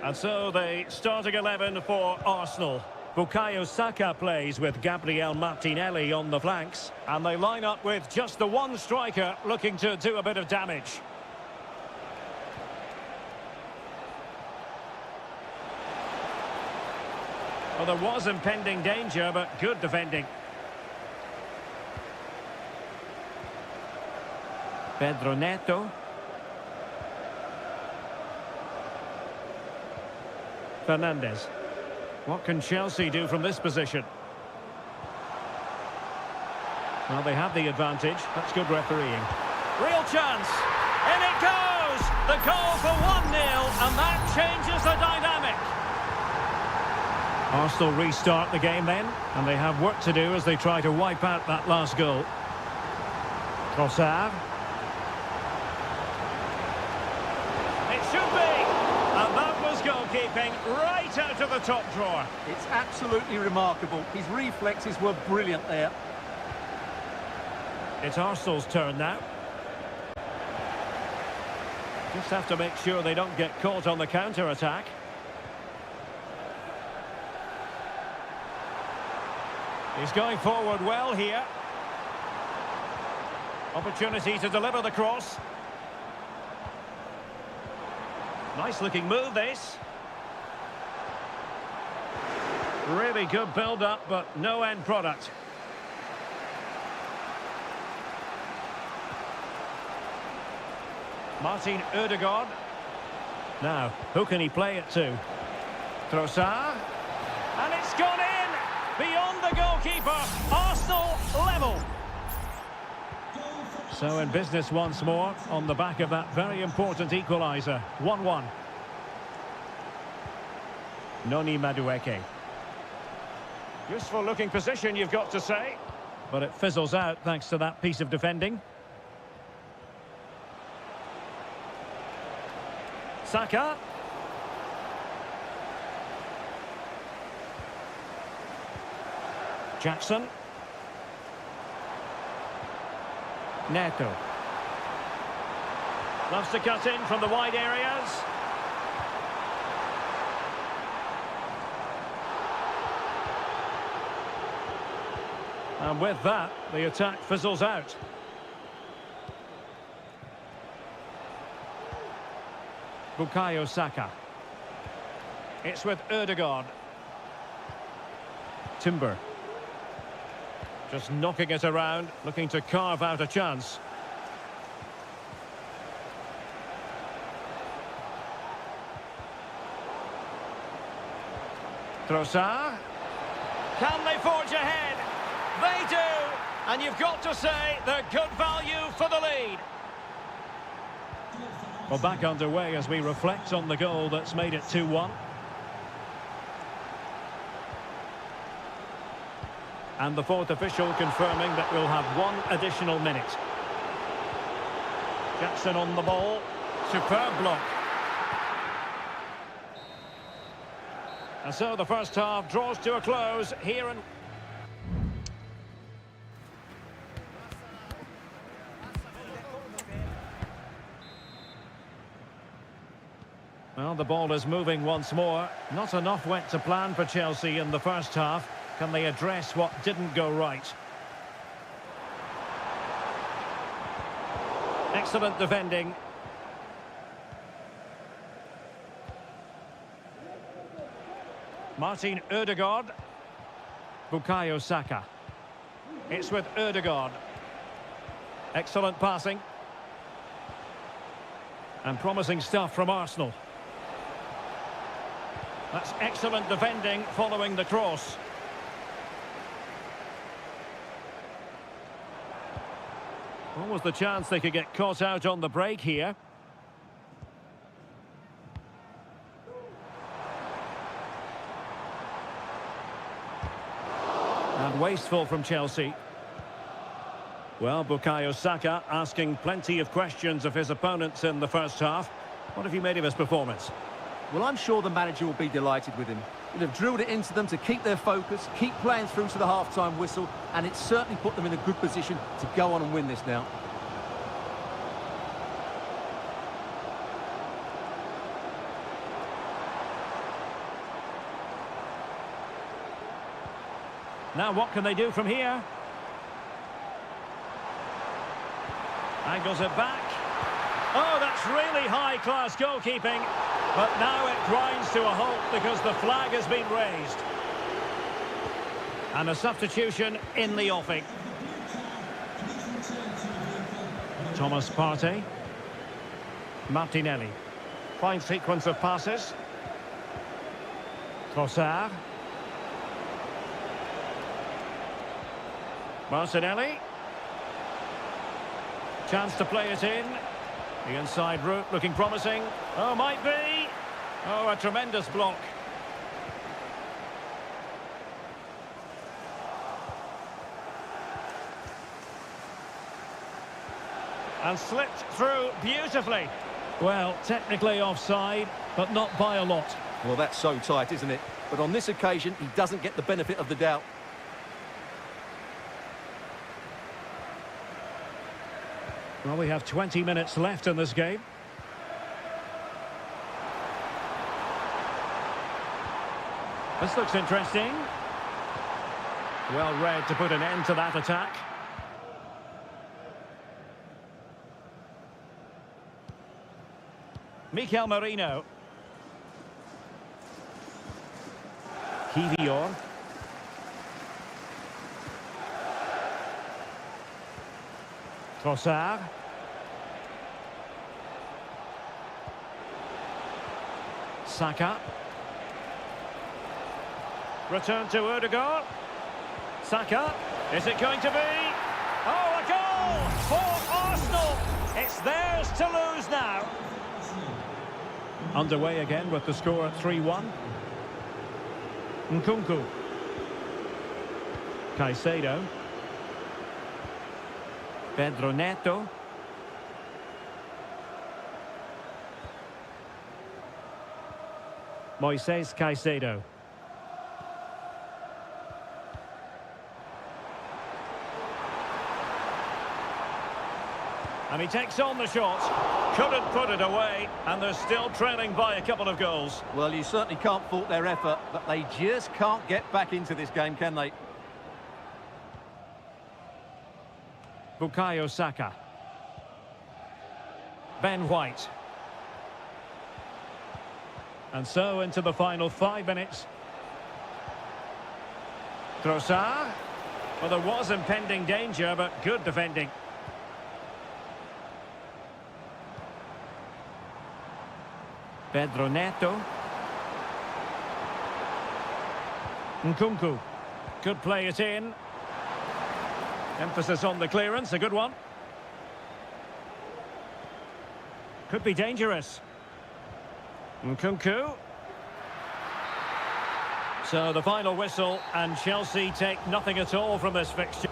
And so the starting 11 for Arsenal. Bukayo Saka plays with Gabriel Martinelli on the flanks. And they line up with just the one striker looking to do a bit of damage. Well, there was impending danger, but good defending. Pedro Neto. Fernandes. What can Chelsea do from this position? Well, they have the advantage. That's good refereeing. Real chance. In it goes! The goal for 1-0, and that changes the dynamic. Arsenal restart the game then, and they have work to do as they try to wipe out that last goal. Trossard. It should be! And that was goalkeeping right out of the top drawer. It's absolutely remarkable. His reflexes were brilliant there. It's Arsenal's turn now. Just have to make sure they don't get caught on the counter-attack. He's going forward well here. Opportunity to deliver the cross. Nice looking move this. Really good build-up, but no end product. Martin Ødegaard. Now, who can he play it to? Trossard. And it's gone in! Beyond the goalkeeper, Arsenal level. So in business once more, on the back of that very important equaliser. 1-1. Noni Madueke. Useful looking position, you've got to say. But it fizzles out thanks to that piece of defending. Saka. Jackson. Neto. Loves to cut in from the wide areas. And with that, the attack fizzles out. Bukayo Saka. It's with Ødegaard. Timber. Just knocking it around, looking to carve out a chance. Trossard. Can they forge ahead? They do! And you've got to say they're good value for the lead. Well, back underway as we reflect on the goal that's made it 2-1. And the fourth official confirming that we'll have one additional minute. Jackson on the ball. Superb block. And so the first half draws to a close here. And the ball is moving once more. Not enough went to plan for Chelsea in the first half. Can they address what didn't go right? Excellent defending. Martin Ødegaard. Bukayo Saka. It's with Ødegaard. Excellent passing. And promising stuff from Arsenal. That's excellent defending following the cross. What was the chance they could get caught out on the break here? And wasteful from Chelsea. Well, Bukayo Saka asking plenty of questions of his opponents in the first half. What have you made of his performance? Well, I'm sure the manager will be delighted with him. He'll have drilled it into them to keep their focus, keep playing through to the half-time whistle, and it's certainly put them in a good position to go on and win this now. Now what can they do from here? Angles it back. Oh, that's really high-class goalkeeping. But now it grinds to a halt because the flag has been raised. And a substitution in the offing. Thomas Partey. Martinelli. Fine sequence of passes. Trossard. Martinelli. Chance to play it in. The inside route looking promising. Oh, might be. Oh, a tremendous block. And slipped through beautifully. Well, technically offside, but not by a lot. Well, that's so tight, isn't it? But on this occasion, he doesn't get the benefit of the doubt. Well, we have 20 minutes left in this game. This looks interesting. Well read to put an end to that attack. Mikel Merino. Kivior. Trossard. Saka. Return to Ødegaard. Saka. Is it going to be? Oh, a goal for Arsenal. It's theirs to lose now. Underway again with the score at 3-1. Nkunku. Caicedo. Pedro Neto. Moises Caicedo. And he takes on the shot. Couldn't put it away. And they're still trailing by a couple of goals. Well, you certainly can't fault their effort, but they just can't get back into this game, can they? Bukayo Saka. Ben White. And so into the final 5 minutes. Trossard. Well, there was impending danger, but good defending. Pedro Neto. Nkunku. Could play it in. Emphasis on the clearance, a good one. Could be dangerous. Nkunku. So the final whistle, and Chelsea take nothing at all from this fixture.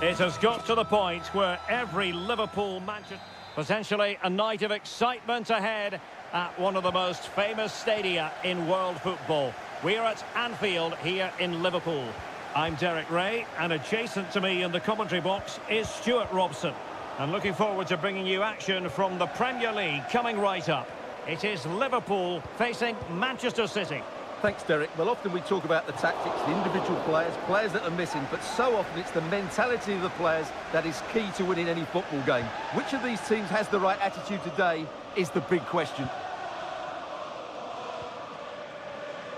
It has got to the point where every Liverpool Manchester... Potentially a night of excitement ahead at one of the most famous stadia in world football. We're at Anfield here in Liverpool. I'm Derek Ray, and adjacent to me in the commentary box is Stuart Robson. And looking forward to bringing you action from the Premier League coming right up. It is Liverpool facing Manchester City. Thanks, Derek. Well, often we talk about the tactics, the individual players that are missing, but so often it's the mentality of the players that is key to winning any football game. Which of these teams has the right attitude today is the big question.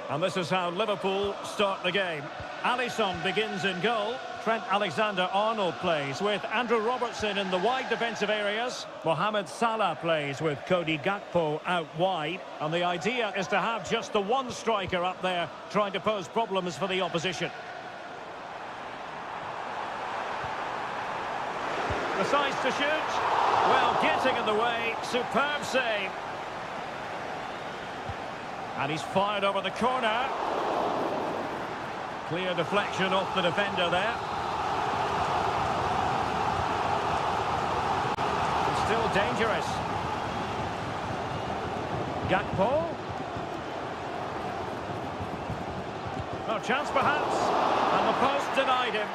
And this is how Liverpool start the game. Alisson begins in goal. Trent Alexander-Arnold plays with Andrew Robertson in the wide defensive areas. Mohamed Salah plays with Cody Gakpo out wide. And the idea is to have just the one striker up there trying to pose problems for the opposition. Decides to shoot. Well, getting in the way. Superb save. And he's fired over the corner. Clear deflection off the defender there. It's still dangerous. Gakpo. No chance perhaps. And the post denied him.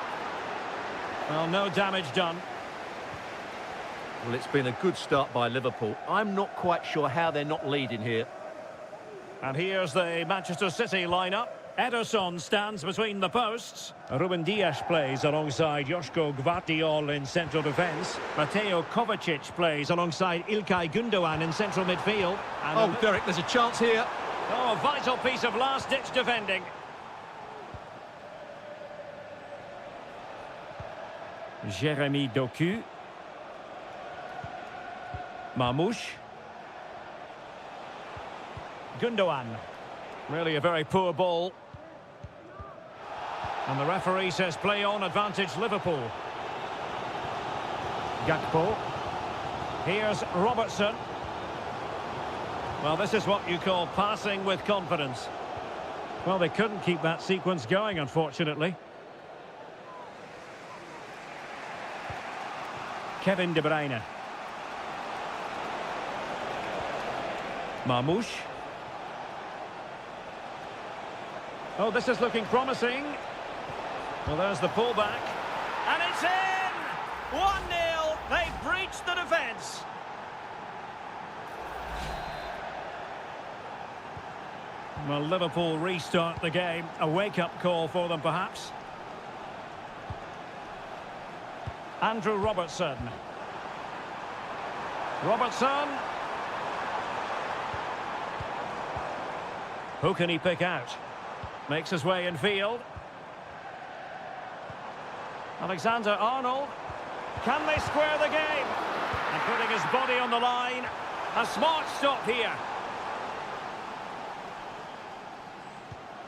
Well, no damage done. Well, it's been a good start by Liverpool. I'm not quite sure how they're not leading here. And here's the Manchester City lineup. Ederson stands between the posts. Ruben Dias plays alongside Joško Gvardiol in central defence. Mateo Kovacic plays alongside Ilkay Gundogan in central midfield. And Derek, there's a chance here. Oh, a vital piece of last-ditch defending. Jeremy Doku. Mamouche. Gundogan. Really a very poor ball. And the referee says play on, advantage Liverpool. Gakpo. Here's Robertson. Well, this is what you call passing with confidence. Well, they couldn't keep that sequence going, unfortunately. Kevin De Bruyne. Mamouche. Oh, this is looking promising. Well, there's the pullback. And it's in! 1-0. They've breached the defence. Well, Liverpool restart the game. A wake-up call for them, perhaps. Andrew Robertson. Robertson. Who can he pick out? Makes his way in field. Alexander-Arnold. Can they square the game? And putting his body on the line. A smart stop here.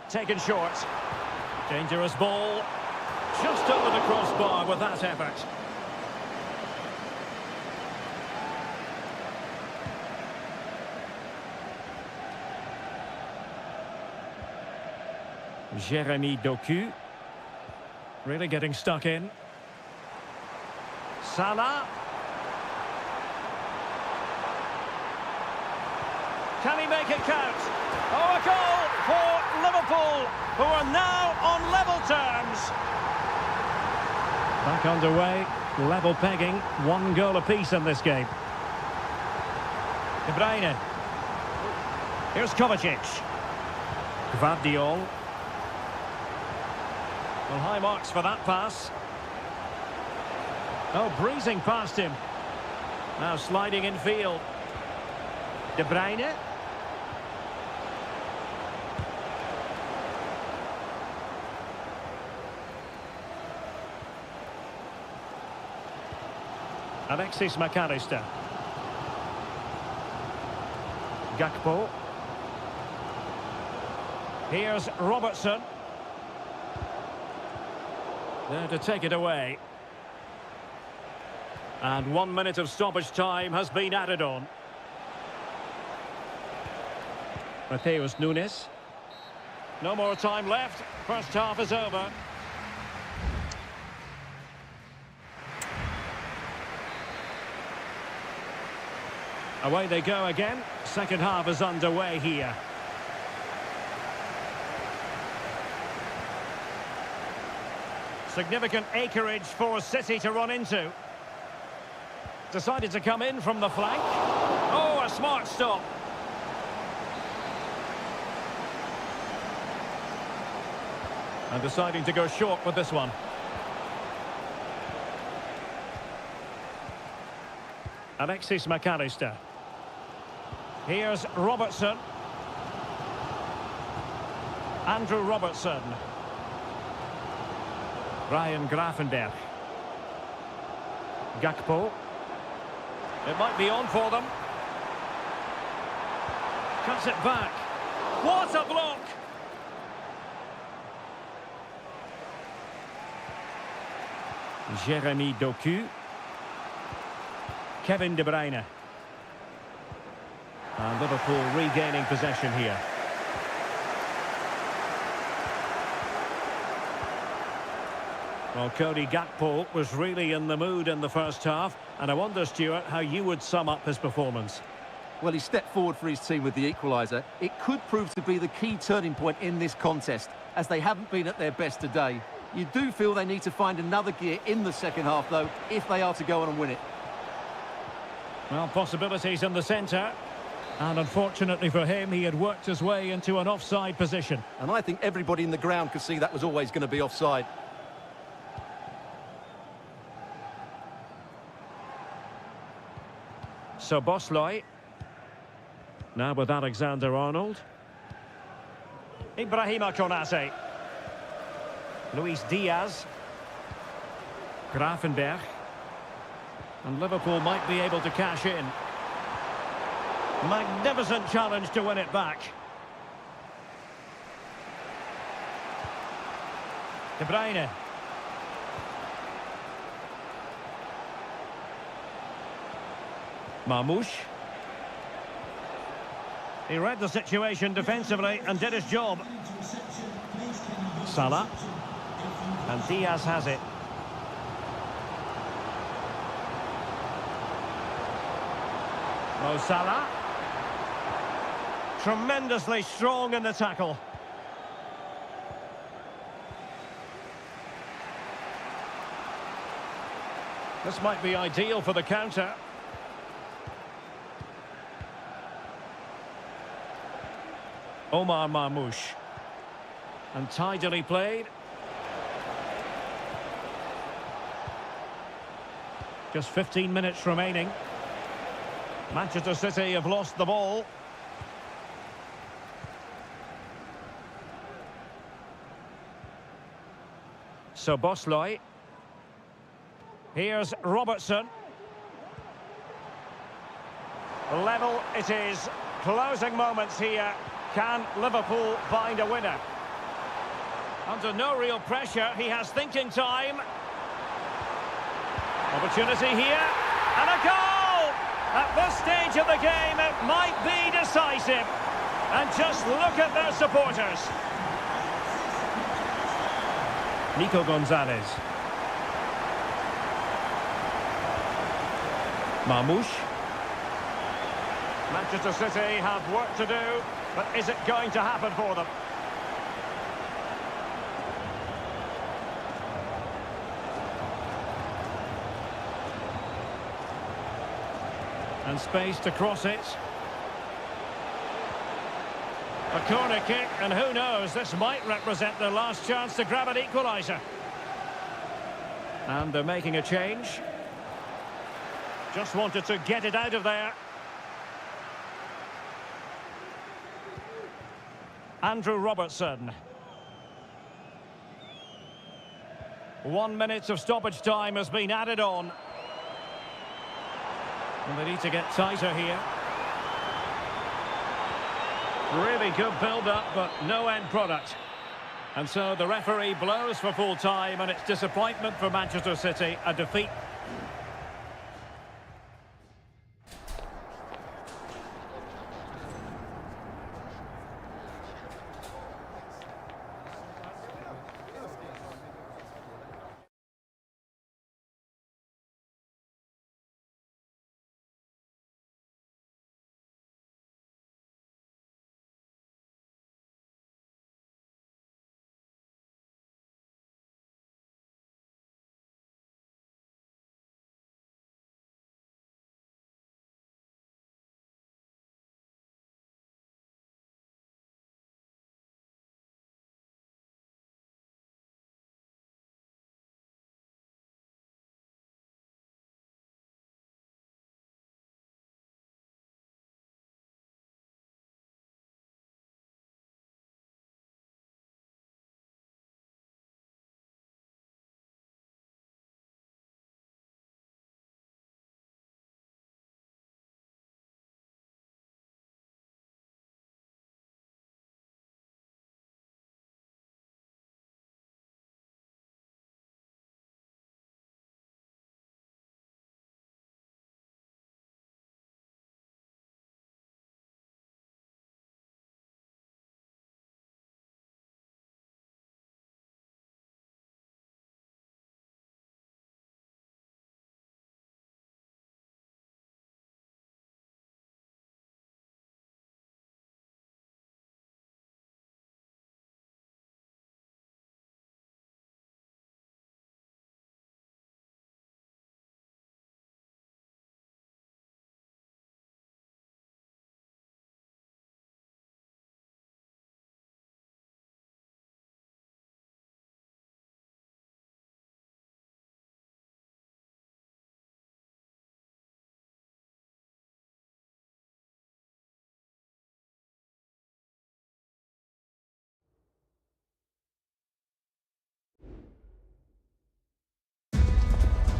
Taken short. Dangerous ball. Just over the crossbar with that effort. Jeremy Doku. Really getting stuck in. Salah. Can he make it count? Oh, a goal for Liverpool, who are now on level terms. Back underway, level pegging, 1 goal apiece in this game. De Bruyne. Here's Kovacic. Gvardiol. Well, high marks for that pass. Oh, breezing past him. Now sliding in field. De Bruyne. Alexis McAllister. Gakpo. Here's Robertson. There to take it away. And 1 minute of stoppage time has been added on. Mateus Nunes. No more time left. First half is over. Away they go again. Second half is underway here. Significant acreage for City to run into. Decided to come in from the flank. Oh, a smart stop. And deciding to go short with this one. Alexis McAllister. Here's Robertson. Andrew Robertson. Ryan Gravenberch. Gakpo. It might be on for them. Cuts it back. What a block! Jeremy Doku. Kevin De Bruyne. And Liverpool regaining possession here. Well, Cody Gakpo was really in the mood in the first half, and I wonder, Stuart, how you would sum up his performance. Well, he stepped forward for his team with the equaliser. It could prove to be the key turning point in this contest, as they haven't been at their best today. You do feel they need to find another gear in the second half, though, if they are to go on and win it. Well, possibilities in the centre. And unfortunately for him, he had worked his way into an offside position. And I think everybody in the ground could see that was always going to be offside. So Bosley. Now with Alexander-Arnold. Ibrahima Konate. Luis Diaz. Gravenberch. And Liverpool might be able to cash in. Magnificent challenge to win it back. De Bruyne. Marmoush. He read the situation defensively and did his job. Salah. And Diaz has it. Mo Salah. Tremendously strong in the tackle. This might be ideal for the counter. Omar Marmoush. And tidily played. Just 15 minutes remaining. Manchester City have lost the ball. So Bosley. Here's Robertson. Level it is. Closing moments here. Can Liverpool find a winner? Under no real pressure, he has thinking time. Opportunity here, and a goal! At this stage of the game, it might be decisive. And just look at their supporters. Nico Gonzalez. Marmoush. Manchester City have work to do, but is it going to happen for them? And space to cross it. A corner kick, and who knows, this might represent their last chance to grab an equaliser. And they're making a change. Just wanted to get it out of there. Andrew Robertson. 1 minute of stoppage time has been added on. And they need to get tighter here. Really good build-up, but no end product. And so the referee blows for full time, and it's disappointment for Manchester City, a defeat.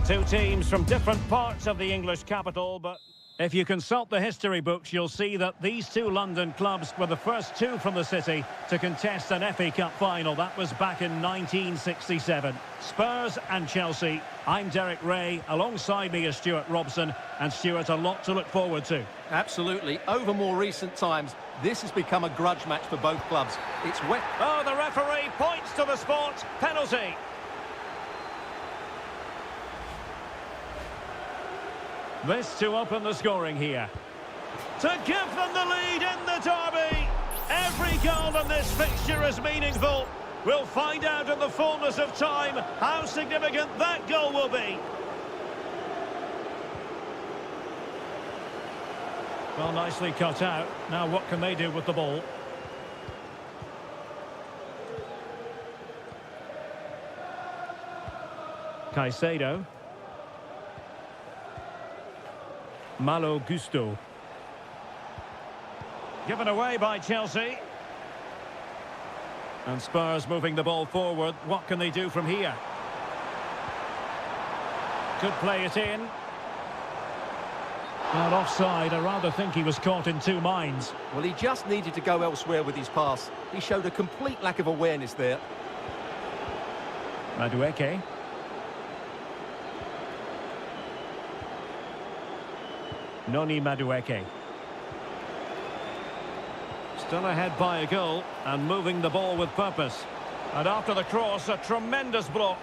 Two teams from different parts of the English capital, but if you consult the history books, you'll see that these two London clubs were the first two from the city to contest an FA Cup final. That was back in 1967. Spurs and Chelsea. I'm Derek Ray. Alongside me is Stuart Robson. And Stuart, a lot to look forward to. Absolutely. Over more recent times, this has become a grudge match for both clubs. It's wet. Oh, the referee points to the spot. Penalty. This to open the scoring here. To give them the lead in the derby. Every goal in this fixture is meaningful. We'll find out in the fullness of time how significant that goal will be. Well, nicely cut out. Now what can they do with the ball? Caicedo. Malo Gusto. Given away by Chelsea. And Spurs moving the ball forward. What can they do from here? Could play it in. Well, offside. I rather think he was caught in two minds. Well, he just needed to go elsewhere with his pass. He showed a complete lack of awareness there. Madueke. Noni Madueke. Still ahead by a goal and moving the ball with purpose. And after the cross, a tremendous block.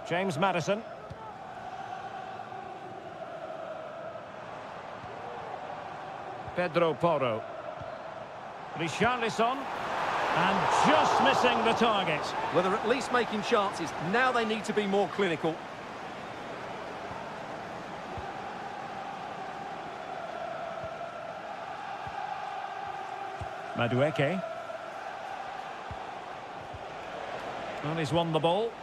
James Maddison. Pedro Porro. Richarlison. And just missing the target. Well, they're at least making chances. Now they need to be more clinical. Madueke. Well, he's won the ball.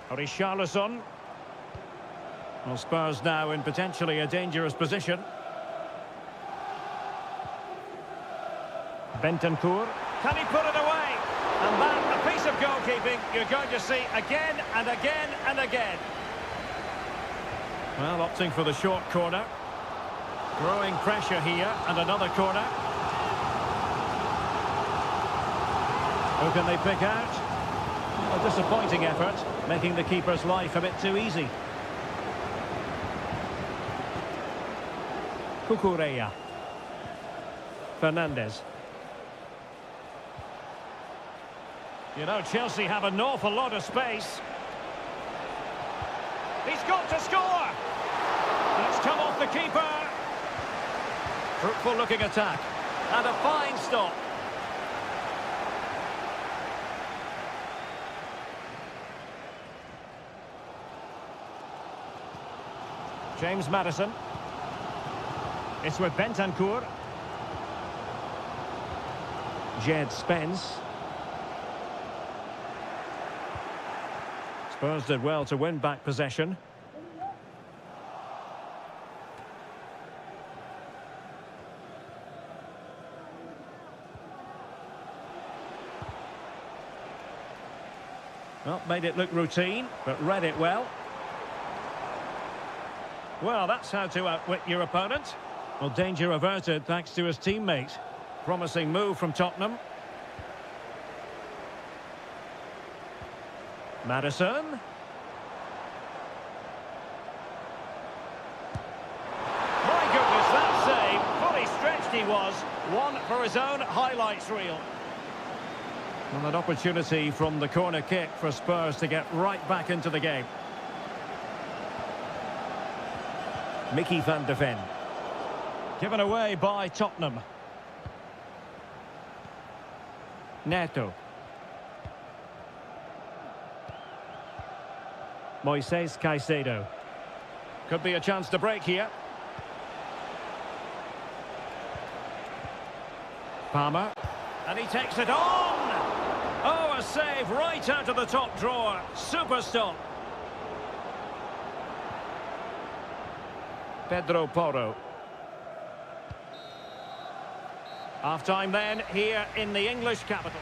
Richarlison. Well, Spurs now in potentially a dangerous position. Bentancur. Can he put it away? And that, a piece of goalkeeping you're going to see again and again and again. Well, opting for the short corner. Growing pressure here, and another corner. Who can they pick out? A disappointing effort, making the keeper's life a bit too easy. Cucurella. Fernandez. You know, Chelsea have an awful lot of space. He's got to score! That's come off the keeper. Fruitful looking attack. And a fine stop. James Maddison. It's with Bentancur. Jed Spence. Spurs did well to win back possession. Well, made it look routine, but read it well. Well, that's how to outwit your opponent. Well, danger averted thanks to his teammate. Promising move from Tottenham. Maddison. My goodness, that save. Fully stretched he was. One for his own highlights reel. Well, an opportunity from the corner kick for Spurs to get right back into the game. Mickey van de Ven. Given away by Tottenham. Neto. Moises Caicedo. Could be a chance to break here. Palmer. And he takes it on! Oh, a save right out of the top drawer. Super stop. Pedro Porro. Half-time then, here in the English capital.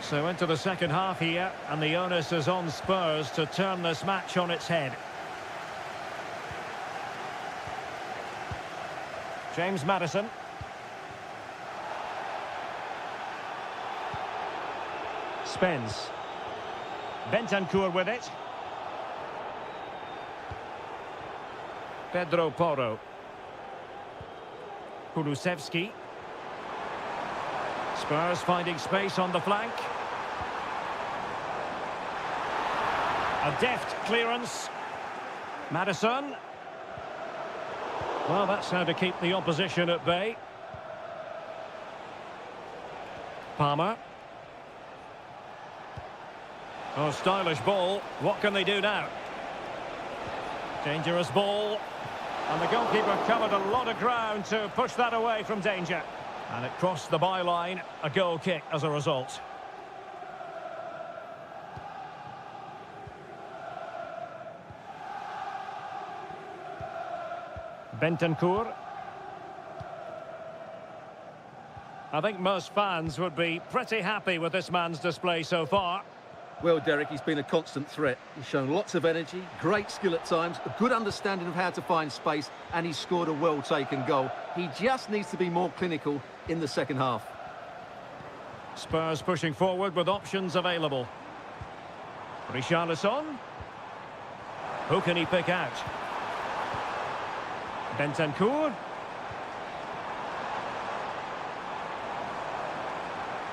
So into the second half here, and the onus is on Spurs to turn this match on its head. James Maddison. Spence. Bentancur with it. Pedro Porro. Kulusevski. Spurs finding space on the flank. A deft clearance. Maddison. Well, that's how to keep the opposition at bay. Palmer. Oh, stylish ball. What can they do now? Dangerous ball. And the goalkeeper covered a lot of ground to push that away from danger. And it crossed the byline. A goal kick as a result. Bentancur. I think most fans would be pretty happy with this man's display so far. Well, Derek, he's been a constant threat. He's shown lots of energy, great skill at times, a good understanding of how to find space, and he's scored a well-taken goal. He just needs to be more clinical in the second half. Spurs pushing forward with options available. Richarlison. Who can he pick out? Bentancur.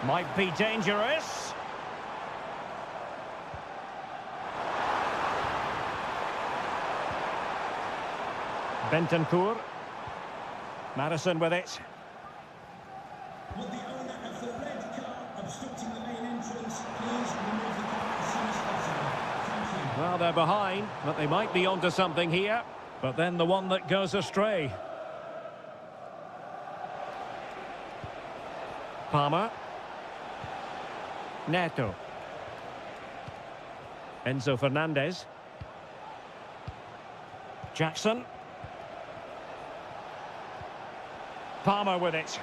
Might be dangerous. Bentancur. Maddison with it. Will the owner of the red car obstructing the main entrance please remove the car as soon as possible? Thank you. Well, they're behind, but they might be onto something here. But then the one that goes astray. Palmer. Neto. Enzo Fernandez. Jackson. Palmer with it.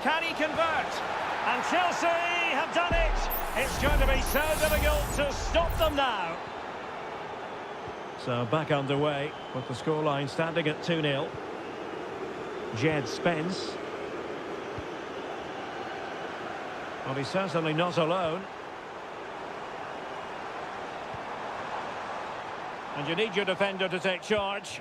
Can he convert? And Chelsea have done it. It's going to be so difficult to stop them now. So back underway with the scoreline standing at 2-0. Jed Spence. Well, he's certainly not alone. And you need your defender to take charge.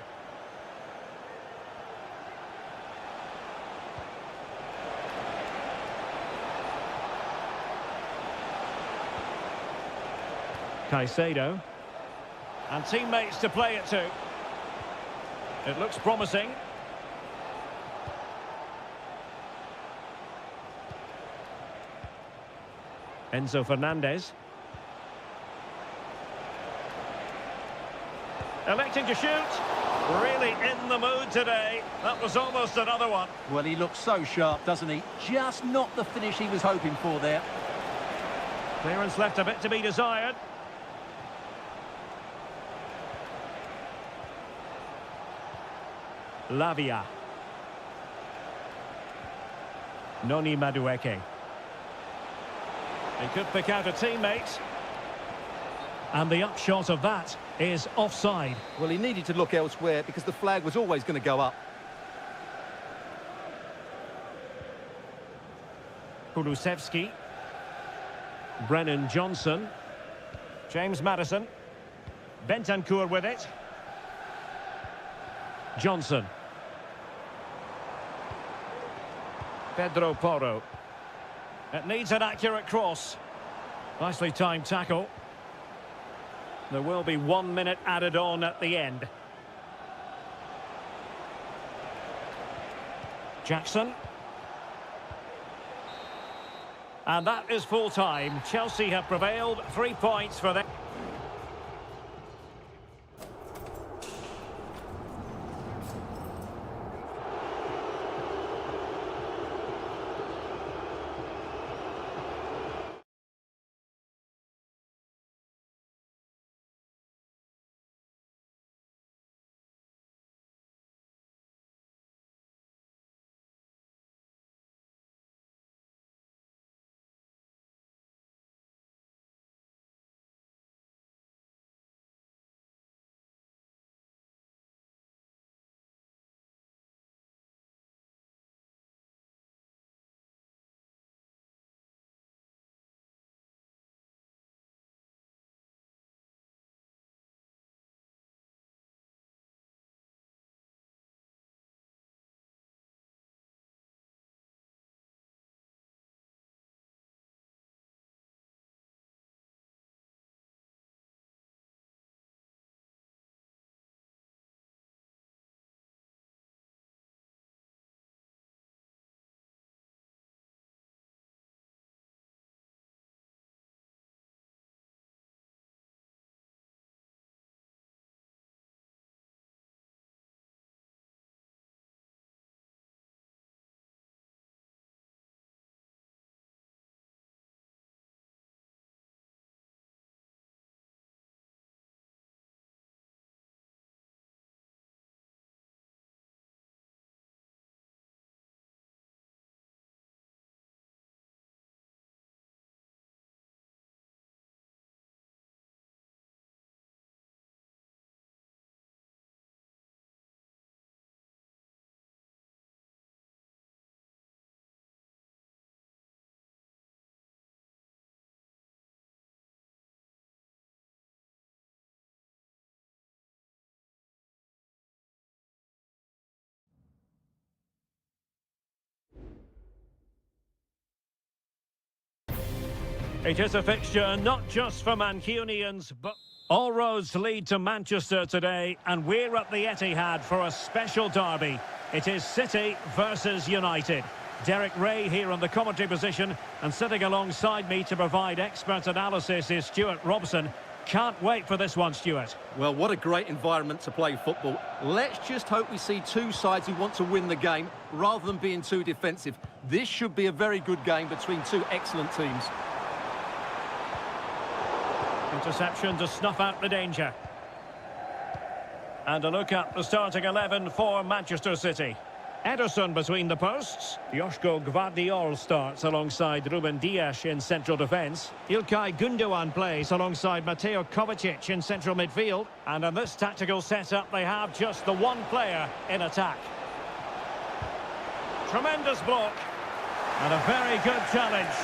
Caicedo. And teammates to play it to. It looks promising. Enzo Fernandez. Electing to shoot. Really in the mood today. That was almost another one. Well, he looks so sharp, doesn't he? Just not the finish he was hoping for there. Clearance left a bit to be desired. Lavia. Noni Madueke. He could pick out a teammate. And the upshot of that is offside. Well, he needed to look elsewhere because the flag was always going to go up. Kulusevski. Brennan Johnson. James Maddison. Bentancur with it. Johnson. Pedro Porro. It needs an accurate cross. Nicely timed tackle. There will be 1 minute added on at the end. Jackson. And that is full time. Chelsea have prevailed. 3 points for them. It is a fixture not just for Mancunians, but all roads lead to Manchester today, and we're at the Etihad for a special derby. It is City versus United. Derek Ray here on the commentary position, and sitting alongside me to provide expert analysis is Stuart Robson. Can't wait for this one, Stuart. Well, what a great environment to play football. Let's just hope we see two sides who want to win the game rather than being too defensive. This should be a very good game between two excellent teams. Interception to snuff out the danger. And a look at the starting 11 for Manchester City. Ederson between the posts. Joško Gvardiol starts alongside Ruben Dias in central defence. İlkay Gündoğan plays alongside Mateo Kovacic in central midfield. And in this tactical setup, they have just the one player in attack. Tremendous block. And a very good challenge.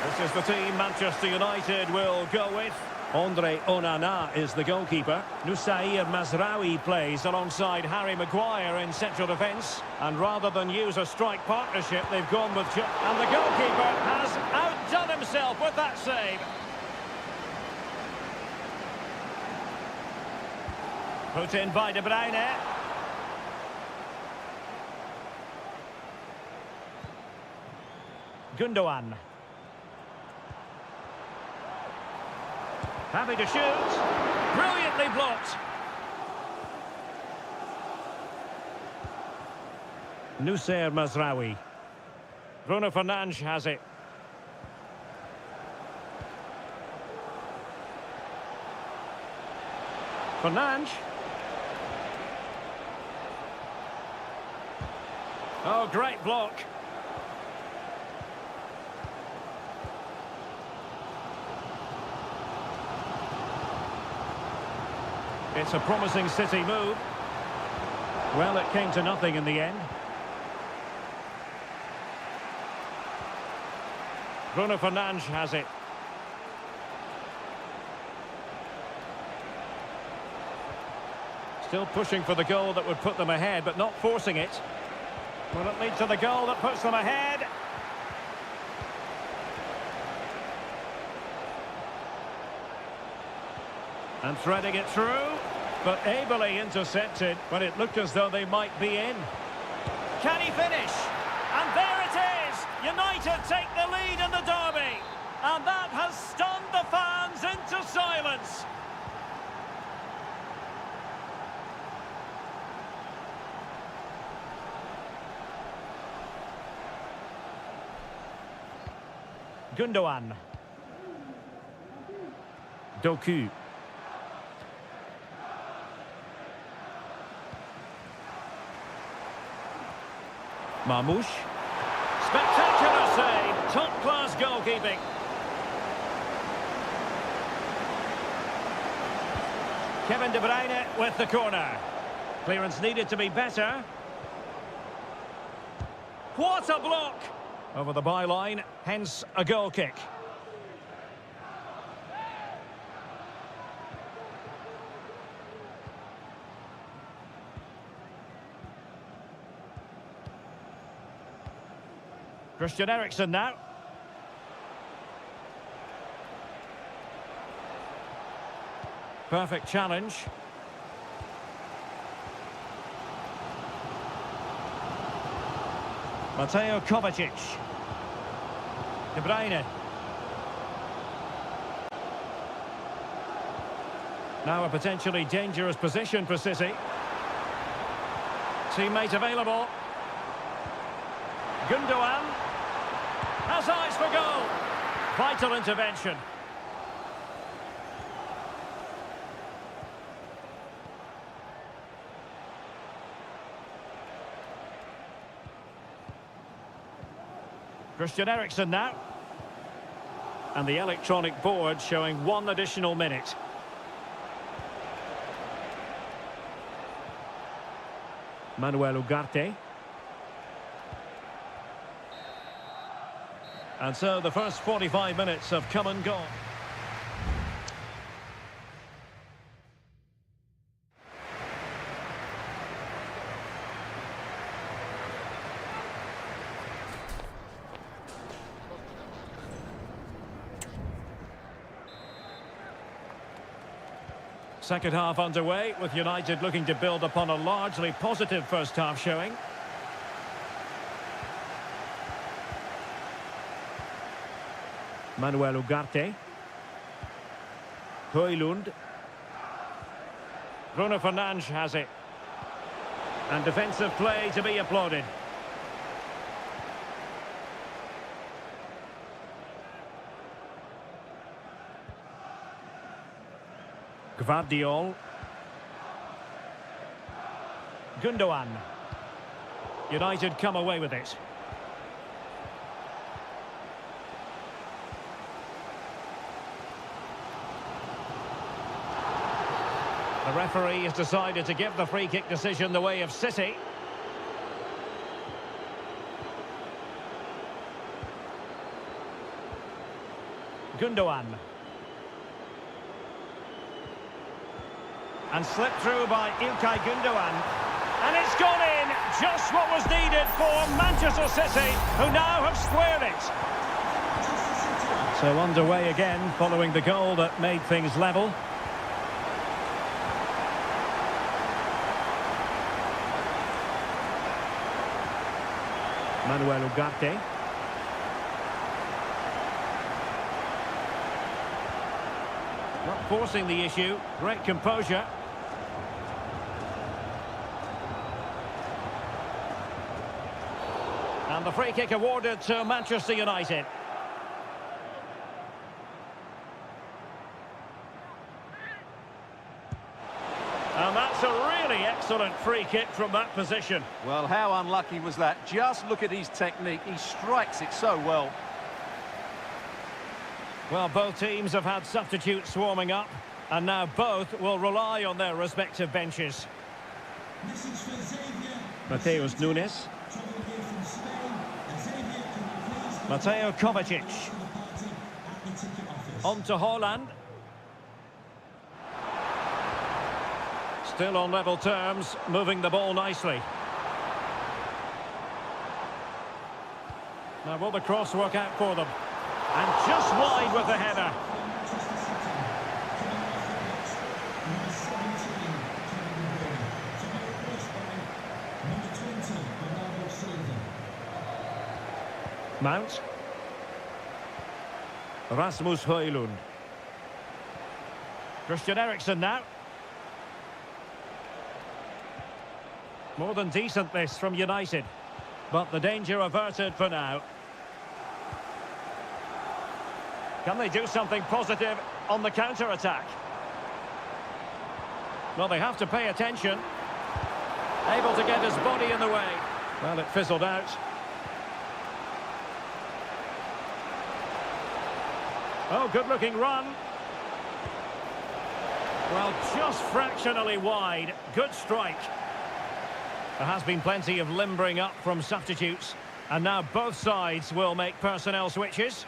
This is the team Manchester United will go with. Andre Onana is the goalkeeper. Nusair Mazraoui plays alongside Harry Maguire in central defence. And rather than use a strike partnership, they've gone with... And the goalkeeper has outdone himself with that save. Put in by De Bruyne. Gündoğan. Happy to shoot. Brilliantly blocked. Nusair Mazraoui. Bruno Fernandes has it. Fernandes. Oh, great block. It's a promising City move. Well, it came to nothing in the end. Bruno Fernandes has it. Still pushing for the goal that would put them ahead, but not forcing it. Will it lead to the goal that puts them ahead? And threading it through, but ably intercepted when it looked as though they might be in. Can he finish? And there it is! United take the lead in the derby. And that has stunned the fans into silence. Gündoğan. Doku. Marmoush. Spectacular save. Top-class goalkeeping. Kevin De Bruyne with the corner. Clearance needed to be better. What a block! Over the byline, hence a goal kick. Christian Eriksen now. Perfect challenge. Mateo Kovacic. De Bruyne. Now a potentially dangerous position for City. Teammate available. Gündoğan has eyes for goal. Vital intervention. Christian Eriksen now. And the electronic board showing one additional minute. Manuel Ugarte. And so the first 45 minutes have come and gone. Second half underway, with United looking to build upon a largely positive first half showing. Manuel Ugarte. Højlund. Bruno Fernandes has it. And defensive play to be applauded. Gvardiol. Gundogan. United come away with it. The referee has decided to give the free kick decision the way of City. Gundogan. And slipped through by Ilkay Gundogan. And it's gone in, just what was needed for Manchester City, who now have squared it. So underway again, following the goal that made things level. Manuel Ugarte. Not forcing the issue, great composure. And the free kick awarded to Manchester United. And that's a really excellent free kick from that position. Well, how unlucky was that? Just look at his technique. He strikes it so well. Well, both teams have had substitutes swarming up, and now both will rely on their respective benches. This is for Xavier. Mateus Nunes. Travelling here from Spain. And Xavier, can you please Mateo Kovacic. to the party at the ticket office? On to Haaland. Still on level terms, moving the ball nicely. Now will the cross work out for them? And just wide with the header. Mount. Rasmus Højlund. Christian Eriksen now. More than decent this from United, but the danger averted for now. Can they do something positive on the counter-attack? Well, they have to pay attention. Able to get his body in the way. Well, it fizzled out. Oh, good-looking run. Well, just fractionally wide. Good strike. There has been plenty of limbering up from substitutes, and now both sides will make personnel switches.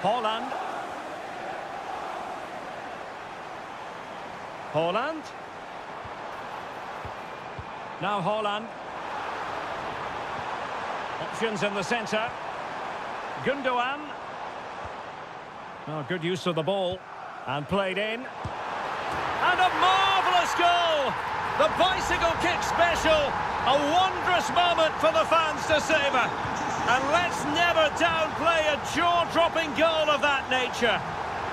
Haaland. Haaland. Now Haaland. Options in the centre. Gundogan. Oh, good use of the ball. And played in. And a marvellous goal! The bicycle kick special. A wondrous moment for the fans to savour. And let's never downplay a jaw-dropping goal of that nature.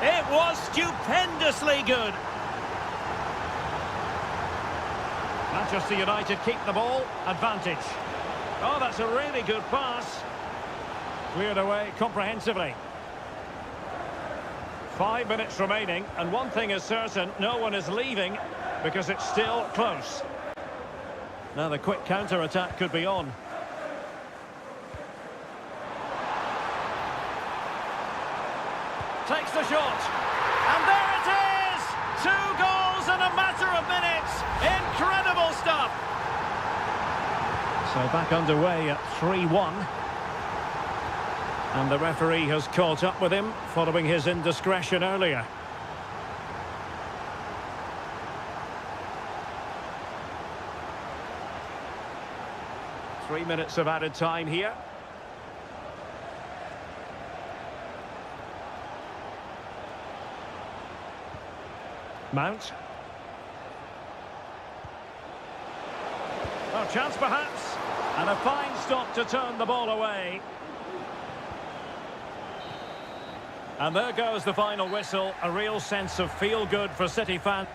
It was stupendously good. Manchester United keep the ball. Advantage. Oh, that's a really good pass. Cleared away comprehensively. 5 minutes remaining, and one thing is certain, no one is leaving because it's still close. Now the quick counter-attack could be on. Takes the shot, and there it is! 2 goals in a matter of minutes! Incredible stuff! So back underway at 3-1. And the referee has caught up with him following his indiscretion earlier. Three minutes of added time here. Mount. Oh, chance perhaps. And a fine stop to turn the ball away. And there goes the final whistle. A real sense of feel-good for City fans.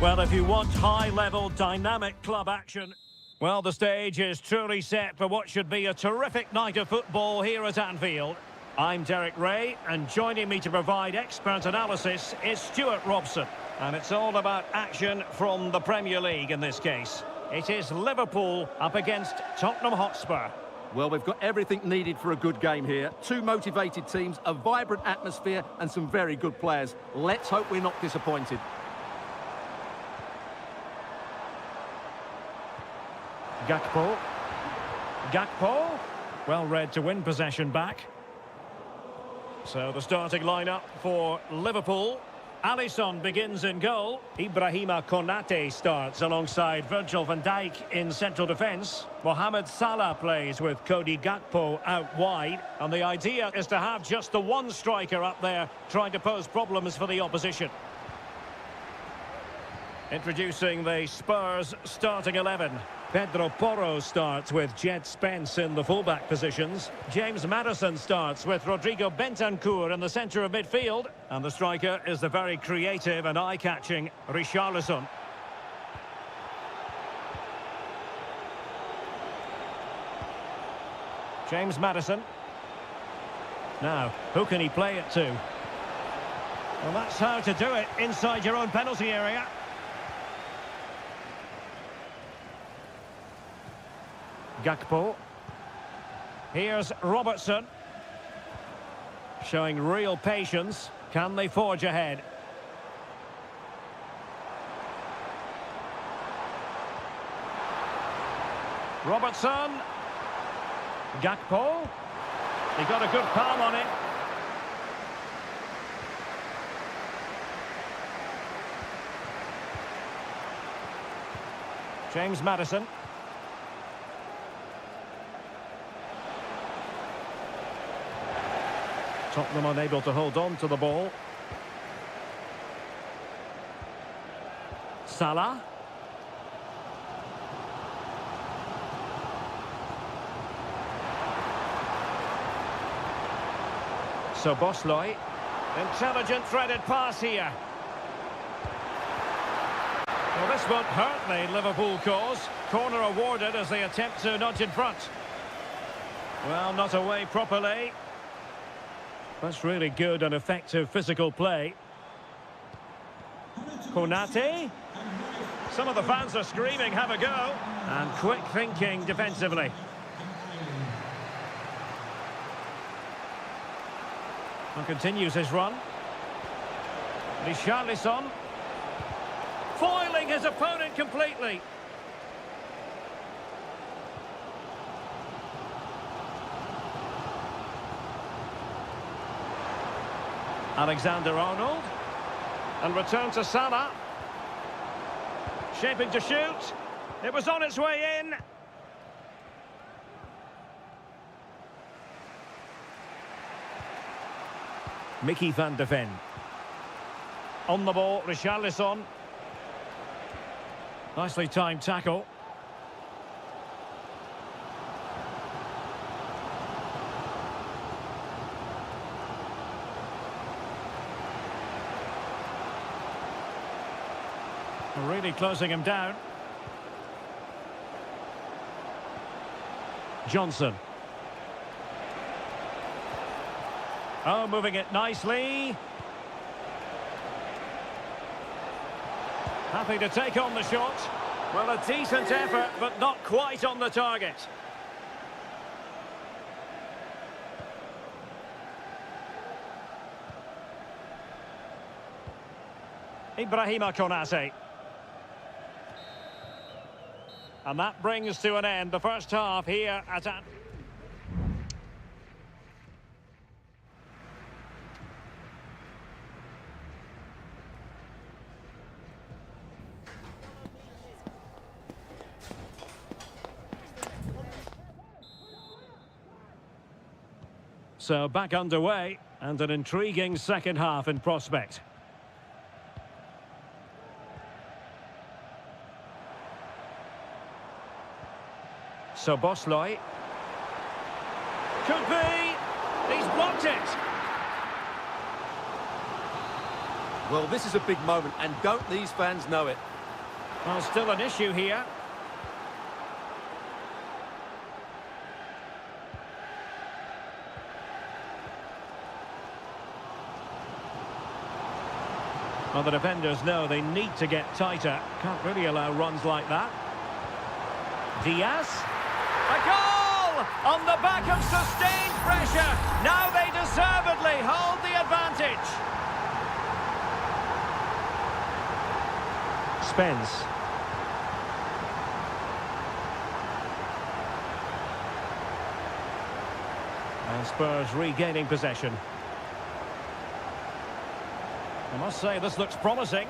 Well, if you want high-level, dynamic club action, well, the stage is truly set for what should be a terrific night of football here at Anfield. I'm Derek Ray, and joining me to provide expert analysis is Stuart Robson. And it's all about action from the Premier League in this case. It is Liverpool up against Tottenham Hotspur. Well, we've got everything needed for a good game here. Two motivated teams, a vibrant atmosphere, and some very good players. Let's hope we're not disappointed. Gakpo. Gakpo. Well read to win possession back. So the starting lineup for Liverpool. Alisson begins in goal. Ibrahima Konate starts alongside Virgil van Dijk in central defence. Mohamed Salah plays with Cody Gakpo out wide. And the idea is to have just the one striker up there trying to pose problems for the opposition. Introducing the Spurs starting 11. Pedro Porro starts with Jed Spence in the fullback positions. James Maddison starts with Rodrigo Bentancur in the centre of midfield. And the striker is the very creative and eye-catching Richarlison. James Maddison. Now, who can he play it to? Well, that's how to do it inside your own penalty area. Gakpo. Here's Robertson. Showing real patience. Can they forge ahead? Robertson. Gakpo. He got a good palm on it. James Maddison. Tottenham unable to hold on to the ball. Salah. So Bosley. Intelligent threaded pass here. Well, this won't hurt the Liverpool cause. Corner awarded as they attempt to nudge in front. Well, not away properly. That's really good and effective physical play. Konate. Some of the fans are screaming, have a go. And quick thinking defensively. And continues his run. Richarlison. Foiling his opponent completely. Alexander-Arnold. And return to Salah. Shaping to shoot. It was on its way in. Mickey van de Ven. On the ball, Richarlison. Nicely timed tackle. Really closing him down. Johnson. Oh, moving it nicely. Happy to take on the shot. Well, a decent effort, but not quite on the target. Ibrahima Konate. And that brings to an end the first half here at... So back underway, and an intriguing second half in prospect. So Bosley. Could be. He's blocked it. Well, this is a big moment, and don't these fans know it? Well, still an issue here. Well, the defenders know they need to get tighter. Can't really allow runs like that. Diaz. A goal! On the back of sustained pressure. Now they deservedly hold the advantage. Spence. And Spurs regaining possession. I must say, this looks promising.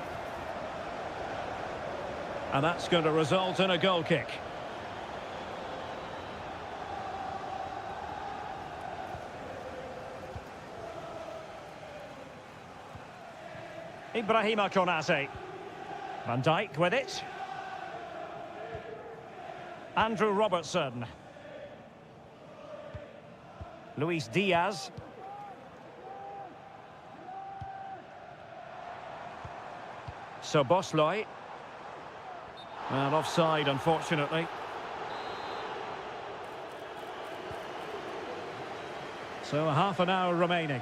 And that's going to result in a goal kick. Ibrahima Konate. Van Dijk with it. Andrew Robertson. Luis Diaz. So Bosley. Well, offside, unfortunately. So half an hour remaining.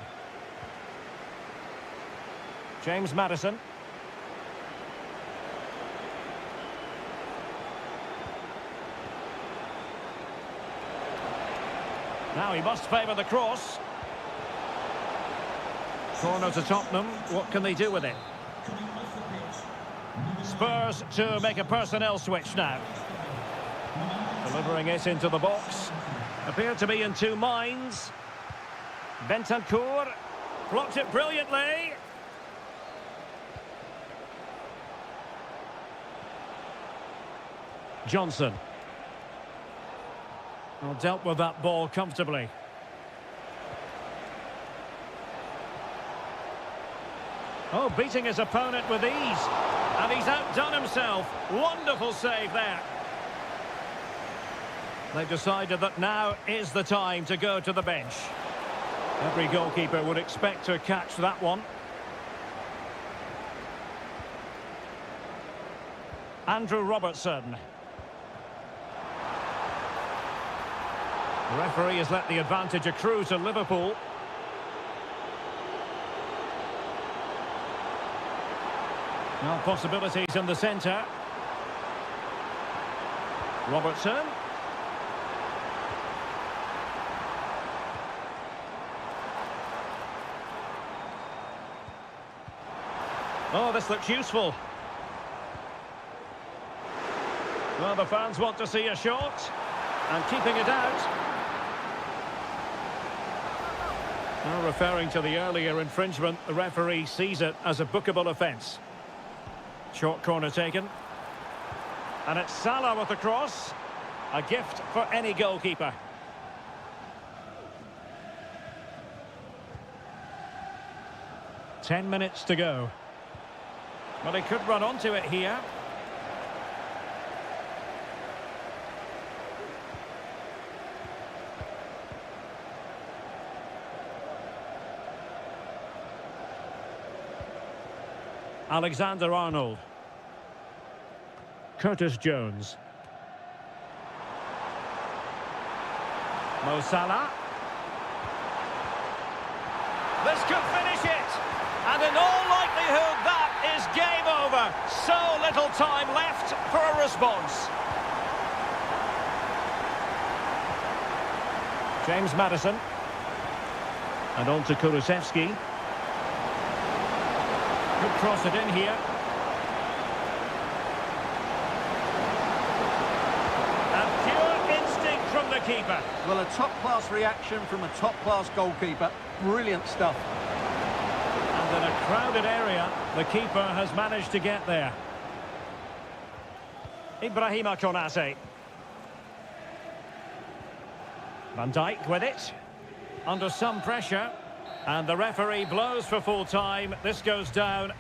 James Maddison. Now he must favour the cross. Corner to Tottenham. What can they do with it? Spurs to make a personnel switch now. Delivering it into the box. Appear to be in two minds. Bentancur blocked it brilliantly. Johnson. Well, dealt with that ball comfortably. Oh, beating his opponent with ease. And he's outdone himself. Wonderful save there. They've decided that now is the time to go to the bench. Every goalkeeper would expect to catch that one. Andrew Robertson. The referee has let the advantage accrue to Liverpool. Now possibilities in the centre. Robertson. Oh, this looks useful. Well, the fans want to see a shot. And keeping it out. Now referring to the earlier infringement, the referee sees it as a bookable offence. Short corner taken. And it's Salah with the cross. A gift for any goalkeeper. Ten minutes to go. Well, he could run onto it here. Alexander-Arnold. Curtis Jones. Mo Salah. This could finish it. And in all likelihood, that is game over. So little time left for a response. James Maddison. And on to Kulusevski. Could cross it in here. And pure instinct from the keeper. Well, a top-class reaction from a top-class goalkeeper. Brilliant stuff. And in a crowded area, the keeper has managed to get there. Ibrahima Konate. Van Dijk with it. Under some pressure. And the referee blows for full time. This goes down.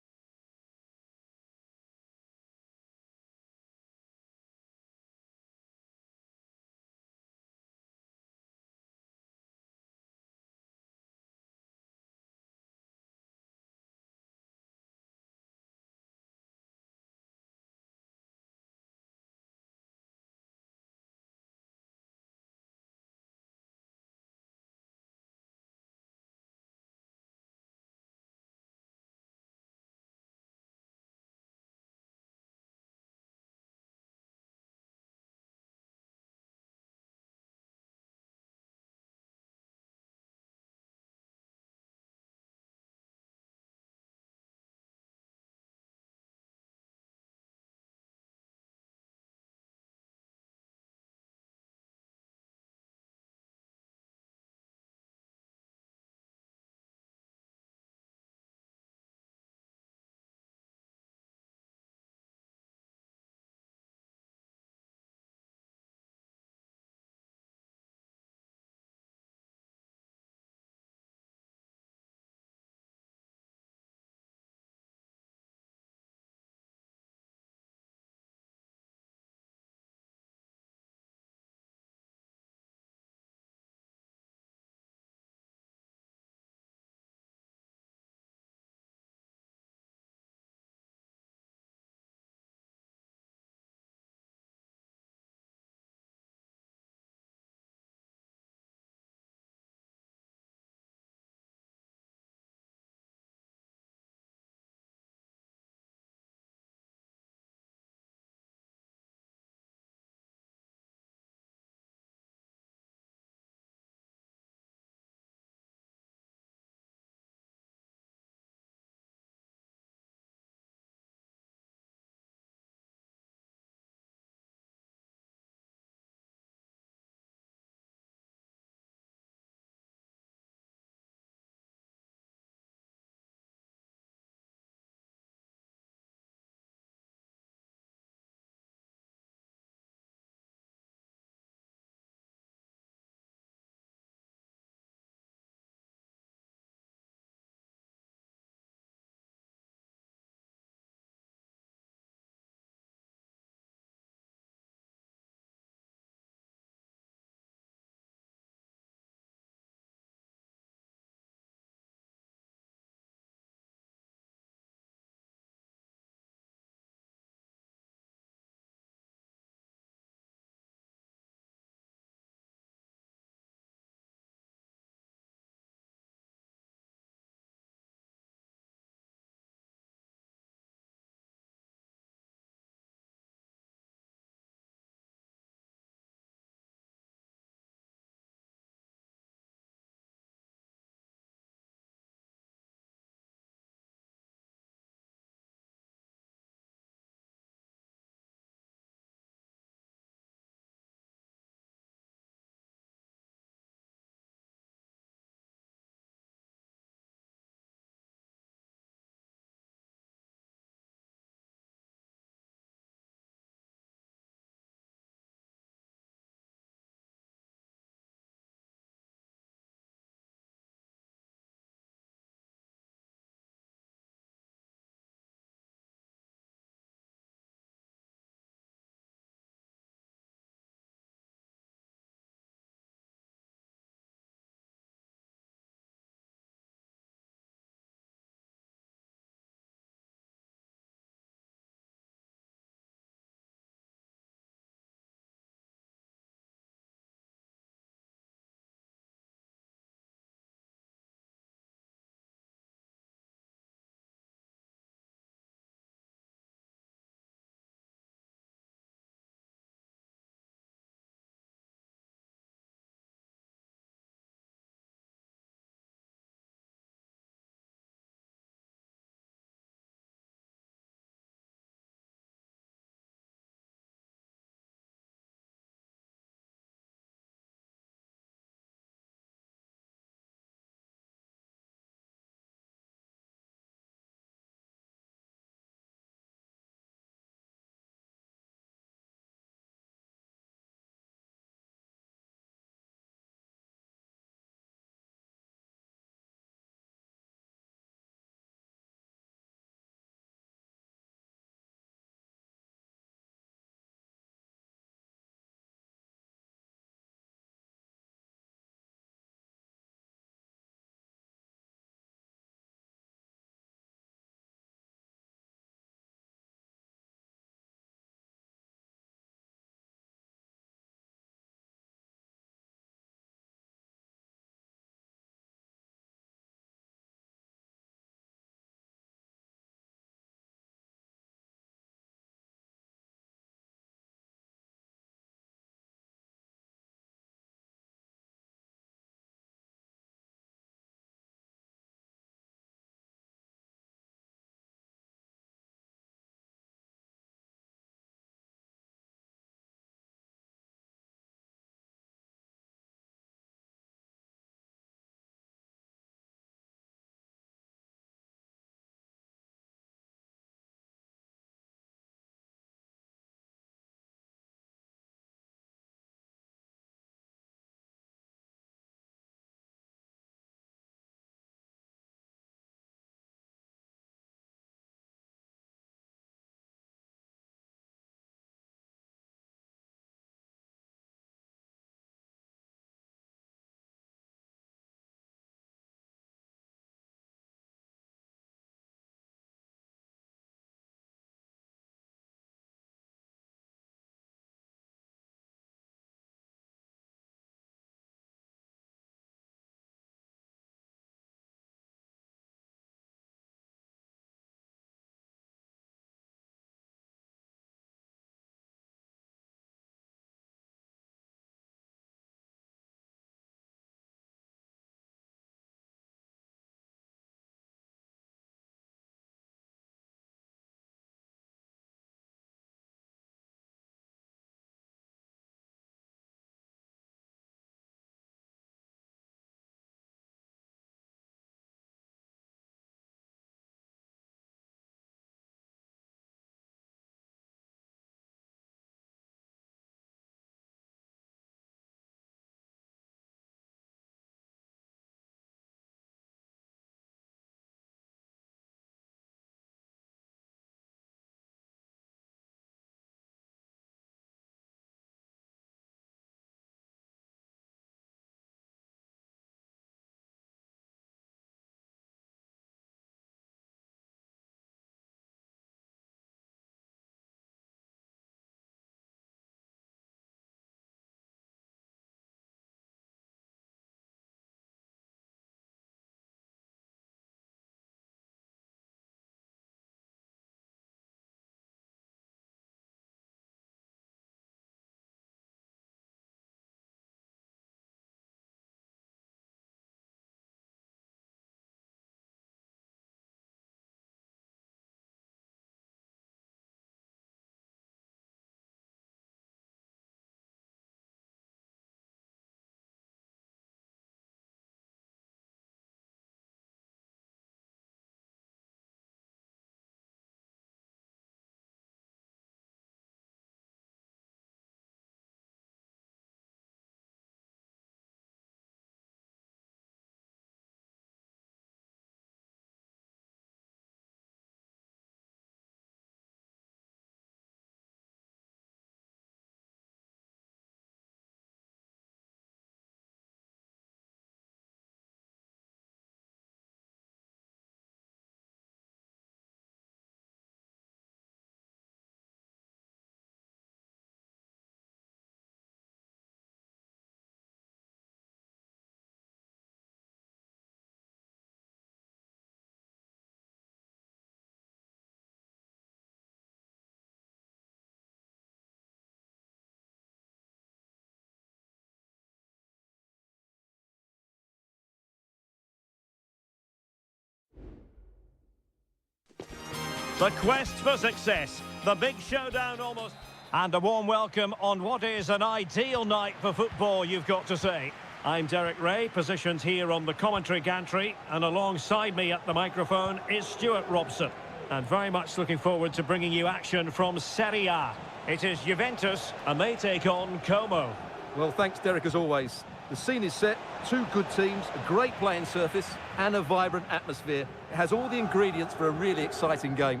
The quest for success. The big showdown almost. And a warm welcome on what is an ideal night for football, you've got to say. I'm Derek Ray, positioned here on the commentary gantry, and alongside me at the microphone is Stuart Robson. And very much looking forward to bringing you action from Seria. It is Juventus, and they take on Como. Well, thanks, Derek, as always. The scene is set, two good teams, a great playing surface, and a vibrant atmosphere. It has all the ingredients for a really exciting game.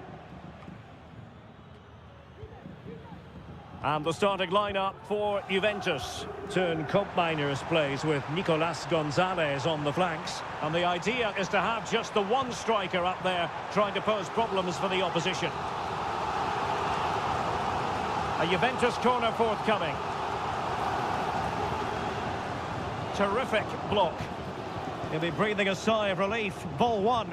And the starting lineup for Juventus. Turn Koopmeiners plays with Nicolas Gonzalez on the flanks. And the idea is to have just the one striker up there trying to pose problems for the opposition. A Juventus corner forthcoming. Terrific block. He'll be breathing a sigh of relief. Ball one.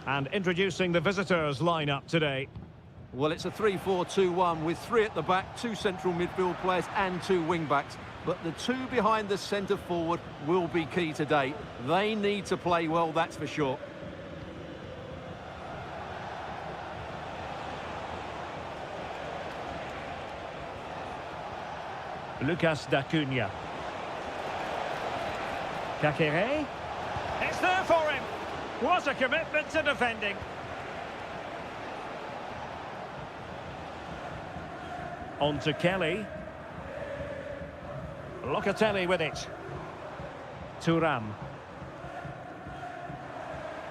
And introducing the visitors' lineup today. Well, it's a 3-4-2-1 with three at the back, two central midfield players and two wing-backs. But the two behind the centre forward will be key today. They need to play well, that's for sure. Lucas D'Acunha. Kakere. It's there for him. What a commitment to defending. On to Kelly. Locatelli with it. Thuram.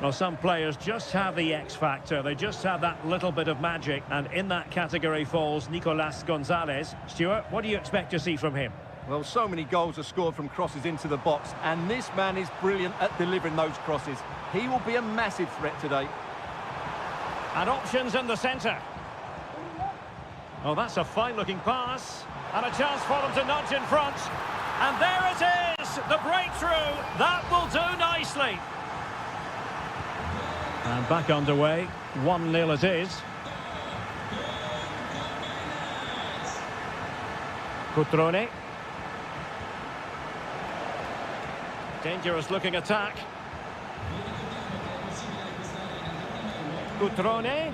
Well, some players just have the X factor. They just have that little bit of magic. And in that category falls Nicolas Gonzalez. Stuart, what do you expect to see from him? Well, so many goals are scored from crosses into the box, and this man is brilliant at delivering those crosses. He will be a massive threat today. And options in the centre. Oh, that's a fine-looking pass. And a chance for them to nudge in front. And there it is, the breakthrough. That will do nicely. And back underway, 1-0 it is. Cutrone. Dangerous looking attack. Cutrone.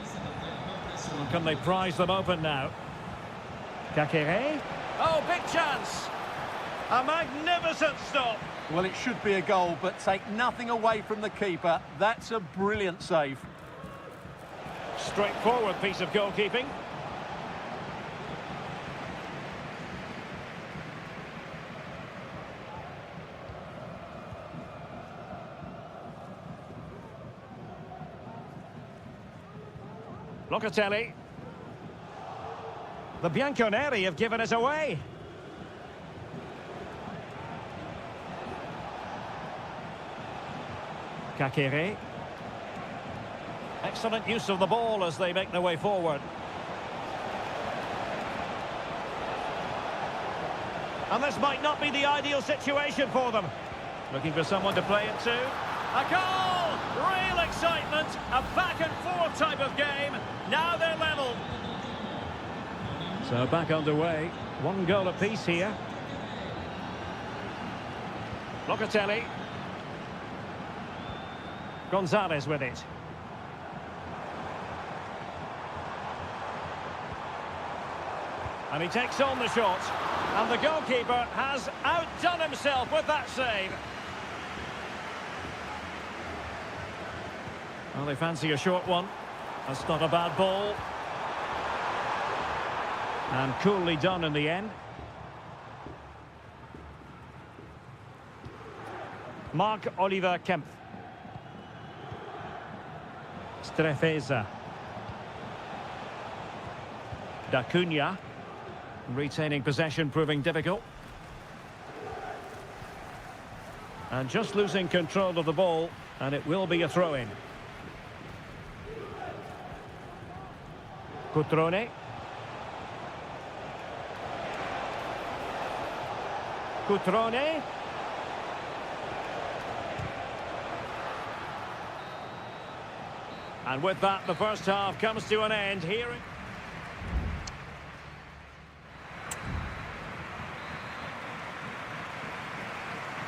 Can they prize them open now? Kakere. Oh, big chance. A magnificent stop. Well, it should be a goal, but take nothing away from the keeper. That's a brilliant save. Straightforward piece of goalkeeping. Locatelli. The Bianconeri have given us away. Kakere. Excellent use of the ball as they make their way forward. And this might not be the ideal situation for them. Looking for someone to play it to. A goal! Real excitement. A back and forth type of game. Now they're level. So back underway. One goal apiece here. Locatelli. Gonzalez with it. And he takes on the shot. And the goalkeeper has outdone himself with that save. Well, they fancy a short one. That's not a bad ball. And coolly done in the end. Marc-Oliver Kempf. Strefeza. D'Acunha. Retaining possession proving difficult. And just losing control of the ball, and it will be a throw-in. Cutrone. Cutrone. And with that, the first half comes to an end here.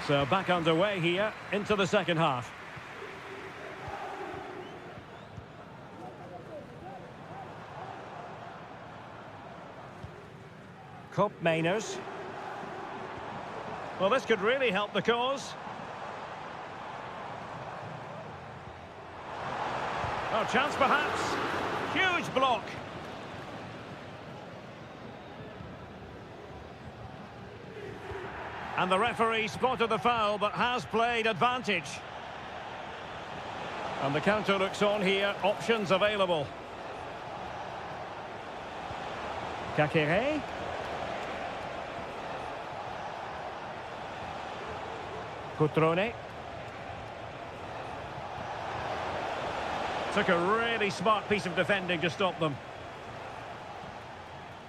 So back underway here into the second half. Mainers. Well, this could really help the cause. Oh, chance perhaps. Huge block. And the referee spotted the foul, but has played advantage. And the counter looks on here. Options available. Kakere. Cutrone. Took a really smart piece of defending to stop them.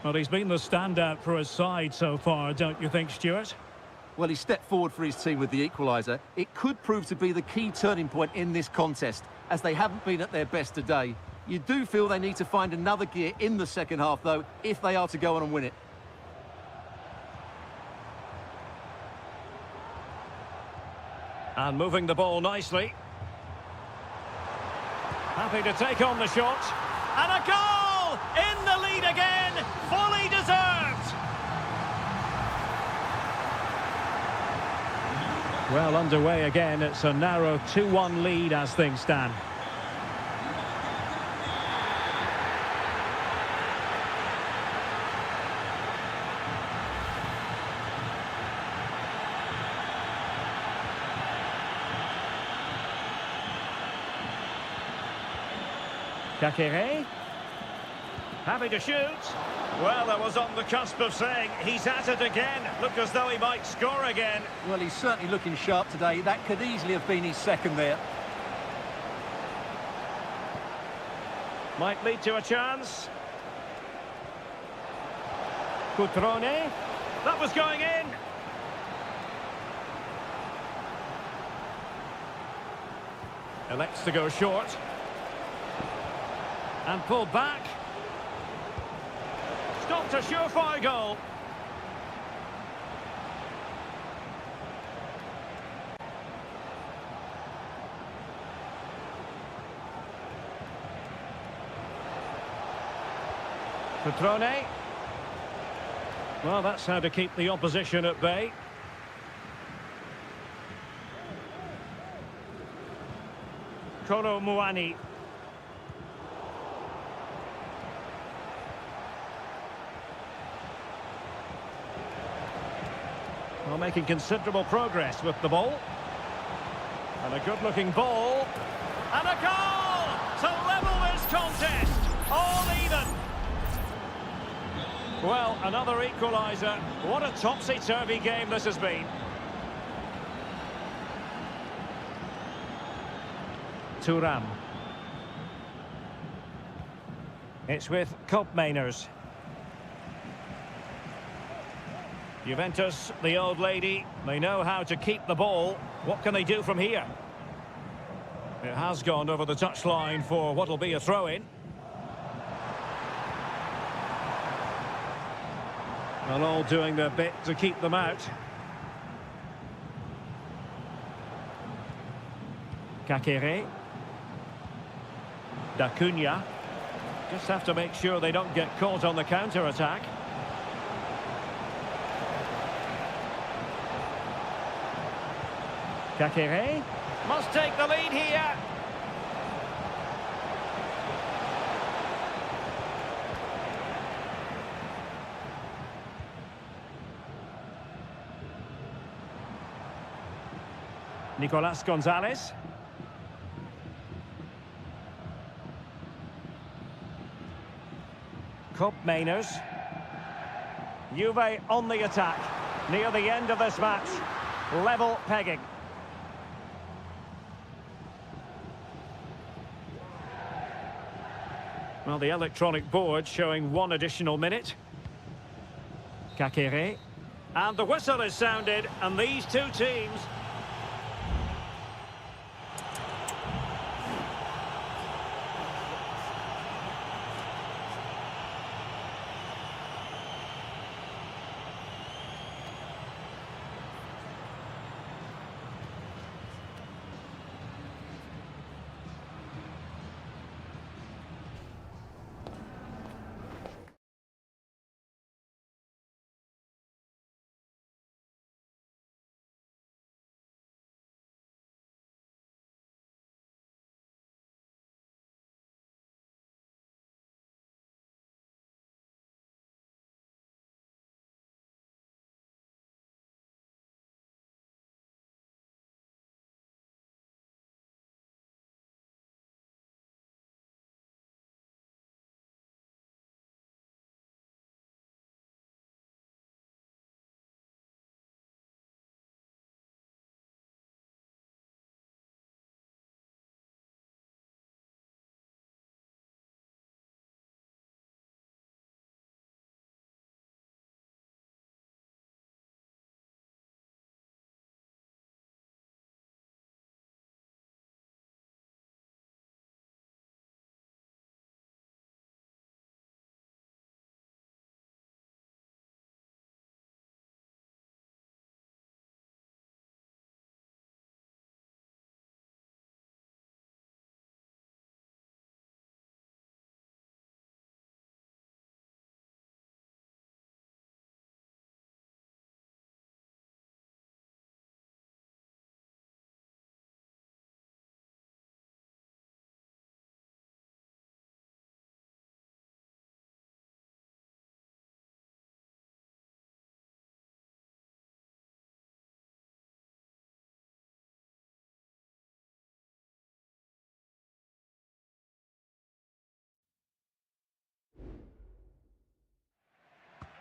Well, he's been the standout for his side so far, don't you think, Stuart? Well, he stepped forward for his team with the equaliser. It could prove to be the key turning point in this contest, as they haven't been at their best today. You do feel they need to find another gear in the second half, though, if they are to go on and win it. And moving the ball nicely. Happy to take on the shot. And a goal! In the lead again! Fully deserved! Well, underway again. It's a narrow 2-1 lead as things stand. Kakere. Happy to shoot. Well, that was on the cusp of saying he's at it again. Looked as though he might score again. Well, he's certainly looking sharp today. That could easily have been his second there. Might lead to a chance. Cutrone. That was going in. Elects to go short. And pulled back. Stopped a surefire goal. Cutrone. Well, that's how to keep the opposition at bay. Kolo Muani. Well, making considerable progress with the ball. And a good-looking ball. And a goal to level this contest. All even. Well, another equaliser. What a topsy-turvy game this has been. Thuram. It's with Mainers. Juventus, the old lady, they know how to keep the ball. What can they do from here? It has gone over the touchline for what will be a throw-in. Well, all doing their bit to keep them out. Kakere. D'Acunha. Just have to make sure they don't get caught on the counter-attack. Kakere must take the lead here. Nicolas Gonzalez. Mainers. Juve on the attack. Near the end of this match. Level pegging. Well, the electronic board showing one additional minute. Kakere. And the whistle is sounded, and these two teams...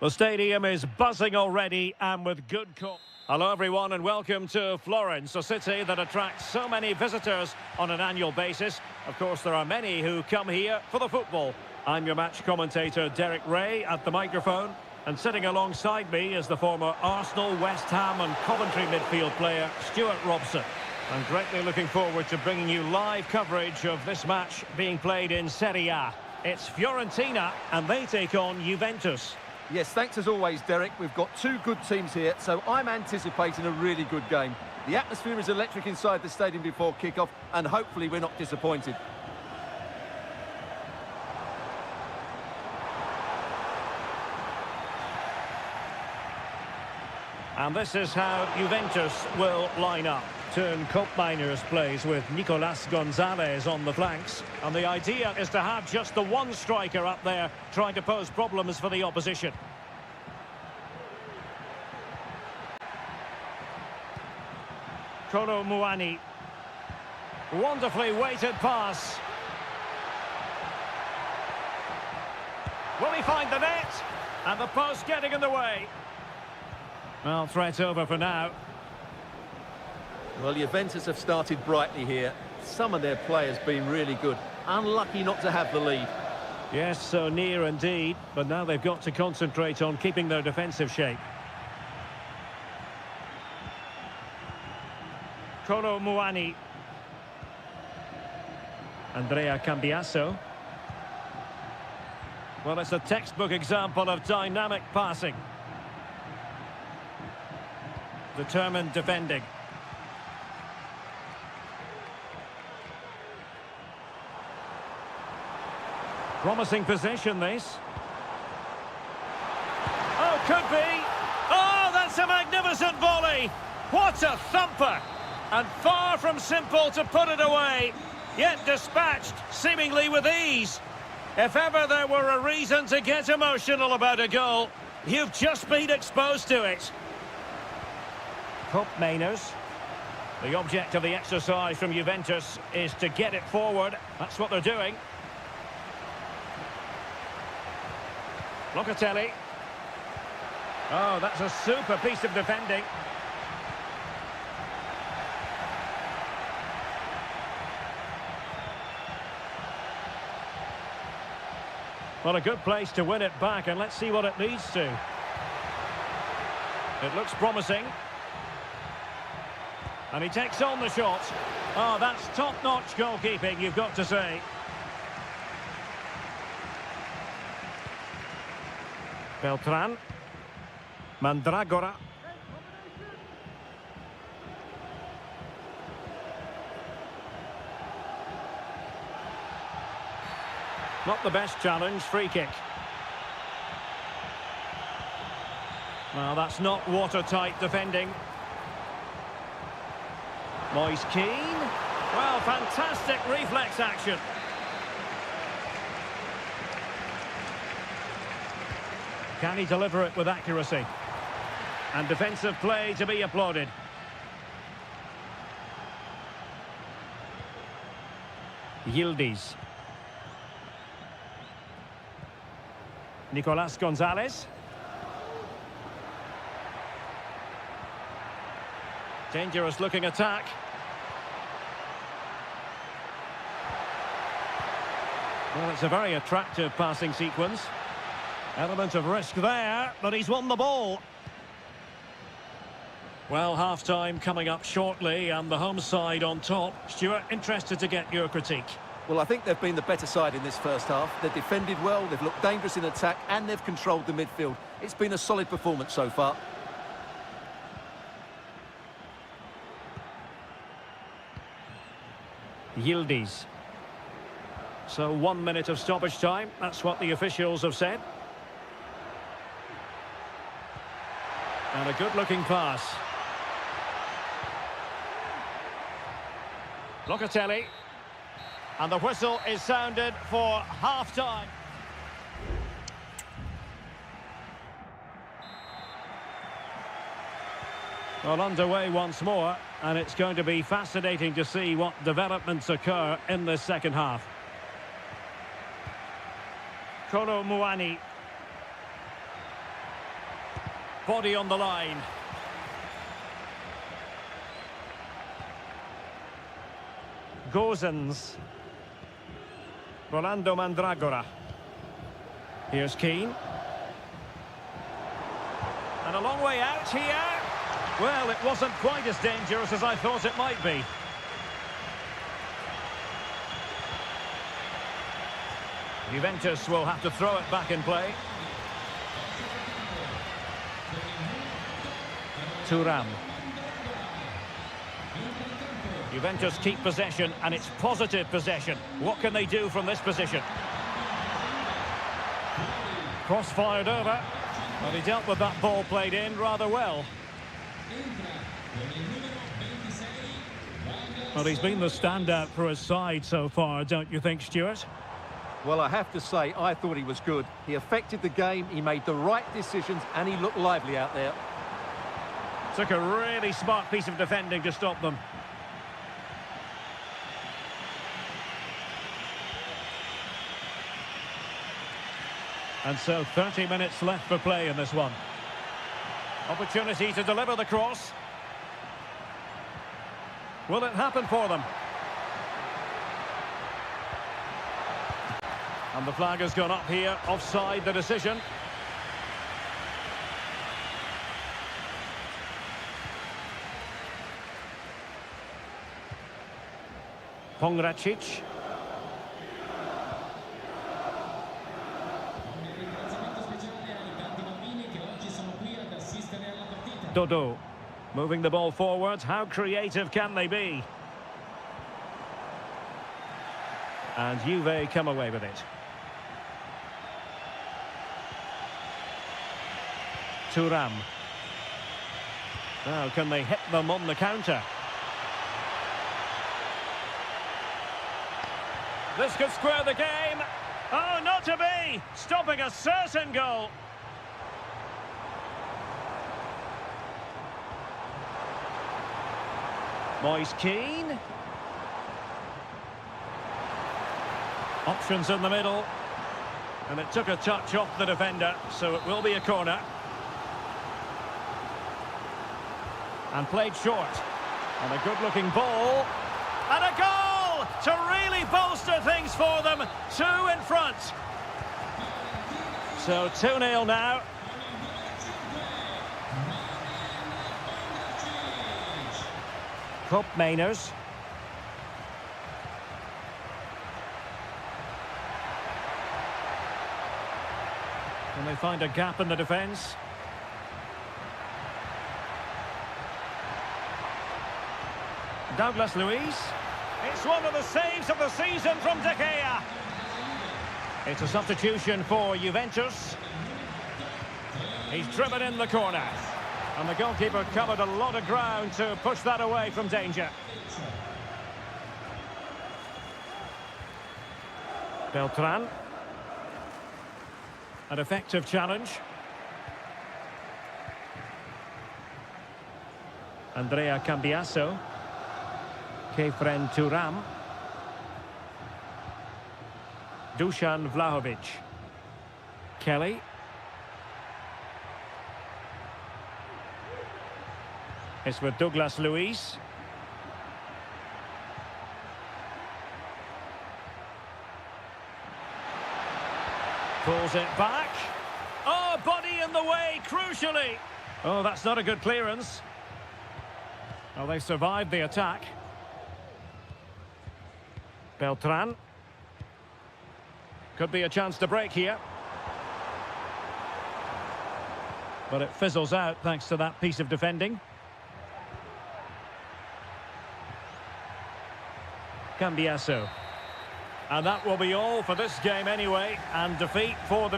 The stadium is buzzing already and with good cause. Hello everyone and welcome to Florence, a city that attracts so many visitors on an annual basis. Of course, there are many who come here for the football. I'm your match commentator Derek Ray at the microphone, and sitting alongside me is the former Arsenal, West Ham and Coventry midfield player Stuart Robson. I'm greatly looking forward to bringing you live coverage of this match being played in Seria. It's Fiorentina and they take on Juventus. Yes, thanks as always, Derek. We've got two good teams here, so I'm anticipating a really good game. The atmosphere is electric inside the stadium before kick-off, and hopefully we're not disappointed. And this is how Juventus will line up. Turn Miners plays with Nicolas Gonzalez on the flanks. And the idea is to have just the one striker up there trying to pose problems for the opposition. Kolo Muani. Wonderfully weighted pass. Will he find the net? And the post getting in the way. Well, threat over for now. Well, Juventus have started brightly here. Some of their players been really good. Unlucky not to have the lead. Yes, so near indeed. But now they've got to concentrate on keeping their defensive shape. Kolo Muani. Andrea Cambiaso. Well, it's a textbook example of dynamic passing. Determined defending. Promising possession, this. Oh, could be. Oh, that's a magnificent volley. What a thumper. And far from simple to put it away. Yet dispatched, seemingly with ease. If ever there were a reason to get emotional about a goal, you've just been exposed to it. Miners. The object of the exercise from Juventus is to get it forward. That's what they're doing. Locatelli. Oh, that's a super piece of defending. Well, a good place to win it back, and let's see what it leads to. It looks promising. And he takes on the shot. Oh, that's top-notch goalkeeping, you've got to say. Beltran. Mandragora. Not the best challenge, free kick. Well, that's not watertight defending. Moise Keane. Well, fantastic reflex action. Can he deliver it with accuracy? And defensive play to be applauded. Yildiz. Nicolas Gonzalez. Dangerous looking attack. Well, it's a very attractive passing sequence. Element of risk there, but he's won the ball. Well, half-time coming up shortly and the home side on top. Stuart, interested to get your critique. Well, I think they've been the better side in this first half. They've defended well, they've looked dangerous in attack, and they've controlled the midfield. It's been a solid performance so far. Yildiz. So 1 minute of stoppage time. That's what the officials have said. And a good-looking pass. Locatelli. And the whistle is sounded for half-time. Well, underway once more, and it's going to be fascinating to see what developments occur in the second half. Kolo Muani. Body on the line. Gozens. Rolando Mandragora. Here's Keane. And a long way out here. Well, it wasn't quite as dangerous as I thought it might be. Juventus will have to throw it back in play. Thuram. Juventus keep possession, and it's positive possession. What can they do from this position? Cross fired over. Well, he dealt with that ball played in rather well. Well, he's been the standout for his side so far, don't you think, Stuart? Well, I have to say, I thought he was good. He affected the game, he made the right decisions, and he looked lively out there. Took a really smart piece of defending to stop them. And so 30 minutes left for play in this one. Opportunity to deliver the cross. Will it happen for them? And the flag has gone up here, offside the decision. Pongracic. Dodo, moving the ball forward. How creative can they be? And Juve come away with it. Thuram. Now, can they hit them on the counter? This could square the game. Oh, not to be! Stopping a certain goal. Moise Keane. Options in the middle. And it took a touch off the defender, so it will be a corner. And played short. And a good-looking ball. And a goal to really bolster things for them. 2 in front. So 2-0 now. Cup Mainers. And they find a gap in the defence. Douglas Luiz. It's one of the saves of the season from De Gea. It's a substitution for Juventus. He's driven in the corner. And the goalkeeper covered a lot of ground to push that away from danger. Beltran. An effective challenge. Andrea Cambiaso. Kefren Thuram. Dusan Vlahovic. Kelly. It's with Douglas Luiz. Pulls it back. Oh, body in the way, crucially. Oh, that's not a good clearance. Well, they survived the attack. Beltran. Could be a chance to break here. But it fizzles out thanks to that piece of defending. Cambiaso. And that will be all for this game anyway, and defeat for the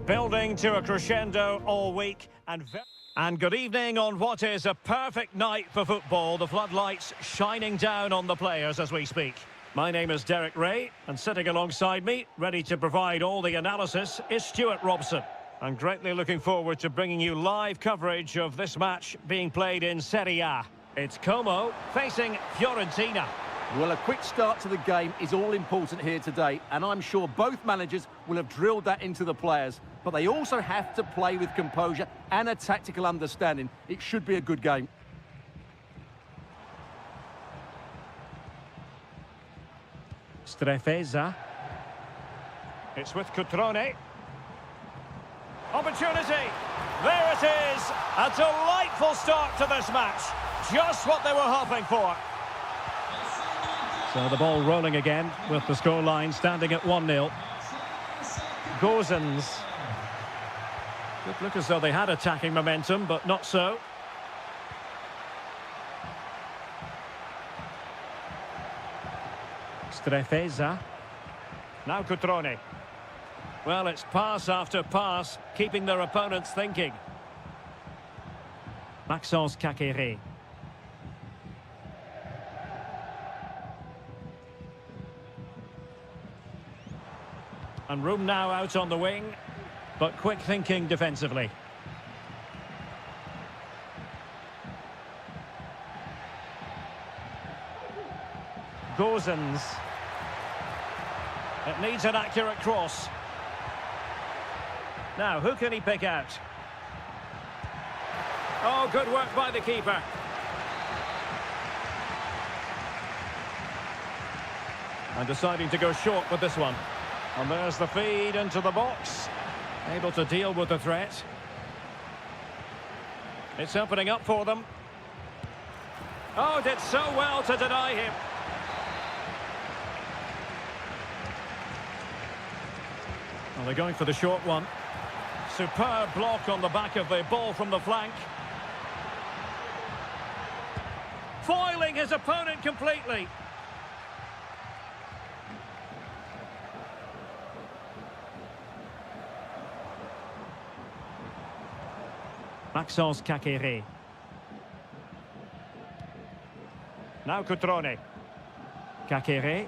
Building to a crescendo all week and good evening on what is a perfect night for football. The floodlights shining down on the players as we speak. My name is Derek Ray, and sitting alongside me, ready to provide all the analysis, is Stuart Robson. I'm greatly looking forward to bringing you live coverage of this match being played in Seria. It's Como facing Fiorentina. Well, a quick start to the game is all important here today, and I'm sure both managers will have drilled that into the players. But they also have to play with composure and a tactical understanding. It should be a good game. Strefeza. It's with Cutrone. Opportunity. There it is. A delightful start to this match. Just what they were hoping for. So the ball rolling again with the scoreline standing at 1-0. Gozens. Good look as though they had attacking momentum, but not so. Strefeza. Now Cutrone. Well, it's pass after pass, keeping their opponents thinking. Maxence Kakere. And room now out on the wing, but quick thinking defensively. Gozens. It needs an accurate cross. Now, who can he pick out? Oh, good work by the keeper. And deciding to go short with this one. And there's the feed into the box. Able to deal with the threat. It's opening up for them. Oh, did so well to deny him. Well, they're going for the short one. Superb block on the back of the ball from the flank. Foiling his opponent completely. Maxence Kakere. Now Cutrone. Kakere.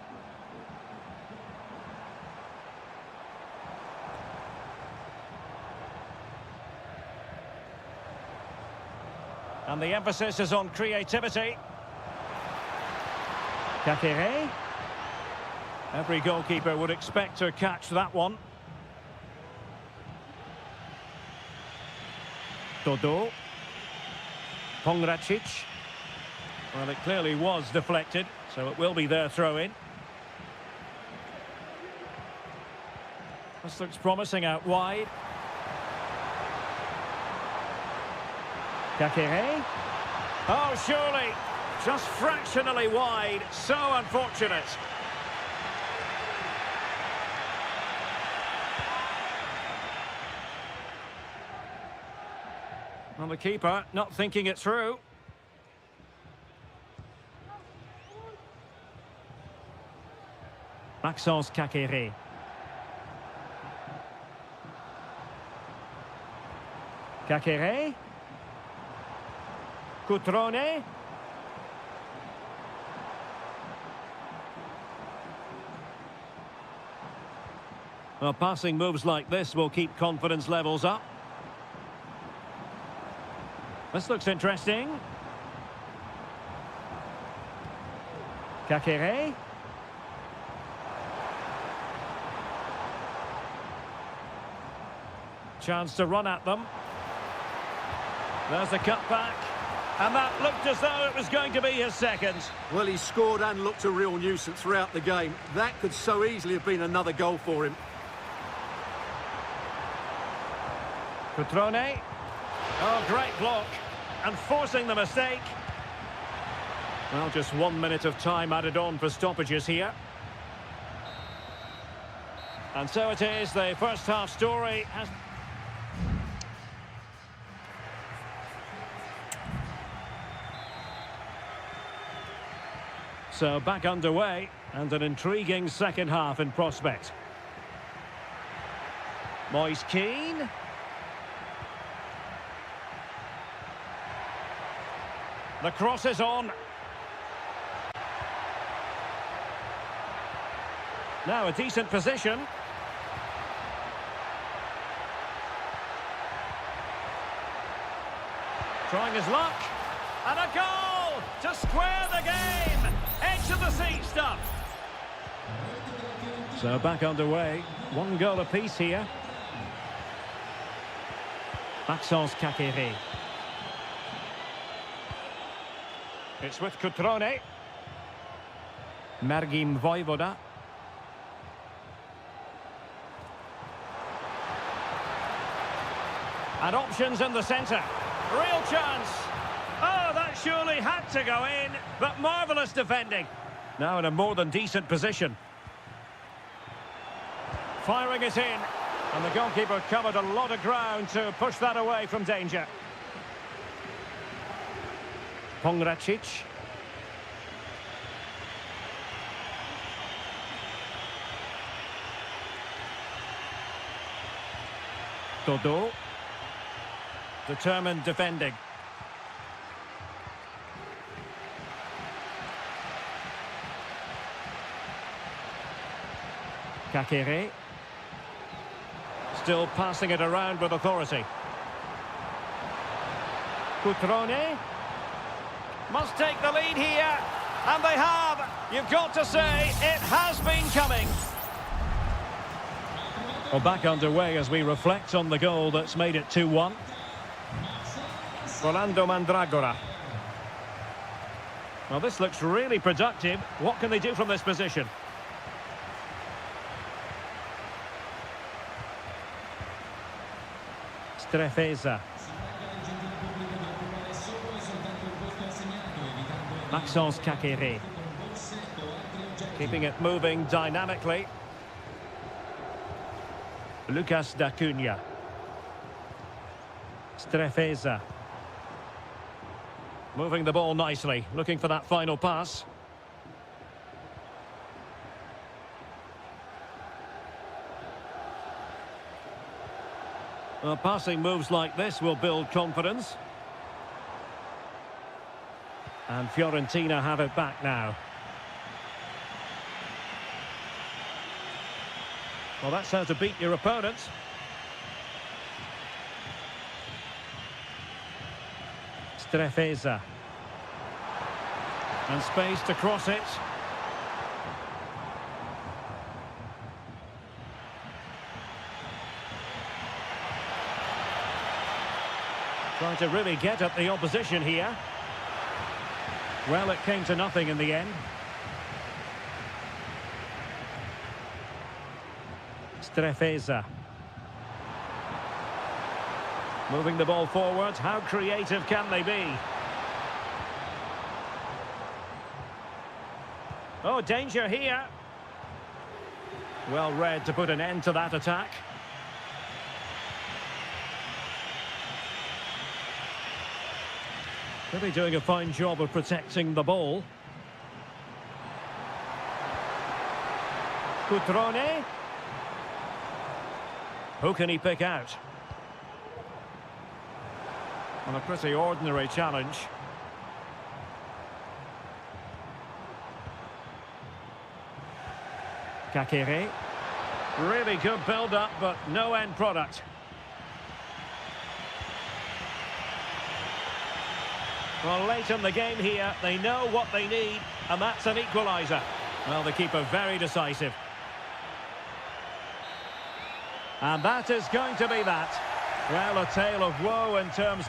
And the emphasis is on creativity. Kakere. Every goalkeeper would expect to catch that one. Dodo. Pongracic. Well, it clearly was deflected, so it will be their throw-in. This looks promising out wide. Kakere. Oh, surely. Just fractionally wide. So unfortunate. Well, the keeper not thinking it through. Maxence Kakere. Kakere. Cutrone. Well, passing moves like this will keep confidence levels up. This looks interesting. Kakere. Chance to run at them. There's the cutback. And that looked as though it was going to be his second. Well, he scored and looked a real nuisance throughout the game. That could so easily have been another goal for him. Cutrone. Oh, great block. And forcing the mistake. Well, just 1 minute of time added on for stoppages here. And so it is, the first half story has... So back underway, and an intriguing second half in prospect. Moise Keane. The cross is on. Now a decent position. Trying his luck. And a goal to square the game. Edge of the seat stuff. So back underway. One goal apiece here. Maxence Kakere. It's with Cutrone. Mergim Voivoda. And options in the centre. Real chance. Oh, that surely had to go in, but marvellous defending. Now in a more than decent position. Firing it in. And the goalkeeper covered a lot of ground to push that away from danger. Pongracic. Dodo. Determined defending. Kakere. Still passing it around with authority. Cutrone. Must take the lead here. And they have. You've got to say, it has been coming. Well, back underway as we reflect on the goal that's made it 2-1. Rolando Mandragora. Well, this looks really productive. What can they do from this position? Strefeza. Maxence Kakere. Keeping it moving dynamically. Lucas D'Acunha. Strefeza. Moving the ball nicely, looking for that final pass. Well, passing moves like this will build confidence. And Fiorentina have it back now. Well, that's how to beat your opponent. Strefeza. And space to cross it. Trying to really get at the opposition here. Well, it came to nothing in the end. Strefeza. Moving the ball forward. How creative can they be? Oh, danger here. Well read to put an end to that attack. Really doing a fine job of protecting the ball. Cutrone. Who can he pick out? On a pretty ordinary challenge. Kakere. Really good build-up, but no end product. Well, late in the game here, they know what they need, and that's an equaliser. Well, the keeper very decisive. And that is going to be that. Well, a tale of woe in terms...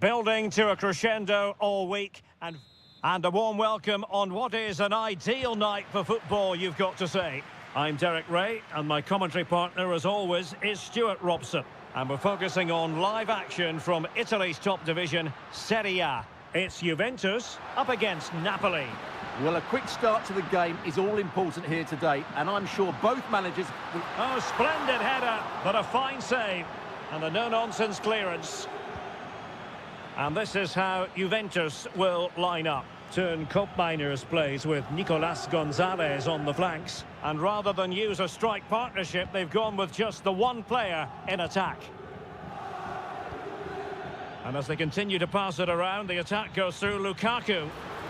building to a crescendo all week, and a warm welcome on what is an ideal night for football, you've got to say. I'm Derek Ray, and my commentary partner, as always, is Stuart Robson. And we're focusing on live action from Italy's top division, Seria. It's Juventus up against Napoli. Well, a quick start to the game is all important here today, and I'm sure both managers will... Oh, splendid header, but a fine save. And a no-nonsense clearance. And this is how Juventus will line up. Turn Koopmeiners plays with Nicolas Gonzalez on the flanks. And rather than use a strike partnership, they've gone with just the one player in attack. And as they continue to pass it around, the attack goes through Lukaku.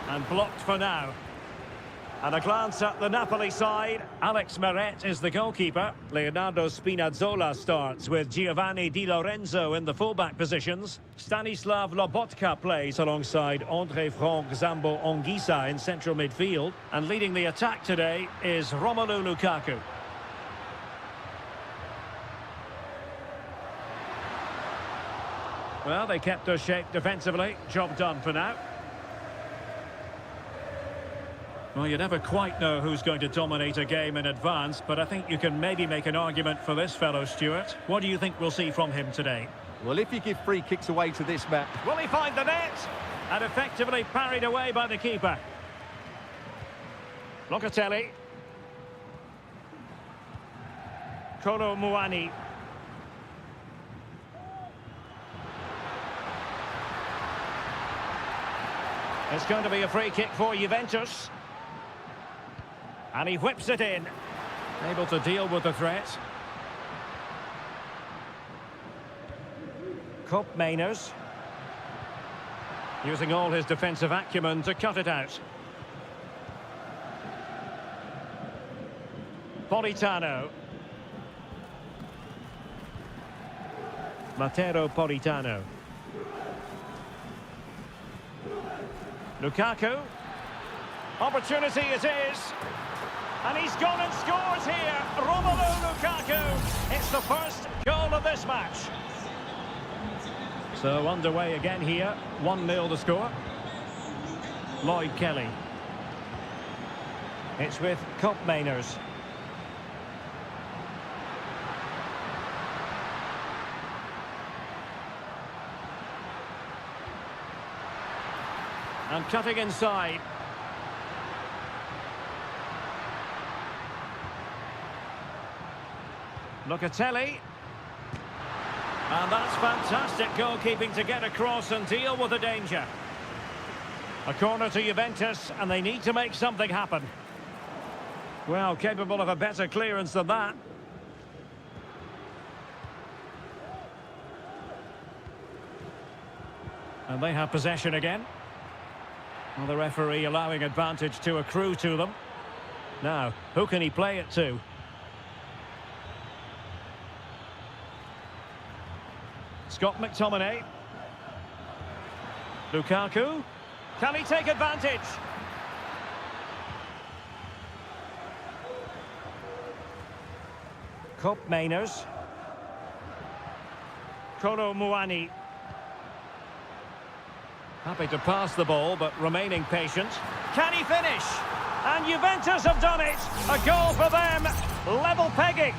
And blocked for now. And a glance at the Napoli side. Alex Meret is the goalkeeper. Leonardo Spinazzola starts with Giovanni Di Lorenzo in the fullback positions. Stanislav Lobotka plays alongside André Franck Zambo Anguissa in central midfield. And leading the attack today is Romelu Lukaku. Well, they kept their shape defensively. Job done for now. Well, you never quite know who's going to dominate a game in advance, but I think you can maybe make an argument for this fellow, Stuart. What do you think we'll see from him today? Well, if you give free kicks away to this man... Will he find the net? And effectively parried away by the keeper. Locatelli. Kolo Muani. It's going to be a free kick for Juventus. And he whips it in. Able to deal with the threat. Koopmeiners. Using all his defensive acumen to cut it out. Politano. Matteo Politano. Lukaku. Opportunity it is. And he's gone and scores here. Romelu Lukaku. It's the first goal of this match. So underway again here. 1-0 the score. Lloyd Kelly. It's with Koopmeiners. And cutting inside. Locatelli. And that's fantastic goalkeeping to get across and deal with the danger. A corner to Juventus, and they need to make something happen. Well, capable of a better clearance than that. And they have possession again. Well, the referee allowing advantage to accrue to them. Now, who can he play it to? Scott McTominay. Lukaku. Can he take advantage? Koopmeiners. Kolo Muani. Happy to pass the ball, but remaining patient. Can he finish? And Juventus have done it. A goal for them. Level pegging.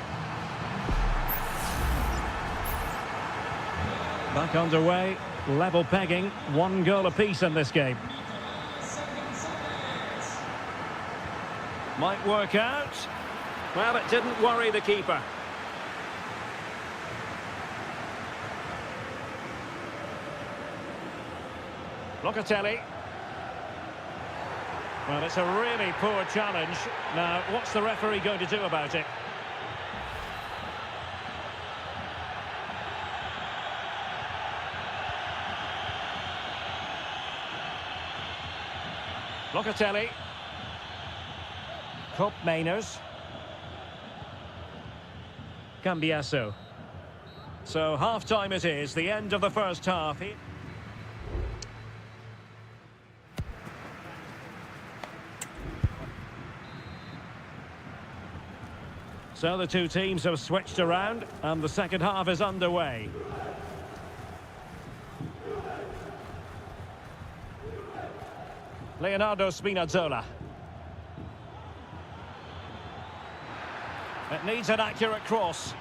Back underway, level pegging, 1 goal apiece in this game. Might work out. Well, it didn't worry the keeper. Locatelli. Well, it's a really poor challenge. Now, what's the referee going to do about it? Locatelli. Koopmeiners. Cambiasso. So half-time it is, the end of the first half. So the two teams have switched around and the second half is underway. Leonardo Spinazzola. It needs an accurate cross.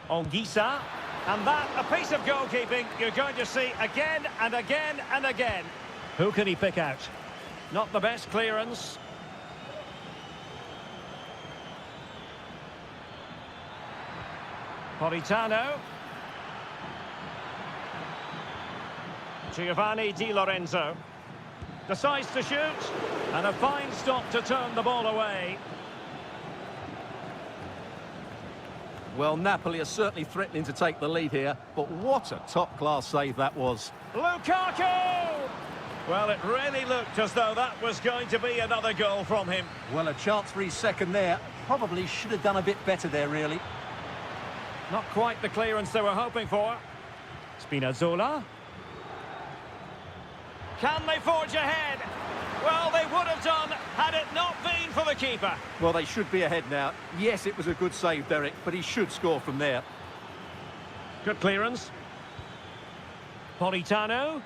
Ongisa. And that, a piece of goalkeeping you're going to see again and again and again. Who can he pick out? Not the best clearance. Politano. Giovanni Di Lorenzo. Decides to shoot. And a fine stop to turn the ball away. Well, Napoli are certainly threatening to take the lead here, but what a top-class save that was. Lukaku! Well, it really looked as though that was going to be another goal from him. Well, a chance for his second there. Probably should have done a bit better there, really. Not quite the clearance they were hoping for. Spinazzola. Can they forge ahead? Well, they would have done had it not been for the keeper. Well, they should be ahead now. Yes, it was a good save, Derek, but he should score from there. Good clearance. Politano.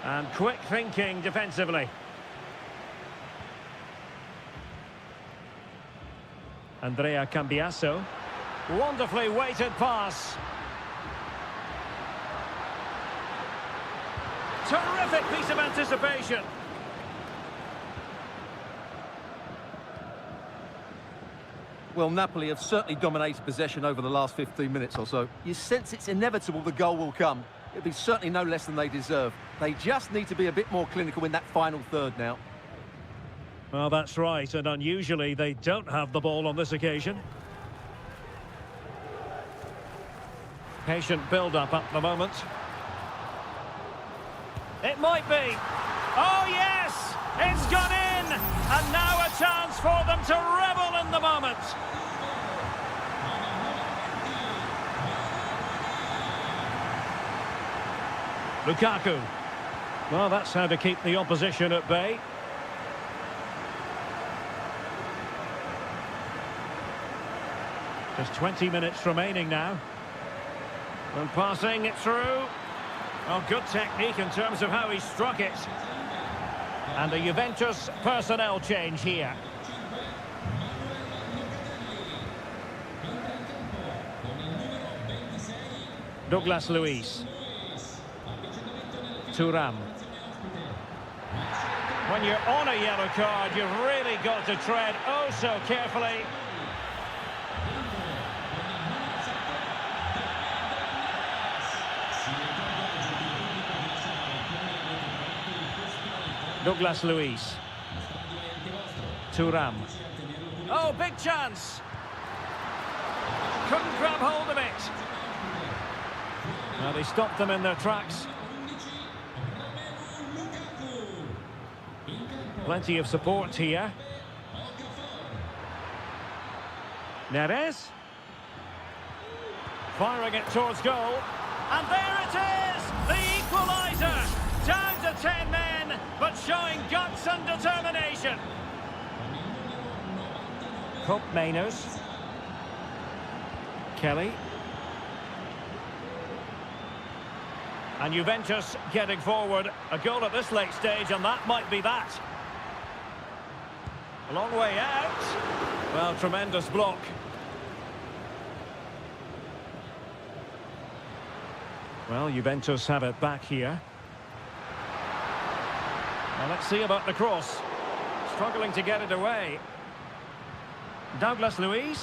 And quick thinking defensively. Andrea Cambiasso. Wonderfully weighted pass. Terrific piece of anticipation. Well, Napoli have certainly dominated possession over the last 15 minutes or so. You sense it's inevitable the goal will come. It'll be certainly no less than they deserve. They just need to be a bit more clinical in that final third now. Well, that's right, and unusually they don't have the ball on this occasion. Patient build-up at the moment. It might be. Oh, yes! It's gone in! And now a chance for them to revel in the moment. Lukaku. Well, that's how to keep the opposition at bay. Just 20 minutes remaining now. And passing it through. Oh, good technique in terms of how he struck it. And a Juventus personnel change here. Douglas Luiz. Thuram. When you're on a yellow card, you've really got to tread oh so carefully. Douglas Luiz. Thuram. Oh, big chance. Couldn't grab hold of it. Well, they stopped them in their tracks. Plenty of support here. Neres. Firing it towards goal. And there it is! The equaliser! Down to 10 men, but showing guts and determination. Cope Mainers. Kelly. And Juventus getting forward. A goal at this late stage, and that might be that. A long way out. Well, tremendous block. Well, Juventus have it back here. Well, let's see about the cross. Struggling to get it away. Douglas Luiz.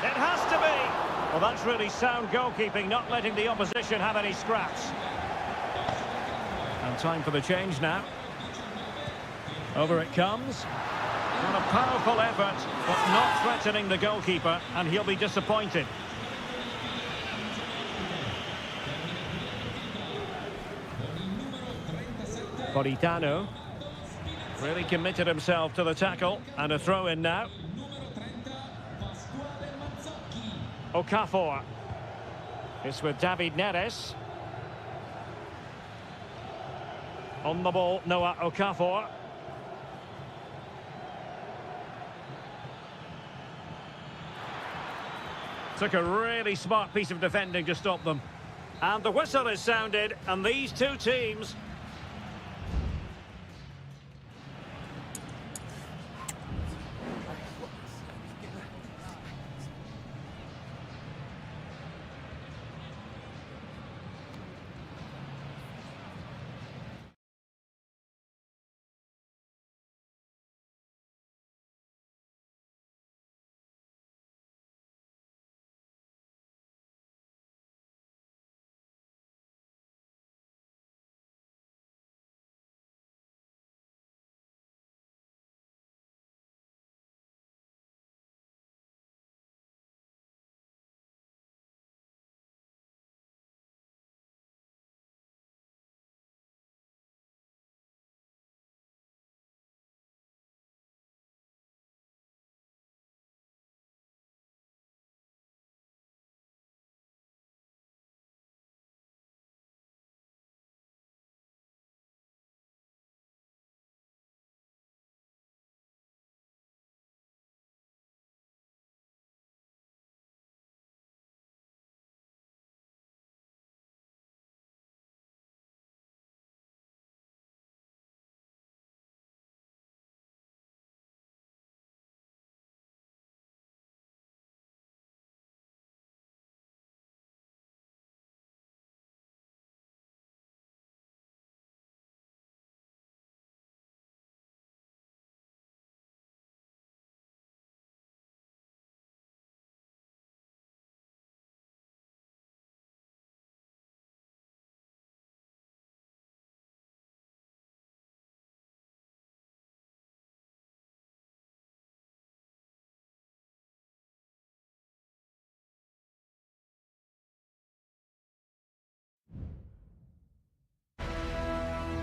It has to be. Well, that's really sound goalkeeping, not letting the opposition have any scraps. And time for the change now. Over it comes. What a powerful effort, but not threatening the goalkeeper, and he'll be disappointed. Politano. Really committed himself to the tackle, and a throw in now. Okafor. It's with David Neres. On the ball, Noah Okafor. Took a really smart piece of defending to stop them. And the whistle is sounded, and these two teams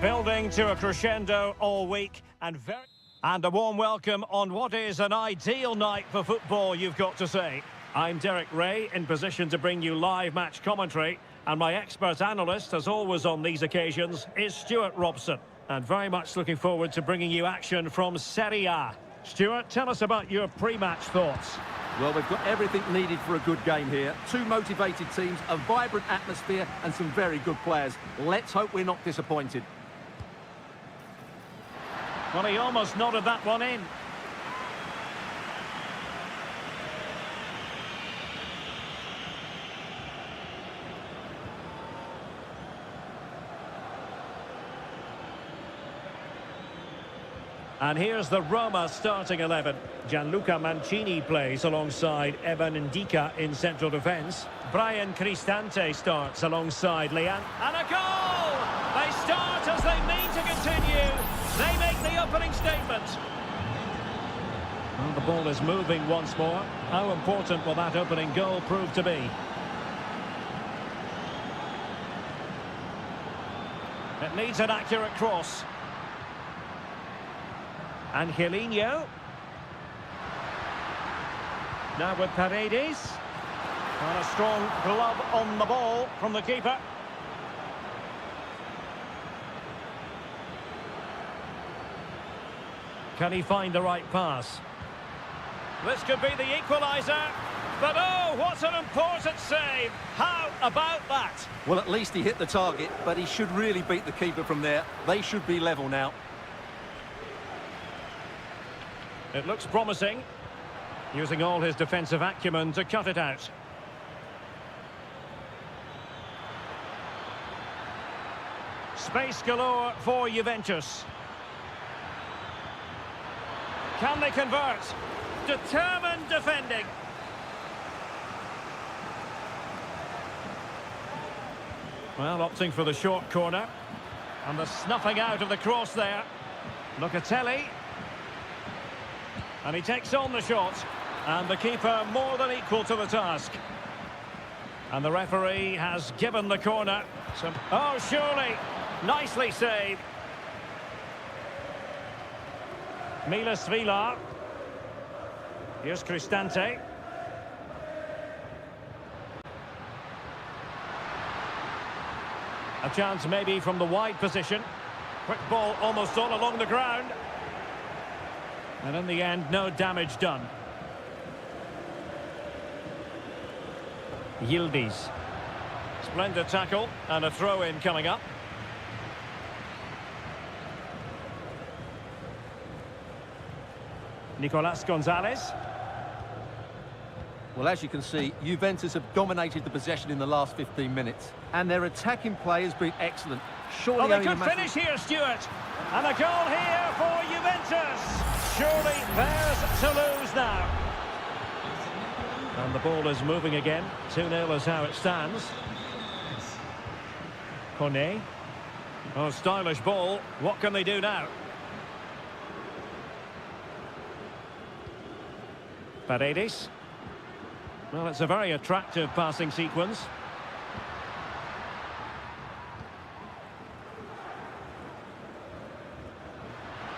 Building to a crescendo all week and a warm welcome on what is an ideal night for football, you've got to say. I'm Derek Ray, in position to bring you live match commentary, and my expert analyst, as always on these occasions, is Stuart Robson, and very much looking forward to bringing you action from Seria. Stuart, tell us about your pre-match thoughts. Well, we've got everything needed for a good game here. Two motivated teams, a vibrant atmosphere and some very good players. Let's hope we're not disappointed. Well, he almost nodded that one in. And here's the Roma starting 11. Gianluca Mancini plays alongside Evan Ndika in central defence. Brian Cristante starts alongside Leon. And a goal! They start as they mean to continue. They make the opening statement. Well, the ball is moving once more. How important will that opening goal prove to be? It needs an accurate cross. Angelino. Now with Paredes. And a strong glove on the ball from the keeper. Can he find the right pass? This could be the equaliser. But oh, what an important save. How about that? Well, at least he hit the target, but he should really beat the keeper from there. They should be level now. It looks promising, using all his defensive acumen to cut it out. Space galore for Juventus. Can they convert? Determined defending. Well, opting for the short corner. And the snuffing out of the cross there. Locatelli. And he takes on the shot. And the keeper more than equal to the task. And the referee has given the corner. Oh, surely. Nicely saved. Milas Vilar. Here's Cristante. A chance maybe from the wide position. Quick ball almost all along the ground. And in the end, no damage done. Yildiz. Splendid tackle and a throw-in coming up. Nicolas Gonzalez. Well, as you can see, Juventus have dominated the possession in the last 15 minutes. And their attacking play has been excellent. Surely oh, they only could finish here, Stuart. And a goal here for Juventus. Surely theirs to lose now. And the ball is moving again. 2-0 is how it stands. Kone. Oh, stylish ball. What can they do now? Paredes. Well, it's a very attractive passing sequence.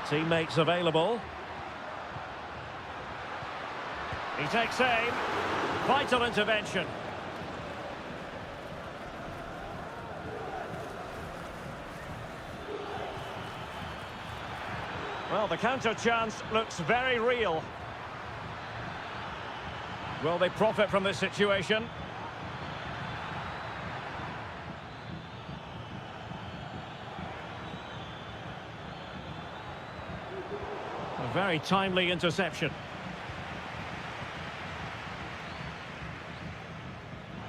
Teammates available. He takes aim. Vital intervention. Well, the counter chance looks very real. Will they profit from this situation? A very timely interception.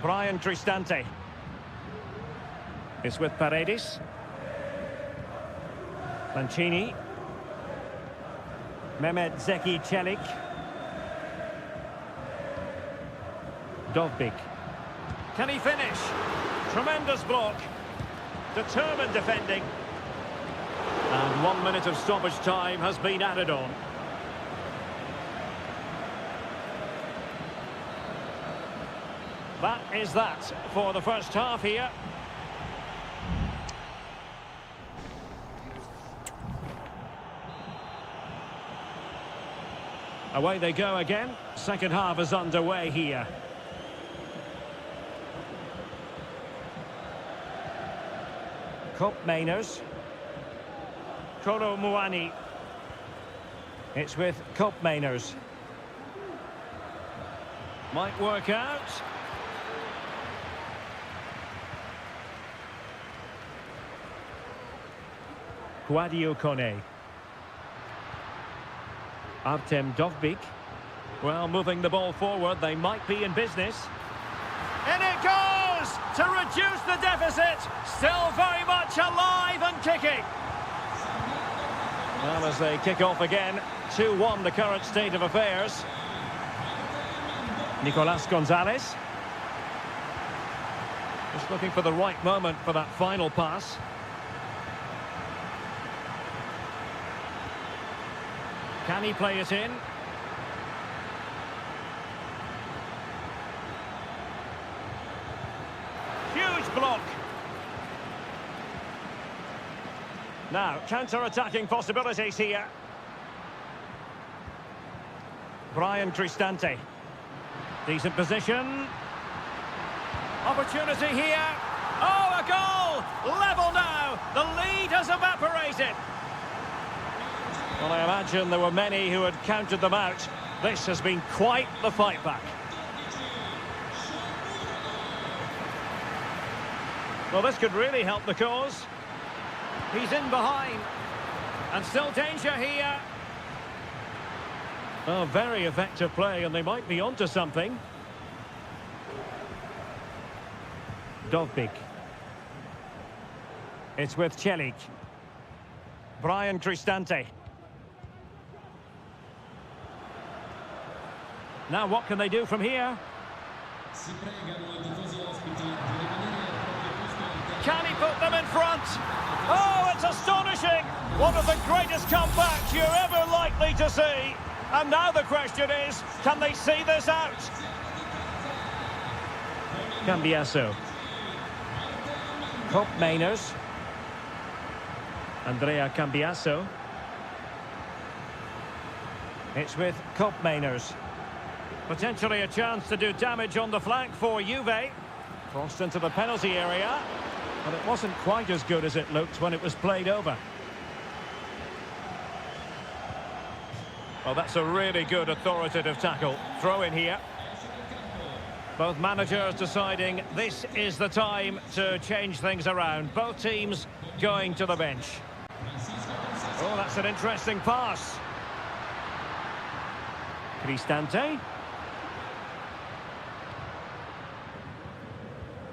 Brian Cristante. It's with Paredes. Mancini. Mehmet Zeki Çelik. Dovbik. Can he finish? Tremendous block. Determined defending. And 1 minute of stoppage time has been added on. That is that for the first half here. Away they go again. Second half is underway here. Mainers. Kolo Muani. It's with Mainers. Might work out. Guadio Kone. Artem Dovbik. Well, moving the ball forward, they might be in business. In it goes! To reduce the deficit. Still very much alive and kicking. Well, as they kick off again, 2-1 the current state of affairs. Nicolas Gonzalez. Just looking for the right moment for that final pass. Can he play it in? Huge block. Now, counter-attacking possibilities here. Brian Cristante. Decent position. Opportunity here. Oh, a goal! Level now. The lead has evaporated. Well, I imagine there were many who had counted them out. This has been quite the fight back. Well, this could really help the cause. He's in behind. And still danger here. Oh, very effective play, and they might be onto something. Dovbik. It's with Celik. Brian Cristante. Now what can they do from here? Can he put them in front? Oh, it's astonishing! One of the greatest comebacks you're ever likely to see. And now the question is, can they see this out? Cambiasso. Mainers. Andrea Cambiasso. It's with Mainers. Potentially a chance to do damage on the flank for Juve. Crossed into the penalty area. But it wasn't quite as good as it looked when it was played over. Well, that's a really good authoritative tackle. Throw in here. Both managers deciding this is the time to change things around. Both teams going to the bench. Oh, that's an interesting pass. Cristante.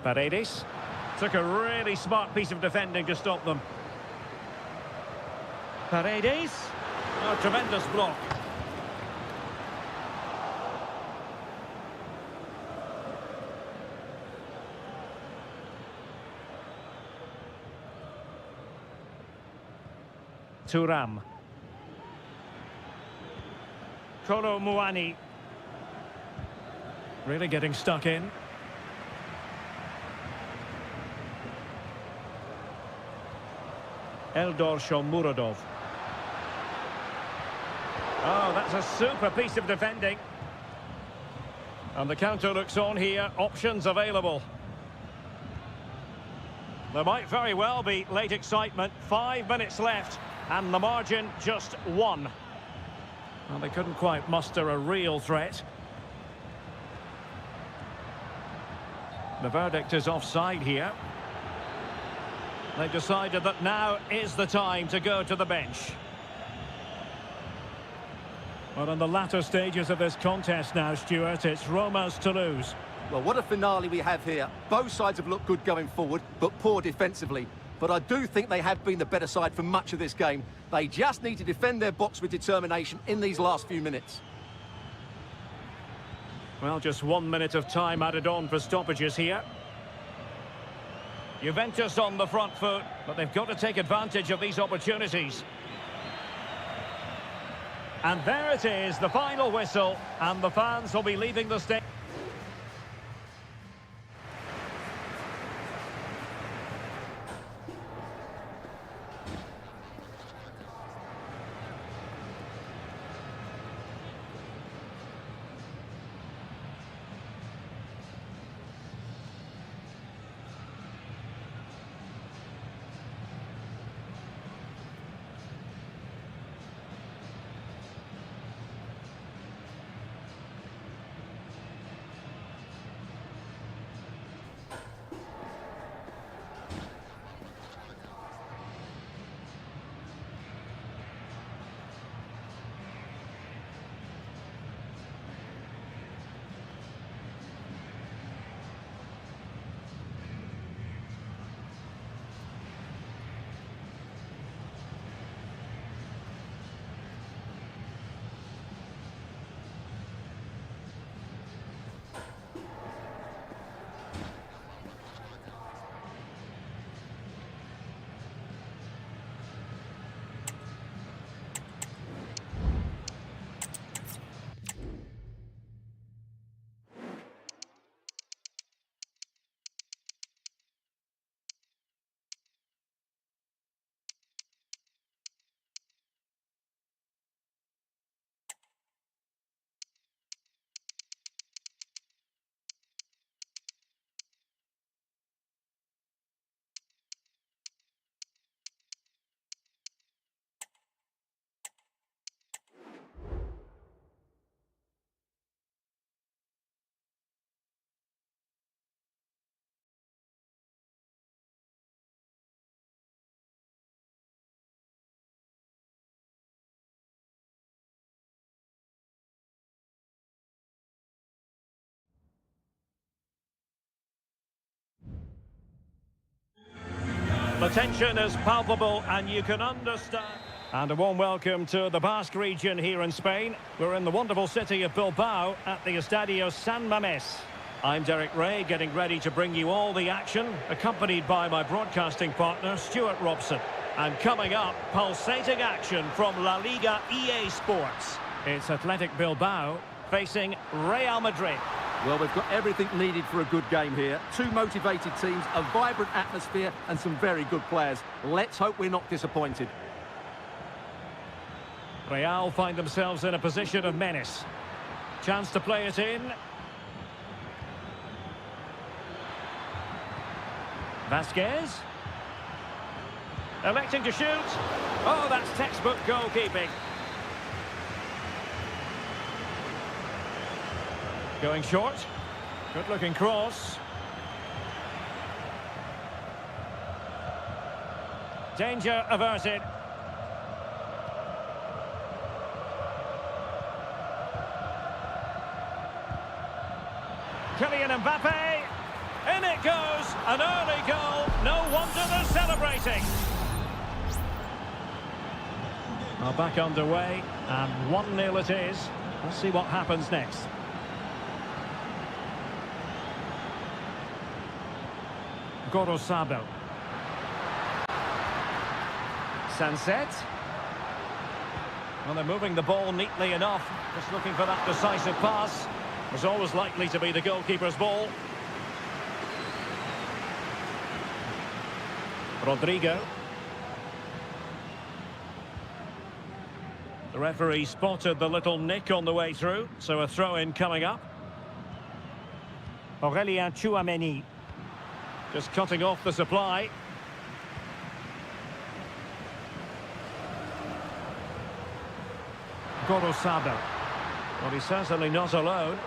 Paredes. Took a really smart piece of defending to stop them. Paredes. Oh, tremendous block. Thuram. Kolo Muani. Really getting stuck in. Eldor Shomurodov. Oh, that's a super piece of defending. And the counter looks on here. Options available. There might very well be late excitement. 5 minutes left. And the margin just 1. Well, they couldn't quite muster a real threat. The verdict is offside here. They've decided that now is the time to go to the bench. Well, in the latter stages of this contest now, Stuart, it's Roma's to lose. Well, what a finale we have here. Both sides have looked good going forward, but poor defensively. But I do think they have been the better side for much of this game. They just need to defend their box with determination in these last few minutes. Well, just 1 minute of time added on for stoppages here. Juventus on the front foot, but they've got to take advantage of these opportunities. And there it is, the final whistle, and the fans will be leaving the stage. The tension is palpable and you can understand. And a warm welcome to the Basque region here in Spain. We're in the wonderful city of Bilbao at the Estadio San Mamés. I'm Derek Ray, getting ready to bring you all the action, accompanied by my broadcasting partner, Stuart Robson. And coming up, pulsating action from La Liga EA Sports. It's Athletic Bilbao facing Real Madrid. Well, we've got everything needed for a good game here. Two motivated teams, a vibrant atmosphere and some very good players. Let's hope we're not disappointed. Real find themselves in a position of menace. Chance to play it in. Vasquez. Electing to shoot. Oh, that's textbook goalkeeping. Going short. Good-looking cross. Danger averted. Kylian Mbappe. In it goes. An early goal. No wonder they're celebrating. Well, back underway. And 1-0 it is. Let's see what happens next. Gorosado. Sunset. Well, they're moving the ball neatly enough. Just looking for that decisive pass. Was always likely to be the goalkeeper's ball. Rodrigo. The referee spotted the little nick on the way through, so a throw-in coming up. Aurélien Tchouameni. Just cutting off the supply. Gorosado. Well, he's certainly not alone.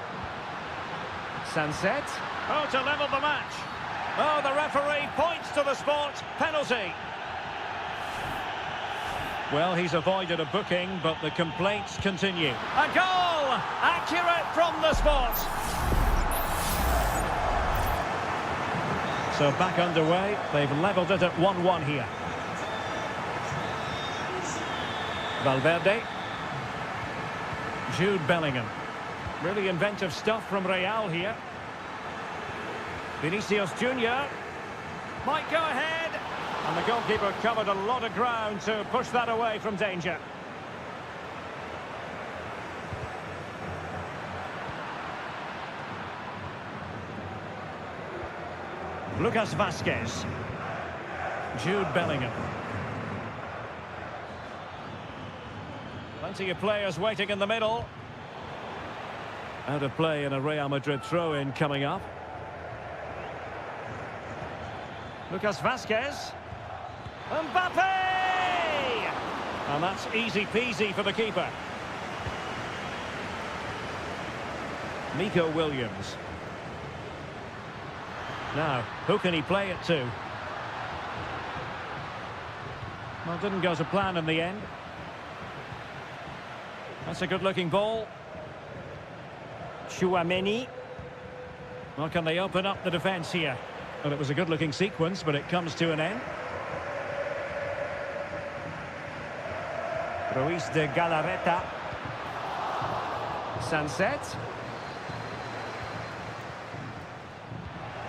Sunset. Oh, to level the match. Oh, the referee points to the spot. Penalty. Well, he's avoided a booking, but the complaints continue. A goal! Accurate from the spot. So back underway. They've levelled it at 1-1 here. Valverde. Jude Bellingham. Really inventive stuff from Real here. Vinicius Junior might go ahead. And the goalkeeper covered a lot of ground to push that away from danger. Lucas Vasquez. Jude Bellingham. Plenty of players waiting in the middle. Out of play in a Real Madrid throw-in coming up. Lucas Vasquez. Mbappe! And that's easy peasy for the keeper. Nico Williams. Now, who can he play it to? Well, didn't go to plan in the end. That's a good-looking ball. Tchouameni. Well, can they open up the defence here? Well, it was a good-looking sequence, but it comes to an end. Ruiz de Galarreta. Sunset.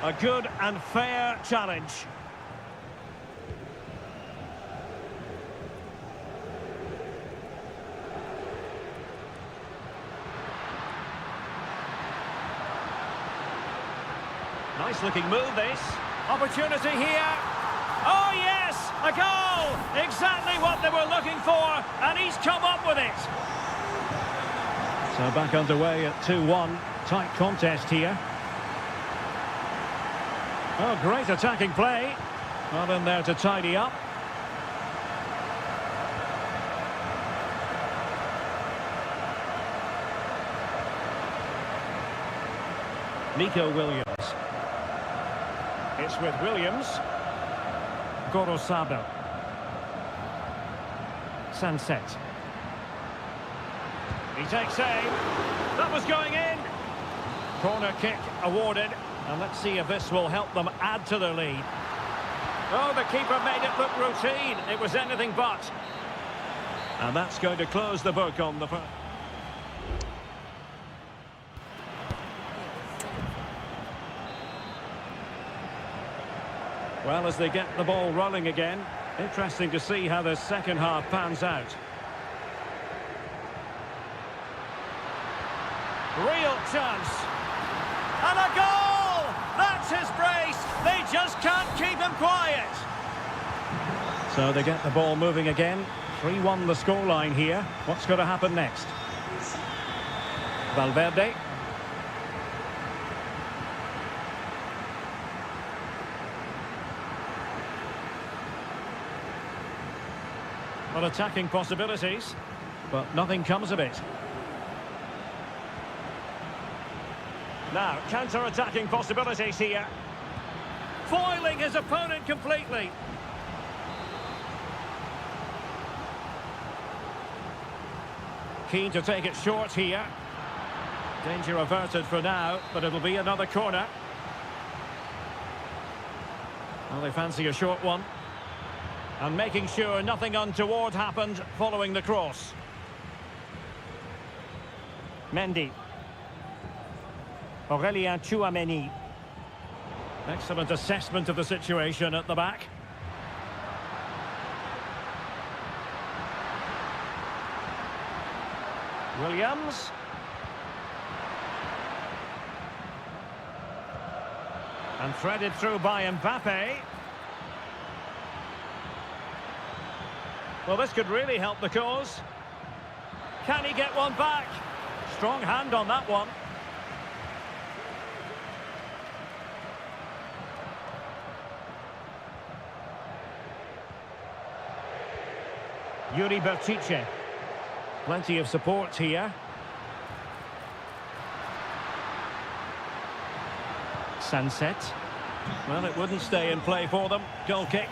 A good and fair challenge. Nice looking move this. Opportunity here. Oh yes, a goal! Exactly what they were looking for, and he's come up with it. So back underway at 2-1. Tight contest here. Oh, great attacking play. Not in there to tidy up. Nico Williams. It's with Williams. Gorosado. Sunset. He takes aim. That was going in. Corner kick awarded. And let's see if this will help them add to their lead. Oh, the keeper made it look routine. It was anything but. And that's going to close the book on the... Well, as they get the ball rolling again, interesting to see how the second half pans out. Real chance. And a goal! That's his brace. They just can't keep him quiet. So they get the ball moving again. 3-1 the scoreline here. What's going to happen next? Valverde. Well, attacking possibilities, but nothing comes of it. Now, counter-attacking possibilities here. Foiling his opponent completely. Keen to take it short here. Danger averted for now, but it'll be another corner. Well, they fancy a short one. And making sure nothing untoward happened following the cross. Mendy. Aurélien Tchouaméni. Excellent assessment of the situation at the back. Williams. And threaded through by Mbappe. Well, this could really help the cause. Can he get one back? Strong hand on that one. Yuri Bertice. Plenty of support here. Sunset. Well, it wouldn't stay in play for them. Goal kick.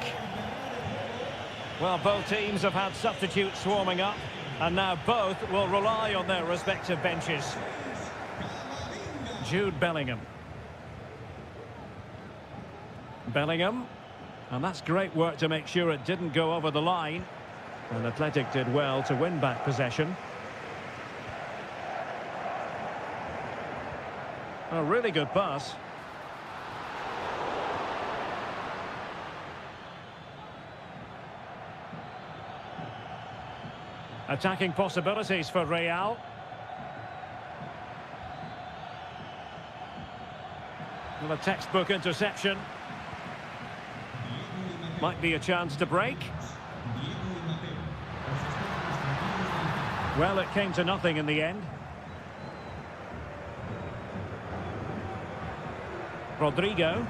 Well, both teams have had substitutes warming up, and now both will rely on their respective benches. Jude Bellingham. Bellingham. And that's great work to make sure it didn't go over the line. And Athletic did well to win back possession. A really good pass. Attacking possibilities for Real. Well, a textbook interception. Might be a chance to break. Well, it came to nothing in the end. Rodrigo.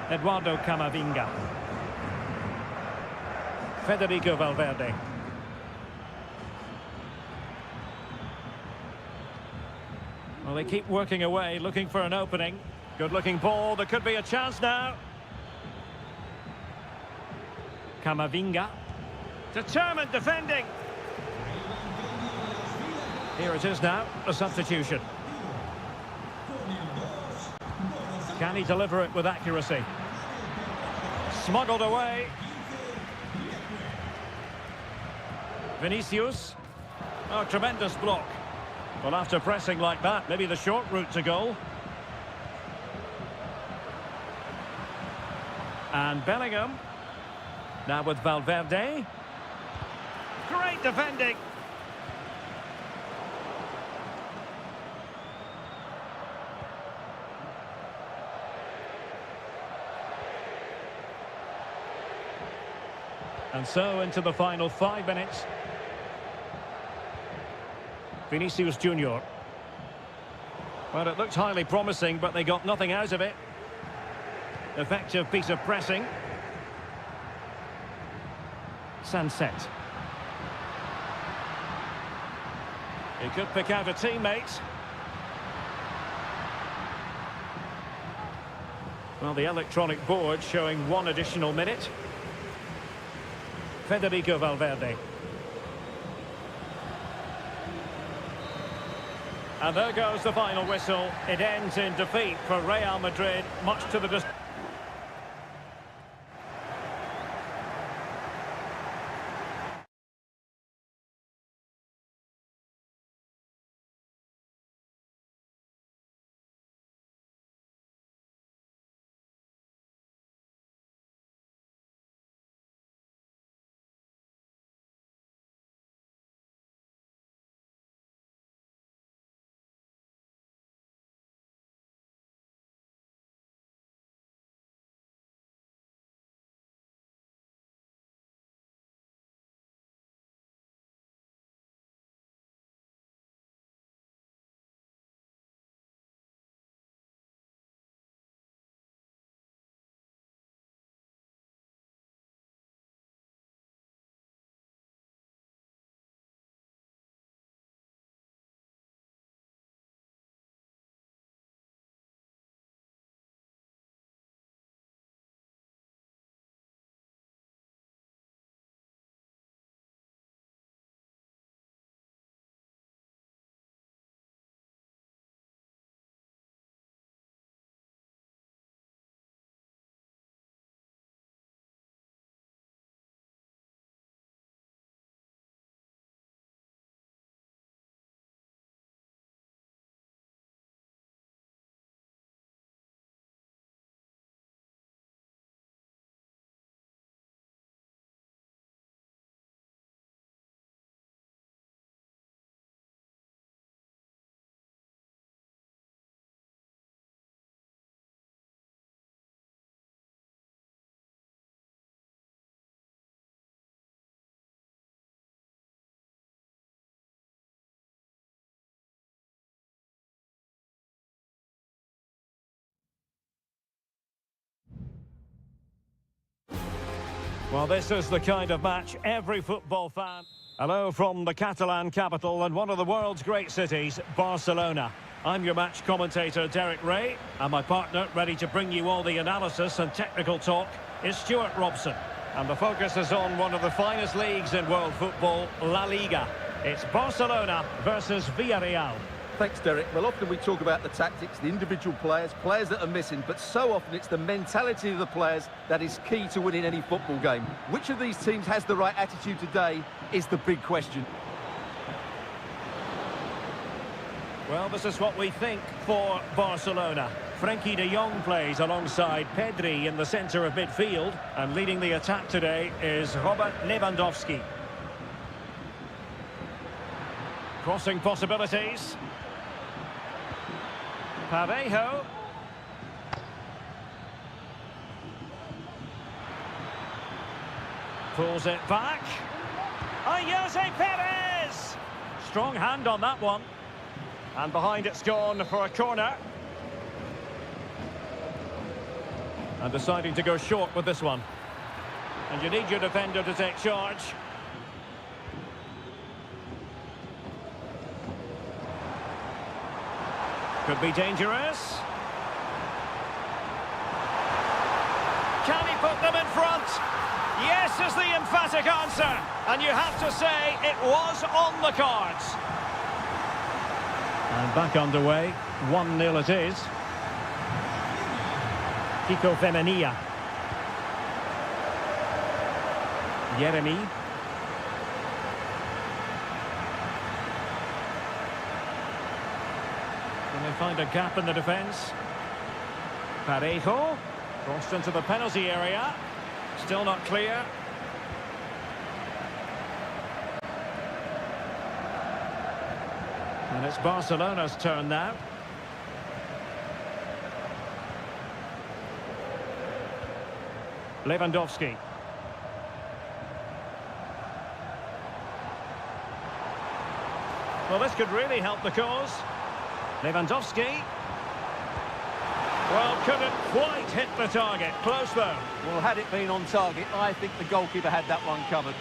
Eduardo Camavinga. Federico Valverde. Well, they keep working away, looking for an opening. Good-looking ball. There could be a chance now. Camavinga. Determined defending. Here it is now, a substitution. Can he deliver it with accuracy? Smuggled away. Vinicius. Oh, tremendous block. Well, after pressing like that, maybe the short route to goal. And Bellingham. Now with Valverde. Great defending. And so into the final 5 minutes. Vinicius Junior. Well, it looked highly promising, but they got nothing out of it. Effective piece of pressing. Sunset. He could pick out a teammate. Well, the electronic board showing 1 additional minute. Federico Valverde. And there goes the final whistle. It ends in defeat for Real Madrid, much to the Well, this is the kind of match every football fan... Hello from the Catalan capital and one of the world's great cities, Barcelona. I'm your match commentator, Derek Ray, and my partner, ready to bring you all the analysis and technical talk, is Stuart Robson. And the focus is on one of the finest leagues in world football, La Liga. It's Barcelona versus Villarreal. Thanks, Derek. Well, often we talk about the tactics, the individual players that are missing, but so often it's the mentality of the players that is key to winning any football game. Which of these teams has the right attitude today is the big question. Well, this is what we think for Barcelona. Frenkie de Jong plays alongside Pedri in the centre of midfield, and leading the attack today is Robert Lewandowski. Crossing possibilities. Parejo. Pulls it back. Jose Perez! Strong hand on that one. And behind it's gone for a corner. And deciding to go short with this one. And you need your defender to take charge. Could be dangerous. Can he put them in front? Yes is the emphatic answer. And you have to say it was on the cards. And back underway. 1-0 it is. Kiko Femenia. Yeremy. Can they find a gap in the defence? Parejo. Crossed into the penalty area. Still not clear. And it's Barcelona's turn now. Lewandowski. Well, this could really help the cause. Lewandowski. Well, couldn't quite hit the target. Close, though. Well, had it been on target, I think the goalkeeper had that one covered.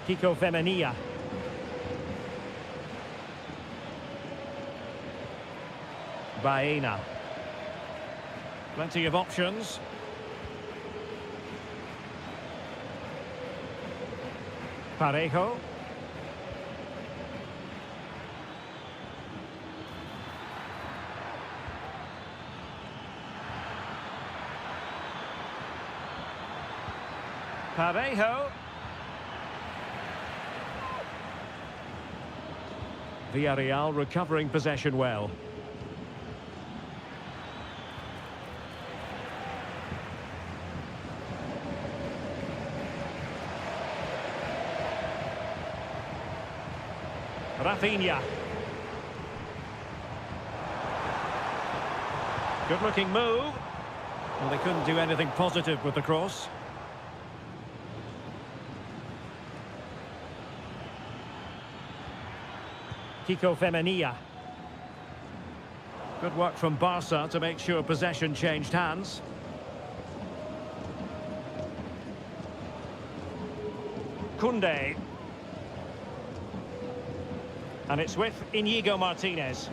Kiko Femenia. Baena. Plenty of options. Parejo. Parejo. Villarreal recovering possession well. Rafinha. Good-looking move. Well, they couldn't do anything positive with the cross. Kiko Femenia. Good work from Barca to make sure possession changed hands. Koundé. And it's with Inigo Martinez.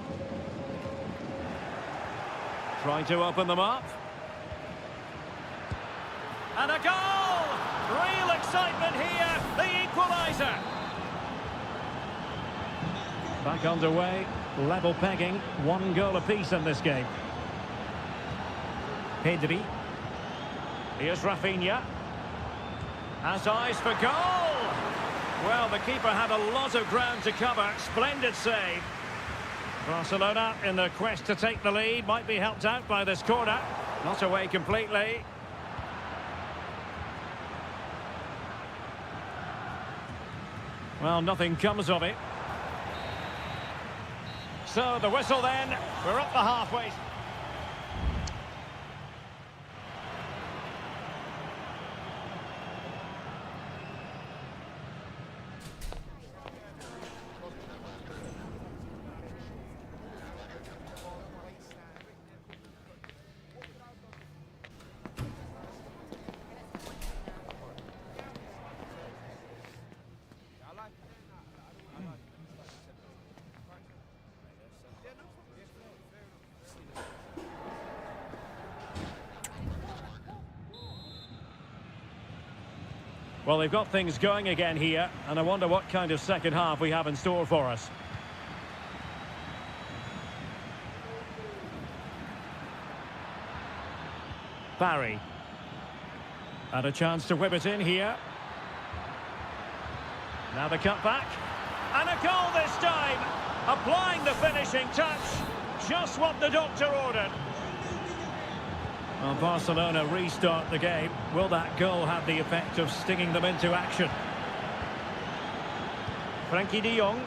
Trying to open them up. And a goal! Real excitement here, the equaliser. Back underway, level pegging, 1 goal apiece in this game. Pedri. Here's Rafinha. Has eyes for goal! Well, the keeper had a lot of ground to cover. Splendid save. Barcelona, in their quest to take the lead, might be helped out by this corner. Not away completely. Well, nothing comes of it. So, the whistle then. We're up the halfway. Well, they've got things going again here, and I wonder what kind of second half we have in store for us. Barry. And a chance to whip it in here. Now the cutback. And a goal this time! Applying the finishing touch. Just what the doctor ordered. Well, Barcelona restart the game. Will that goal have the effect of stinging them into action? Frankie de Jong.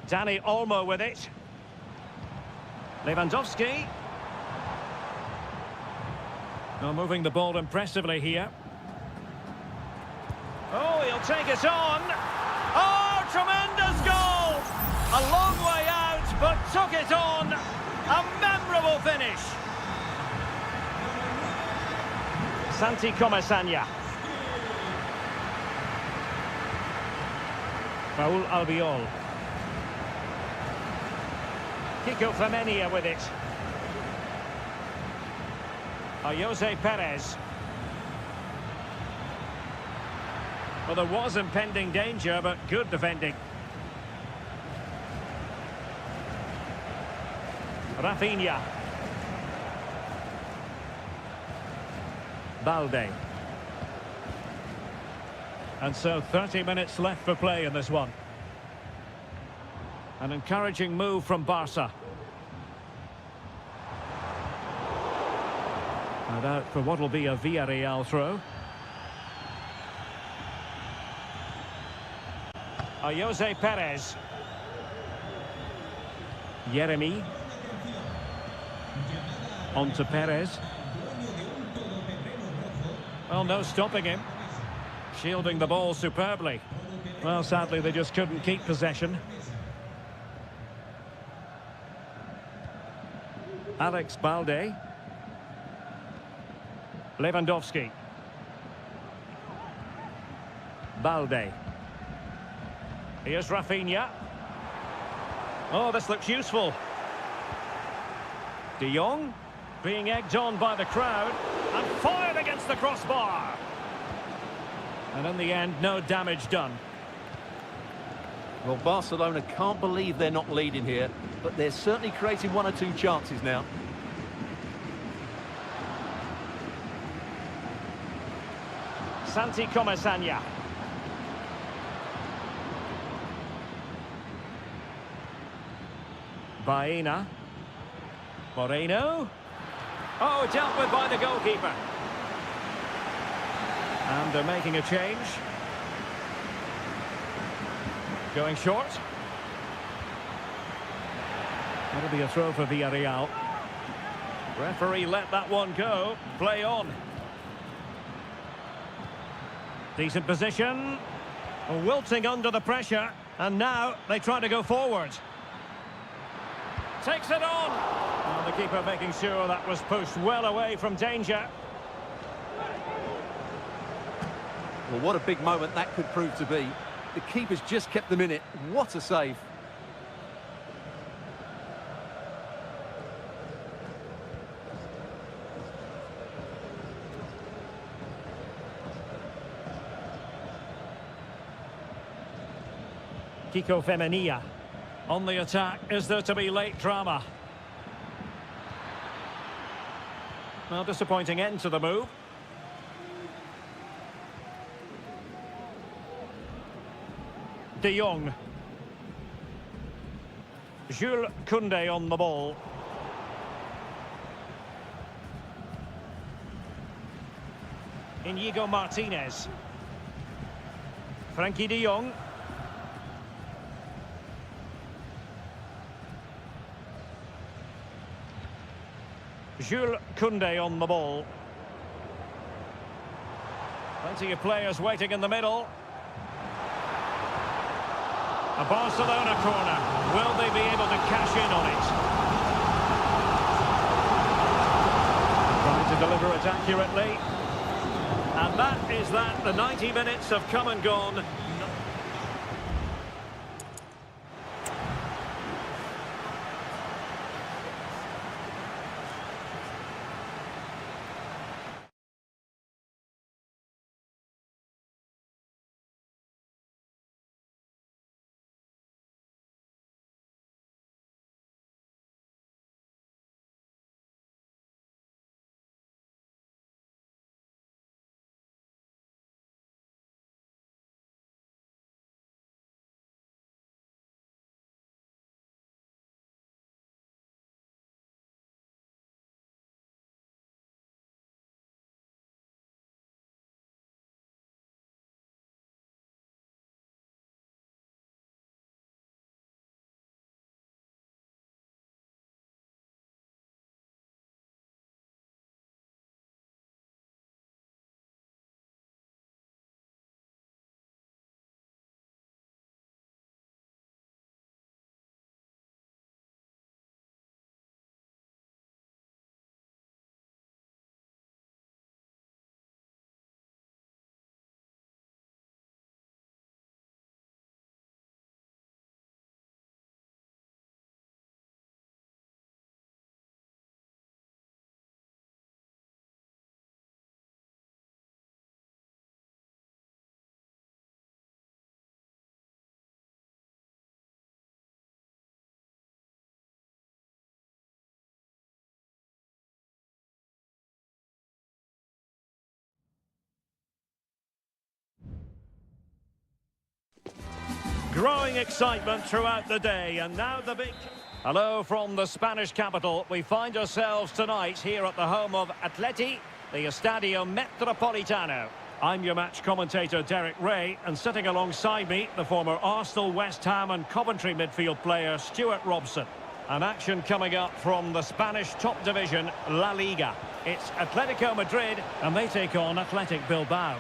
Dani Olmo with it. Lewandowski. Now moving the ball impressively here. Oh, he'll take it on. Oh, tremendous goal! A long way out, but took it on. A memorable finish. Santi Comasanya. Raul Albiol. Kiko Femenia with it. Jose Perez. Well, there was impending danger, but good defending. Rafinha. Balde. And so 30 minutes left for play in this one. An encouraging move from Barca. And out for what will be a Villarreal throw. Jose Perez. Yeremy. On to Perez. Well, no stopping him. Shielding the ball superbly. Well, sadly, they just couldn't keep possession. Alex Balde. Lewandowski. Balde. Here's Rafinha. Oh, this looks useful. De Jong being egged on by the crowd and fired against the crossbar. And in the end, no damage done. Well, Barcelona can't believe they're not leading here, but they're certainly creating one or two chances now. Santi Comasanya. Baena. Moreno. Oh, dealt with by the goalkeeper. And they're making a change. Going short. That'll be a throw for Villarreal. Referee let that one go. Play on. Decent position. Wilting under the pressure. And now they try to go forward. Takes it on. And the keeper making sure that was pushed well away from danger. Well, what a big moment that could prove to be. The keeper's just kept them in it. What a save. Kiko Femenia. On the attack, is there to be late drama? Well, disappointing end to the move. De Jong. Jules Koundé on the ball. Inigo Martinez. Frankie de Jong. Jules Koundé on the ball. Plenty of players waiting in the middle. A Barcelona corner. Will they be able to cash in on it? Trying to deliver it accurately. And that is that. The 90 minutes have come and gone. Growing excitement throughout the day, and now the big... Hello from the Spanish capital. We find ourselves tonight here at the home of Atleti, the Estadio Metropolitano. I'm your match commentator, Derek Ray, and sitting alongside me, the former Arsenal, West Ham and Coventry midfield player, Stuart Robson. An action coming up from the Spanish top division, La Liga. It's Atletico Madrid, and they take on Athletic Bilbao.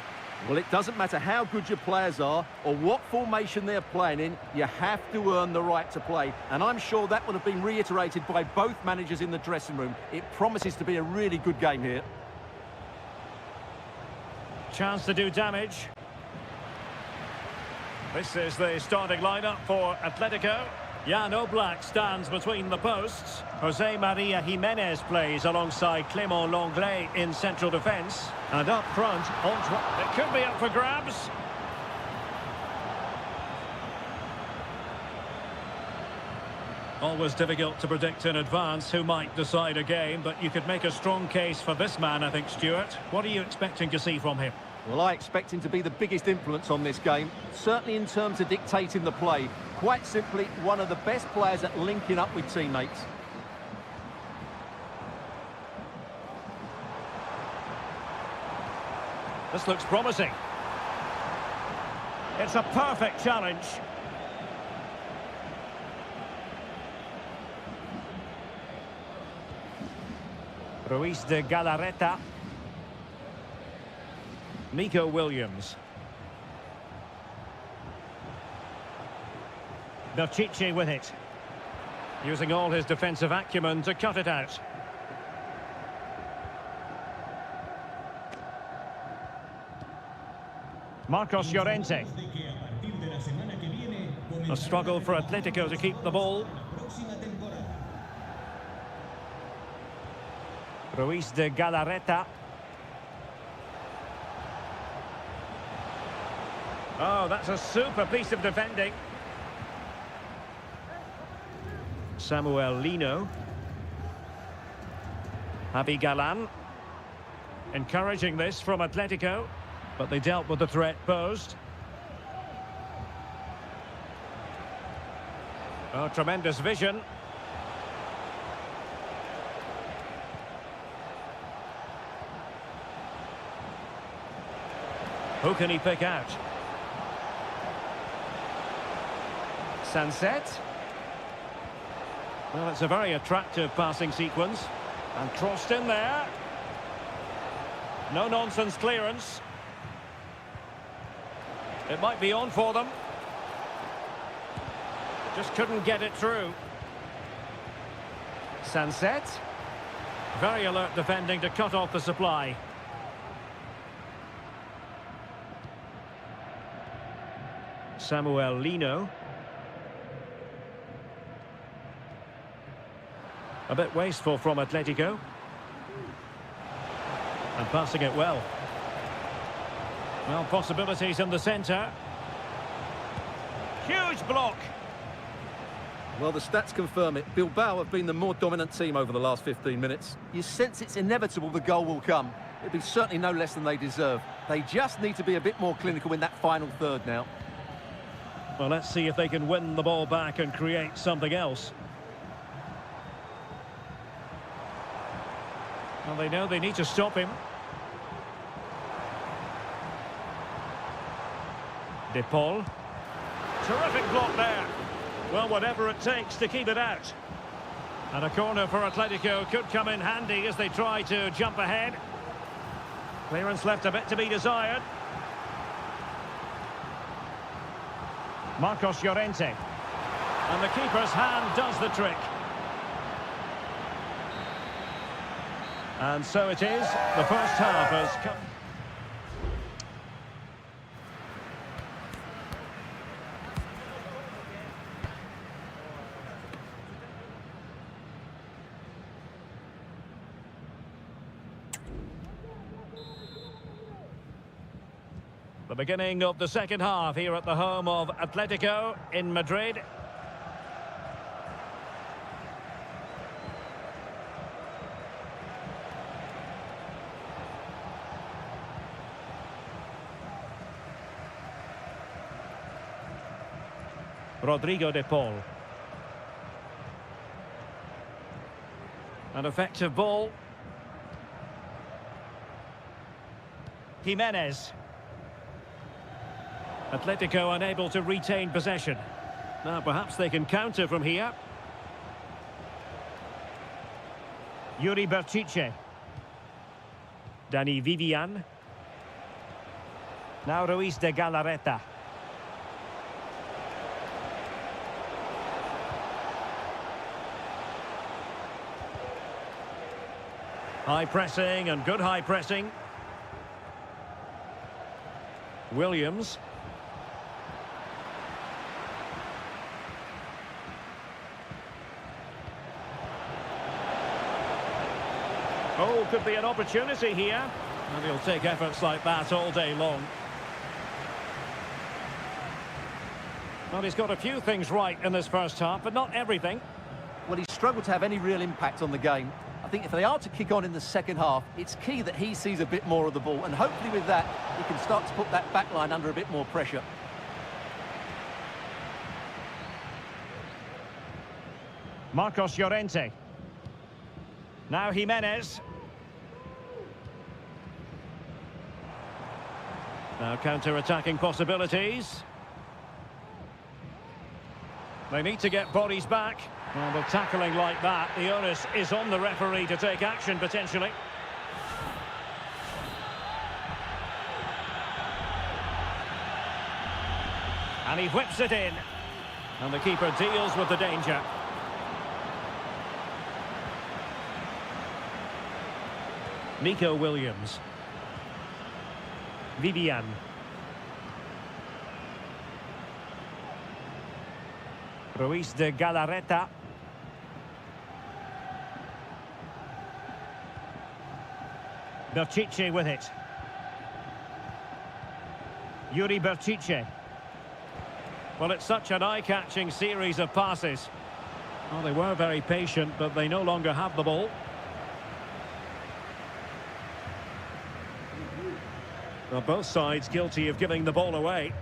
Well, it doesn't matter how good your players are or what formation they're playing in, you have to earn the right to play. And I'm sure that would have been reiterated by both managers in the dressing room. It promises to be a really good game here. Chance to do damage. This is the starting lineup for Atletico. Jan Oblak stands between the posts. Jose Maria Jimenez plays alongside Clément Lenglet in central defence. And up front, it could be up for grabs. Always difficult to predict in advance who might decide a game, but you could make a strong case for this man, I think, Stuart. What are you expecting to see from him? Well, I expect him to be the biggest influence on this game, certainly in terms of dictating the play. Quite simply, one of the best players at linking up with teammates. This looks promising. It's a perfect challenge. Ruiz de Galarreta. Nico Williams. Berchiche with it. Using all his defensive acumen to cut it out. Marcos Llorente. A struggle for Atletico to keep the ball. Ruiz de Galarreta. Oh, that's a super piece of defending. Samuel Lino. Javi Galan. Encouraging this from Atletico, but they dealt with the threat posed. Oh, tremendous vision. Who can he pick out? Sunset. Well, it's a very attractive passing sequence. And crossed in there. No-nonsense clearance. It might be on for them. Just couldn't get it through. Sunset. Very alert defending to cut off the supply. Samuel Lino. A bit wasteful from Atletico. And passing it well. Well, possibilities in the centre. Huge block. Well, the stats confirm it. Bilbao have been the more dominant team over the last 15 minutes. You sense it's inevitable the goal will come. It'll be certainly no less than they deserve. They just need to be a bit more clinical in that final third now. Well, let's see if they can win the ball back and create something else. Well, they know they need to stop him. De Paul. Terrific block there. Well, whatever it takes to keep it out. And a corner for Atletico could come in handy as they try to jump ahead. Clearance left a bit to be desired. Marcos Llorente. And the keeper's hand does the trick. And so it is. The first half has come. The beginning of the second half here at the home of Atletico in Madrid. Rodrigo de Paul. An effective ball. Jimenez. Atletico unable to retain possession. Now perhaps they can counter from here. Yuri Berchiche. Dani Vivian. Now Ruiz de Galarreta. High pressing and good high pressing. Williams. Oh, could be an opportunity here. And he'll take efforts like that all day long. Well, he's got a few things right in this first half, but not everything. Well, he's struggled to have any real impact on the game. I think if they are to kick on in the second half, it's key that he sees a bit more of the ball, and hopefully with that, he can start to put that back line under a bit more pressure. Marcos Llorente. Now Jimenez. Now counter-attacking possibilities. They need to get bodies back. Well, with tackling like that, the onus is on the referee to take action, potentially. And he whips it in. And the keeper deals with the danger. Nico Williams. Vivian. Ruiz de Galarreta. Berchiche with it. Yuri Berchiche. Well, it's such an eye-catching series of passes. Well, they were very patient, but they no longer have the ball. Well, both sides guilty of giving the ball away.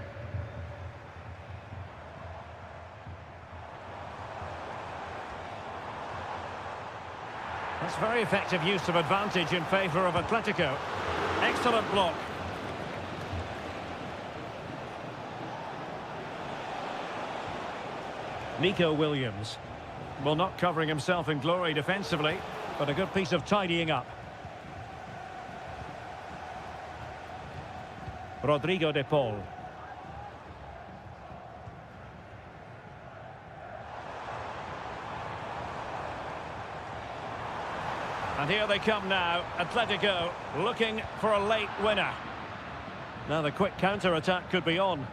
That's very effective use of advantage in favour of Atletico. Excellent block. Nico Williams. Well, not covering himself in glory defensively, but a good piece of tidying up. Rodrigo de Paul. And here they come now, Atletico looking for a late winner. Now the quick counter-attack could be on.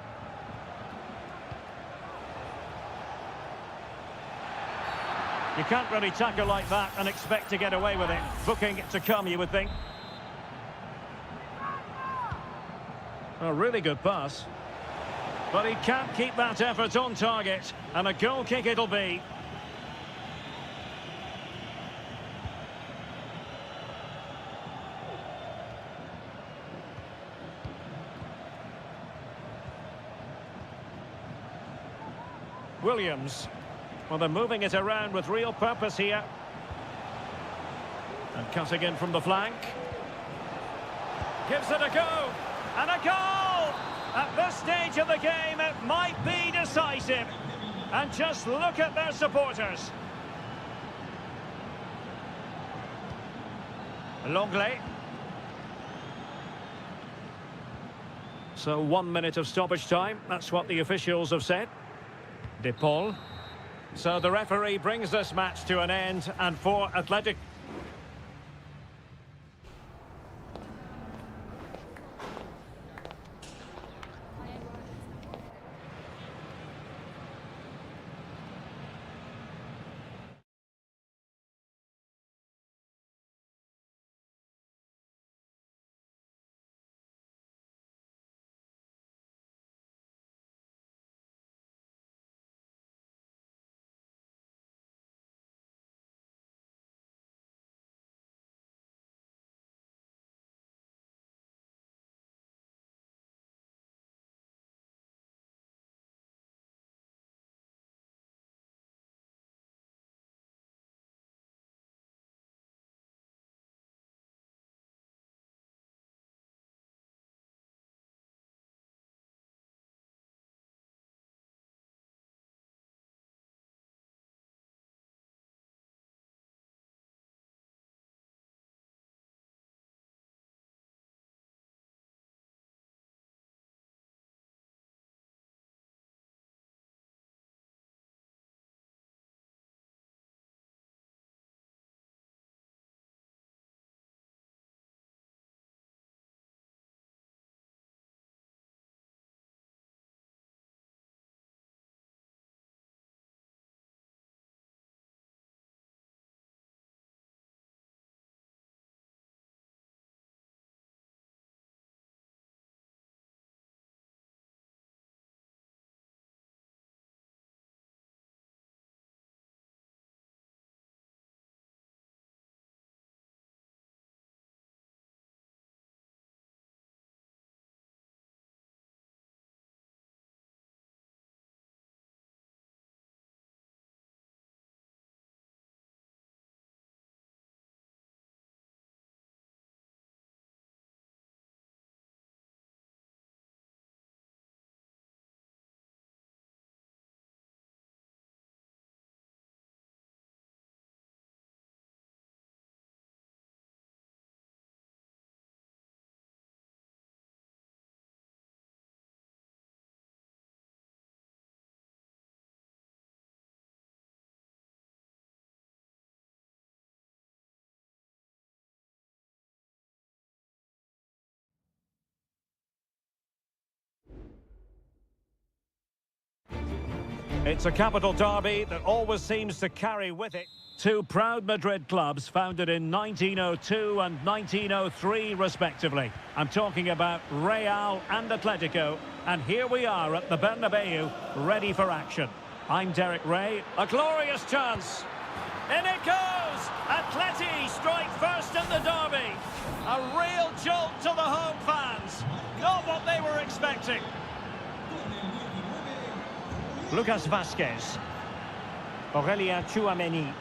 You can't really tackle like that and expect to get away with it. Booking to come, you would think. A really good pass. But he can't keep that effort on target. And a goal kick it'll be. Williams. Well, they're moving it around with real purpose here. And cutting in from the flank. Gives it a go. And a goal! At this stage of the game, it might be decisive. And just look at their supporters. Longley. So 1 minute of stoppage time. That's what the officials have said. De Paul. So the referee brings this match to an end, and for Athletic... It's a capital derby that always seems to carry with it two proud Madrid clubs founded in 1902 and 1903 respectively. I'm talking about Real and Atletico, and here we are at the Bernabeu, ready for action. I'm Derek Ray. A glorious chance. In it goes! Atleti strike first in the derby. A real jolt to the home fans. Not what they were expecting. Lucas Vazquez. Aurelien Tchouameni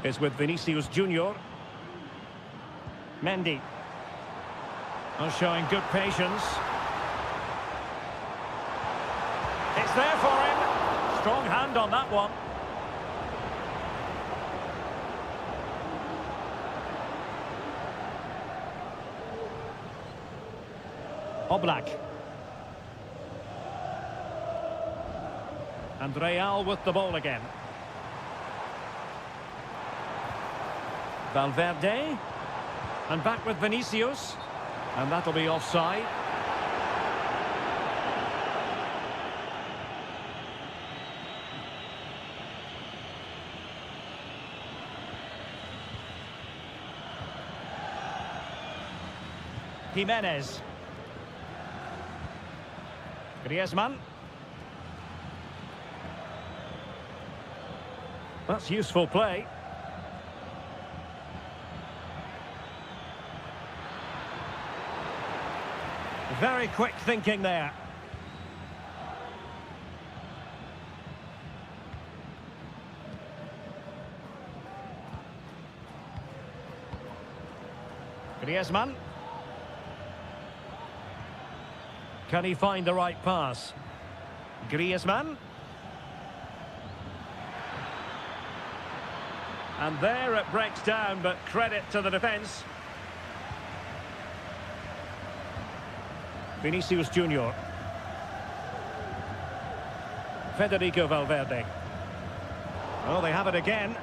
is with Vinicius Junior. Mendy. Oh, showing good patience. It's there for him. Strong hand on that one. Oblak. And Real with the ball again. Valverde. And back with Vinicius. And that'll be offside. Jimenez. Griezmann. That's useful play. Very quick thinking there. Griezmann. Can he find the right pass? Griezmann. And there it breaks down, but credit to the defence. Vinicius Junior. Federico Valverde. Oh, they have it again.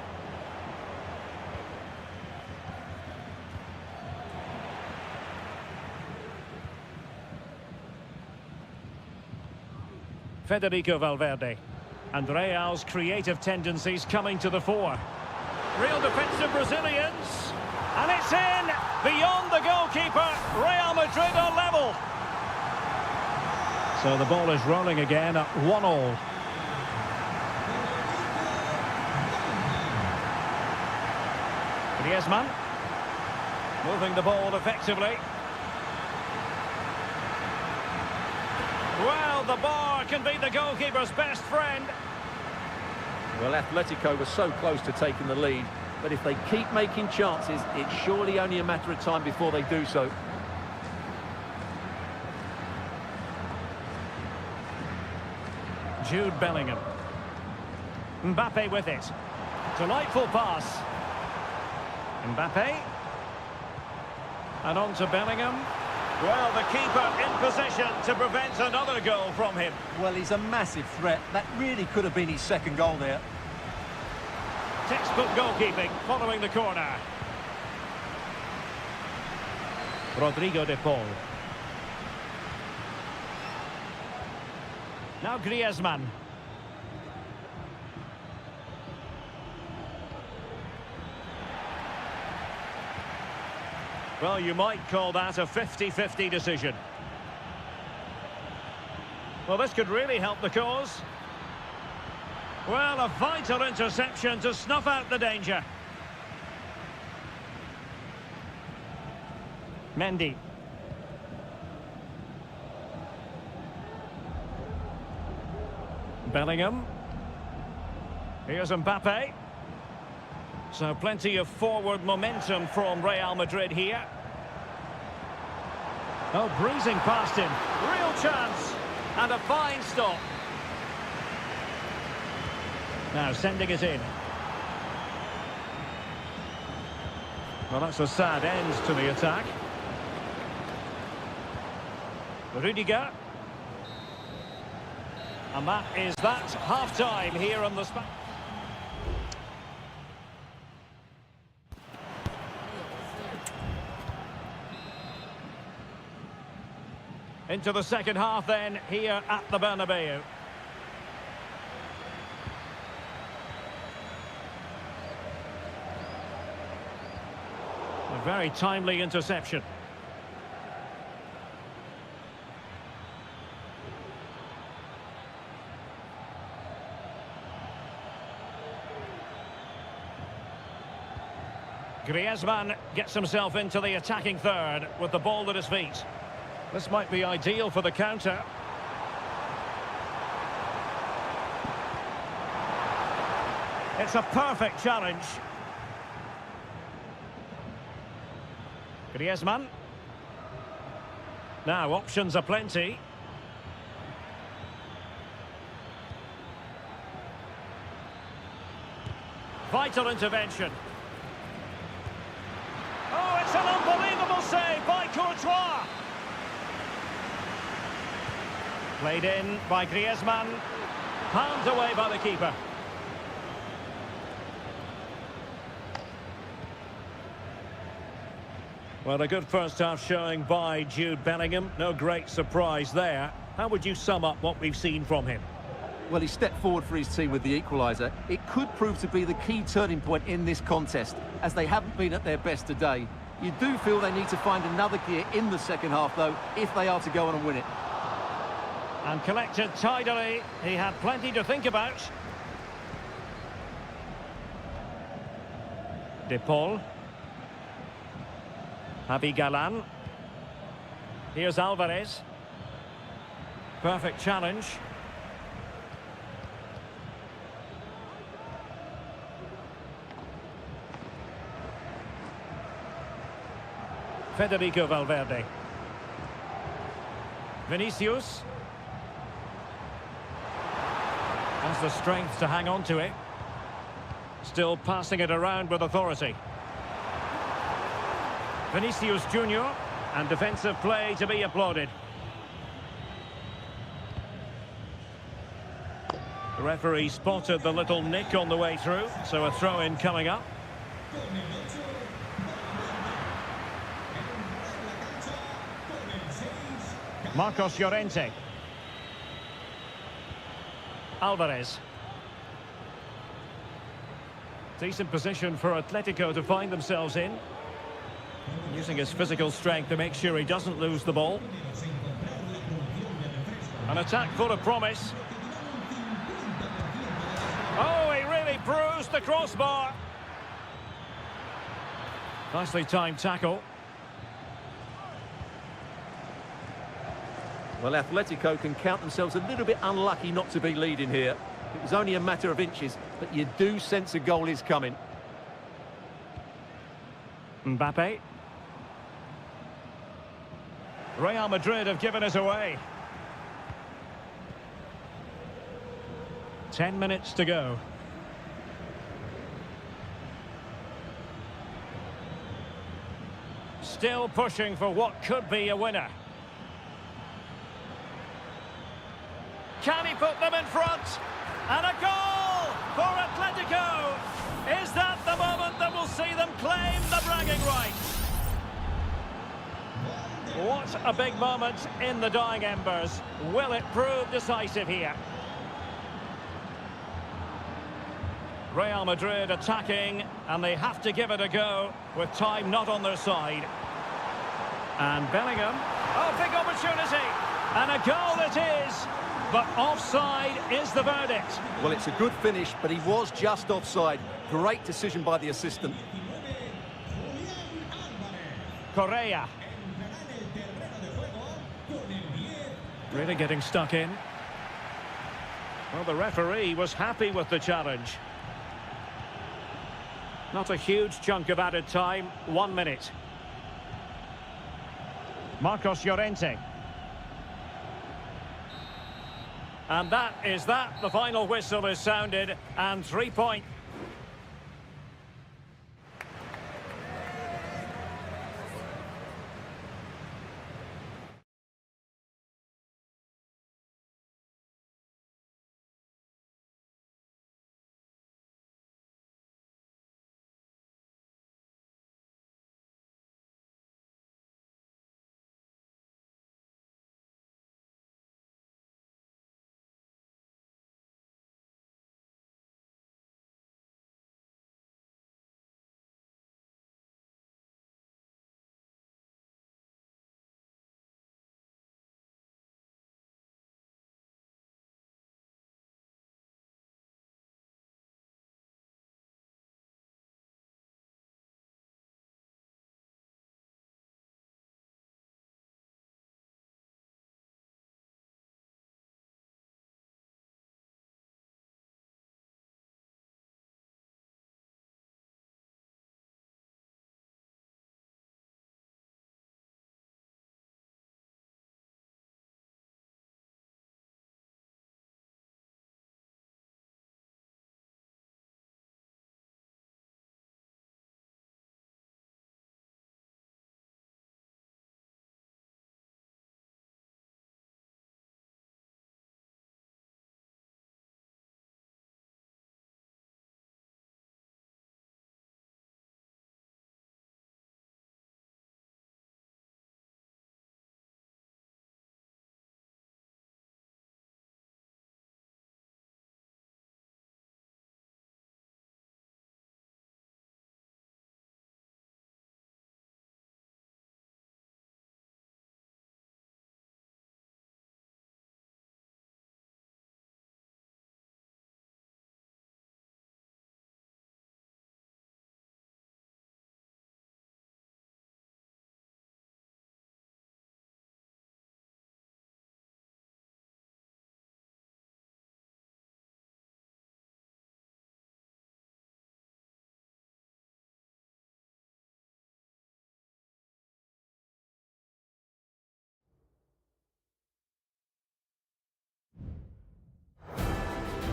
Federico Valverde. And Real's creative tendencies coming to the fore. Real defensive Brazilians. And it's in! Beyond the goalkeeper. Real Madrid are level. So the ball is rolling again at 1-1. Griezmann. Moving the ball effectively. Well, the bar can be the goalkeeper's best friend. Well, Atletico was so close to taking the lead, but if they keep making chances, it's surely only a matter of time before they do so. Jude Bellingham. Mbappe with it. Delightful pass. Mbappe. And on to Bellingham. Well, the keeper in position to prevent another goal from him. Well, he's a massive threat. That really could have been his second goal there. Textbook goalkeeping following the corner. Rodrigo de Paul. Now Griezmann. Well, you might call that a 50-50 decision. Well, this could really help the cause. Well, a vital interception to snuff out the danger. Mendy. Bellingham. Here's Mbappe. So plenty of forward momentum from Real Madrid here. Oh, breezing past him. Real chance. And a fine stop. Now sending it in. Well, that's a sad end to the attack. Rudiger. And that is that half-time here on the spot. Into the second half then, here at the Bernabeu. Very timely interception. Griezmann gets himself into the attacking third with the ball at his feet. This might be ideal for the counter. It's a perfect challenge. Griezmann. Now, options are plenty. Vital intervention. Oh, it's an unbelievable save by Courtois. Played in by Griezmann. Palmed away by the keeper. Well, a good first half showing by Jude Bellingham. No great surprise there. How would you sum up what we've seen from him? Well, he stepped forward for his team with the equaliser. It could prove to be the key turning point in this contest, as they haven't been at their best today. You do feel they need to find another gear in the second half, though, if they are to go on and win it. And collected tidily. He had plenty to think about. De Paul. Javi Galan. Here's Alvarez. Perfect challenge. Federico Valverde. Vinicius. Has the strength to hang on to it. Still passing it around with authority. Vinicius Junior, and defensive play to be applauded. The referee spotted the little nick on the way through, so a throw-in coming up. Marcos Llorente. Alvarez. Decent position for Atletico to find themselves in. Using his physical strength to make sure he doesn't lose the ball. An attack full of promise. Oh, he really bruised the crossbar. Nicely timed tackle. Well, Atletico can count themselves a little bit unlucky not to be leading here. It was only a matter of inches, but you do sense a goal is coming. Mbappe. Real Madrid have given us away. 10 minutes to go. Still pushing for what could be a winner. Can he put them in front? And a goal for Atletico! Is that the moment that will see them claim the bragging rights? What a big moment in the dying embers. Will it prove decisive here? Real Madrid attacking, and they have to give it a go with time not on their side. And Bellingham. Oh, big opportunity! And a goal it is! But offside is the verdict. Well, it's a good finish, but he was just offside. Great decision by the assistant. Correa. Really getting stuck in. Well, the referee was happy with the challenge. Not a huge chunk of added time, 1 minute. Marcos Llorente. And that is that. The final whistle is sounded, and 3 points.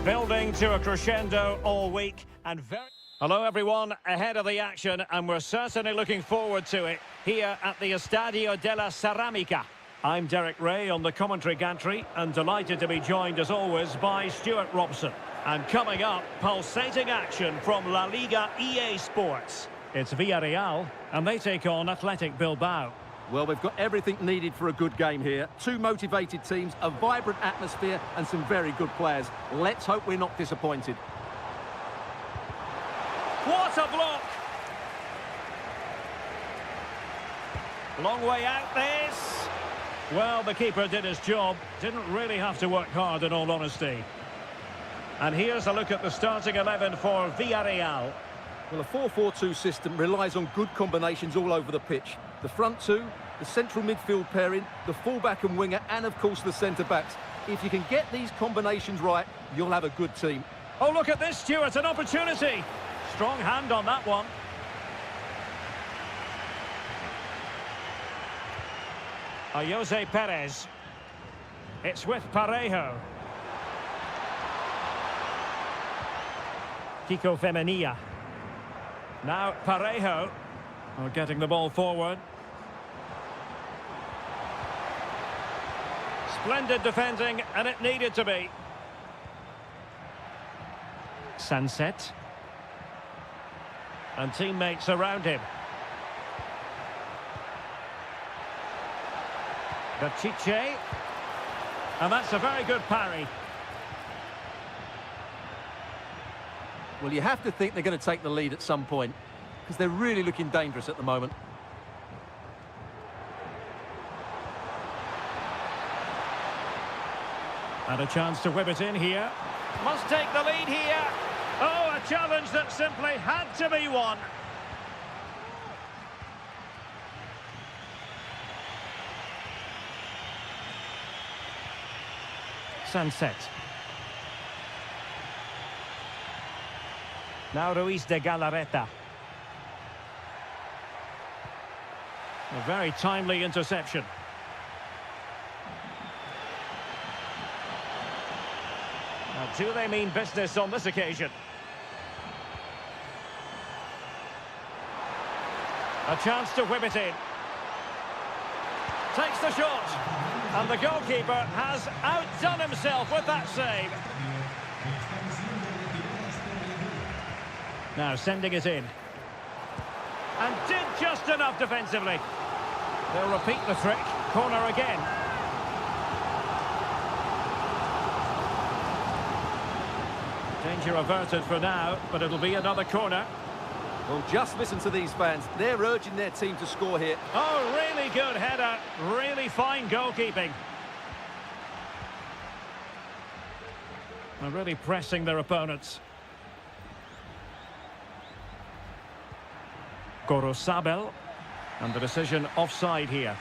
Building to a crescendo all week and very... Hello everyone, ahead of the action, and we're certainly looking forward to it here at the Estadio della Ceramica. I'm Derek Ray on the commentary gantry and delighted to be joined as always by Stuart Robson. And coming up, pulsating action from La Liga EA Sports. It's Villarreal and they take on Athletic Bilbao. Well, we've got everything needed for a good game here. Two motivated teams, a vibrant atmosphere and some very good players. Let's hope we're not disappointed. What a block! Long way out this. Well, the keeper did his job. Didn't really have to work hard, in all honesty. And here's a look at the starting 11 for Villarreal. Well, a 4-4-2 system relies on good combinations all over the pitch. The front two, the central midfield pairing, the fullback and winger, and of course the centre-backs. If you can get these combinations right, you'll have a good team. Oh, look at this, Stuart, an opportunity. Strong hand on that one. Jose Perez. It's with Parejo. Kiko Femenia. Now Parejo. Oh, getting the ball forward. Splendid defending, and it needed to be. Sunset. And teammates around him. Chiche. And that's a very good parry. Well, you have to think they're going to take the lead at some point, because they're really looking dangerous at the moment. And a chance to whip it in here. Must take the lead here. Oh, a challenge that simply had to be won. Sunset. Now Ruiz de Galarreta. A very timely interception. Now, do they mean business on this occasion? A chance to whip it in. Takes the shot. And the goalkeeper has outdone himself with that save. Now sending it in. And did just enough defensively. They'll repeat the trick. Corner again. Danger averted for now, but it'll be another corner. Well, just listen to these fans. They're urging their team to score here. Oh, really good header. Really fine goalkeeping. They're really pressing their opponents. Gorosabel. And the decision offside here.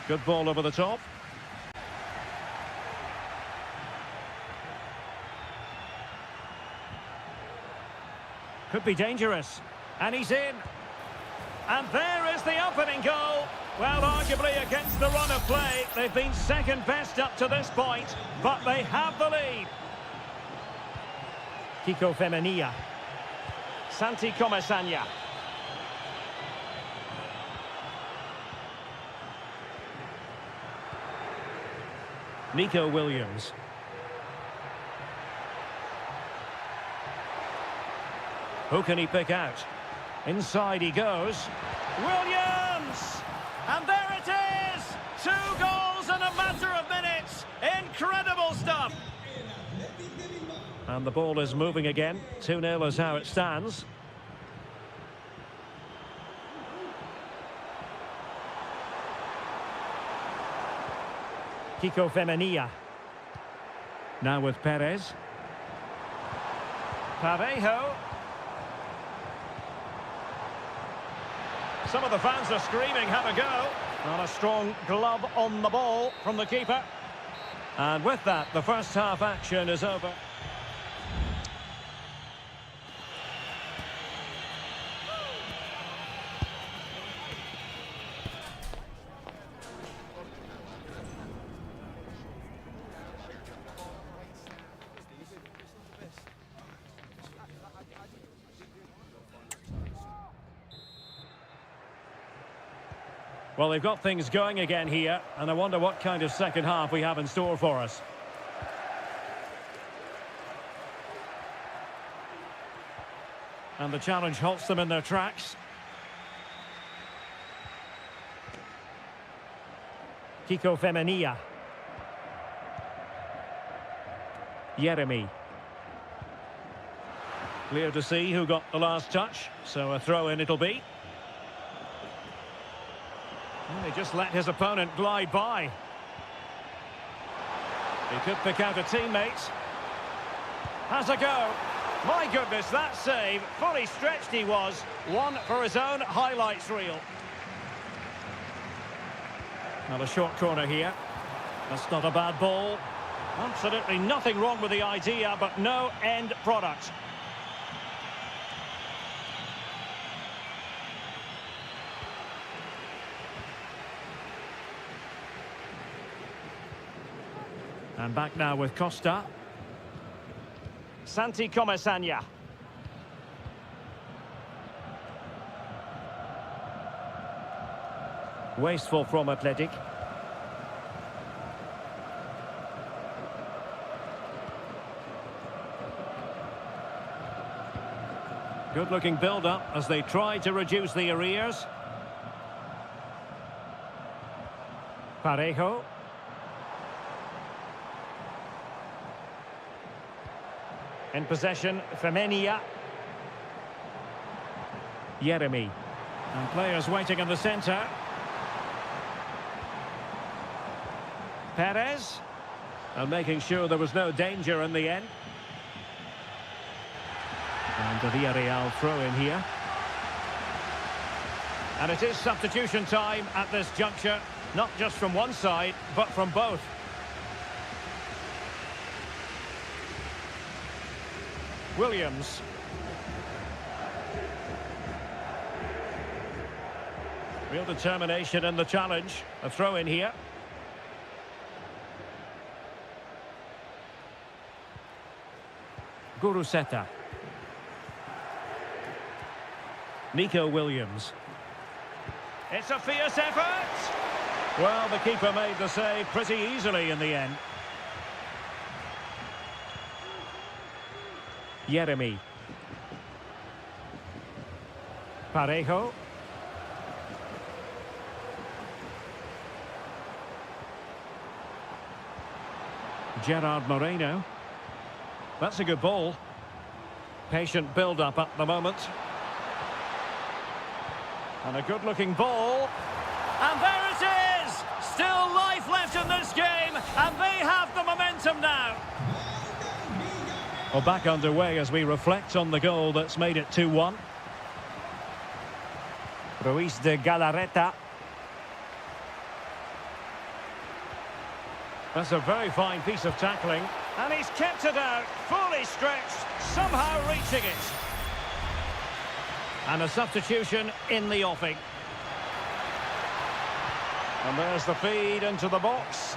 Good ball over the top. Could be dangerous. And he's in. And there is the opening goal. Well, arguably against the run of play, they've been second best up to this point, but they have the lead. Kiko Femenia. Santi Comesanya. Nico Williams. Who can he pick out? Inside he goes. Williams! And there it is! 2 goals in a matter of minutes. Incredible stuff. And the ball is moving again. 2-0 is how it stands. Kiko Femenia. Now with Perez. Parejo. Some of the fans are screaming, have a go. Not a strong glove on the ball from the keeper. And with that, the first half action is over. Well, they've got things going again here, and I wonder what kind of second half we have in store for us. And the challenge halts them in their tracks. Kiko Femenia. Jeremy. Clear to see who got the last touch, so a throw-in it'll be. And he just let his opponent glide by. He could pick out a teammate. Has a go. My goodness, that save. Fully stretched he was. One for his own highlights reel. Now a short corner here. That's not a bad ball. Absolutely nothing wrong with the idea, but no end product. And back now with Costa. Santi Comesaña. Wasteful from Athletic. Good-looking build-up as they try to reduce the arrears. Parejo. In possession, Femenia. Jeremy. And players waiting in the centre. Perez. And making sure there was no danger in the end. And the Villarreal throw in here. And it is substitution time at this juncture. Not just from one side, but from both. Williams. Real determination in the challenge. A throw in here. Guruseta. Nico Williams. It's a fierce effort. Well, the keeper made the save pretty easily in the end. Jeremy. Parejo. Gerard Moreno. That's a good ball. Patient build-up at the moment. And a good-looking ball. And there it is! Still life left in this game, and they have the momentum now. Well, back underway as we reflect on the goal that's made it 2-1. Ruiz de Galarreta. That's a very fine piece of tackling. And he's kept it out, fully stretched, somehow reaching it. And a substitution in the offing. And there's the feed into the box.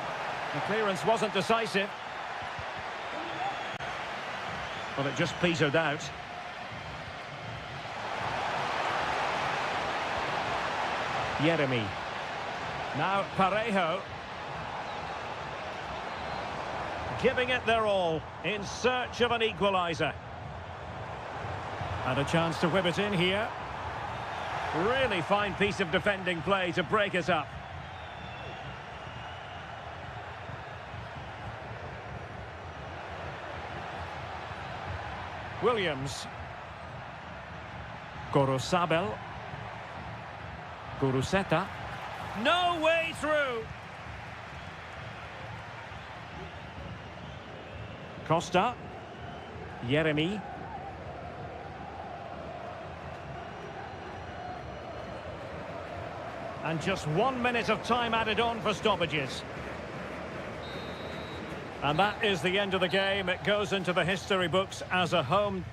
The clearance wasn't decisive. Well, it just petered out. Jeremy. Now Parejo. Giving it their all in search of an equaliser. And a chance to whip it in here. Really fine piece of defending play to break it up. Williams. Gorosabel. Guruseta. No way through. Costa. Jeremy. And just 1 minute of time added on for stoppages. And that is the end of the game. It goes into the history books as a home